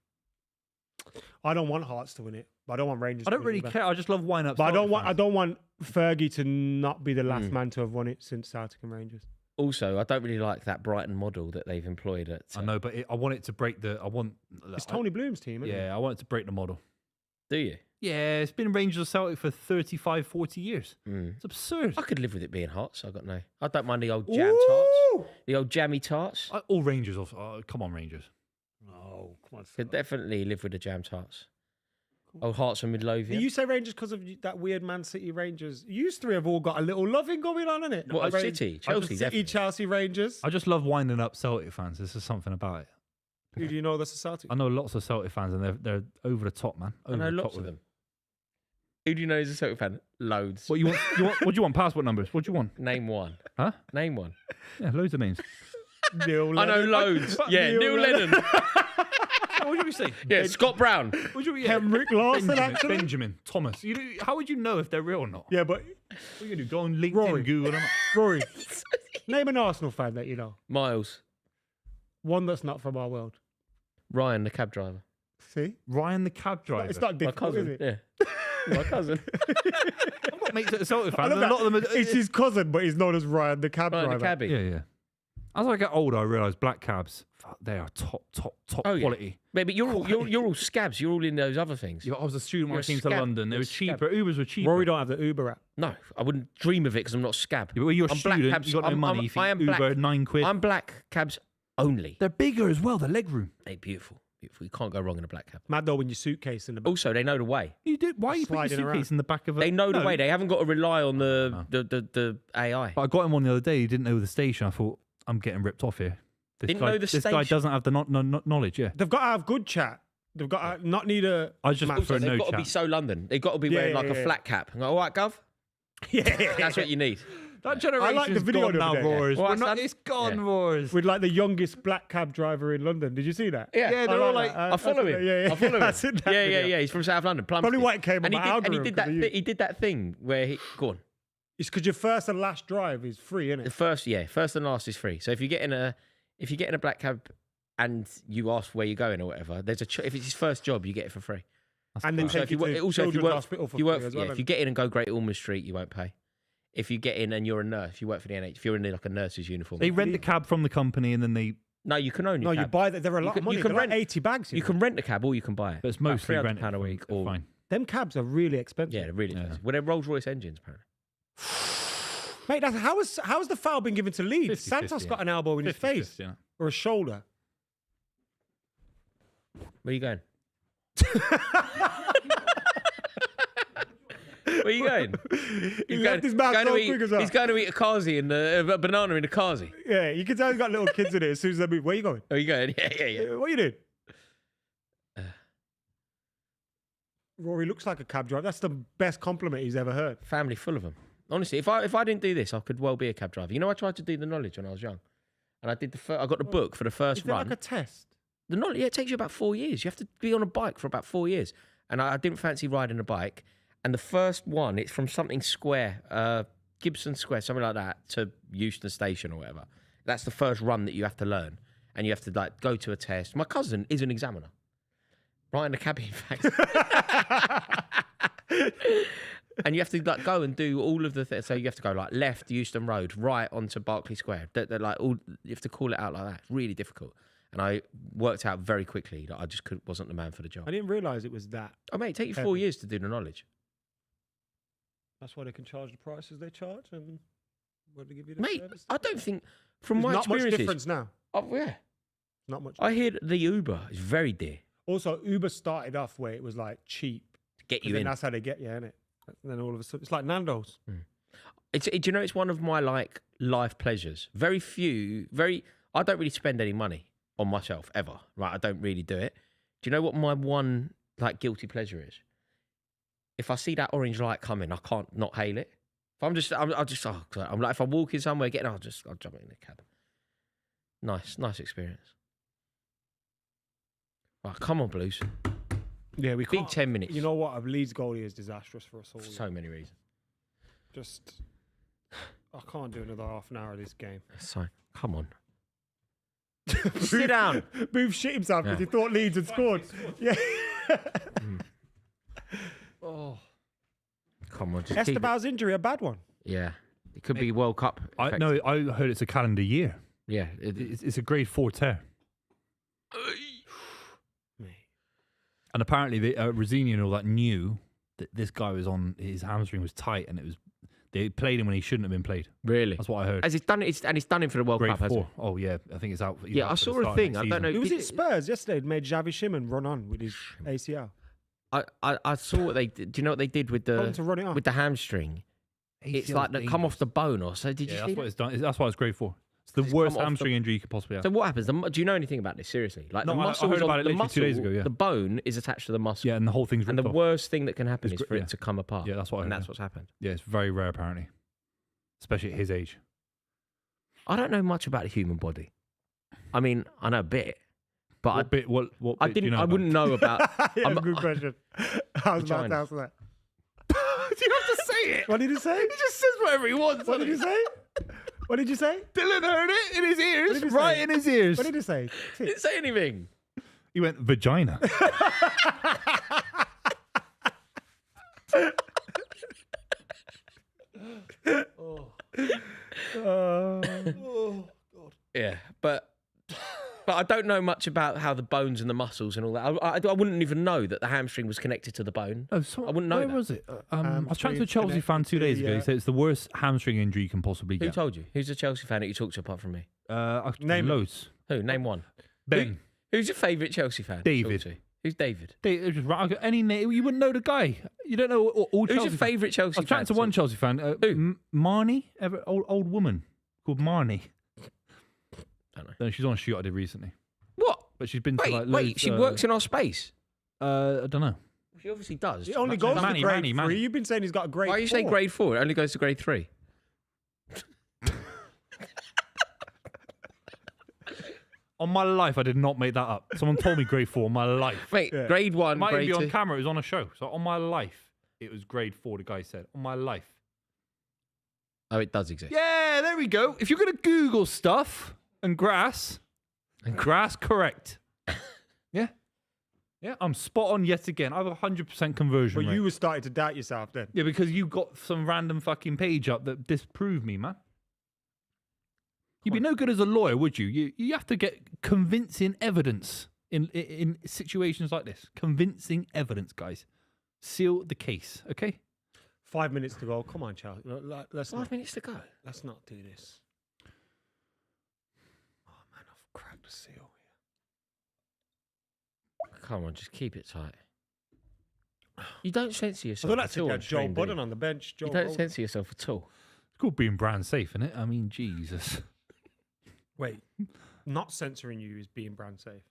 Speaker 1: I don't want Hearts to win it, but I don't want Rangers.
Speaker 3: I don't
Speaker 1: to win
Speaker 3: really
Speaker 1: it
Speaker 3: care. I just love wine up.
Speaker 1: But I don't want Fergie to not be the last man to have won it since Celtic and Rangers.
Speaker 2: Also, I don't really like that Brighton model that they've employed at.
Speaker 3: I know, but I want it to break the.
Speaker 1: It's Tony Bloom's team, isn't it?
Speaker 3: Yeah, I want it to break the model.
Speaker 2: Do you?
Speaker 3: Yeah, it's been Rangers or Celtic for 35, 40 years. It's absurd.
Speaker 2: I could live with it being Hearts. I don't mind the old jam tarts, the old jammy tarts.
Speaker 3: All Rangers. Come on, Rangers.
Speaker 1: Oh, come on.
Speaker 2: Could definitely live with the jam tarts. Oh, Hearts and Midlothian.
Speaker 1: You say Rangers because of that weird Man City Rangers. You three have all got a little loving going on, innit?
Speaker 2: What, City? Chelsea,
Speaker 1: City,
Speaker 2: definitely.
Speaker 1: Chelsea, Rangers.
Speaker 3: I just love winding up Celtic fans. There's just something about it.
Speaker 1: Who do you know that's a Celtic?
Speaker 3: I know lots of Celtic fans, and they're over the top, man.
Speaker 2: I know lots of them. Who do you know is a Celtic fan? Loads.
Speaker 3: What you want? What do you want? Passport numbers. What do you want?
Speaker 2: Name one.
Speaker 3: Huh?
Speaker 2: Name one.
Speaker 3: Yeah, loads of names.
Speaker 1: Neil
Speaker 2: I know
Speaker 1: Lennon.
Speaker 2: loads. Yeah, Neil Lennon.
Speaker 3: What should we say?
Speaker 2: Yeah, Scott Brown.
Speaker 3: What should we?
Speaker 1: Henrik Larsson,
Speaker 3: Benjamin,
Speaker 1: actually.
Speaker 3: Benjamin Thomas. How would you know if they're real or not?
Speaker 1: Yeah, but
Speaker 3: What are you gonna do? Go on LinkedIn,
Speaker 1: Rory.
Speaker 3: Google them.
Speaker 1: Rory, name an Arsenal fan that you know.
Speaker 2: Miles.
Speaker 1: One that's not from our world.
Speaker 2: Ryan, the cab driver.
Speaker 1: See?
Speaker 3: Ryan the cab driver.
Speaker 1: It's not
Speaker 2: My
Speaker 1: difficult, is
Speaker 2: cousin.
Speaker 1: it?
Speaker 2: Yeah. My cousin.
Speaker 3: I'm not mates with a Celtic
Speaker 1: I
Speaker 3: fan.
Speaker 1: love
Speaker 3: A
Speaker 1: that.
Speaker 3: lot of them.
Speaker 1: It's his cousin, but he's known as Ryan, the cab
Speaker 2: Ryan,
Speaker 1: driver.
Speaker 2: the cabbie.
Speaker 3: Yeah. As I get older, I realise black cabs, they are top
Speaker 2: Oh, yeah.
Speaker 3: quality.
Speaker 2: But you're all scabs. You're all in those other things.
Speaker 3: Yeah, I was a student when
Speaker 2: You're
Speaker 3: I
Speaker 2: a
Speaker 3: came to
Speaker 2: scab.
Speaker 3: London. They
Speaker 2: You're
Speaker 3: were
Speaker 2: a scab.
Speaker 3: cheaper. Ubers were cheaper.
Speaker 1: Rory don't have the Uber app.
Speaker 2: No, I wouldn't dream of it because I'm not scab.
Speaker 3: Yeah, but when you're a
Speaker 2: I'm black
Speaker 3: student,
Speaker 2: cabs.
Speaker 3: you got no
Speaker 2: I'm-
Speaker 3: money.
Speaker 2: I'm-
Speaker 3: You think
Speaker 2: I am
Speaker 3: Uber,
Speaker 2: black.
Speaker 3: £9.
Speaker 2: I'm black cabs only.
Speaker 3: They're bigger as well. The leg room.
Speaker 2: Hey, beautiful. Beautiful. You can't go wrong in a black cab.
Speaker 1: Mad though when your suitcase in the back.
Speaker 2: Also, they know the way.
Speaker 3: You did. Why are you putting your
Speaker 1: Sliding
Speaker 3: suitcase
Speaker 1: around.
Speaker 3: in the back of a?
Speaker 2: They know the
Speaker 3: No.
Speaker 2: way. They haven't got to rely on the AI.
Speaker 3: But I got him on the other day. He didn't know the station. I thought I'm getting ripped off here. This
Speaker 2: Didn't
Speaker 3: guy,
Speaker 2: know the
Speaker 3: This guy
Speaker 2: station?
Speaker 3: doesn't have the knowledge. Yeah.
Speaker 1: They've got to have good chat. They've got to not need a.
Speaker 3: I just
Speaker 1: map.
Speaker 3: prefer
Speaker 2: Also, they've
Speaker 3: no
Speaker 2: got to be
Speaker 3: chat.
Speaker 2: so London. They've got to be
Speaker 1: Yeah,
Speaker 2: wearing
Speaker 1: yeah,
Speaker 2: like a
Speaker 1: yeah.
Speaker 2: flat cap. And go, all right, Gov.
Speaker 1: Yeah,
Speaker 2: That's what you need.
Speaker 3: That generation's
Speaker 1: like the video
Speaker 3: gone
Speaker 1: the
Speaker 3: now,
Speaker 1: other day.
Speaker 3: Roars.
Speaker 2: Well,
Speaker 3: We're not,
Speaker 2: son-
Speaker 3: it's gone,
Speaker 2: Yeah.
Speaker 3: Roars.
Speaker 1: with like the youngest black cab driver in London. Did you see that?
Speaker 2: Yeah,
Speaker 3: Yeah,
Speaker 1: I
Speaker 3: they're all like,
Speaker 1: that.
Speaker 2: I follow him.
Speaker 1: Yeah,
Speaker 2: I follow him.
Speaker 1: I seen that
Speaker 2: yeah,
Speaker 1: video.
Speaker 2: yeah. He's from South London. Plumstead.
Speaker 1: Probably why it came
Speaker 2: and
Speaker 1: on
Speaker 2: he
Speaker 1: my
Speaker 2: did, and he
Speaker 1: algorithm
Speaker 2: did that.
Speaker 1: because of you.
Speaker 2: He did that thing where he go on.
Speaker 1: It's because your first and last drive is free, isn't
Speaker 2: The
Speaker 1: it?
Speaker 2: first and last is free. So if you get in a black cab and you ask where you're going or whatever, there's if it's his first job, you get it for free.
Speaker 1: And then
Speaker 2: Also,
Speaker 1: take
Speaker 2: if you
Speaker 1: you to
Speaker 2: work, also if you
Speaker 1: Children's
Speaker 2: work,
Speaker 1: hospital for
Speaker 2: if you work,
Speaker 1: free as
Speaker 2: yeah,
Speaker 1: well.
Speaker 2: if you get in and go Great Ormond Street, you won't pay. If you get in and you're a nurse, if you work for the NH, if you're in like a nurse's uniform,
Speaker 3: They rent the cab from the company and then they.
Speaker 2: no, you can own your
Speaker 1: No, you
Speaker 2: cab.
Speaker 1: buy that. There are a lot of money.
Speaker 2: You can
Speaker 1: They're like
Speaker 2: rent
Speaker 1: 80 bags.
Speaker 2: You can rent a cab or you can buy it.
Speaker 3: But it's
Speaker 2: About
Speaker 3: mostly
Speaker 2: £300
Speaker 3: rented
Speaker 2: a week. Or
Speaker 3: fine.
Speaker 1: Them cabs are really expensive.
Speaker 2: yeah, they're really
Speaker 3: Yeah.
Speaker 2: expensive. Well, they're Rolls Royce engines apparently.
Speaker 1: Mate, how is the foul been given to Leeds?
Speaker 3: 50-50,
Speaker 1: Santos got an elbow in his
Speaker 3: 50-50,
Speaker 1: face
Speaker 3: yeah.
Speaker 1: or a shoulder.
Speaker 2: Where you going? Where are you going?
Speaker 1: He left his mouth so quick as well.
Speaker 2: He's going to eat a Kazi and a banana in a Kazi.
Speaker 1: Yeah, you can tell he's got little kids in it as soon as they move. Where you going?
Speaker 2: Where are you going? Yeah.
Speaker 1: What are you doing? Rory looks like a cab driver. That's the best compliment he's ever heard.
Speaker 2: Family full of them. Honestly, if I didn't do this, I could well be a cab driver. You know, I tried to do the knowledge when I was young, and I did I got the book for the first
Speaker 1: Is there
Speaker 2: run.
Speaker 1: like a test?
Speaker 2: The knowledge, yeah, it takes you about 4 years. You have to be on a bike for about 4 years, and I didn't fancy riding a bike. And the first one, it's from something Square, Gibson Square, something like that, to Euston Station or whatever. That's the first run that you have to learn, and you have to like go to a test. My cousin is an examiner, right in the cabby, in fact. And you have to like go and do all of the things. So you have to go like left Euston Road, right onto Berkeley Square. They're like all. You have to call it out like that. It's really difficult. And I worked out very quickly that I just wasn't the man for the job.
Speaker 1: I didn't realise it was that.
Speaker 2: Oh mate, it take you 4
Speaker 1: Heavy.
Speaker 2: years to do the knowledge.
Speaker 1: That's why they can charge the prices they charge and what they give you the
Speaker 2: Mate,
Speaker 1: service.
Speaker 2: I don't think from
Speaker 1: There's
Speaker 2: my
Speaker 1: not much
Speaker 2: experiences.
Speaker 1: difference now.
Speaker 2: Oh yeah,
Speaker 1: Not much.
Speaker 2: I hear that the Uber is very dear.
Speaker 1: Also, Uber started off where it was like cheap.
Speaker 2: To get
Speaker 1: 'Cause
Speaker 2: you
Speaker 1: then
Speaker 2: in.
Speaker 1: that's how they get you, innit? And then all of a sudden, it's like Nando's.
Speaker 2: Do you know it's one of my like life pleasures? I don't really spend any money on myself ever. Right, I don't really do it. Do you know what my one like guilty pleasure is? If I see that orange light coming, I can't not hail it. If I'm like if I'm walking somewhere, I'll jump in the cab. Nice experience. Right, come on, Blues.
Speaker 1: Yeah, we
Speaker 2: Big
Speaker 1: can't.
Speaker 2: 10 minutes.
Speaker 1: You know what? A Leeds goalie is disastrous for us all.
Speaker 2: For so many reasons.
Speaker 1: Just, I can't do another half an hour of this game.
Speaker 2: So come on. Sit down.
Speaker 1: Booth shit himself because
Speaker 2: Yeah.
Speaker 1: he thought Leeds had scored. Yeah.
Speaker 3: Oh.
Speaker 2: Come on, just keep it.
Speaker 1: Esteban's injury, a bad one.
Speaker 2: Yeah, it could be World Cup.
Speaker 3: I heard it's a calendar year.
Speaker 2: Yeah,
Speaker 3: It's a grade 4 tear. And apparently, Rosini and all that knew that this guy was on his hamstring was tight, and they played him when he shouldn't have been played.
Speaker 2: really.
Speaker 3: That's what I heard.
Speaker 2: As it's done, and it's done him for the World
Speaker 3: Grade
Speaker 2: Cup, hasn't
Speaker 3: 4. Oh yeah, I think it's out. he's
Speaker 2: Yeah,
Speaker 3: out
Speaker 2: I
Speaker 3: for the
Speaker 2: saw a
Speaker 3: start of
Speaker 2: thing.
Speaker 3: next
Speaker 2: I don't
Speaker 3: season.
Speaker 2: know.
Speaker 1: It was
Speaker 2: Did
Speaker 1: at Spurs yesterday. Made Xavi Simon run on with his ACL.
Speaker 2: I saw what they did. Do you know what they did with
Speaker 1: Told him to run it off.
Speaker 2: the hamstring? It's like they come off the bone or so. Did you
Speaker 3: Yeah,
Speaker 2: see
Speaker 3: that's what
Speaker 2: that?
Speaker 3: it's done. That's why it's grade 4. It's the
Speaker 2: It's
Speaker 3: worst
Speaker 2: come off
Speaker 3: hamstring injury you could possibly have.
Speaker 2: So what happens? Do you know anything about this? Seriously, like
Speaker 3: No,
Speaker 2: the
Speaker 3: I
Speaker 2: muscle
Speaker 3: heard
Speaker 2: is on
Speaker 3: about it
Speaker 2: the
Speaker 3: literally
Speaker 2: muscle.
Speaker 3: 2 days ago, yeah.
Speaker 2: The bone is attached to the muscle.
Speaker 3: Yeah, and the whole thing's
Speaker 2: And
Speaker 3: ripped
Speaker 2: the
Speaker 3: off.
Speaker 2: worst thing that can happen
Speaker 3: It's
Speaker 2: is for
Speaker 3: yeah.
Speaker 2: it to come apart.
Speaker 3: Yeah, that's what I
Speaker 2: and
Speaker 3: heard,
Speaker 2: that's
Speaker 3: yeah.
Speaker 2: what's happened.
Speaker 3: Yeah, it's very rare apparently, especially at his age.
Speaker 2: I don't know much about the human body. I mean, I know a bit, But
Speaker 3: What bit? What
Speaker 2: I
Speaker 3: bit do you
Speaker 2: didn't.
Speaker 3: know
Speaker 2: I
Speaker 3: about?
Speaker 2: wouldn't know about.
Speaker 1: Yeah, good question. I was about to
Speaker 2: Vagina.
Speaker 1: answer that.
Speaker 3: Do you have to say it?
Speaker 1: What did he say?
Speaker 3: He just says whatever he wants.
Speaker 1: What did you say? What did you say?
Speaker 3: Dylan heard it in his ears,
Speaker 1: did he
Speaker 3: right
Speaker 1: say?
Speaker 3: in his ears.
Speaker 1: What did he say?
Speaker 2: Didn't say anything.
Speaker 3: He went vagina.
Speaker 2: Yeah, but I don't know much about how the bones and the muscles and all that. I wouldn't even know that the hamstring was connected to the bone.
Speaker 3: Oh, so
Speaker 2: I wouldn't know
Speaker 3: Where
Speaker 2: that.
Speaker 3: was it? I was chatting to a
Speaker 1: Hamstring
Speaker 3: Chelsea fan 2 days ago. He
Speaker 1: connected to,
Speaker 3: said it's the worst hamstring injury you can possibly
Speaker 2: Who
Speaker 3: get.
Speaker 2: told you? Who's the Chelsea fan that you talked to apart from me?
Speaker 3: Name
Speaker 1: it.
Speaker 3: loads.
Speaker 2: Who? Name one.
Speaker 3: Ben.
Speaker 2: Who's your favourite Chelsea fan?
Speaker 3: David.
Speaker 2: Talk to? Who's David?
Speaker 3: Just any name you wouldn't know the guy. You don't know all
Speaker 2: Who's
Speaker 3: Chelsea
Speaker 2: your favourite Chelsea
Speaker 3: I was
Speaker 2: fan?
Speaker 3: chatting to one Chelsea fan.
Speaker 2: Who?
Speaker 3: Marnie, old woman called Marnie.
Speaker 2: Don't know.
Speaker 3: She's on a shoot I did recently,
Speaker 2: What?
Speaker 3: but she's been to like
Speaker 2: Wait,
Speaker 3: loads,
Speaker 2: she works in our space.
Speaker 3: I don't know.
Speaker 2: She obviously does.
Speaker 1: It only goes
Speaker 3: Manny,
Speaker 1: to grade
Speaker 3: Manny,
Speaker 1: 3.
Speaker 3: Manny.
Speaker 1: You've been saying he's got a grade 4.
Speaker 2: Why are you saying grade 4? It only goes to grade 3.
Speaker 3: On my life, I did not make that up. Someone told me grade 4 on my life.
Speaker 2: Wait,
Speaker 1: Yeah.
Speaker 2: grade 1,
Speaker 3: Might even
Speaker 2: grade
Speaker 3: be
Speaker 2: 2.
Speaker 3: on camera. It was on a show. So on my life, it was grade 4. The guy said on my life.
Speaker 2: Oh, it does exist.
Speaker 3: Yeah, there we go. If you're gonna Google stuff and grass, correct. Yeah, yeah, I'm spot on yet again. I have a 100% conversion
Speaker 1: But
Speaker 3: rate.
Speaker 1: you were starting to doubt yourself then.
Speaker 3: Yeah, because you got some random fucking page up that disproved me, man. You'd be no good as a lawyer, would you? You have to get convincing evidence in situations like this. Convincing evidence, guys. Seal the case, okay?
Speaker 1: 5 minutes to go. Come on, Charles. Let's
Speaker 2: 5
Speaker 1: not,
Speaker 2: minutes to go.
Speaker 1: let's not do this. Oh man, I've cracked the seal.
Speaker 2: Come on, just keep it tight. You don't censor
Speaker 1: I
Speaker 2: yourself
Speaker 1: thought that's
Speaker 2: at all.
Speaker 1: like
Speaker 2: on
Speaker 1: Joe
Speaker 2: stream, do
Speaker 1: Budden
Speaker 2: you?
Speaker 1: on the bench. Joe
Speaker 2: You don't
Speaker 1: Budden.
Speaker 2: censor yourself at all.
Speaker 3: It's called being brand safe, isn't it? I mean, Jesus.
Speaker 1: Wait, not censoring you is being brand safe.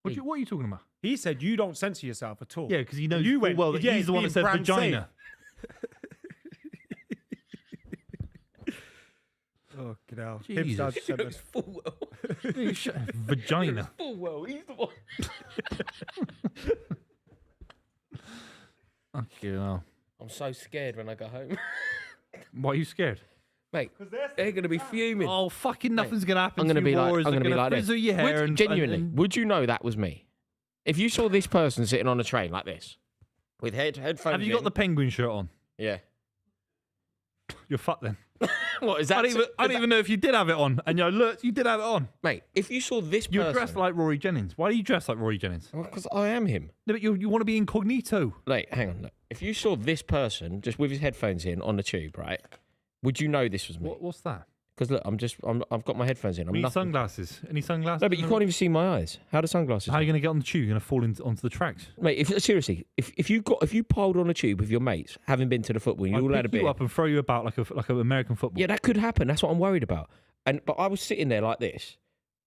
Speaker 3: What are you talking about?
Speaker 1: He said you don't censor yourself at all.
Speaker 3: Yeah, because he knows
Speaker 1: You
Speaker 3: full
Speaker 1: went,
Speaker 3: well that
Speaker 1: yeah,
Speaker 3: he's the one that
Speaker 1: being
Speaker 3: said
Speaker 1: brand
Speaker 3: vagina.
Speaker 1: Oh, get out.
Speaker 3: Jesus.
Speaker 2: Full well.
Speaker 3: Vagina.
Speaker 2: Full well. He's the one.
Speaker 3: Okay, well.
Speaker 2: I'm so scared when I go home.
Speaker 3: Why are you scared?
Speaker 2: Mate, they're going to be fuming.
Speaker 3: Oh, fucking nothing's going to happen
Speaker 2: I'm going to
Speaker 3: to
Speaker 2: be
Speaker 3: you,
Speaker 2: like,
Speaker 3: Roars.
Speaker 2: I'm
Speaker 3: They're
Speaker 2: going to be like
Speaker 3: gonna
Speaker 2: this.
Speaker 3: frizzle your hair and
Speaker 2: Genuinely,
Speaker 3: and-
Speaker 2: would you know that was me? If you saw this person sitting on a train like this, with headphones
Speaker 3: Have you got
Speaker 2: in-
Speaker 3: the penguin shirt on?
Speaker 2: Yeah.
Speaker 3: You're fucked then.
Speaker 2: What is that?
Speaker 3: I don't even know if you did have it on. And look, you did have it on.
Speaker 2: Mate, if you saw this
Speaker 3: You're
Speaker 2: person...
Speaker 3: dressed like Rory Jennings. Why are you dressed like Rory Jennings?
Speaker 2: Because I am him.
Speaker 3: No, but you want to be incognito.
Speaker 2: Like, hang on. Look. If you saw this person just with his headphones in on the tube, right? Would you know this was me?
Speaker 3: What's that?
Speaker 2: Because look, I've got my headphones in. I'm
Speaker 3: We need
Speaker 2: nothing.
Speaker 3: sunglasses. Any sunglasses?
Speaker 2: No, but you can't even see my eyes. How do sunglasses?
Speaker 3: How are you going to get on the tube? You're going to fall onto the tracks.
Speaker 2: Mate, seriously, if you piled on a tube with your mates, having been to the football, and you
Speaker 3: I'd
Speaker 2: all had a
Speaker 3: pick you
Speaker 2: beer.
Speaker 3: up and throw you about like an American football.
Speaker 2: Yeah, that could happen. That's what I'm worried about. But I was sitting there like this.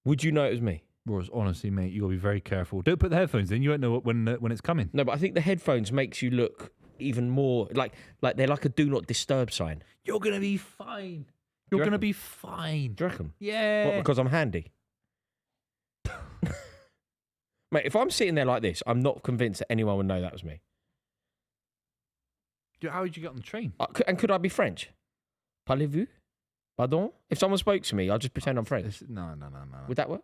Speaker 2: Would you know it was me?
Speaker 3: Roars, honestly, mate, you got to be very careful. Don't put the headphones in. You won't know when it's coming.
Speaker 2: No, but I think the headphones makes you look even more like they're like a do not disturb sign.
Speaker 3: You're going to be fine. You're
Speaker 2: reckon?
Speaker 3: going to be fine.
Speaker 2: Do you reckon?
Speaker 3: Yeah.
Speaker 2: What, because I'm handy? Mate, if I'm sitting there like this, I'm not convinced that anyone would know that was me.
Speaker 3: How would you get on the train?
Speaker 2: And could I be French? Parlez-vous? Pardon? If someone spoke to me, I'll just pretend I'm French.
Speaker 3: No.
Speaker 2: Would that work?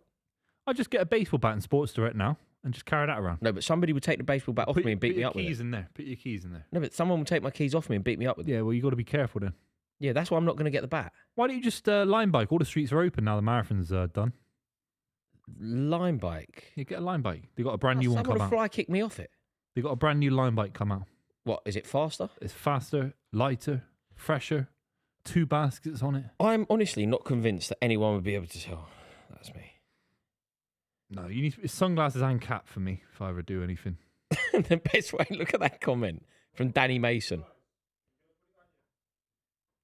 Speaker 3: I'll just get a baseball bat in Sports Direct now and just carry that around.
Speaker 2: No, but somebody would take the baseball bat off me and beat me up with
Speaker 3: Put your keys
Speaker 2: it.
Speaker 3: in there. Put your keys in there.
Speaker 2: No, but someone would take my keys off me and beat me up with it.
Speaker 3: Yeah, well, you got to be careful then.
Speaker 2: Yeah, that's why I'm not going to get the bat.
Speaker 3: Why don't you just line bike? All the streets are open now. The marathon's done.
Speaker 2: Line bike.
Speaker 3: You get a line bike. They got a brand new one
Speaker 2: Someone
Speaker 3: come
Speaker 2: would
Speaker 3: out.
Speaker 2: fly kick me off it.
Speaker 3: They got a brand new line bike come out.
Speaker 2: What, is it faster?
Speaker 3: It's faster, lighter, fresher. 2 baskets on it.
Speaker 2: I'm honestly not convinced that anyone would be able to tell. That's me.
Speaker 3: No, you need sunglasses and cap for me if I ever do anything.
Speaker 2: The best way, look at that comment from Danny Mason.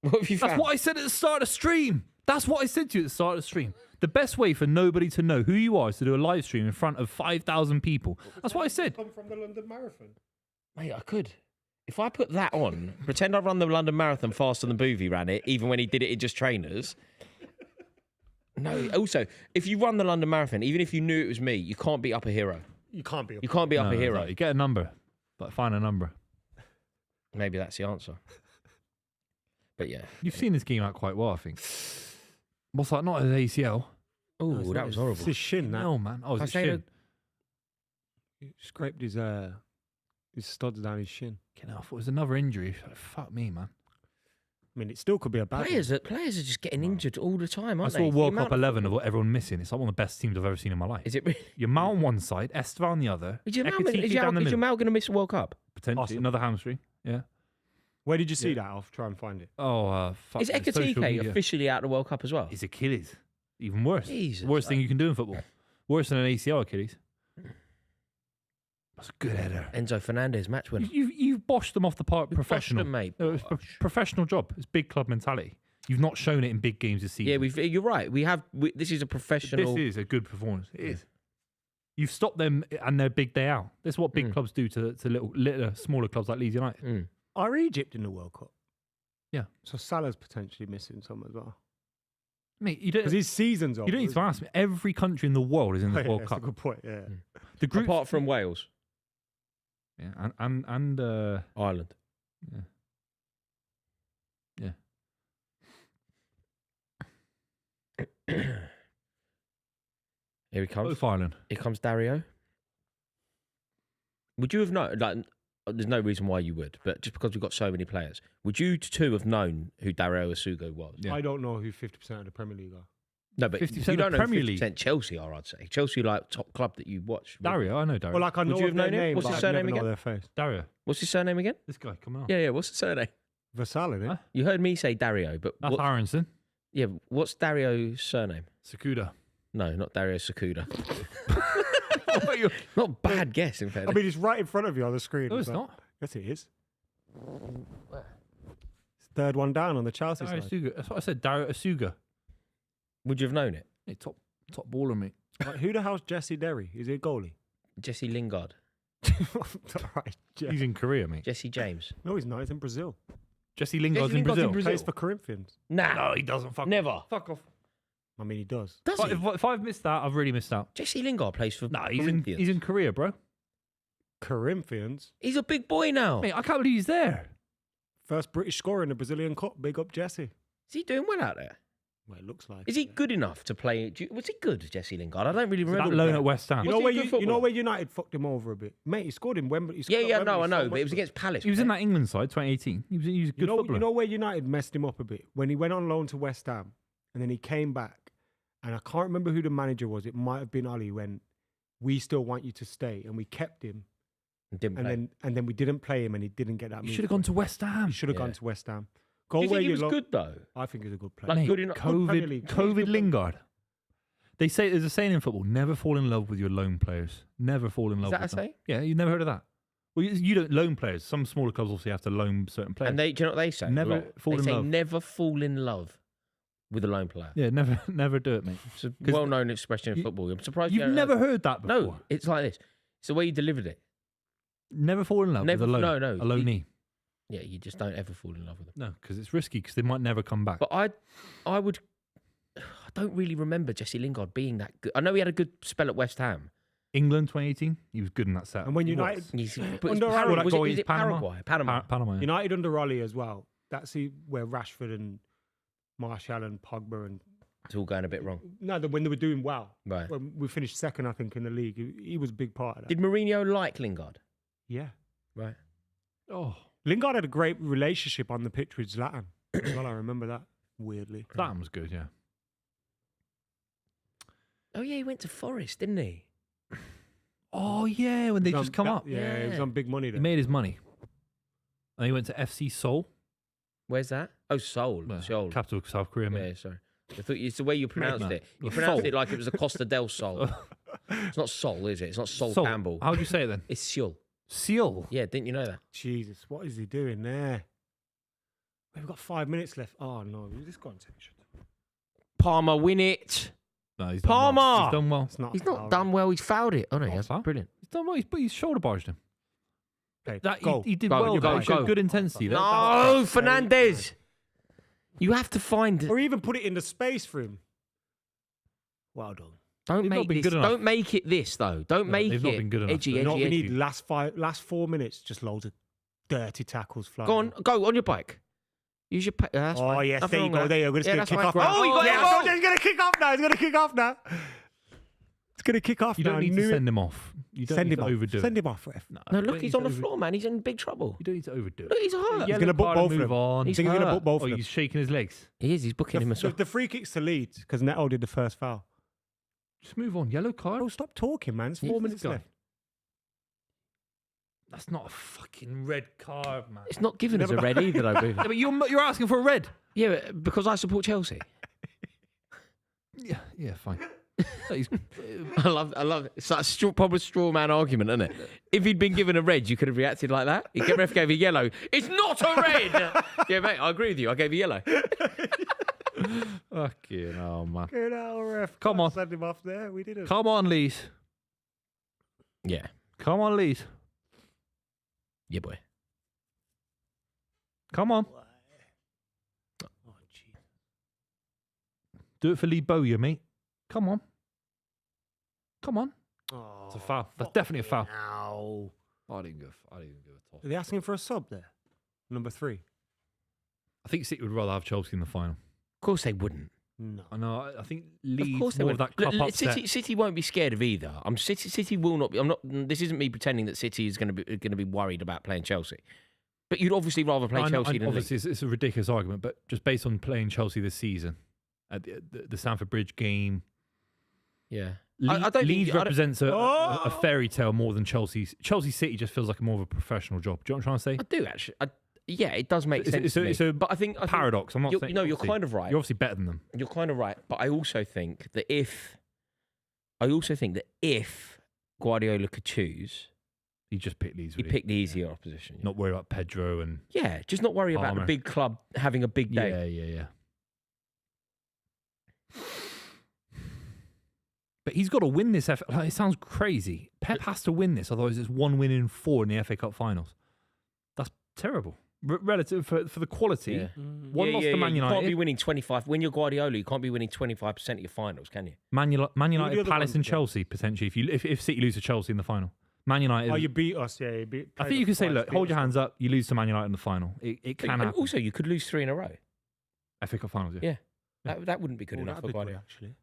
Speaker 2: What have you found?
Speaker 3: That's what I said at the start of the stream. That's what I said to you at the start of the stream. The best way for nobody to know who you are is to do a live stream in front of 5,000 people. That's what I said.
Speaker 1: Come from the London Marathon.
Speaker 2: Mate, I could. If I put that on, pretend I run the London Marathon faster than Buvey ran it, even when he did it in just trainers. No. Also, if you run the London Marathon, even if you knew it was me, you can't beat up a hero.
Speaker 1: You can't be.
Speaker 2: You can't beat up a hero.
Speaker 3: No, you get a number, but find a number.
Speaker 2: Maybe that's the answer. But yeah.
Speaker 3: You've seen this game out quite well, I think. What's that? Not his ACL.
Speaker 2: Oh, that was horrible.
Speaker 1: It's his shin. That.
Speaker 3: No, man. Oh,
Speaker 2: I
Speaker 3: it's
Speaker 2: say
Speaker 3: shin.
Speaker 1: He scraped his studs down his shin.
Speaker 3: I thought it was another injury. Fuck me, man.
Speaker 1: I mean, it still could be a bad
Speaker 2: Players are just getting injured all the time,
Speaker 3: I
Speaker 2: aren't
Speaker 3: saw
Speaker 2: they?
Speaker 3: World
Speaker 2: The
Speaker 3: Cup
Speaker 2: amount
Speaker 3: 11 of what everyone missing. It's like one of the best teams I've ever seen in my life.
Speaker 2: Is it really?
Speaker 3: Your Mal on one side, Estevan on the other.
Speaker 2: Is your
Speaker 3: Ekitike down the middle.
Speaker 2: Mal going to miss the World Cup?
Speaker 3: Potentially
Speaker 1: Awesome.
Speaker 3: another hamstring. Yeah.
Speaker 1: Where did you see that? I'll try and find it.
Speaker 3: Oh, fuck.
Speaker 2: Is
Speaker 3: the social
Speaker 2: Ekitike
Speaker 3: media.
Speaker 2: officially out of the World Cup as well?
Speaker 3: His Achilles. Even worse.
Speaker 2: Jesus.
Speaker 3: Worst thing you can do in football. Worse than an ACL Achilles. That's a good header.
Speaker 2: Enzo Fernandez, match winner.
Speaker 3: You've boshed them off the park professional.
Speaker 2: Boston, mate.
Speaker 3: No, it's professional job. It's big club mentality. You've not shown it in big games this season.
Speaker 2: Yeah, you're right. This is a professional.
Speaker 3: This is a good performance. It is. You've stopped them and their big day out. That's what big clubs do to little smaller clubs like Leeds United.
Speaker 1: Are Egypt in the World Cup?
Speaker 3: Yeah.
Speaker 1: So Salah's potentially missing some as well.
Speaker 3: Mate, you don't.
Speaker 1: Because his season's over.
Speaker 3: You don't need to ask me. Every country in the world is in the World
Speaker 1: That's
Speaker 3: Cup.
Speaker 1: a good point. Yeah.
Speaker 3: The group,
Speaker 2: Apart from Wales,
Speaker 3: yeah, and
Speaker 2: Ireland.
Speaker 3: yeah, yeah.
Speaker 2: Here he comes.
Speaker 3: Both Ireland.
Speaker 2: Here comes Dario. Would you have known? Like, there's no reason why you would, but just because we've got so many players, would you two have known who Dario Asugo was?
Speaker 3: Yeah.
Speaker 1: I don't know who 50% of the Premier League are.
Speaker 2: No, but
Speaker 3: 50%
Speaker 2: you don't
Speaker 3: of
Speaker 2: know
Speaker 3: Premier
Speaker 2: 50%
Speaker 3: League.
Speaker 2: Chelsea are. I'd say Chelsea, like top club that you watch.
Speaker 3: Dario, I know Dario.
Speaker 1: Well, like I know
Speaker 2: you have
Speaker 1: their
Speaker 2: known him?
Speaker 1: name,
Speaker 2: What's
Speaker 1: but
Speaker 2: his
Speaker 1: I'd
Speaker 2: surname
Speaker 1: never know
Speaker 2: again?
Speaker 1: their face.
Speaker 3: Dario.
Speaker 2: What's his surname again?
Speaker 3: This guy, come on.
Speaker 2: Yeah. What's his surname?
Speaker 1: Vassal, isn't it?
Speaker 3: Huh?
Speaker 2: You heard me say Dario, but
Speaker 3: That's Aronson.
Speaker 2: yeah, what's Dario's surname?
Speaker 3: Sakuda.
Speaker 2: No, not Dario Sakuda. Not bad guess, in fact.
Speaker 1: I mean, it's right in front of you on the screen.
Speaker 3: No, it's
Speaker 1: but-
Speaker 3: not.
Speaker 1: Yes, it is. It's third one down on the Chelsea
Speaker 3: Dario
Speaker 1: side.
Speaker 3: Asuga. That's what I said. Dario Asuga.
Speaker 2: Would you have known it?
Speaker 3: Hey, top baller, mate.
Speaker 1: Like, who the hell's Jesse Derry? Is he a goalie?
Speaker 2: Jesse Lingard.
Speaker 1: All right,
Speaker 3: He's in Korea, mate.
Speaker 2: Jesse James.
Speaker 1: No, he's not. He's in Brazil.
Speaker 3: Jesse Lingard's
Speaker 2: Jesse
Speaker 3: in
Speaker 2: Lingard's
Speaker 3: Brazil.
Speaker 2: in Brazil.
Speaker 1: Plays for Corinthians.
Speaker 2: Nah.
Speaker 3: No, he doesn't. Fuck
Speaker 2: Never.
Speaker 3: Off. Fuck off.
Speaker 1: I mean, he does.
Speaker 2: Does he?
Speaker 3: If I've missed that, I've really missed out.
Speaker 2: Jesse Lingard plays for
Speaker 3: No,
Speaker 2: Corinthians.
Speaker 3: he's in Korea, bro.
Speaker 1: Corinthians.
Speaker 2: He's a big boy now.
Speaker 3: Mate, I can't believe he's there.
Speaker 1: First British scorer in the Brazilian Cup. Big up, Jesse.
Speaker 2: Is he doing well out there?
Speaker 1: Well, it looks like.
Speaker 2: Is he good enough to play? Was he good, Jesse Lingard? I don't really remember.
Speaker 3: That loan at West Ham.
Speaker 1: You know
Speaker 2: Was he
Speaker 1: where
Speaker 2: a good
Speaker 1: you
Speaker 2: footballer?
Speaker 1: know where United fucked him over a bit, mate. He scored in Wembley. He scored at
Speaker 2: Yeah,
Speaker 1: Wembley
Speaker 2: no, I know,
Speaker 1: so
Speaker 2: but it
Speaker 1: much
Speaker 2: was
Speaker 1: for
Speaker 2: against Palace.
Speaker 3: He was in
Speaker 2: wasn't
Speaker 3: that England side, 2018. He was a good footballer.
Speaker 1: You know where United messed him up a bit when he went on loan to West Ham, and then he came back, and I can't remember who the manager was. It might have been Ali. When we still want you to stay, and we kept him,
Speaker 2: he? Didn't play.
Speaker 1: and then we didn't play him, and he didn't get that.
Speaker 3: He should have gone to West Ham.
Speaker 1: He should have
Speaker 2: Yeah.
Speaker 1: gone to West Ham.
Speaker 2: Do
Speaker 1: Go
Speaker 2: you
Speaker 1: where
Speaker 2: think he
Speaker 1: you
Speaker 2: was
Speaker 1: love.
Speaker 2: good though?
Speaker 1: I think he's a good player.
Speaker 2: Like,
Speaker 3: Mate,
Speaker 2: good enough- good Premier League.
Speaker 3: COVID Lingard. They say there's a saying in football: never fall in love with your loan players. Never fall in love.
Speaker 2: that
Speaker 3: with
Speaker 2: a
Speaker 3: them.
Speaker 2: saying?
Speaker 3: Yeah, you've never heard of that. Well, you don't loan players. Some smaller clubs obviously have to loan certain players.
Speaker 2: And do you know what they say?
Speaker 3: Never
Speaker 2: A lot?
Speaker 3: fall
Speaker 2: they
Speaker 3: in
Speaker 2: say
Speaker 3: love.
Speaker 2: never fall in love with a lone player.
Speaker 3: Yeah, never do it, mate.
Speaker 2: It's a
Speaker 3: 'Cause
Speaker 2: well-known expression in football. I'm surprised
Speaker 3: You've
Speaker 2: don't
Speaker 3: never
Speaker 2: know.
Speaker 3: heard that before.
Speaker 2: No, it's like this. It's the way you delivered it.
Speaker 3: Never fall in love
Speaker 2: Never-
Speaker 3: with a loan.
Speaker 2: no,
Speaker 3: a loanee.
Speaker 2: Yeah, you just don't ever fall in love with them.
Speaker 3: No, because it's risky. Because they might never come back.
Speaker 2: But I would. I don't really remember Jesse Lingard being that good. I know he had a good spell at West Ham.
Speaker 3: England 2018, he was good in that set.
Speaker 1: And when
Speaker 3: He
Speaker 1: United-
Speaker 3: was.
Speaker 2: But
Speaker 1: Under
Speaker 2: it's
Speaker 1: Harry,
Speaker 3: that
Speaker 2: was
Speaker 3: goal
Speaker 2: it,
Speaker 3: against
Speaker 2: is it
Speaker 3: Panama?
Speaker 2: Panama.
Speaker 3: Panama. Yeah.
Speaker 1: United under Rolly as well. That's where Rashford and Martial and Pogba and
Speaker 2: It's all going a bit wrong.
Speaker 1: when they were doing well.
Speaker 2: Right.
Speaker 1: When we finished second, I think, in the league, he was a big part of that.
Speaker 2: Did Mourinho like Lingard?
Speaker 1: Yeah.
Speaker 2: Right.
Speaker 3: Oh,
Speaker 1: Lingard had a great relationship on the pitch with Zlatan as well. I remember that weirdly.
Speaker 3: that was good. Yeah.
Speaker 2: Oh yeah, he went to Forest, didn't he?
Speaker 3: Oh yeah, when they
Speaker 1: He was
Speaker 3: just
Speaker 1: on-
Speaker 3: come up,
Speaker 1: Yeah, he was
Speaker 2: Yeah.
Speaker 1: on big money
Speaker 3: he
Speaker 1: there.
Speaker 3: made his money, and he went to FC Seoul,
Speaker 2: Where's that? Oh, Seoul.
Speaker 3: well,
Speaker 2: Seoul.
Speaker 3: capital of South Korea. Mate.
Speaker 2: Yeah, sorry. I thought it's the way you pronounced
Speaker 3: man.
Speaker 2: it. You
Speaker 3: Seoul.
Speaker 2: pronounced it like it was a Costa del Sol. It's not Sol, is it? It's not Sol
Speaker 3: Seoul.
Speaker 2: Campbell.
Speaker 3: How do you say it then?
Speaker 2: It's Seoul.
Speaker 3: Seoul.
Speaker 2: Yeah, didn't you know that?
Speaker 1: Jesus, what is he doing there? We've got 5 minutes left. Oh no, this gone section.
Speaker 2: Palmer win it.
Speaker 3: No, he's
Speaker 2: Palmer!
Speaker 3: Done well. He's done well.
Speaker 1: It's not.
Speaker 2: He's not done well. He's fouled it. Oh no,
Speaker 3: Not
Speaker 2: that's
Speaker 3: foul.
Speaker 2: brilliant.
Speaker 3: He's done well. He's shoulder barged him.
Speaker 1: Okay,
Speaker 3: That
Speaker 1: go.
Speaker 3: he did
Speaker 2: Go,
Speaker 3: well.
Speaker 2: you
Speaker 3: Though.
Speaker 2: go,
Speaker 3: He showed
Speaker 2: go.
Speaker 3: good intensity. That-
Speaker 2: No, Fernandez. You have to find.
Speaker 1: Or even put it in the space for him. Well done.
Speaker 2: Don't
Speaker 3: They've not
Speaker 2: make
Speaker 3: been
Speaker 2: this.
Speaker 3: good enough.
Speaker 2: Don't make it this though. Don't make
Speaker 3: they've
Speaker 2: it
Speaker 3: not been good enough.
Speaker 2: edgy,
Speaker 3: You
Speaker 1: You know what we
Speaker 2: edgy.
Speaker 1: need? Last 4 minutes, just loads of dirty tackles flying.
Speaker 2: Go on, go on your bike. Use your. That's
Speaker 1: Oh,
Speaker 2: fine.
Speaker 1: yes,
Speaker 2: Nothing
Speaker 1: there you
Speaker 2: wrong
Speaker 1: go.
Speaker 2: with
Speaker 1: There you
Speaker 2: that.
Speaker 1: go. It's
Speaker 2: Yeah,
Speaker 1: going to
Speaker 2: that's
Speaker 1: kick
Speaker 2: fine.
Speaker 1: off now.
Speaker 2: Oh, he got
Speaker 1: yeah,
Speaker 2: it wrong.
Speaker 1: it's going to kick off now. It's going to kick off now. It's going to kick off
Speaker 3: You
Speaker 1: now.
Speaker 3: don't need to send him off. You don't
Speaker 1: Send
Speaker 3: need
Speaker 1: him
Speaker 3: to
Speaker 1: off.
Speaker 3: overdo
Speaker 1: Send
Speaker 3: it.
Speaker 1: him off, ref.
Speaker 3: No,
Speaker 2: No,
Speaker 3: you
Speaker 2: look,
Speaker 3: don't
Speaker 2: he's
Speaker 3: need
Speaker 2: on
Speaker 3: to
Speaker 2: the floor, man. He's in big trouble.
Speaker 3: You don't need to overdo
Speaker 2: Look,
Speaker 3: it.
Speaker 2: he's hurt.
Speaker 1: He's going to book both of
Speaker 3: move
Speaker 1: them.
Speaker 3: on.
Speaker 2: He's
Speaker 1: I think he's going to
Speaker 2: hurt.
Speaker 1: book both
Speaker 3: Oh,
Speaker 1: of them.
Speaker 3: he's shaking his legs.
Speaker 2: He is. He's booking him as well.
Speaker 1: The free kicks to Leeds because Neto did the first foul.
Speaker 3: Just move on. Yellow card.
Speaker 1: Oh, stop talking, man. It's 4
Speaker 3: Who's this
Speaker 1: minutes
Speaker 3: guy?
Speaker 1: left.
Speaker 3: That's not a fucking red card, man.
Speaker 2: It's not giving us a red either, though, Buvey.
Speaker 3: Yeah, but you're asking for a red.
Speaker 2: Yeah, because I support Chelsea.
Speaker 3: Yeah, fine. He's,
Speaker 2: I love it. It's like a proper straw man argument, isn't it? If he'd been given a red, you could have reacted like that. The ref gave a yellow. It's not a red. Yeah, mate, I agree with you. I gave a yellow.
Speaker 3: fucking hell, man.
Speaker 1: Get out, ref.
Speaker 3: Come on.
Speaker 1: Send him off there. We didn't.
Speaker 3: Come on, Leeds.
Speaker 2: Yeah.
Speaker 3: Come on, Leeds.
Speaker 2: Yeah, boy.
Speaker 3: Come on.
Speaker 1: Oh, jeez.
Speaker 3: Do it for Lee Bowyer, mate. Come on. Come on.
Speaker 1: Oh,
Speaker 3: It's a foul. That's definitely a foul.
Speaker 1: Ow.
Speaker 3: I didn't give a toss.
Speaker 1: Are they asking for a sub there? Number 3.
Speaker 3: I think City would rather have Chelsea in the final.
Speaker 2: Of course they wouldn't.
Speaker 1: No.
Speaker 3: I know. I think
Speaker 2: Of
Speaker 3: Leeds
Speaker 2: course they
Speaker 3: more
Speaker 2: would.
Speaker 3: of that cup
Speaker 2: Look,
Speaker 3: upset.
Speaker 2: City won't be scared of either. City will not be. I'm not. This isn't me pretending that City is going to be worried about playing Chelsea. But you'd obviously rather play
Speaker 3: I know-
Speaker 2: Chelsea
Speaker 3: and
Speaker 2: than
Speaker 3: obviously it's a ridiculous argument, but just based on playing Chelsea this season at the Stamford Bridge game,
Speaker 2: Yeah.
Speaker 3: Le-
Speaker 2: I don't think-
Speaker 3: Leeds
Speaker 2: I don't-
Speaker 3: represents a
Speaker 1: Oh!
Speaker 3: fairy tale more than Chelsea's. Chelsea City just feels like more of a professional job. Do you know what I'm trying to say?
Speaker 2: I do actually. Yeah, it does make sense.
Speaker 3: It's
Speaker 2: to me.
Speaker 3: a
Speaker 2: But I think
Speaker 3: paradox. I'm not saying.
Speaker 2: you're
Speaker 3: obviously,
Speaker 2: kind of right.
Speaker 3: You're obviously better than them.
Speaker 2: You're kind of right, but I also think that if Guardiola could choose,
Speaker 3: You just pick Leeds.
Speaker 2: he'd
Speaker 3: Really.
Speaker 2: pick the easier opposition.
Speaker 3: Not worry about Pedro and
Speaker 2: Yeah, just not worry about the
Speaker 3: Palmer.
Speaker 2: big club having a big day.
Speaker 3: yeah. But he's got to win this. Like, it sounds crazy. Pep has to win this, otherwise it's 1 win in 4 in the FA Cup finals. That's terrible. Relative for the quality.
Speaker 2: Yeah.
Speaker 3: One loss to Man
Speaker 2: You can't be
Speaker 3: United.
Speaker 2: winning 25. When you're Guardiola, you can't be winning 25% of your finals, can you?
Speaker 3: Man
Speaker 1: the
Speaker 3: United,
Speaker 1: other
Speaker 3: Palace,
Speaker 1: ones
Speaker 3: and
Speaker 1: again?
Speaker 3: Chelsea potentially. If City lose to Chelsea in the final, Man United.
Speaker 1: Oh, you beat us, yeah.
Speaker 3: I think you can say, look, hold your hands up. You lose to Man United in the final. It can
Speaker 2: And
Speaker 3: happen.
Speaker 2: also, you could lose 3 in a row.
Speaker 3: FA Cup finals.
Speaker 2: Yeah. That wouldn't be good enough for Guardiola.
Speaker 1: actually.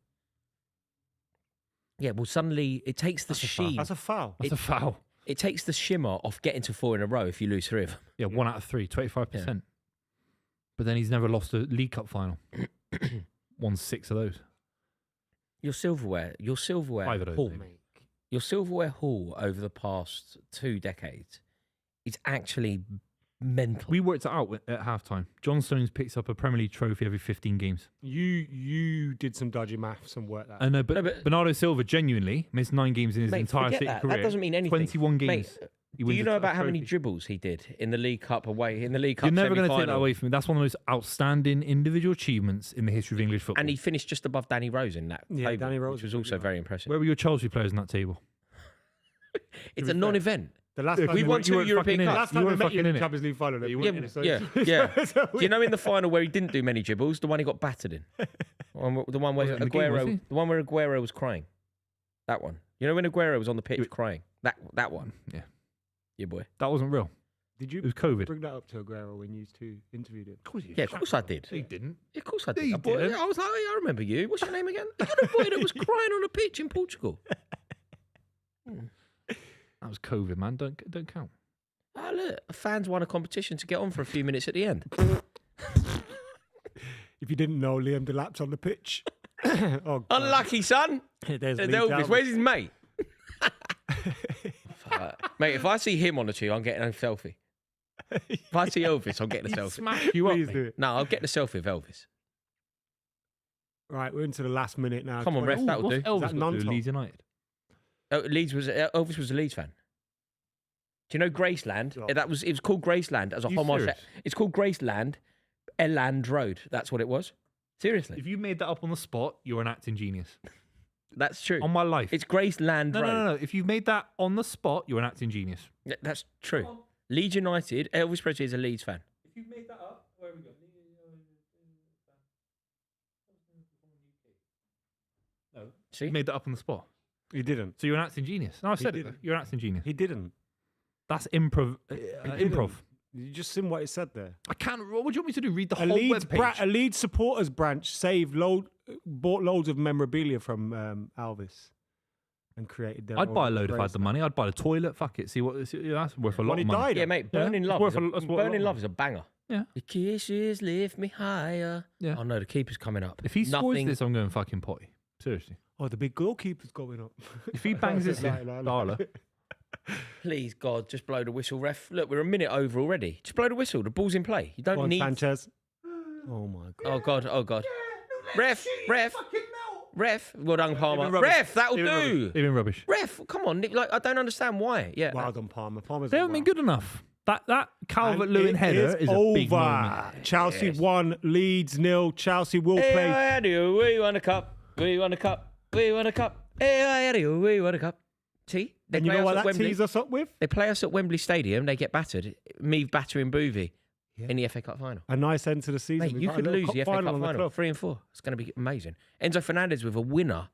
Speaker 2: Yeah, well, suddenly it takes the
Speaker 3: That's a foul.
Speaker 2: sheen.
Speaker 1: That's a foul.
Speaker 3: That's a foul.
Speaker 2: It takes the shimmer off getting to 4 in a row if you lose 3 of them.
Speaker 3: Yeah, 1 out of 3, 25%. But then he's never lost a League Cup final. Won 6 of those.
Speaker 2: Your silverware
Speaker 3: 5 of those.
Speaker 2: haul,
Speaker 3: maybe.
Speaker 2: your silverware haul over the past 2 decades is actually mental.
Speaker 3: We worked it out at halftime. John Stones picks up a Premier League trophy every 15 games.
Speaker 1: You did some dodgy maths and work that.
Speaker 3: I know, but,
Speaker 2: No, but-
Speaker 3: Bernardo Silva genuinely missed 9 games in his
Speaker 2: Mate,
Speaker 3: entire
Speaker 2: forget
Speaker 3: City
Speaker 2: that.
Speaker 3: career.
Speaker 2: That doesn't mean anything.
Speaker 3: 21 games.
Speaker 2: Mate,
Speaker 3: he
Speaker 2: do
Speaker 3: wins
Speaker 2: you
Speaker 3: a
Speaker 2: know about how many
Speaker 3: trophy.
Speaker 2: dribbles he did in the League Cup away in the League Cup?
Speaker 3: You're never going to take that
Speaker 2: semi-final?
Speaker 3: away from me. That's one of the most outstanding individual achievements in the history of English football.
Speaker 2: And he finished just above Danny Rose in that
Speaker 1: Yeah,
Speaker 2: table,
Speaker 1: Danny Rose
Speaker 2: which was
Speaker 1: was
Speaker 2: also
Speaker 1: pretty
Speaker 2: very impressive.
Speaker 3: Where were your Chelsea players in that table?
Speaker 2: It's
Speaker 1: be
Speaker 2: a non-event.
Speaker 1: The last
Speaker 3: Yeah,
Speaker 1: time
Speaker 2: we
Speaker 1: we
Speaker 2: won
Speaker 1: went-
Speaker 2: 2
Speaker 3: weren't
Speaker 2: European
Speaker 3: fucking in it.
Speaker 2: Cups.
Speaker 1: Last
Speaker 3: You
Speaker 1: time we
Speaker 3: weren't
Speaker 1: met
Speaker 3: fucking
Speaker 1: you in
Speaker 3: in
Speaker 1: the
Speaker 3: it.
Speaker 1: Champions League final. You
Speaker 3: you
Speaker 1: weren't
Speaker 3: weren't
Speaker 1: in it, so-
Speaker 2: Yeah.
Speaker 1: so
Speaker 2: Do you know in the final where he didn't do many dribbles, the one he got battered in? The one where
Speaker 3: Was it McGee, was
Speaker 2: Aguero,
Speaker 3: he?
Speaker 2: the one where Aguero was crying. That one. You know when Aguero was on the pitch crying? That one.
Speaker 3: Yeah.
Speaker 2: Yeah, boy.
Speaker 3: That wasn't real.
Speaker 1: Did
Speaker 3: It
Speaker 1: you
Speaker 3: was COVID.
Speaker 1: bring that up to Aguero when you two interviewed him?
Speaker 2: Yeah, of course I did.
Speaker 3: He didn't.
Speaker 2: Of course I did.
Speaker 3: You
Speaker 2: I
Speaker 3: didn't.
Speaker 2: was like, I remember you. What's your name again? You're the boy that was crying on a pitch in Portugal.
Speaker 3: That was COVID, man. Don't count.
Speaker 2: Oh, look, fans won a competition to get on for a few minutes at the end.
Speaker 1: If you didn't know, Liam Delap's on the pitch. Oh, God.
Speaker 2: Unlucky, son.
Speaker 1: There's
Speaker 2: There's
Speaker 1: Lee
Speaker 2: Elvis.
Speaker 1: Talbot.
Speaker 2: Where's his mate? Mate, if I see him on the tube, I'm getting a selfie. If I see Elvis, I'm getting a selfie.
Speaker 3: Smash you up.
Speaker 1: Please
Speaker 3: mate.
Speaker 1: do it.
Speaker 2: No, I'll get the selfie of Elvis.
Speaker 1: Right, we're into the last minute now.
Speaker 2: Come on, ref, that'll
Speaker 3: What's
Speaker 2: do.
Speaker 3: Elvis
Speaker 1: that
Speaker 3: got to do with
Speaker 1: non-stop?
Speaker 3: Leeds United?
Speaker 2: Elvis was a Leeds fan. Do you know Graceland?
Speaker 1: Oh.
Speaker 2: It was called Graceland as a
Speaker 3: You
Speaker 2: homage.
Speaker 3: serious?
Speaker 2: It's called Graceland, Eland Road. That's what it was. Seriously,
Speaker 3: If you made that up on the spot, you're an acting genius.
Speaker 2: that's true.
Speaker 3: On my life.
Speaker 2: It's Graceland
Speaker 3: No,
Speaker 2: Road.
Speaker 3: no. If you made that on the spot, you're an acting genius.
Speaker 2: That's true. Leeds United. Elvis Presley is a Leeds fan.
Speaker 3: If you made that up, where we go? No.
Speaker 2: See?
Speaker 3: You made that up on the spot.
Speaker 1: He didn't.
Speaker 3: So you're an acting genius. No, I said it.
Speaker 1: didn't.
Speaker 3: You're an acting genius.
Speaker 1: He didn't.
Speaker 3: That's improv. Improv.
Speaker 1: You just seen what it said there.
Speaker 3: I can't. What would you want me to do? Read the
Speaker 1: A
Speaker 3: whole
Speaker 1: Leeds,
Speaker 3: webpage?
Speaker 1: a Leeds supporters branch bought loads of memorabilia from Alvis and created their
Speaker 3: I'd
Speaker 1: own
Speaker 3: buy a load if I had the
Speaker 1: bracelet.
Speaker 3: money. I'd buy the toilet. Fuck it. See what? That's worth a lot
Speaker 1: When he
Speaker 3: of money.
Speaker 1: died,
Speaker 2: Yeah, mate. Burning
Speaker 3: it's
Speaker 2: Love.
Speaker 3: worth
Speaker 2: Is
Speaker 3: a- that's worth a
Speaker 2: Burning
Speaker 3: lot.
Speaker 2: Love is a banger.
Speaker 3: Yeah.
Speaker 2: The kisses lift me higher.
Speaker 3: Yeah.
Speaker 2: Oh no, the keeper's coming up.
Speaker 3: If he scores
Speaker 2: Nothing-
Speaker 3: this, I'm going fucking potty. Seriously.
Speaker 1: Oh, the big goalkeeper's going up.
Speaker 3: If he bangs this in, Darla.
Speaker 2: Please, God, just blow the whistle, ref. Look, we're a minute over already. Just blow the whistle. The ball's in play. You don't
Speaker 1: Go on,
Speaker 2: need.
Speaker 1: Sanchez. Oh my god.
Speaker 2: Oh God. Oh God. Ref. Well done, Palmer.
Speaker 3: Even rubbish.
Speaker 2: Ref, that'll do.
Speaker 3: Even rubbish.
Speaker 2: Ref, come on. Nick, like, I don't understand why. Yeah.
Speaker 1: Well done, Palmer. Palmer's
Speaker 3: They haven't been good enough. That Calvert-Lewin header is a big moment.
Speaker 1: Chelsea won, Leeds 0. Chelsea will play.
Speaker 2: Hey, we won a cup. We won a cup. We won a cup. Hey, we won a cup. See? They
Speaker 1: And you
Speaker 2: play
Speaker 1: know
Speaker 2: us
Speaker 1: what
Speaker 2: at
Speaker 1: that
Speaker 2: Wembley.
Speaker 1: tees us up with?
Speaker 2: They play us at Wembley Stadium. They get battered. Me battering Buvey in the FA Cup final.
Speaker 1: A nice end to the season.
Speaker 2: Mate,
Speaker 1: We've
Speaker 2: you
Speaker 1: got a
Speaker 2: could
Speaker 1: little
Speaker 2: lose
Speaker 1: cup
Speaker 2: the FA Cup
Speaker 1: on the
Speaker 2: final.
Speaker 1: club.
Speaker 2: 3 and 4. It's going to be amazing. Enzo Fernandez with a winner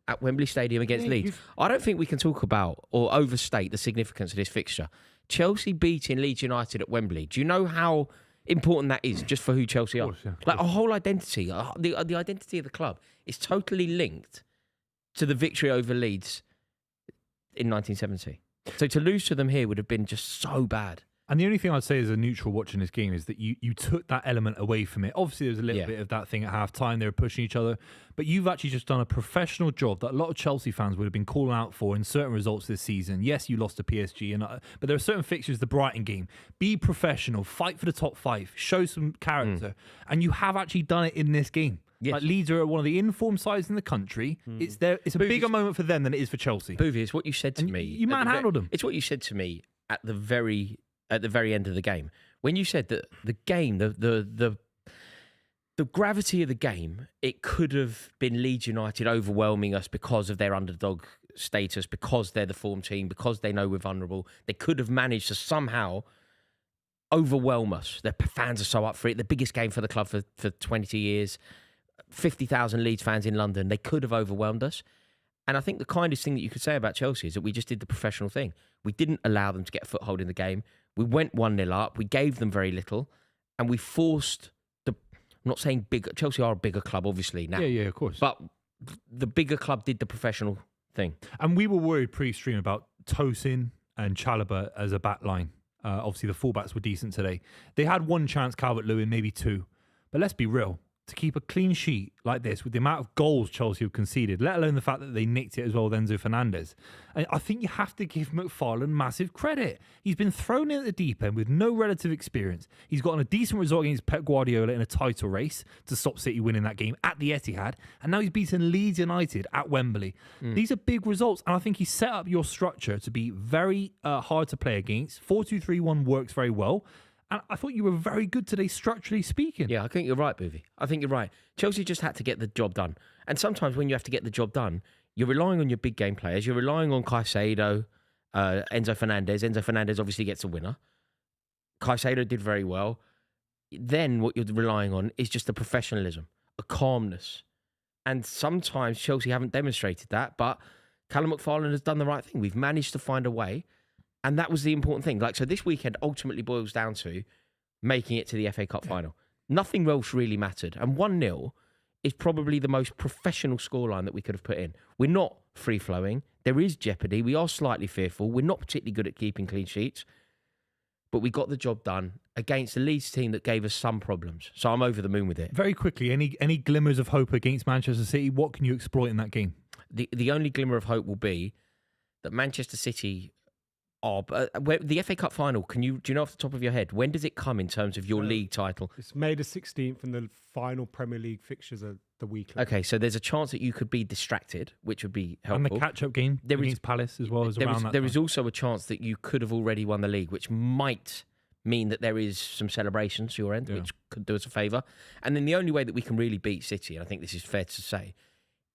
Speaker 2: at Wembley Stadium against
Speaker 1: Yeah,
Speaker 2: Leeds.
Speaker 1: you've-
Speaker 2: I don't think we can talk about or overstate the significance of this fixture. Chelsea beating Leeds United at Wembley. Do you know how important that is just for who Chelsea are?
Speaker 3: course, yeah, of
Speaker 2: Like our whole identity, the identity of the club is totally linked to the victory over Leeds in 1970. So to lose to them here would have been just so bad.
Speaker 3: And the only thing I'd say as a neutral watching this game is that you took that element away from it. Obviously, there was a little
Speaker 2: Yeah.
Speaker 3: bit of that thing at half time. They were pushing each other. But you've actually just done a professional job that a lot of Chelsea fans would have been calling out for in certain results this season. Yes, you lost to PSG, but there are certain fixtures, the Brighton game. Be professional, fight for the top 5, show some character. And you have actually done it in this game.
Speaker 2: Yes.
Speaker 3: Like Leeds are one of the informed sides in the country. It's a bigger moment for them than it is for Chelsea.
Speaker 2: Buvey, it's what you said to
Speaker 3: And
Speaker 2: me.
Speaker 3: you
Speaker 2: at the
Speaker 3: manhandled them.
Speaker 2: It's what you said to me at the very end of the game when you said that the game, the gravity of the game, it could have been Leeds United overwhelming us because of their underdog status, because they're the form team, because they know we're vulnerable. They could have managed to somehow overwhelm us. Their fans are so up for it. The biggest game for the club for 20 years. 50,000 Leeds fans in London. They could have overwhelmed us. And I think the kindest thing that you could say about Chelsea is that we just did the professional thing. We didn't allow them to get a foothold in the game. We went 1-0 up. We gave them very little. And we forced I'm not saying big. Chelsea are a bigger club, obviously, now.
Speaker 3: Yeah, of course.
Speaker 2: But the bigger club did the professional thing.
Speaker 3: And we were worried pre-stream about Tosin and Chalobah as a back line. Obviously, the fullbacks were decent today. They had one chance, Calvert-Lewin, maybe 2. But let's be real. To keep a clean sheet like this with the amount of goals Chelsea have conceded, let alone the fact that they nicked it as well with Enzo Fernandez, I think you have to give McFarlane massive credit. He's been thrown in at the deep end with no relative experience. He's gotten a decent result against Pep Guardiola in a title race to stop City winning that game at the Etihad, and now he's beaten Leeds United at Wembley. These are big results, and I think he's set up your structure to be very hard to play against. 4-2-3-1 works very well. And I thought you were very good today, structurally speaking.
Speaker 2: Yeah, I think you're right, Buvey. I think you're right. Chelsea just had to get the job done. And sometimes when you have to get the job done, you're relying on your big game players. You're relying on Caicedo, Enzo Fernandez. Enzo Fernandez obviously gets a winner. Caicedo did very well. Then what you're relying on is just a professionalism, a calmness. And sometimes Chelsea haven't demonstrated that, but Callum McFarlane has done the right thing. We've managed to find a way. And that was the important thing. So this weekend ultimately boils down to making it to the FA Cup final. Nothing else really mattered. And 1-0 is probably the most professional scoreline that we could have put in. We're not free-flowing. There is jeopardy. We are slightly fearful. We're not particularly good at keeping clean sheets. But we got the job done against the Leeds team that gave us some problems. So I'm over the moon with it.
Speaker 3: Very quickly, any glimmers of hope against Manchester City? What can you exploit in that game?
Speaker 2: The only glimmer of hope will be that Manchester City... the FA Cup final, do you know off the top of your head, when does it come in terms of your league title?
Speaker 1: It's May the 16th and the final Premier League fixtures are the week.
Speaker 2: Okay, so there's a chance that you could be distracted, which would be helpful.
Speaker 3: And the catch-up game against Palace as well as around that
Speaker 2: There
Speaker 3: time.
Speaker 2: is also a chance that you could have already won the league, which might mean that there is some celebrations to your end, which could do us a favour. And then the only way that we can really beat City, and I think this is fair to say,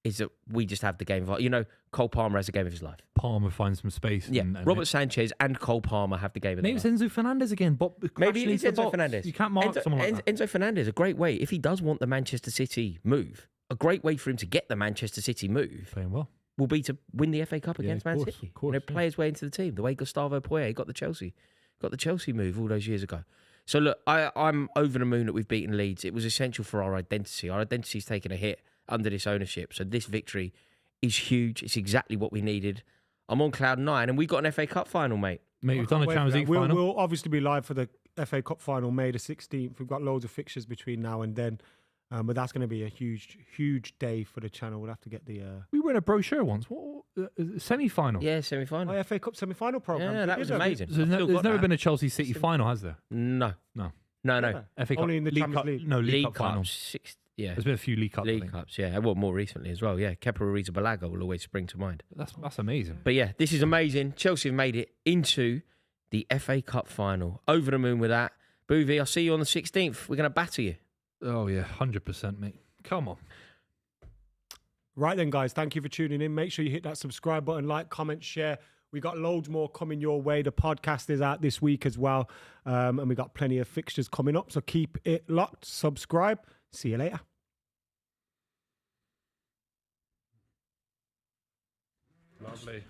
Speaker 2: is that we just have the game of... Cole Palmer has the game of his life.
Speaker 3: Palmer finds some space.
Speaker 2: Yeah,
Speaker 3: and
Speaker 2: Robert Sanchez and Cole Palmer have the game of their
Speaker 3: maybe
Speaker 2: life.
Speaker 3: it's Enzo Fernandez again.
Speaker 2: Maybe it's Enzo Fernandez.
Speaker 3: You can't mark someone like that.
Speaker 2: Enzo Fernandez, a great way. If he does want the Manchester City move, a great way for him to get the Manchester City move
Speaker 3: Playing well.
Speaker 2: will be to win the FA Cup against
Speaker 3: of
Speaker 2: Man
Speaker 3: course,
Speaker 2: City.
Speaker 3: of course,
Speaker 2: Play his way into the team, the way Gustavo Poyet got the Chelsea move all those years ago. So look, I'm over the moon that we've beaten Leeds. It was essential for our identity. Our identity's taken a hit under this ownership. So this victory is huge. It's exactly what we needed. I'm on cloud 9, and we got an FA Cup final, mate.
Speaker 3: Mate, we've done a Champions League final.
Speaker 1: We'll obviously be live for the FA Cup final May the 16th. We've got loads of fixtures between now and then. But that's going to be a huge, huge day for the channel. We'll have to get the...
Speaker 3: We were in a brochure once. What semi-final?
Speaker 2: Yeah, semi-final.
Speaker 1: FA Cup semi-final programme.
Speaker 2: Yeah, that was amazing.
Speaker 3: So there's never been a Chelsea City final, has there?
Speaker 2: No.
Speaker 3: FA Cup.
Speaker 1: Only in the Champions League.
Speaker 3: No, League
Speaker 2: Cup
Speaker 3: Cup final.
Speaker 2: Yeah.
Speaker 3: There's been a few League Cups.
Speaker 2: League Cups, yeah. Well, more recently as well, yeah. Kepa Arrizabalaga will always spring to mind.
Speaker 3: That's amazing.
Speaker 2: But yeah, this is amazing. Chelsea have made it into the FA Cup final. Over the moon with that. Buvey, I'll see you on the 16th. We're going to batter you.
Speaker 3: Oh, yeah, 100%, mate. Come on.
Speaker 1: Right then, guys. Thank you for tuning in. Make sure you hit that subscribe button, like, comment, share. We got loads more coming your way. The podcast is out this week as well. And we got plenty of fixtures coming up. So keep it locked. Subscribe. See you later.
Speaker 3: Lovely.